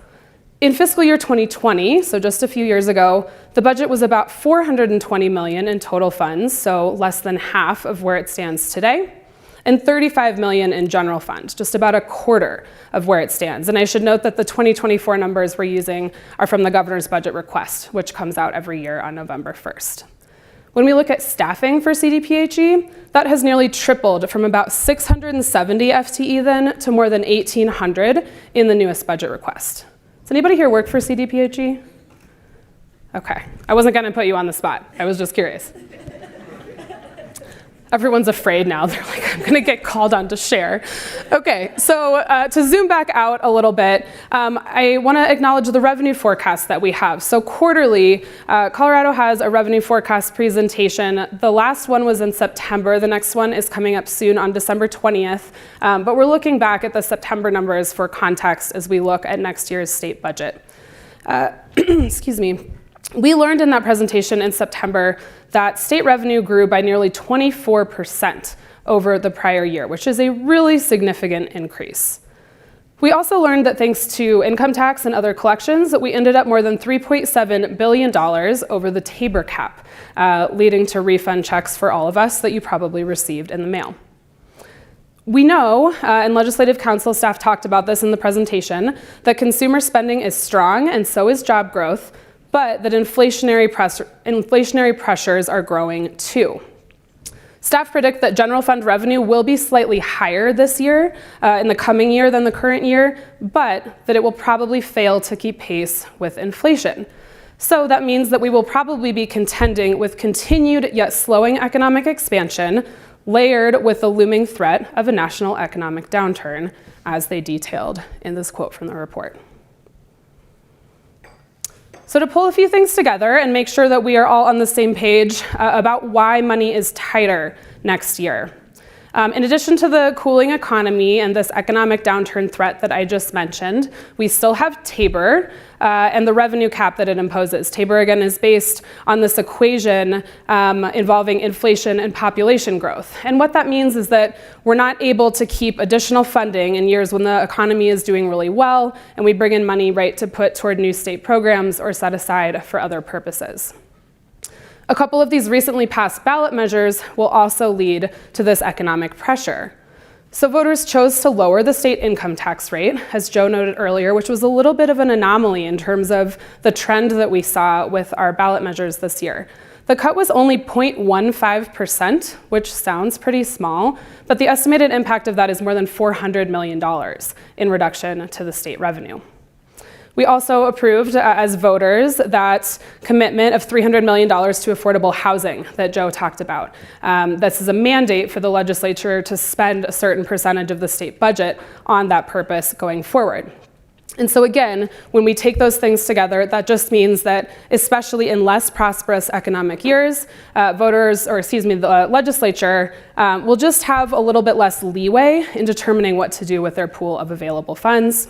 In fiscal year 2020, so just a few years ago, the budget was about $420 million in total funds, so less than half of where it stands today, and $35 million in general fund, just about a quarter of where it stands. And I should note that the 2024 numbers we're using are from the governor's budget request, which comes out every year on November 1st. When we look at staffing for CDPHE, that has nearly tripled from about 670 FTE then to more than 1,800 in the newest budget request. Does anybody here work for CDPHE? Okay, I wasn't gonna put you on the spot. I was just curious. Everyone's afraid now. They're like, I'm gonna get called on to share. Okay, so to zoom back out a little bit, I wanna acknowledge the revenue forecast that we have. So quarterly, Colorado has a revenue forecast presentation. The last one was in September. The next one is coming up soon on December 20th. But we're looking back at the September numbers for context as we look at next year's state budget. Excuse me. We learned in that presentation in September that state revenue grew by nearly 24% over the prior year, which is a really significant increase. We also learned that thanks to income tax and other collections, that we ended up more than $3.7 billion over the Tabor cap, leading to refund checks for all of us that you probably received in the mail. We know, and Legislative Council staff talked about this in the presentation, that consumer spending is strong and so is job growth, but that inflationary pressures are growing too. Staff predict that general fund revenue will be slightly higher this year, in the coming year than the current year, but that it will probably fail to keep pace with inflation. So that means that we will probably be contending with continued yet slowing economic expansion, layered with the looming threat of a national economic downturn, as they detailed in this quote from the report. So to pull a few things together and make sure that we are all on the same page about why money is tighter next year. In addition to the cooling economy and this economic downturn threat that I just mentioned, we still have Tabor and the revenue cap that it imposes. Tabor, again, is based on this equation involving inflation and population growth. And what that means is that we're not able to keep additional funding in years when the economy is doing really well and we bring in money, right, to put toward new state programs or set aside for other purposes. A couple of these recently passed ballot measures will also lead to this economic pressure. So voters chose to lower the state income tax rate, as Joe noted earlier, which was a little bit of an anomaly in terms of the trend that we saw with our ballot measures this year. The cut was only 0.15%, which sounds pretty small, but the estimated impact of that is more than $400 million in reduction to the state revenue. We also approved, as voters, that commitment of $300 million to affordable housing that Joe talked about. This is a mandate for the legislature to spend a certain percentage of the state budget on that purpose going forward. And so again, when we take those things together, that just means that, especially in less prosperous economic years, the legislature will just have a little bit less leeway in determining what to do with their pool of available funds.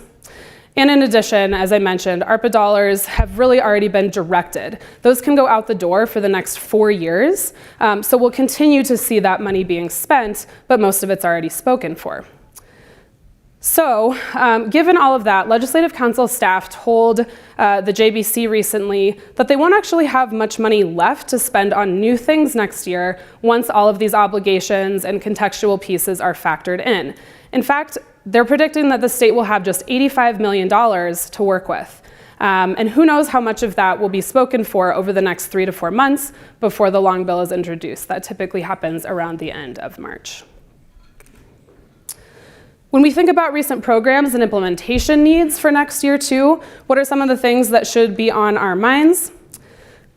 And in addition, as I mentioned, ARPA dollars have really already been directed. Those can go out the door for the next 4 years. So we'll continue to see that money being spent, but most of it's already spoken for. So given all of that, Legislative Council staff told the JBC recently that they won't actually have much money left to spend on new things next year once all of these obligations and contextual pieces are factored in. In fact, they're predicting that the state will have just $85 million to work with. And who knows how much of that will be spoken for over the next 3 to 4 months before the long bill is introduced. That typically happens around the end of March. When we think about recent programs and implementation needs for next year too, what are some of the things that should be on our minds?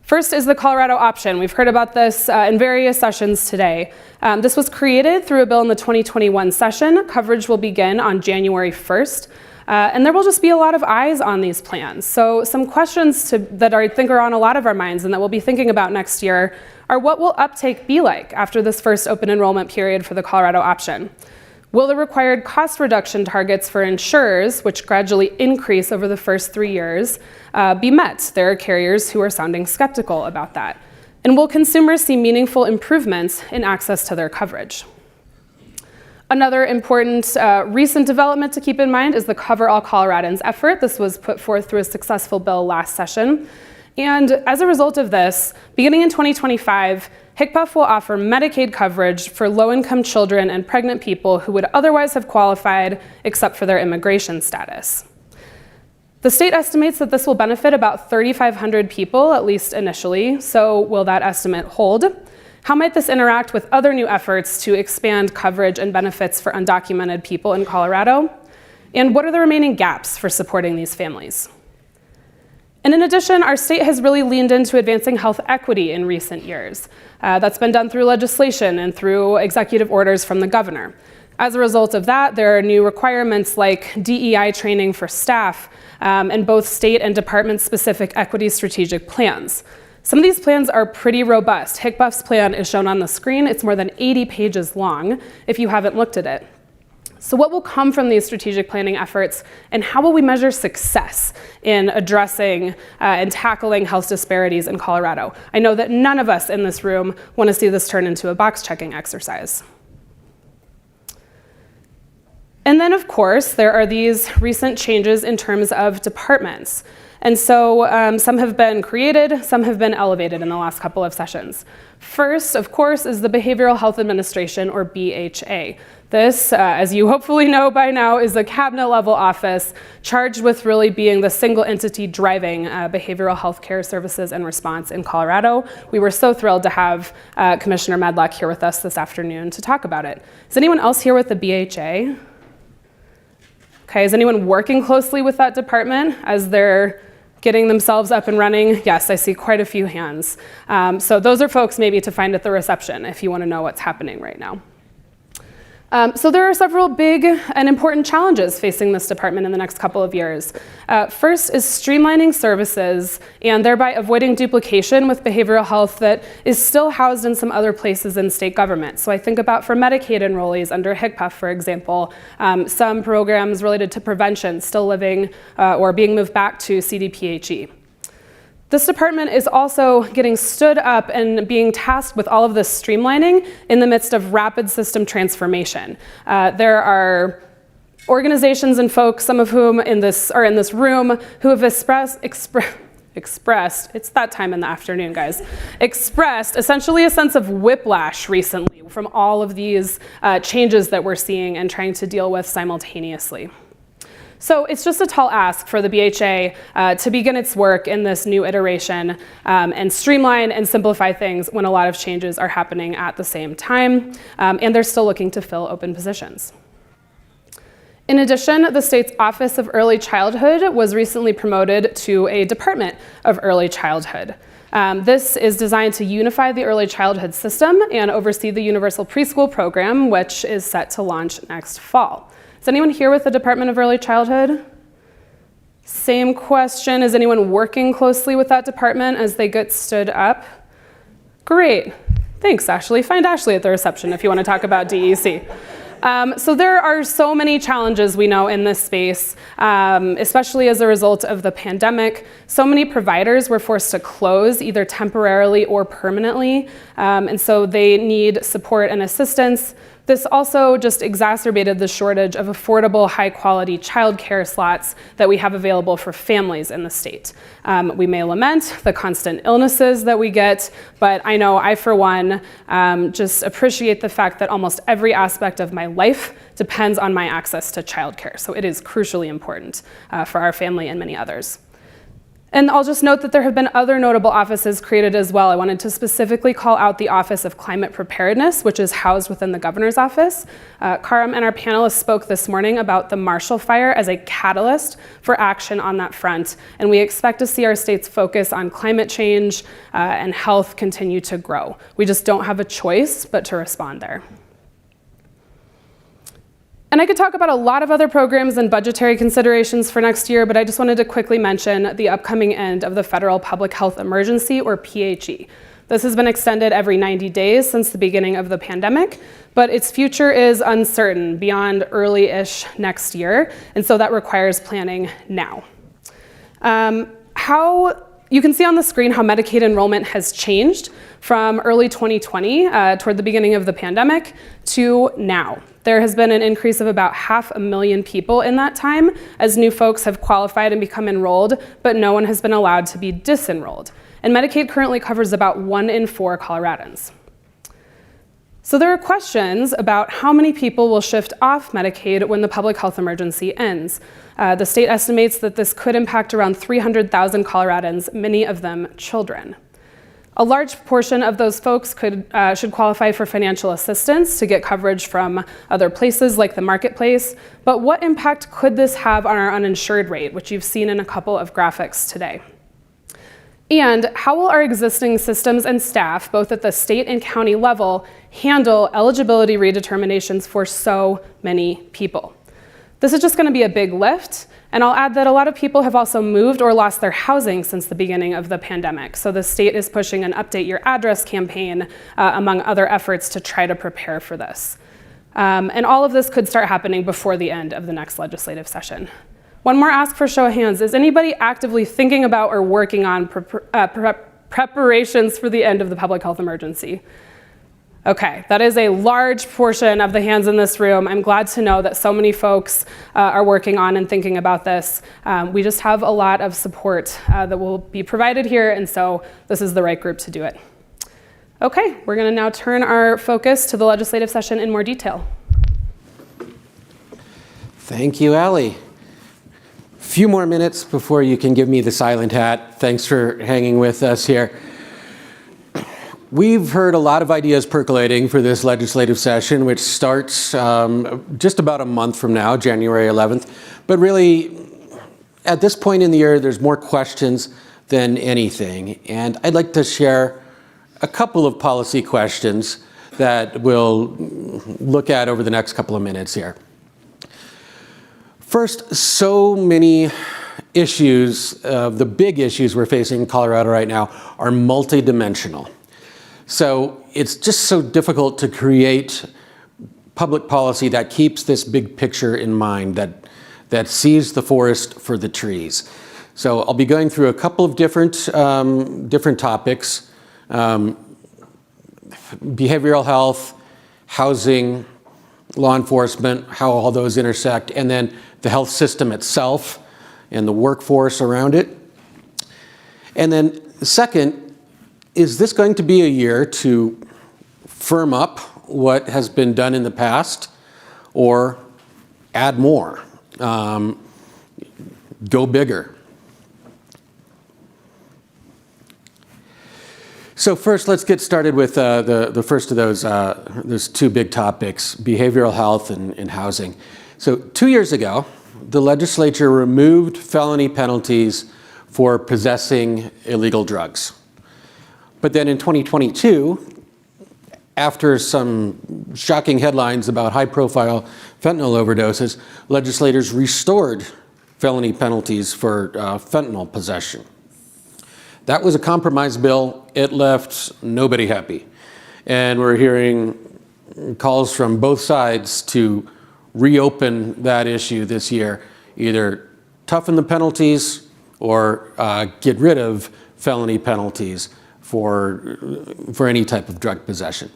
First is the Colorado option. We've heard about this in various sessions today. This was created through a bill in the 2021 session. Coverage will begin on January 1st. And there will just be a lot of eyes on these plans. So some questions that I think are on a lot of our minds and that we'll be thinking about next year are, what will uptake be like after this first open enrollment period for the Colorado option? Will the required cost reduction targets for insurers, which gradually increase over the first 3 years, be met? There are carriers who are sounding skeptical about that. And will consumers see meaningful improvements in access to their coverage? Another important recent development to keep in mind is the Cover All Coloradans effort. This was put forth through a successful bill last session. And as a result of this, beginning in 2025, HCPF will offer Medicaid coverage for low-income children and pregnant people who would otherwise have qualified except for their immigration status. The state estimates that this will benefit about 3,500 people, at least initially. So will that estimate hold? How might this interact with other new efforts to expand coverage and benefits for undocumented people in Colorado? And what are the remaining gaps for supporting these families? And in addition, our state has really leaned into advancing health equity in recent years. That's been done through legislation and through executive orders from the governor. As a result of that, there are new requirements like DEI training for staff and both state and department-specific equity strategic plans. Some of these plans are pretty robust. HCPF's plan is shown on the screen. It's more than 80 pages long if you haven't looked at it. So what will come from these strategic planning efforts, and how will we measure success in addressing and tackling health disparities in Colorado? I know that none of us in this room want to see this turn into a box-checking exercise. And then, of course, there are these recent changes in terms of departments. And so some have been created, some have been elevated in the last couple of sessions. First, of course, is the Behavioral Health Administration, or BHA. This, as you hopefully know by now, is a cabinet-level office charged with really being the single entity driving behavioral health care services and response in Colorado. We were so thrilled to have Commissioner Medlock here with us this afternoon to talk about it. Is anyone else here with the BHA? Okay, is anyone working closely with that department as they're getting themselves up and running? Yes, I see quite a few hands. So those are folks maybe to find at the reception if you want to know what's happening right now. So there are several big and important challenges facing this department in the next couple of years. First is streamlining services and thereby avoiding duplication with behavioral health that is still housed in some other places in state government. So I think about for Medicaid enrollees under HCPF, for example, some programs related to prevention still living or being moved back to CDPHE. This department is also getting stood up and being tasked with all of this streamlining in the midst of rapid system transformation. There are organizations and folks, some of whom are in this room, who have expressed, it's that time in the afternoon, guys, expressed essentially a sense of whiplash recently from all of these changes that we're seeing and trying to deal with simultaneously. So it's just a tall ask for the BHA to begin its work in this new iteration and streamline and simplify things when a lot of changes are happening at the same time, and they're still looking to fill open positions. In addition, the state's Office of Early Childhood was recently promoted to a Department of Early Childhood. This is designed to unify the early childhood system and oversee the Universal Preschool Program, which is set to launch next fall. Is anyone here with the Department of Early Childhood? Same question. Is anyone working closely with that department as they get stood up? Great. Thanks, Ashley. Find Ashley at the reception if you want to talk about DEC. So there are so many challenges we know in this space, especially as a result of the pandemic. So many providers were forced to close either temporarily or permanently, and so they need support and assistance. This also just exacerbated the shortage of affordable, high-quality childcare slots that we have available for families in the state. We may lament the constant illnesses that we get, but I know I, for one, just appreciate the fact that almost every aspect of my life depends on my access to childcare. So it is crucially important for our family and many others. And I'll just note that there have been other notable offices created as well. I wanted to specifically call out the Office of Climate Preparedness, which is housed within the governor's office. Karam and our panelists spoke this morning about the Marshall Fire as a catalyst for action on that front. And we expect to see our state's focus on climate change and health continue to grow. We just don't have a choice but to respond there. And I could talk about a lot of other programs and budgetary considerations for next year, but I just wanted to quickly mention the upcoming end of the Federal Public Health Emergency, or PHE. This has been extended every 90 days since the beginning of the pandemic, but its future is uncertain beyond early-ish next year, and so that requires planning now. You can see on the screen how Medicaid enrollment has changed from early 2020, toward the beginning of the pandemic, to now. There has been an increase of about 500,000 people in that time as new folks have qualified and become enrolled, but no one has been allowed to be disenrolled. And Medicaid currently covers about 1 in 4 Coloradans. So there are questions about how many people will shift off Medicaid when the public health emergency ends. The state estimates that this could impact around 300,000 Coloradans, many of them children. A large portion of those folks should qualify for financial assistance to get coverage from other places like the marketplace, but what impact could this have on our uninsured rate, which you've seen in a couple of graphics today? And how will our existing systems and staff, both at the state and county level, handle eligibility redeterminations for so many people? This is just going to be a big lift, and I'll add that a lot of people have also moved or lost their housing since the beginning of the pandemic. So the state is pushing an Update Your Address campaign, among other efforts to try to prepare for this. And all of this could start happening before the end of the next legislative session. One more ask for show of hands. Is anybody actively thinking about or working on preparations for the end of the public health emergency? Okay, that is a large portion of the hands in this room. I'm glad to know that so many folks are working on and thinking about this. We just have a lot of support that will be provided here, and so this is the right group to do it. Okay, we're gonna now turn our focus to the legislative session in more detail.
Thank you, Allie. Few more minutes before you can give me the silent hat. Thanks for hanging with us here. We've heard a lot of ideas percolating for this legislative session, which starts just about a month from now, January 11th. But really, at this point in the year, there's more questions than anything. And I'd like to share a couple of policy questions that we'll look at over the next couple of minutes here. First, so many issues, the big issues we're facing in Colorado right now are multidimensional. So it's just so difficult to create public policy that keeps this big picture in mind, that sees the forest for the trees. So I'll be going through a couple of different topics: behavioral health, housing, law enforcement, how all those intersect, and then the health system itself and the workforce around it. And then second, is this going to be a year to firm up what has been done in the past or add more, go bigger? So first, let's get started with the first of those two big topics, behavioral health and housing. So 2 years ago, the legislature removed felony penalties for possessing illegal drugs. But then in 2022, after some shocking headlines about high-profile fentanyl overdoses, legislators restored felony penalties for fentanyl possession. That was a compromise bill. It left nobody happy. And we're hearing calls from both sides to reopen that issue this year, either toughen the penalties or get rid of felony penalties for any type of drug possession.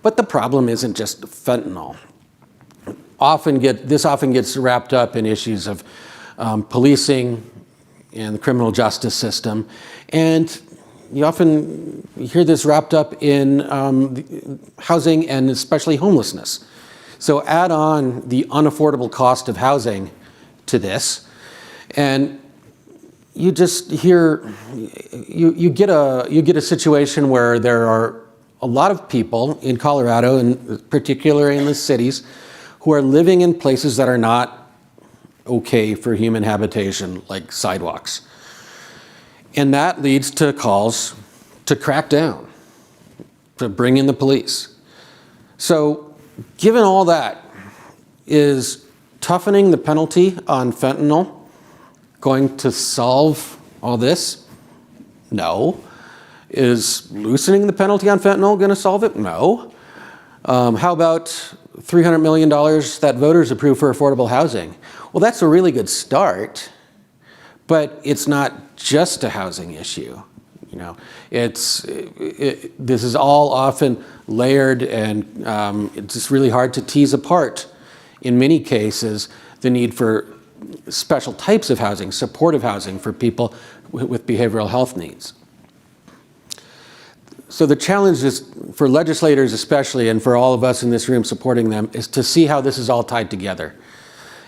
But the problem isn't just fentanyl. This often gets wrapped up in issues of policing and the criminal justice system. And you often hear this wrapped up in housing and especially homelessness. So add on the unaffordable cost of housing to this, and you just hear, you get a situation where there are a lot of people in Colorado, and particularly in the cities, who are living in places that are not okay for human habitation, like sidewalks. And that leads to calls to crack down, to bring in the police. So given all that, is toughening the penalty on fentanyl going to solve all this? No. Is loosening the penalty on fentanyl going to solve it? No. How about $300 million that voters approved for affordable housing? Well, that's a really good start, but it's not just a housing issue. You know, this is all often layered, and it's just really hard to tease apart, in many cases, the need for special types of housing, supportive housing for people with behavioral health needs. So the challenge is, for legislators especially, and for all of us in this room supporting them, is to see how this is all tied together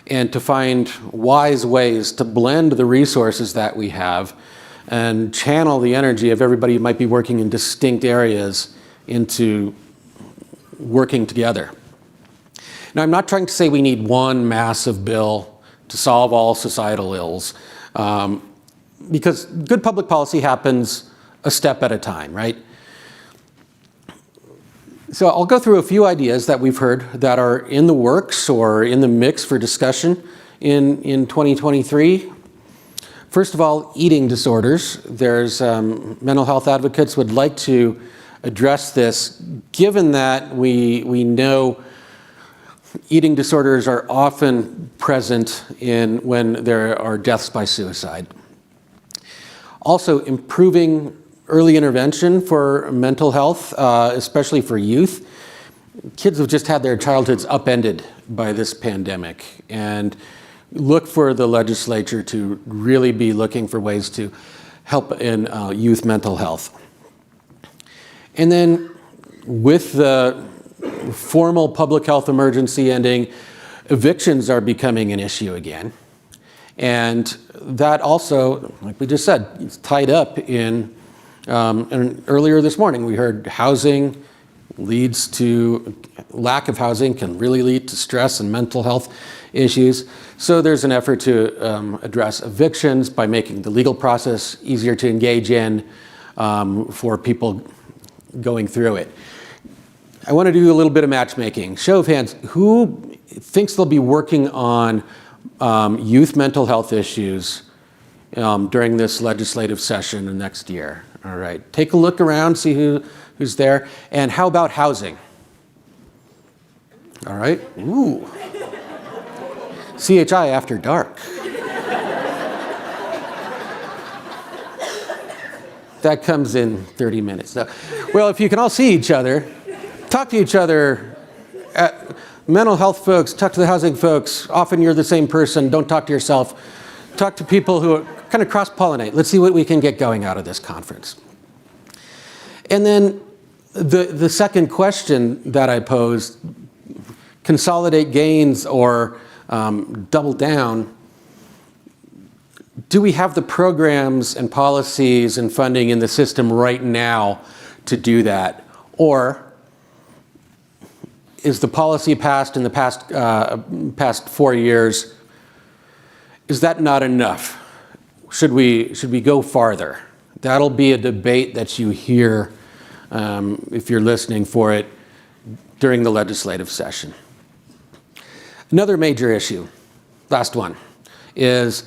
and to find wise ways to blend the resources that we have and channel the energy of everybody who might be working in distinct areas into working together. Now, I'm not trying to say we need one massive bill to solve all societal ills, because good public policy happens a step at a time, right? So I'll go through a few ideas that we've heard that are in the works or in the mix for discussion in 2023. First of all, eating disorders. There's mental health advocates would like to address this, given that we know eating disorders are often present when there are deaths by suicide. Also, improving early intervention for mental health, especially for youth. Kids have just had their childhoods upended by this pandemic, and look for the legislature to really be looking for ways to help in youth mental health. And then with the formal public health emergency ending, evictions are becoming an issue again. And that also, like we just said, it's tied up in, and earlier this morning we heard lack of housing can really lead to stress and mental health issues. So there's an effort to address evictions by making the legal process easier to engage in for people going through it. I want to do a little bit of matchmaking. Show of hands, who thinks they'll be working on youth mental health issues during this legislative session next year? All right, take a look around, see who's there. And how about housing? All right, ooh. CHI after dark. That comes in 30 minutes. Now, well, if you can all see each other, talk to each other. Mental health folks, talk to the housing folks. Often you're the same person. Don't talk to yourself. Talk to people who kind of cross-pollinate. Let's see what we can get going out of this conference. And then the second question that I posed, consolidate gains or double down. Do we have the programs and policies and funding in the system right now to do that? Or is the policy passed in the past 4 years, is that not enough? Should we go farther? That'll be a debate that you hear if you're listening for it during the legislative session. Another major issue, last one, is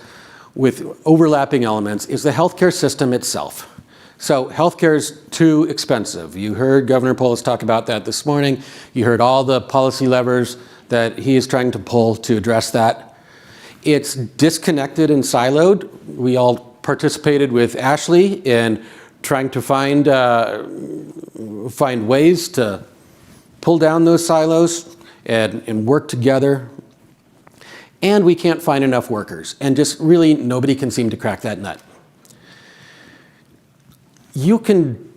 with overlapping elements, is the healthcare system itself. So healthcare is too expensive. You heard Governor Polis talk about that this morning. You heard all the policy levers that he is trying to pull to address that. It's disconnected and siloed. We all participated with Ashley in trying to find ways to pull down those silos and work together. And we can't find enough workers. And just really nobody can seem to crack that nut. You can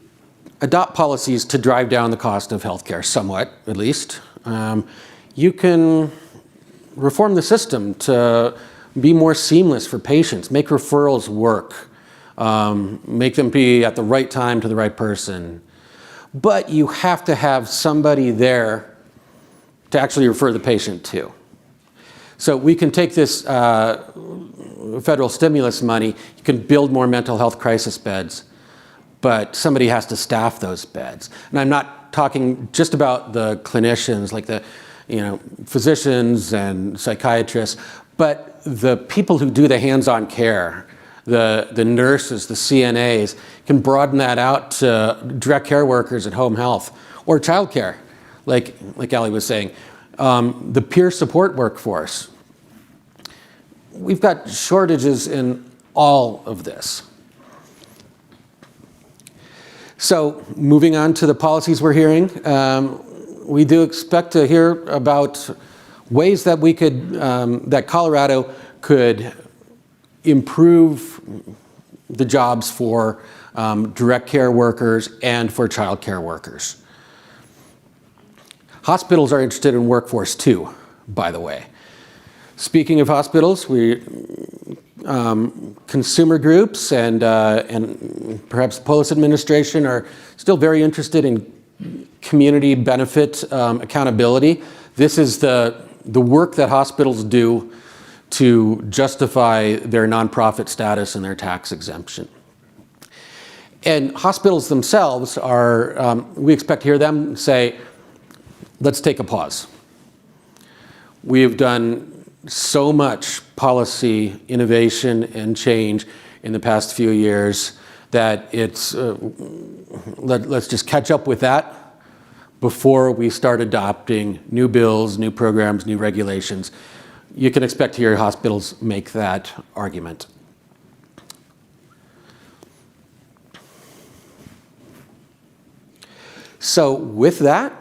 adopt policies to drive down the cost of healthcare somewhat, at least. You can reform the system to be more seamless for patients, make referrals work, make them be at the right time to the right person. But you have to have somebody there to actually refer the patient to. So we can take this federal stimulus money, you can build more mental health crisis beds, but somebody has to staff those beds. And I'm not talking just about the clinicians, like the physicians and psychiatrists, but the people who do the hands-on care, the nurses, the CNAs, can broaden that out to direct care workers at home health or child care, like Ali was saying. The peer support workforce. We've got shortages in all of this. So moving on to the policies we're hearing, we do expect to hear about ways that we could, that Colorado could improve the jobs for direct care workers and for child care workers. Hospitals are interested in workforce too, by the way. Speaking of hospitals, consumer groups and perhaps the Polis administration are still very interested in community benefit accountability. This is the work that hospitals do to justify their nonprofit status and their tax exemption. And hospitals themselves are, we expect to hear them say, let's take a pause. We have done so much policy innovation and change in the past few years that it's, let's just catch up with that before we start adopting new bills, new programs, new regulations. You can expect to hear hospitals make that argument. So with that,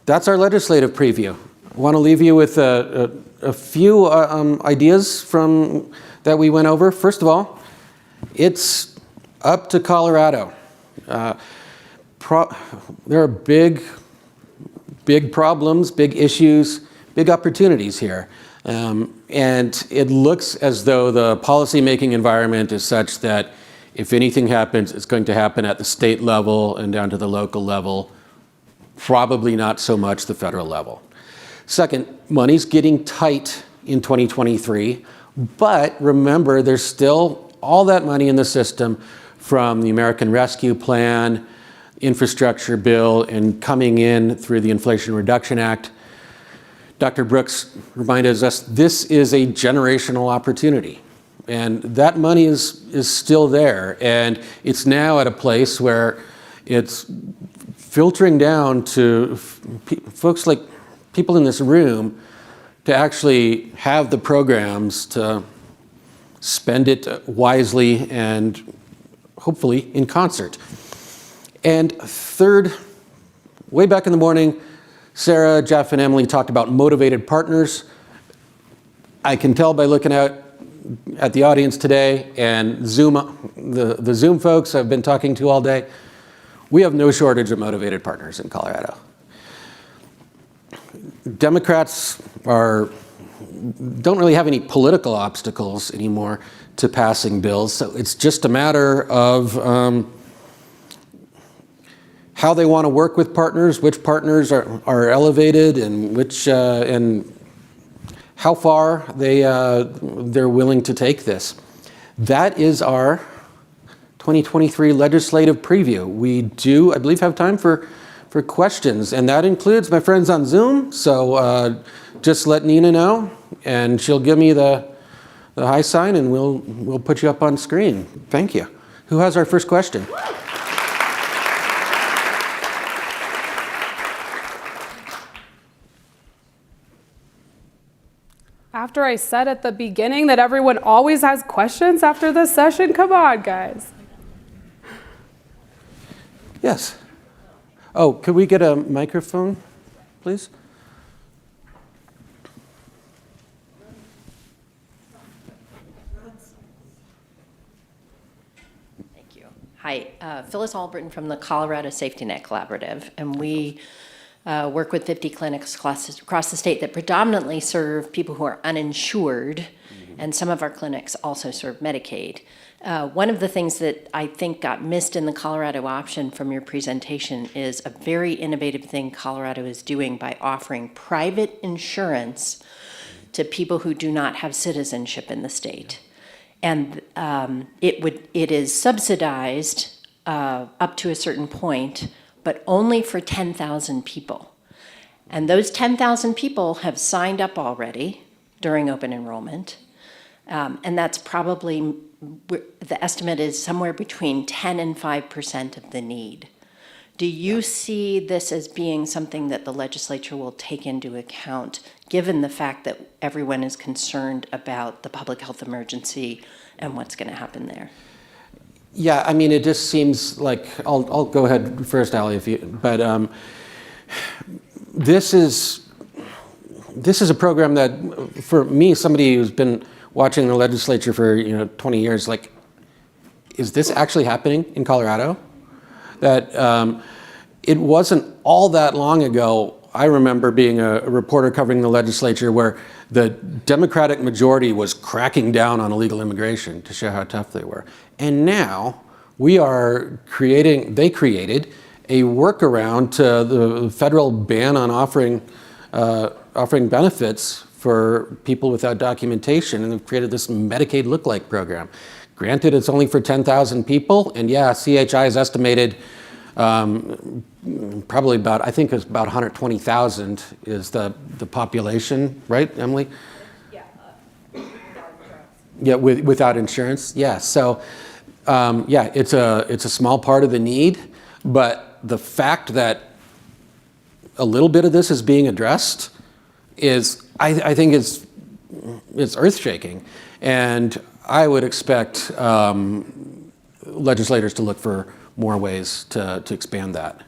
that's our legislative preview. I want to leave you with a few ideas that we went over. First of all, it's up to Colorado. There are big problems, big issues, big opportunities here. And it looks as though the policymaking environment is such that if anything happens, it's going to happen at the state level and down to the local level, probably not so much the federal level. Second, money's getting tight in 2023, but remember, there's still all that money in the system from the American Rescue Plan, infrastructure bill, and coming in through the Inflation Reduction Act. Dr. Brooks reminded us this is a generational opportunity, and that money is still there, and it's now at a place where it's filtering down to folks like people in this room to actually have the programs to spend it wisely and hopefully in concert. And third, way back in the morning, Sarah, Jeff, and Emily talked about motivated partners. I can tell by looking out at the audience today and Zoom, the Zoom folks I've been talking to all day, we have no shortage of motivated partners in Colorado. Democrats don't really have any political obstacles anymore to passing bills, so it's just a matter of how they want to work with partners, which partners are elevated, and which and how far they're willing to take this. That is our 2023 legislative preview. We do, I believe, have time for questions, and that includes my friends on Zoom. So just let Nina know, and she'll give me the high sign, and we'll put you up on screen. Thank you. Who has our first question?
After I said at the beginning that everyone always has questions after this session, come on, guys.
Yes. Oh, could we get a microphone, please?
Hi, Phyllis Albritton from the Colorado Safety Net Collaborative, and we work with 50 clinics across the state that predominantly serve people who are uninsured, and some of our clinics also serve Medicaid. One of the things that I think got missed in the Colorado option from your presentation is a very innovative thing Colorado is doing by offering private insurance to people who do not have citizenship in the state. And it is subsidized up to a certain point, but only for 10,000 people. And those 10,000 people have signed up already during open enrollment. And that's probably, the estimate is somewhere between 10 and 5% of the need. Do you see this as being something that the legislature will take into account, given the fact that everyone is concerned about the public health emergency and what's going to happen there?
Yeah, I mean, it just seems like, I'll go ahead first, Allie, but this is a program that, for me, somebody who's been watching the legislature for 20 years, like, is this actually happening in Colorado? That it wasn't all that long ago. I remember being a reporter covering the legislature where the Democratic majority was cracking down on illegal immigration to show how tough they were. And now they created a workaround to the federal ban on offering benefits for people without documentation, and they've created this Medicaid look-like program. Granted, it's only for 10,000 people, and yeah, CHI is estimated probably about, I think it's about 120,000 is the population, right, Emily? Yeah, without insurance. Yeah, so yeah, it's a small part of the need, but the fact that a little bit of this is being addressed is, I think it's earth-shaking, and I would expect legislators to look for more ways to expand that.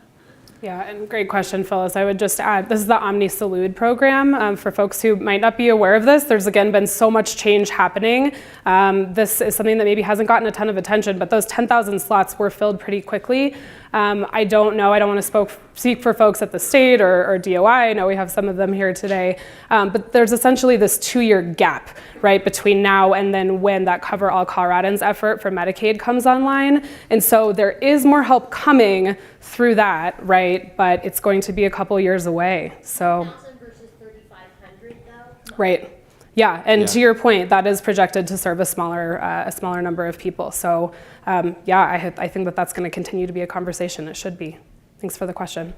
Yeah, and great question, Phyllis. I would just add, this is the Omni Salud program. For folks who might not be aware of this, there's again been so much change happening. This is something that maybe hasn't gotten a ton of attention, but those 10,000 slots were filled pretty quickly. I don't know, I don't want to speak for folks at the state or DOI. I know we have some of them here today, but there's essentially this 2-year gap, right, between now and then when that Cover All Coloradans effort for Medicaid comes online. And so there is more help coming through that, right, but it's going to be a couple years away, so.
10,000 versus 3,500 though?
Right. Yeah, and to your point, that is projected to serve a smaller number of people. So yeah, I think that that's going to continue to be a conversation. It should be. Thanks for the question.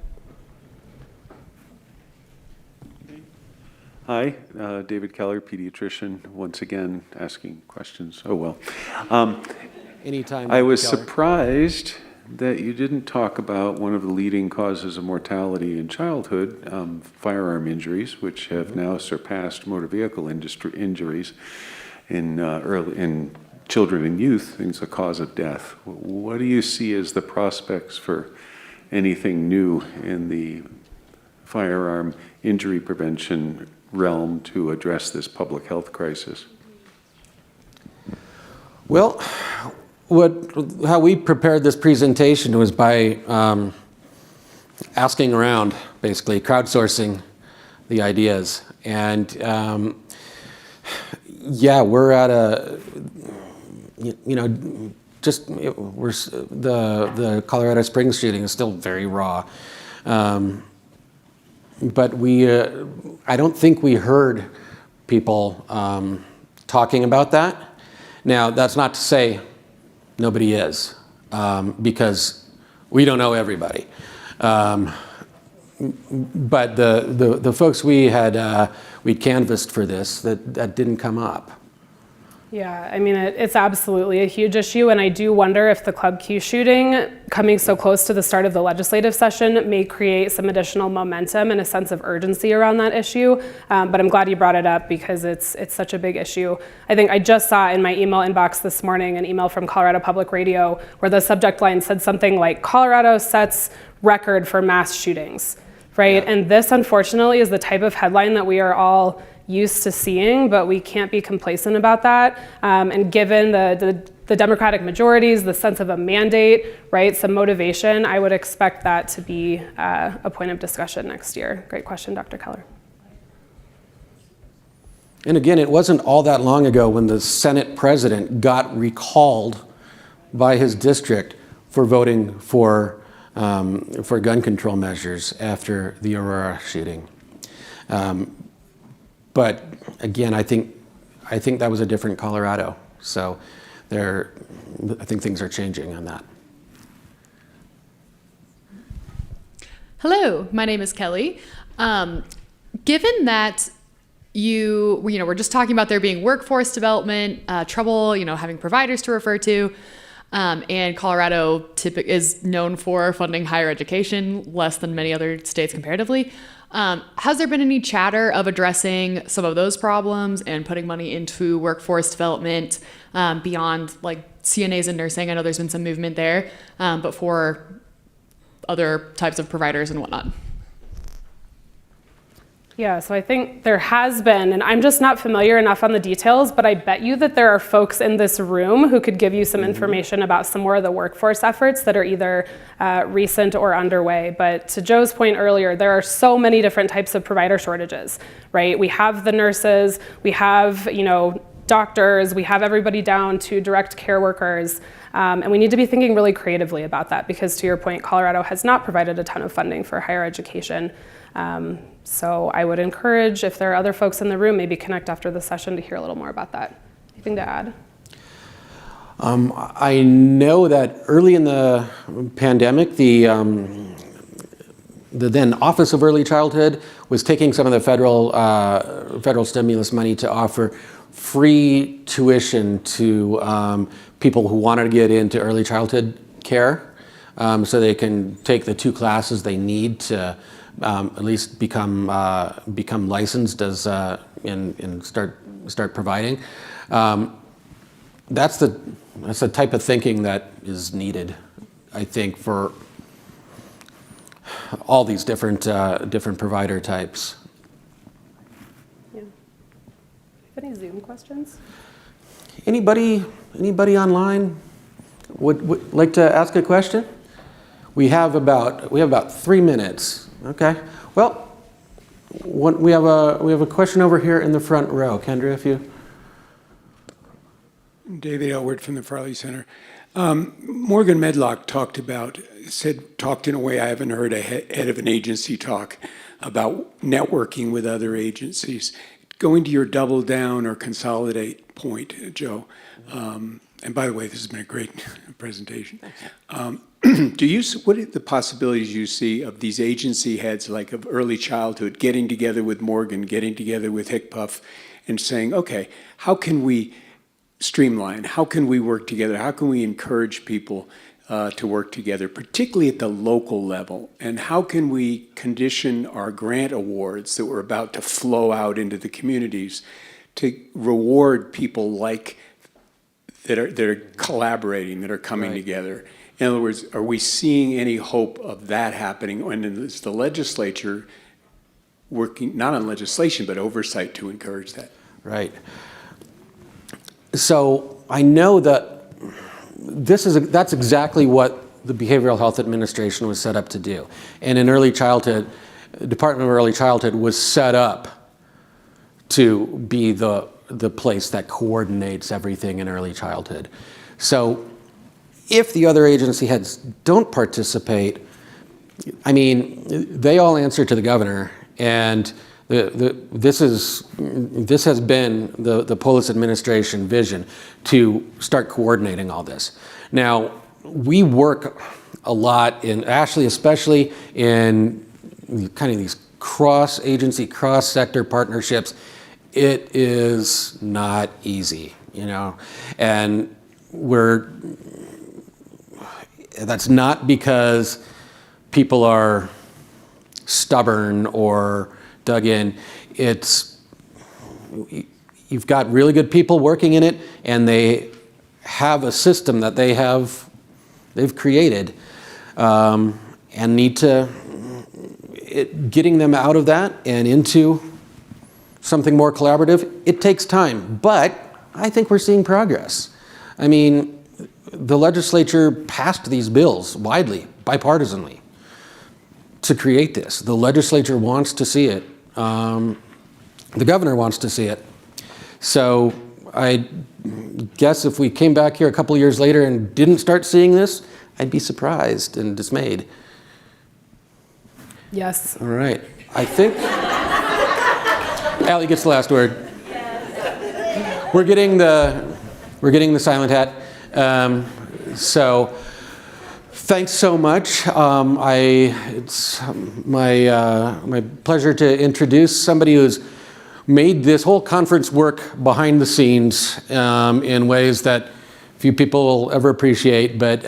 Hi, David Keller, pediatrician, once again asking questions. Oh, well.
Anytime.
I was surprised that you didn't talk about one of the leading causes of mortality in childhood, firearm injuries, which have now surpassed motor vehicle injuries in children and youth as a cause of death. What do you see as the prospects for anything new in the firearm injury prevention realm to address this public health crisis?
Well, how we prepared this presentation was by asking around, basically the ideas. And yeah, we're at a, the Colorado Springs shooting is still very raw. But I don't think we heard people talking about that. Now, that's not to say nobody is, because we don't know everybody. But the folks we'd canvassed for this, that didn't come up.
Yeah, I mean, it's absolutely a huge issue, and I do wonder if the Club Q shooting, coming so close to the start of the legislative session, may create some additional momentum and a sense of urgency around that issue. But I'm glad you brought it up because it's such a big issue. I think I just saw in my email inbox this morning an email from Colorado Public Radio where the subject line said something like, Colorado sets record for mass shootings, right? Yeah. And this, unfortunately, is the type of headline that we are all used to seeing, but we can't be complacent about that. And given the Democratic majorities, the sense of a mandate, right, some motivation, I would expect that to be a point of discussion next year. Great question, Dr. Keller.
And again, it wasn't all that long ago when the Senate president got recalled by his district for voting for gun control measures after the Aurora shooting. But again, I think that was a different Colorado. So I think things are changing on that.
Hello, my name is Kelly. Given that we're just talking about there being workforce development, trouble, having providers to refer to, and Colorado is known for funding higher education less than many other states comparatively. Has there been any chatter of addressing some of those problems and putting money into workforce development beyond like CNAs and nursing? I know there's been some movement there, but for other types of providers and whatnot.
Yeah, so I think there has been, and I'm just not familiar enough on the details, but I bet you that there are folks in this room who could give you some information about some more of the workforce efforts that are either recent or underway. But to Joe's point earlier, there are so many different types of provider shortages, right? We have the nurses, we have, doctors, we have everybody down to direct care workers, and we need to be thinking really creatively about that because to your point, Colorado has not provided a ton of funding for higher education. So I would encourage, if there are other folks in the room, maybe connect after the session to hear a little more about that. Anything to add?
I know that early in the pandemic, the then Office of Early Childhood was taking some of the federal stimulus money to offer free tuition to people who wanted to get into early childhood care, so they can take the 2 classes they need to at least become licensed as and start providing. That's the type of thinking that is needed, I think, for all these different provider types.
Yeah. Any Zoom questions?
Anybody online would like to ask a question? We have about 3 minutes. Okay. Well, we have a question over here in the front row. Kendra, if you.
David Elwood from the Farley Center. Morgan Medlock talked in a way I haven't heard a head of an agency talk about networking with other agencies. Going to your double down or consolidate point, Joe. And by the way, this has been a great presentation. What are the possibilities you see of these agency heads, like of early childhood, getting together with Morgan, getting together with HCPF, and saying, okay, how can we streamline? How can we work together? How can we encourage people to work together, particularly at the local level? And how can we condition our grant awards that we're about to flow out into the communities to reward people like that are collaborating, that are coming together? In other words, are we seeing any hope of that happening? And is the legislature working, not on legislation, but oversight to encourage that?
Right. So I know that that's exactly what the Behavioral Health Administration was set up to do. And in early childhood, the Department of Early Childhood was set up to be the place that coordinates everything in early childhood. So if the other agency heads don't participate, I mean, they all answer to the governor, and this has been the Polis administration vision to start coordinating all this. Now, we work a lot in, Ashley especially, in kind of these cross-agency, cross-sector partnerships. It is not easy. you know, and that's not because people are stubborn or dug in. You've got really good people working in it, and they have a system that they've created, and need to getting them out of that and into something more collaborative. It takes time, but I think we're seeing progress. I mean, the legislature passed these bills widely, bipartisanly, to create this. The legislature wants to see it. The governor wants to see it. So I guess if we came back here a couple years later and didn't start seeing this, I'd be surprised and dismayed.
Yes.
All right. I think Allie gets the last word. We're getting the silent hat. So thanks so much. It's my pleasure to introduce somebody who's made this whole conference work behind the scenes in ways that few people will ever appreciate. But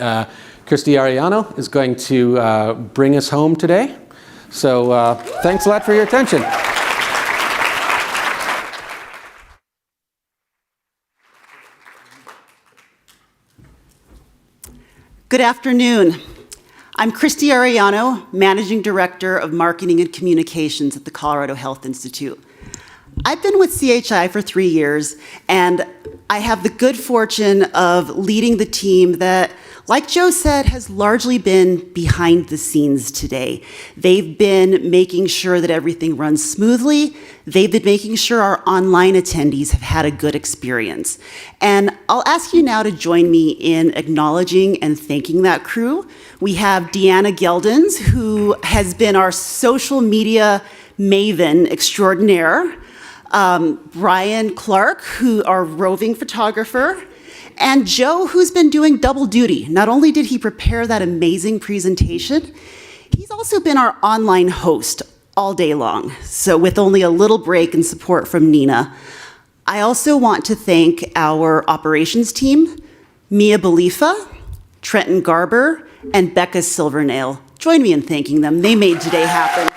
Christy Ariano is going to bring us home today. So thanks a lot for your attention.
Good afternoon. I'm Christy Ariano, Managing Director of Marketing and Communications at the Colorado Health Institute. I've been with CHI for 3 years, and I have the good fortune of leading the team that, like Joe said, has largely been behind the scenes today. They've been making sure that everything runs smoothly. They've been making sure our online attendees have had a good experience. And I'll ask you now to join me in acknowledging and thanking that crew. We have Deanna Geldens, who has been our social media maven extraordinaire. Brian Clark, who our roving photographer, and Joe, who's been doing double duty. Not only did he prepare that amazing presentation, he's also been our online host all day long, so with only a little break and support from Nina. I also want to thank our operations team, Mia Balifa, Trenton Garber, and Becca Silvernail. Join me in thanking them. They made today happen.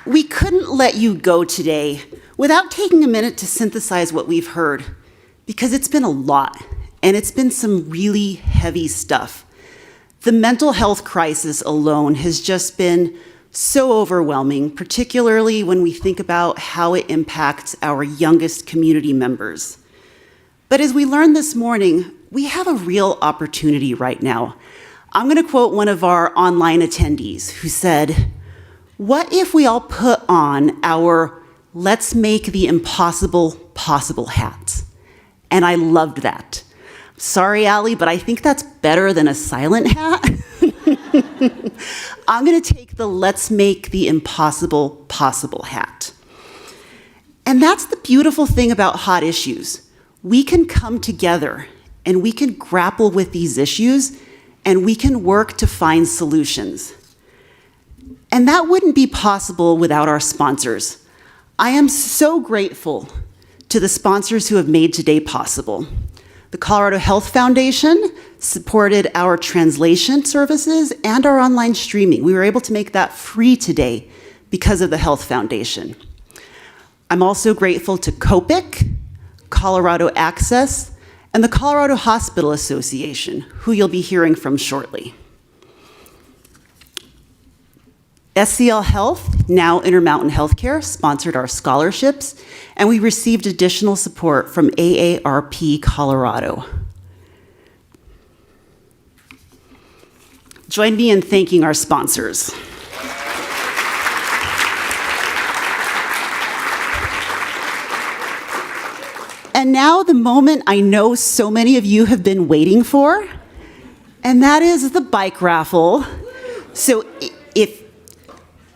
We couldn't let you go today without taking a minute to synthesize what we've heard, because it's been a lot, and it's been some really heavy stuff. The mental health crisis alone has just been so overwhelming, particularly when we think about how it impacts our youngest community members. But as we learned this morning, we have a real opportunity right now. I'm going to quote one of our online attendees who said, "What if we all put on our let's make the impossible possible hats?" And I loved that. Sorry, Allie, but I think that's better than a silent hat. I'm going to take the let's make the impossible possible hat. And that's the beautiful thing about hot issues. We can come together and we can grapple with these issues and we can work to find solutions. And that wouldn't be possible without our sponsors. I am so grateful to the sponsors who have made today possible. The Colorado Health Foundation supported our translation services and our online streaming. We were able to make that free today because of the Health Foundation. I'm also grateful to COPIC, Colorado Access, and the Colorado Hospital Association, who you'll be hearing from shortly. SCL Health, now Intermountain Healthcare, sponsored our scholarships, and we received additional support from AARP Colorado. Join me in thanking our sponsors. And now the moment I know so many of you have been waiting for, and that is the bike raffle. So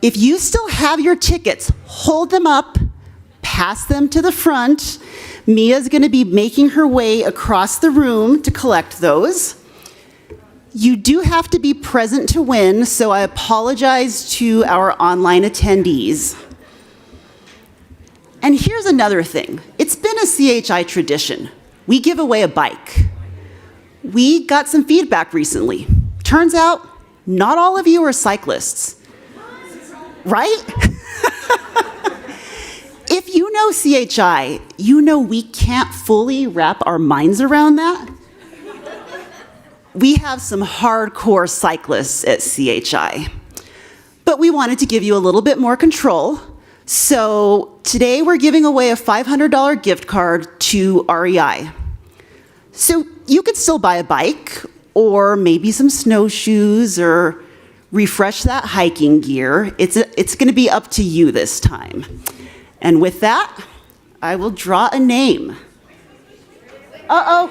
if you still have your tickets, hold them up, pass them to the front. Mia's going to be making her way across the room to collect those. You do have to be present to win, so I apologize to our online attendees. And here's another thing. It's been a CHI tradition. We give away a bike. We got some feedback recently. Turns out, not all of you are cyclists, right? If you know CHI, you know we can't fully wrap our minds around that. We have some hardcore cyclists at CHI, but we wanted to give you a little bit more control. So today we're giving away a $500 gift card to REI. So you could still buy a bike or maybe some snowshoes or refresh that hiking gear. It's going to be up to you this time. And with that, I will draw a name. Uh-oh.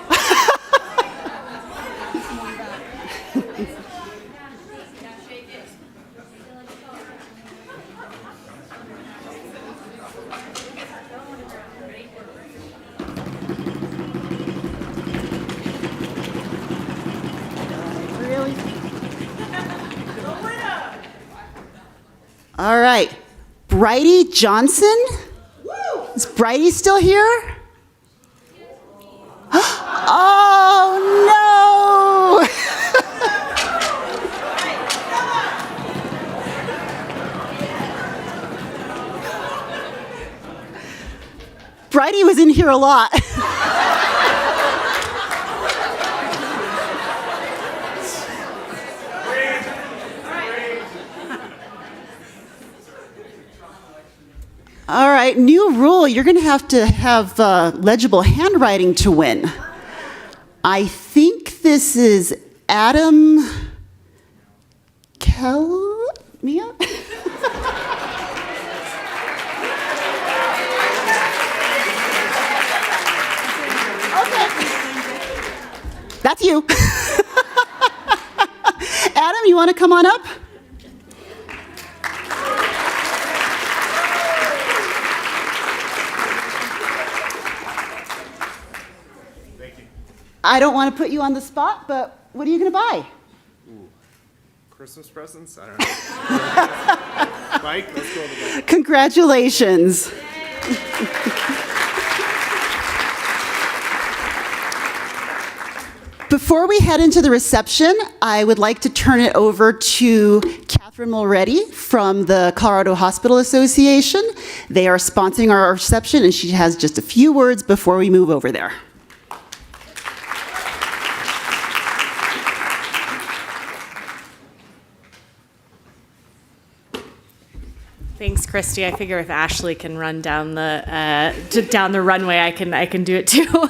All right, Bridie Johnson. Is Bridie still here? Oh no! Bridie was in here a lot. All right, new rule. You're going to have legible handwriting to win. I think this is Adam Mia? Okay. That's you. Adam, you want to come on up? I don't want to put you on the spot, but what are you going to buy?
Ooh, Christmas presents? I don't know. Bike? Let's go with the bike.
Congratulations. Before we head into the reception, I would like to turn it over to Catherine Mulready from the Colorado Hospital Association. They are sponsoring our reception, and she has just a few words before we move over there.
Thanks, Christy. I figure if Ashley can run down the runway, I can do it too.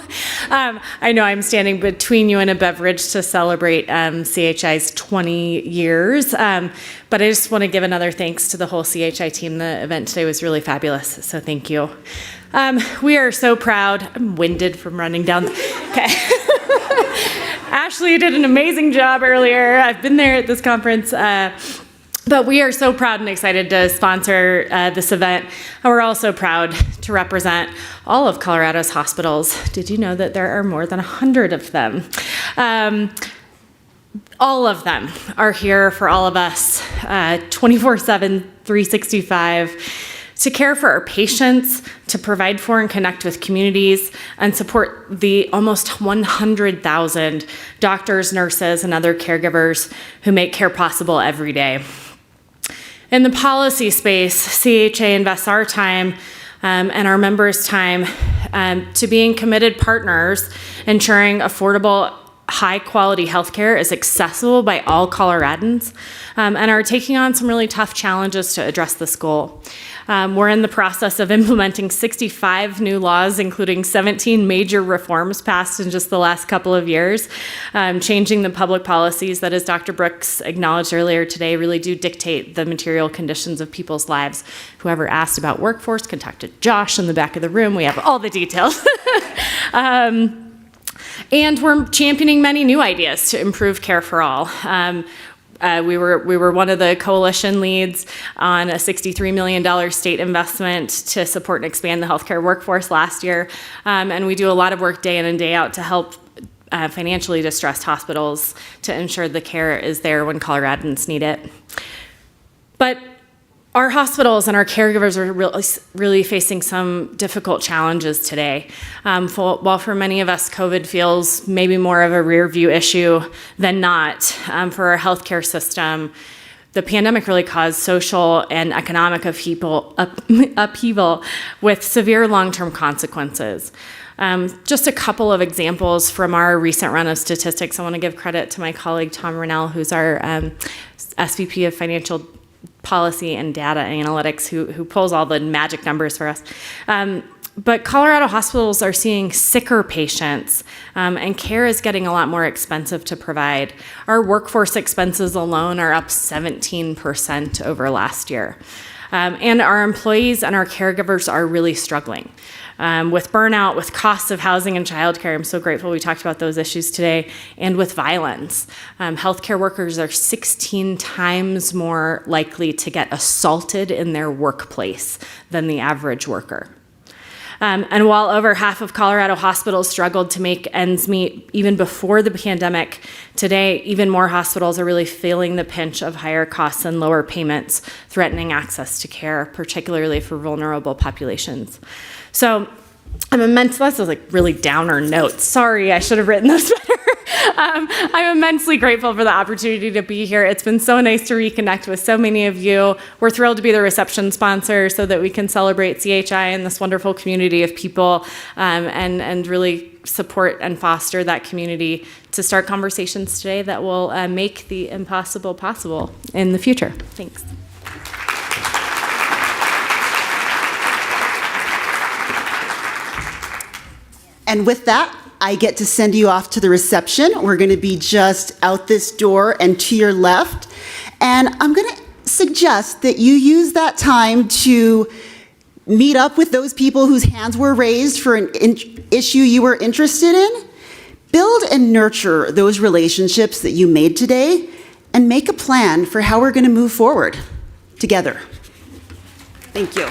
I know I'm standing between you and a beverage to celebrate CHI's 20 years, but I just want to give another thanks to the whole CHI team. The event today was really fabulous, so thank you. We are so proud. I'm winded from running down. Okay. Ashley, you did an amazing job earlier. I've been there at this conference. But we are so proud and excited to sponsor this event. And we're also proud to represent all of Colorado's hospitals. Did you know that there are more than 100 of them? All of them are here for all of us, 24/7, 365, to care for our patients, to provide for and connect with communities, and support the almost 100,000 doctors, nurses, and other caregivers who make care possible every day. In the policy space, CHA invests our time and our members' time to being committed partners, ensuring affordable, high-quality healthcare is accessible by all Coloradans, and are taking on some really tough challenges to address this goal. We're in the process of implementing 65 new laws, including 17 major reforms passed in just the last couple of years, changing the public policies that, as Dr. Brooks acknowledged earlier today, really do dictate the material conditions of people's lives. Whoever asked about workforce contacted Josh in the back of the room. We have all the details. And we're championing many new ideas to improve care for all. We were one of the coalition leads on a $63 million state investment to support and expand the healthcare workforce last year. And we do a lot of work day in and day out to help financially distressed hospitals to ensure the care is there when Coloradans need it. But our hospitals and our caregivers are really facing some difficult challenges today. While for many of us, COVID feels maybe more of a rear view issue than not, for our healthcare system, the pandemic really caused social and economic upheaval with severe long-term consequences. Just a couple of examples from our recent run of statistics. I want to give credit to my colleague Tom Rennell, who's our SVP of Financial Policy and Data Analytics, who pulls all the magic numbers for us. But Colorado hospitals are seeing sicker patients, and care is getting a lot more expensive to provide. Our workforce expenses alone are up 17% over last year. And our employees and our caregivers are really struggling. With burnout, with costs of housing and childcare. I'm so grateful we talked about those issues today, and with violence. Healthcare workers are 16 times more likely to get assaulted in their workplace than the average worker. And while over half of Colorado hospitals struggled to make ends meet even before the pandemic, today even more hospitals are really feeling the pinch of higher costs and lower payments, threatening access to care, particularly for vulnerable populations. So this is like really downer notes. Sorry, I should have written those better. I'm immensely grateful for the opportunity to be here. It's been so nice to reconnect with so many of you. We're thrilled to be the reception sponsor so that we can celebrate CHI and this wonderful community of people, and really support and foster that community to start conversations today that will make the impossible possible in the future. Thanks.
And with that, I get to send you off to the reception. We're going to be just out this door and to your left. And I'm going to suggest that you use that time to meet up with those people whose hands were raised for an issue you were interested in. Build and nurture those relationships that you made today, and make a plan for how we're going to move forward together. Thank you.